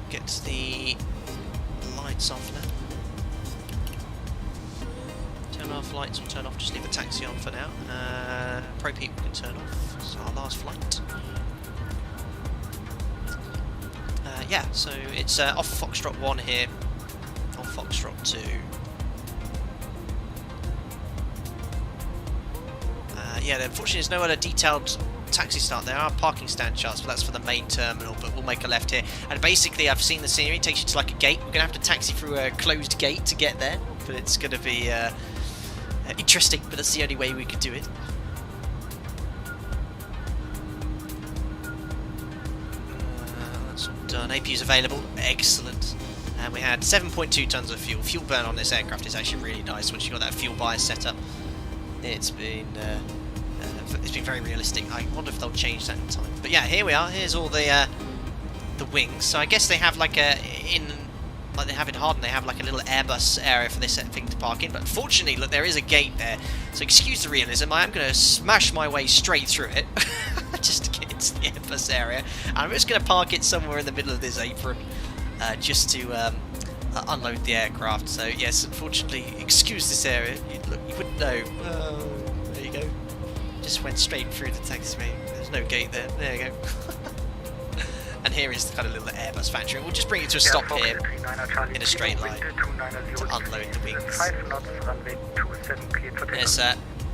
get the lights off now. Turn off lights or turn off, just leave the taxi on for now. Probe heat we can turn off. It's our last flight. Yeah, so it's off Foxtrot 1 here, on Foxtrot 2. Yeah, unfortunately there's no other detailed taxi start. There are parking stand charts, but that's for the main terminal, but we'll make a left here. And basically, I've seen the scenery, it takes you to like a gate. We're going to have to taxi through a closed gate to get there, but it's going to be interesting, but that's the only way we could do it. That's all done. APU's available. Excellent. And we had 7.2 tons of fuel. Fuel burn on this aircraft is actually really nice once you've got that fuel bias set up. It's been very realistic. I wonder if they'll change that in time. But yeah, here we are. Here's all the wings. So I guess they have like like they have in Harden, they have like a little Airbus area for this thing to park in. But fortunately, look, there is a gate there. So excuse the realism. I am going to smash my way straight through it just to get into the Airbus area. And I'm just going to park it somewhere in the middle of this apron just to unload the aircraft. So yes, unfortunately, excuse this area. You wouldn't know. There you go. Just went straight through the taxiway. There's no gate there. There you go. And here is the kind of little Airbus factory. We'll just bring it to a stop here in a straight line to unload the wings. Yes,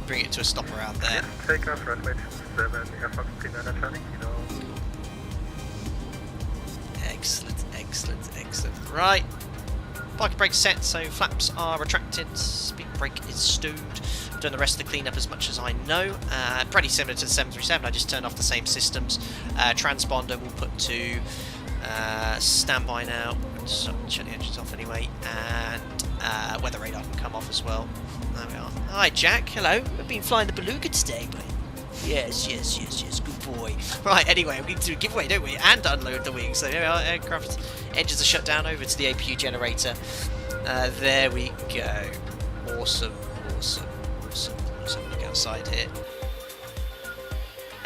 bring it to a stop around there. Takeoff, runway 27, Airfox 39 Charlie, Excellent, excellent, excellent. Right. Parking brake set, so flaps are retracted, speed brake is stowed. I've done the rest of the cleanup as much as I know. Pretty similar to the 737, I just turned off the same systems. Transponder we'll put to standby now. So shut the engines off anyway. And weather radar can come off as well. There we are. Hi Jack, hello. I've been flying the Beluga today, mate. Yes, good boy. Right, anyway, we need to do a giveaway, don't we? And unload the wings. So here we are, aircraft engines are shut down, over to the APU generator. There we go. Awesome. Let's look outside here.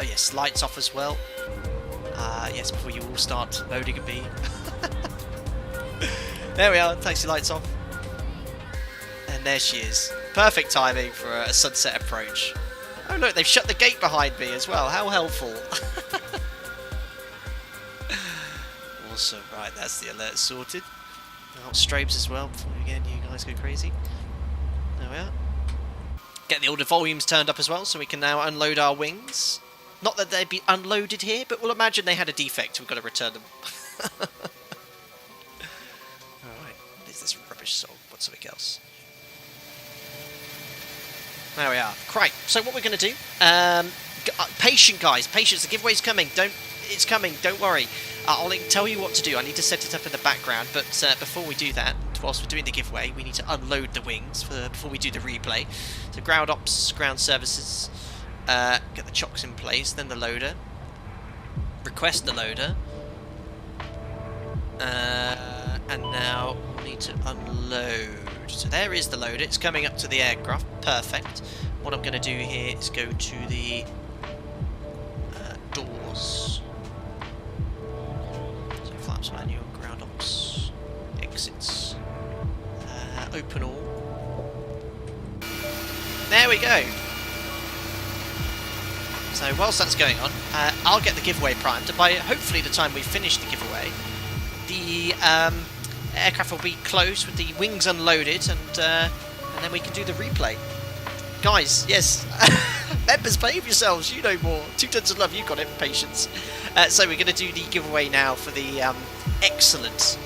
Oh yes, lights off as well. Yes, before you all start loading a bee. There we are, taxi lights off. And there she is. Perfect timing for a sunset approach. Oh look, they've shut the gate behind me as well. How helpful. Awesome. Right, that's the alert sorted. Out strobes as well before again you guys go crazy. There we are. Get the order volumes turned up as well, so we can now unload our wings. Not that they'd be unloaded here, but we'll imagine they had a defect. We've got to return them. Alright, is this rubbish song? What's something else? There we are. Right, so what we're going to do... patient, guys. Patience, the giveaway's coming. It's coming, don't worry. I'll tell you what to do. I need to set it up in the background, but before we do that, whilst we're doing the giveaway, we need to unload the wings before we do the replay. So ground ops, ground services, get the chocks in place, then the loader. Request the loader. And now we need to unload. So there is the loader. It's coming up to the aircraft. Perfect. What I'm going to do here is go to the doors. So flaps manual, ground ops, exits, open all. There we go. So whilst that's going on, I'll get the giveaway primed. By hopefully the time we finish the giveaway, the aircraft will be closed with the wings unloaded, and then we can do the replay. Guys, yes, members, behave yourselves, you know more. 2 tons of love, you got it, patience. So we're going to do the giveaway now for the excellent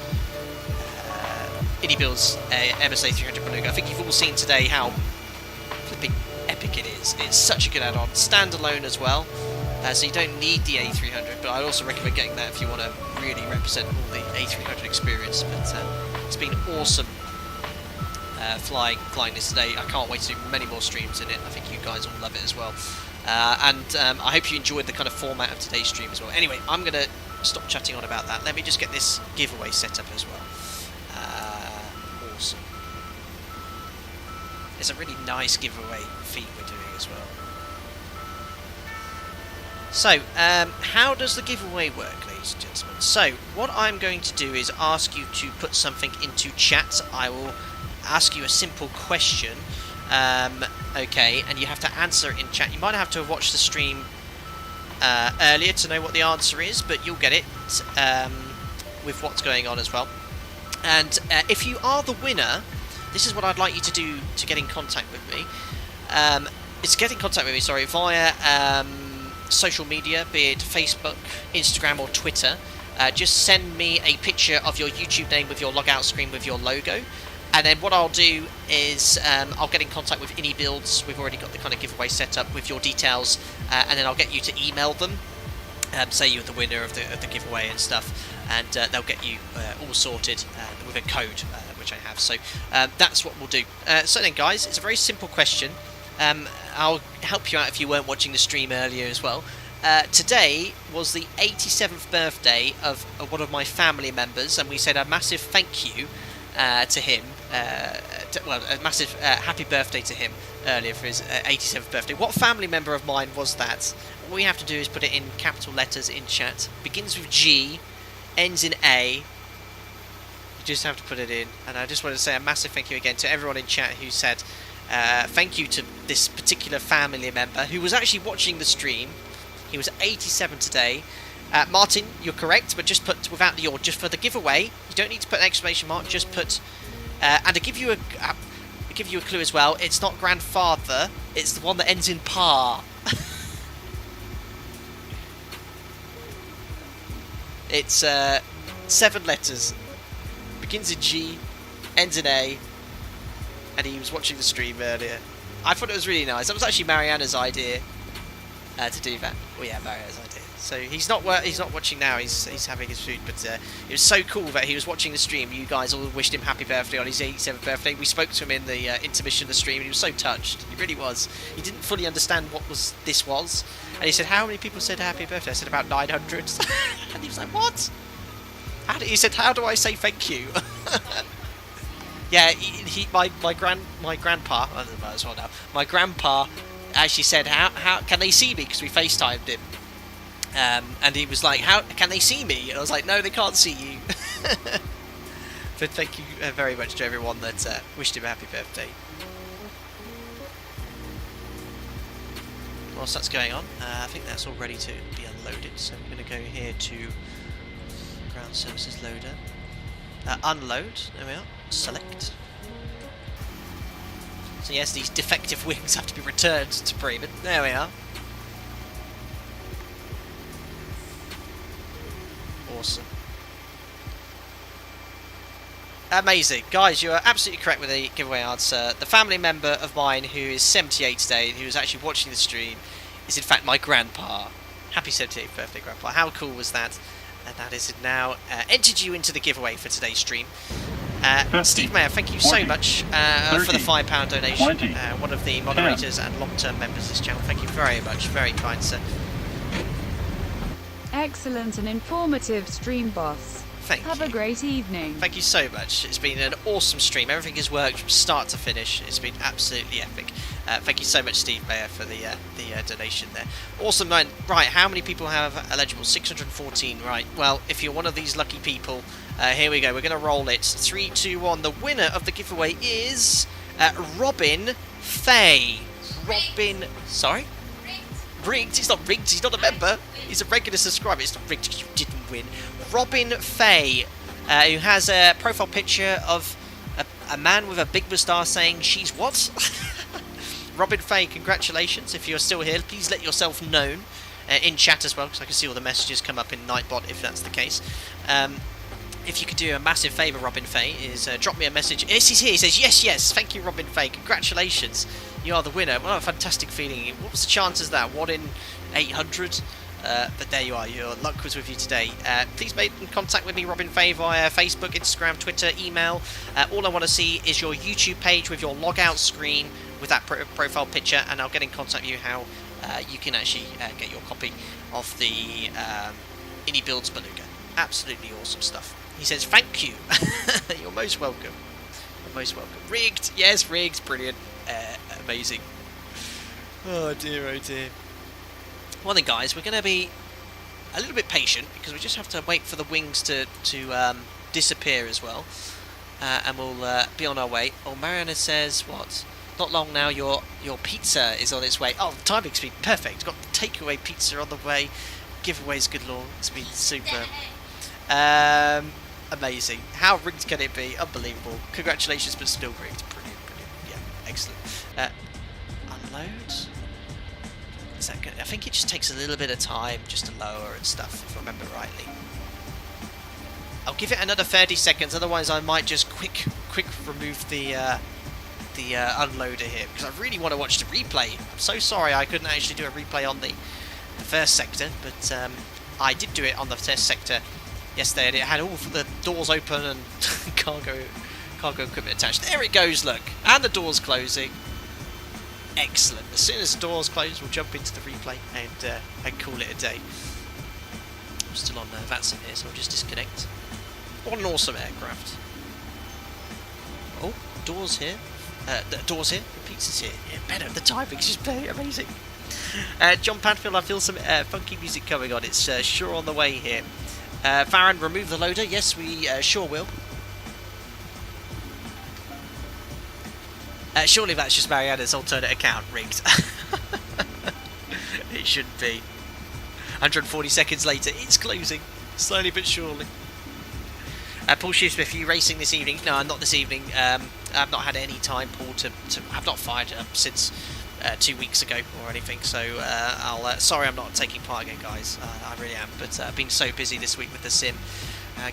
iniBuilds Airbus A300 Beluga. I think you've all seen today how flipping epic it is. It's such a good add-on, standalone as well, so you don't need the A300, but I'd also recommend getting that if you want to really represent all the A300 experience. But it's been awesome flying this today. I can't wait to do many more streams in it. I think you guys will love it as well. And I hope you enjoyed the kind of format of today's stream as well. Anyway, I'm going to stop chatting on about that. Let me just get this giveaway set up as well. Awesome. It's a really nice giveaway feat we're doing as well. So, how does the giveaway work, ladies and gentlemen? So, what I'm going to do is ask you to put something into chat. I will ask you a simple question. Okay, and you have to answer it in chat. You might have to have watched the stream earlier to know what the answer is, but you'll get it with what's going on as well. And if you are the winner, this is what I'd like you to do to get in contact with me. It's get in contact with me, sorry, via social media, be it Facebook, Instagram or Twitter. Just send me a picture of your YouTube name with your logout screen with your logo. And then what I'll do is I'll get in contact with iniBuilds. We've already got the kind of giveaway set up with your details, and then I'll get you to email them. Say you're the winner of the giveaway and stuff, and they'll get you all sorted with a code, which I have. So that's what we'll do. So then, guys, it's a very simple question. I'll help you out if you weren't watching the stream earlier as well. Today was the 87th birthday of one of my family members, and we said a massive thank you to him. A massive happy birthday to him earlier for his 87th birthday. What family member of mine was that? All you have to do is put it in capital letters in chat. Begins with G, ends in A. You just have to put it in. And I just want to say a massive thank you again to everyone in chat who said thank you to this particular family member who was actually watching the stream. He was 87 today. Martin, you're correct, but just put without the or, just for the giveaway. You don't need to put an exclamation mark. Just put, and to give you a clue as well. It's not grandfather. It's the one that ends in pa. It's 7 letters. Begins in G, ends in A, and he was watching the stream earlier. I thought it was really nice. That was actually Mariana's idea to do that. Oh yeah, Mariana's idea. So he's not watching now. He's having his food. But it was so cool that he was watching the stream. You guys all wished him happy birthday on his 87th birthday. We spoke to him in the intermission of the stream, and he was so touched. He really was. He didn't fully understand what this was, and he said, "How many people said happy birthday?" I said, "About 900." And he was like, "What?" He said, "How do I say thank you?" Yeah, my grandpa. I don't know as well now. My grandpa actually said, "How can they see me?" Because we FaceTimed him. And he was like, "How can they see me?" And I was like, "No, they can't see you." But thank you very much to everyone that wished him a happy birthday. Whilst that's going on, I think that's all ready to be unloaded. So I'm going to go here to ground services loader, unload. There we are. Select. So yes, these defective wings have to be returned to Bremen. There we are. Awesome. Amazing. Guys, you are absolutely correct with the giveaway answer. The family member of mine who is 78 today, who is actually watching the stream, is in fact my grandpa. Happy 78th birthday, Grandpa. How cool was that? And that is now entered you into the giveaway for today's stream. 50, Steve Mayer, thank you 40, so much 30, for the £5 donation. 20, One of the moderators and long-term members of this channel. Thank you very much. Very kind, sir. Excellent and informative stream, boss. Thank you. Have a great evening. Thank you so much. It's been an awesome stream. Everything has worked from start to finish. It's been absolutely epic. Thank you so much, Steve Mayer, for the donation there. Awesome, man. Right, how many people have eligible? 614. Right. Well, if you're one of these lucky people, here we go. We're going to roll it. 3, 2, 1. The winner of the giveaway is Robin Fay. Robin. Sorry. Rigged. He's not rigged. He's not a member. He's a regular subscriber. It's not rigged. You didn't win. Robin Fay, who has a profile picture of a man with a big moustache saying, "She's what?" Robin Fay, congratulations. If you're still here, please let yourself known in chat as well, because I can see all the messages come up in Nightbot if that's the case. if you could do a massive favour, Robin Fay, is drop me a message. Yes, he's here. He says, yes, thank you, Robin Fay. Congratulations. You are the winner. What a fantastic feeling. What was the chances of that? 1 in 800? But there you are. Your luck was with you today. Please make contact with me, Robin Fay, via Facebook, Instagram, Twitter, email. All I want to see is your YouTube page with your logout screen with that profile picture, and I'll get in contact with you how you can actually get your copy of the iniBuilds Beluga. Absolutely awesome stuff. He says, thank you. You're most welcome. You're most welcome. Rigged. Yes, rigged. Brilliant. Amazing. Oh dear, oh dear. Well then, guys, we're going to be a little bit patient because we just have to wait for the wings to disappear as well. And we'll be on our way. Oh, Mariana says, what? Not long now, your pizza is on its way. Oh, the timing's been perfect. Got the takeaway pizza on the way. Giveaways, good lord. It's been super. Amazing. How rigged can it be? Unbelievable. Congratulations, but still rigged. Brilliant, brilliant. Yeah, excellent. Unload. Is that good? I think it just takes a little bit of time just to lower and stuff, if I remember rightly. I'll give it another 30 seconds, otherwise I might just quick remove the unloader here, because I really want to watch the replay. I'm so sorry I couldn't actually do a replay on the first sector, but I did do it on the test sector yesterday, and it had all the doors open and cargo equipment attached. There it goes, look, and the door's closing. Excellent. As soon as the doors close, we'll jump into the replay and call it a day. I'm still on Vatson here, so I'll just disconnect. What an awesome aircraft. Oh, doors here. The doors here. The pizza's here. Yeah, better. The timing's just amazing. John Padfield, I feel some funky music coming on. It's sure on the way here. Farron, remove the loader. Yes, we sure will. Surely that's just Mariana's alternate account rigged. It shouldn't be. 140 seconds later, it's closing. Slowly but surely. Paul Shoesmith, are you racing this evening? No, I'm not this evening. I've not had any time, Paul, I've not fired since 2 weeks ago or anything, so sorry I'm not taking part again, guys. I really am, but I've been so busy this week with the sim,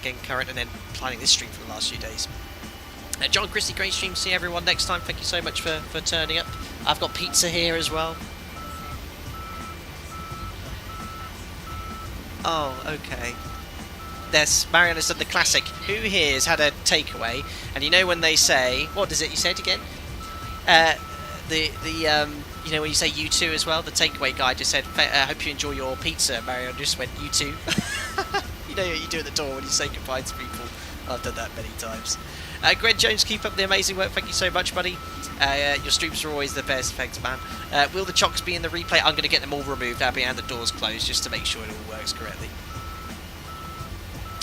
getting current and then planning this stream for the last few days. John Christie, great stream. See everyone next time. Thank you so much for turning up. I've got pizza here as well. Oh, okay. There's Mariana's done the classic. Who here has had a takeaway? And you know when they say, what is it you said again? You know when you say you too as well. The takeaway guy just said, I hope you enjoy your pizza. Mariana just went you too. You know what you do at the door when you say goodbye to people. I've done that many times. Greg Jones, keep up the amazing work. Thank you so much, buddy. Your streams are always the best. Thanks, man. Will the chocks be in the replay? I'm going to get them all removed, Abby, and the doors closed, just to make sure it all works correctly.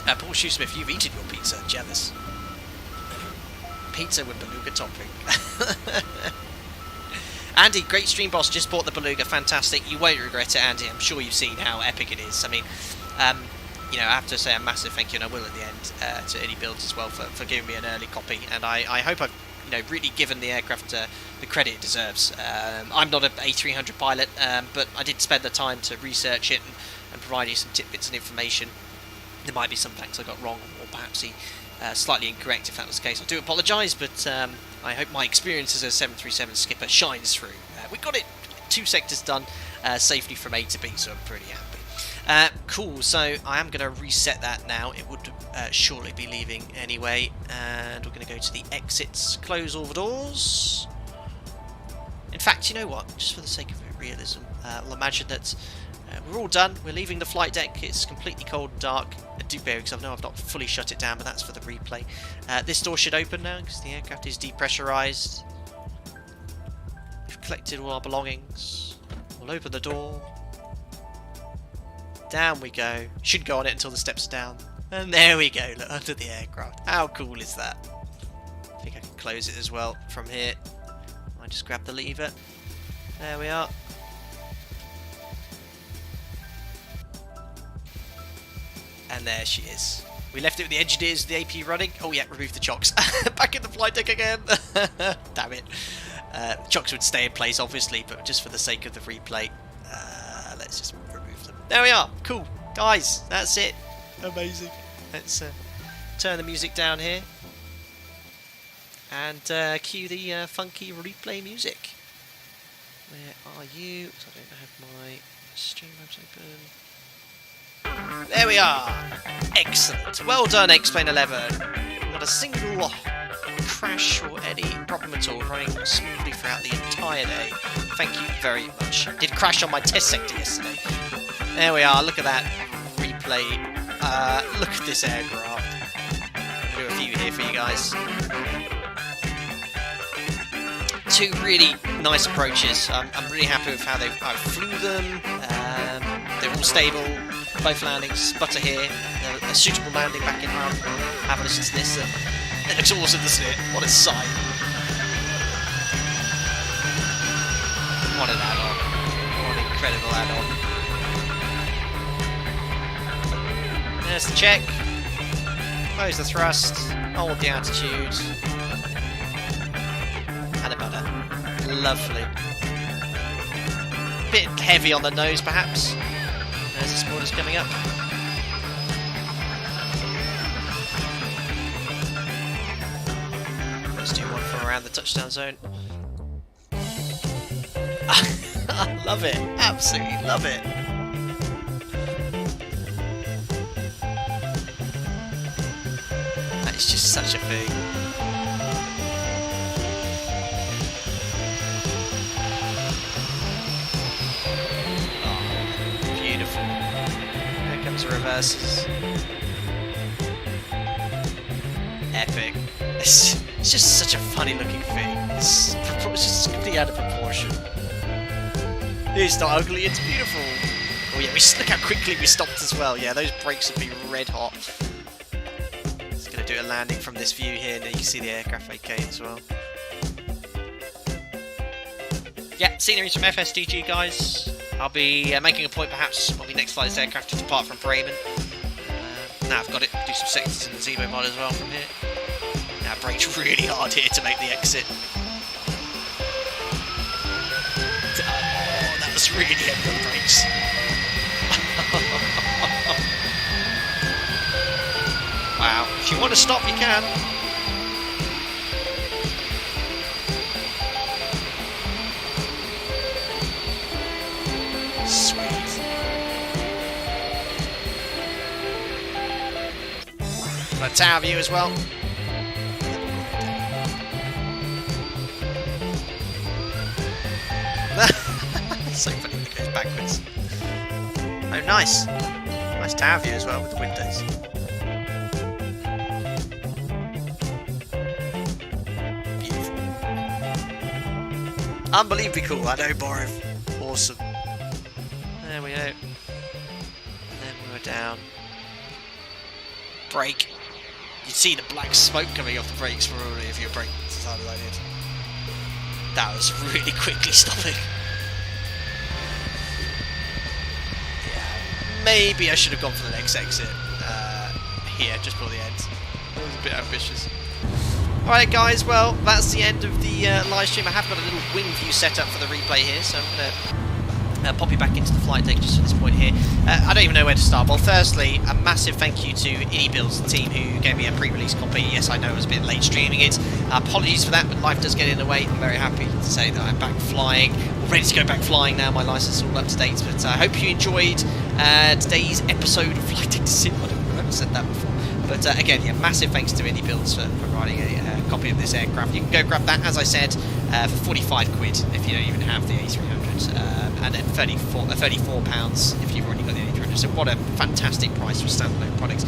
Paul Shoesmith, you've eaten your pizza. Jealous. Pizza with Beluga topping. Andy, great stream, boss. Just bought the Beluga. Fantastic. You won't regret it, Andy. I'm sure you've seen how epic it is. I mean, you know, I have to say a massive thank you, and I will at the end, to iniBuilds as well for giving me an early copy. And I hope I've, you know, really given the aircraft the credit it deserves. I'm not an A300 pilot, but I did spend the time to research it and provide you some tidbits and information. There might be some facts I got wrong, or perhaps slightly incorrect. If that was the case, I do apologise, but I hope my experience as a 737 skipper shines through. We got it 2 sectors done safely from A to B, so I'm pretty happy. Cool, so I am going to reset that now. It would shortly be leaving anyway, and we're going to go to the exits, close all the doors. In fact, you know what, just for the sake of realism, I'll imagine that we're all done. We're leaving the flight deck. It's completely cold and dark. Do bear because I know I've not fully shut it down, but that's for the replay. This door should open now because the aircraft is depressurized. We've collected all our belongings. We'll open the door. Down we go. Should go on it until the steps are down. And there we go, look, under the aircraft. How cool is that? I think I can close it as well from here. I just grab the lever. There we are. And there she is. We left it with the engineers, the AP running. Oh yeah, remove the chocks. Back in the flight deck again. Damn it. Chocks would stay in place, obviously, but just for the sake of the replay, let's just remove them. There we are. Cool. Guys, that's it. Amazing. Let's turn the music down here and cue the funky replay music. Where are you? So I don't have my stream webs open. There we are! Excellent. Well done, X-Plane 11. Not a single crash or any problem at all, running smoothly throughout the entire day. Thank you very much. Did crash on my test sector yesterday. There we are, look at that replay. Look at this aircraft. I'll do a few here for you guys. Two really nice approaches. I'm really happy with how I flew them. They're all stable. Both landings. Butter here. A suitable landing back in Harden. Have a listen to this. It looks awesome, doesn't it? What a sight. What an add-on. What an incredible add-on. There's the check. Close the thrust. Hold the altitude. And a butter. Lovely. Bit heavy on the nose, perhaps. There's the spoilers coming up. Let's do one from around the touchdown zone. I love it. Absolutely love it. That is just such a thing. There comes the reverses. Epic. It's just such a funny looking thing. It's just completely out of proportion. It's not ugly, it's beautiful. Oh yeah, look how quickly we stopped as well. Yeah, those brakes would be red hot. Just going to do a landing from this view here, and then you can see the aircraft okay as well. Yeah, sceneries from FSDG, guys. I'll be making a point perhaps when we next fly this aircraft to depart from Bremen. Now I've got it, do some sectors in the Zebo mod as well from here. Now brakes really hard here to make the exit. Oh, that was really heavy on brakes. Wow, if you want to stop you can. Sweet. Got a tower view as well. So funny when it goes backwards. Oh, nice. Nice tower view as well with the windows. Beautiful. Unbelievably cool, I know, Borov. Awesome. There we go. And then we were down. Brake. You'd see the black smoke coming off the brakes probably if you brake as hard as I did. That was really quickly stopping. Yeah, maybe I should have gone for the next exit here, just for the end. That was a bit ambitious. Alright guys, well, that's the end of the live stream. I have got a little wing view set up for the replay here, so I'm going to pop you back into the flight deck just at this point here. I don't even know where to start. Well, firstly, a massive thank you to iniBuilds, the team who gave me a pre-release copy. Yes, I know I was a bit late streaming it. Apologies for that, but life does get in the way. I'm very happy to say that I'm back flying, or ready to go back flying now. My license is all up to date. But I hope you enjoyed today's episode of Flight Deck to Sim. I haven't said that before. But again, yeah, massive thanks to iniBuilds for providing a copy of this aircraft. You can go grab that, as I said, for 45 quid if you don't even have the A300. And then £34 if you've already got the A300. So what a fantastic price for standalone products.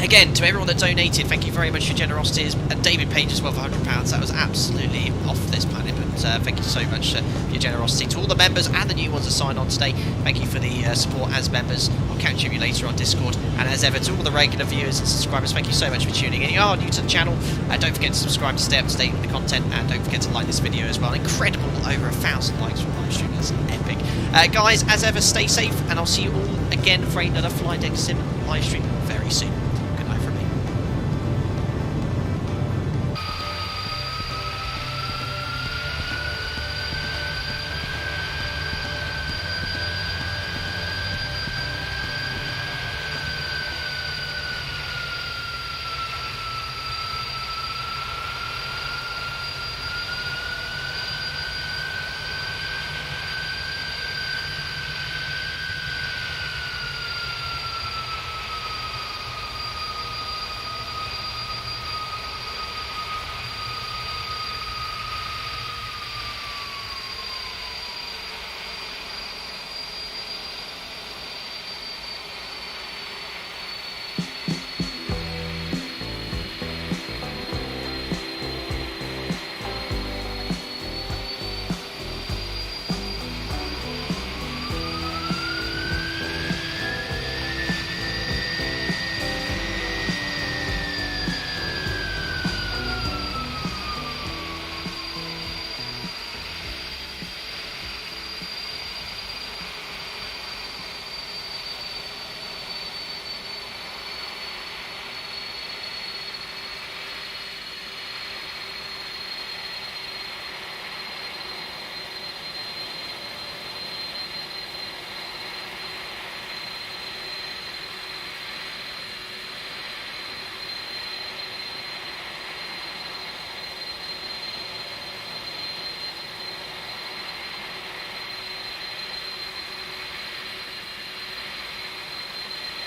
Again, to everyone that donated, thank you very much for your generosity. And David Page as well for £100. That was absolutely off this planet. But thank you so much for your generosity. To all the members and the new ones that signed on today, thank you for the support as members. I'll catch you later on Discord. And as ever, to all the regular viewers and subscribers, thank you so much for tuning in. If you are new to the channel, don't forget to subscribe to stay up to date with the content. And don't forget to like this video as well. Incredible, over 1,000 likes from live stream. That's epic. Guys, as ever, stay safe. And I'll see you all again for another Flight Deck Sim live stream very soon.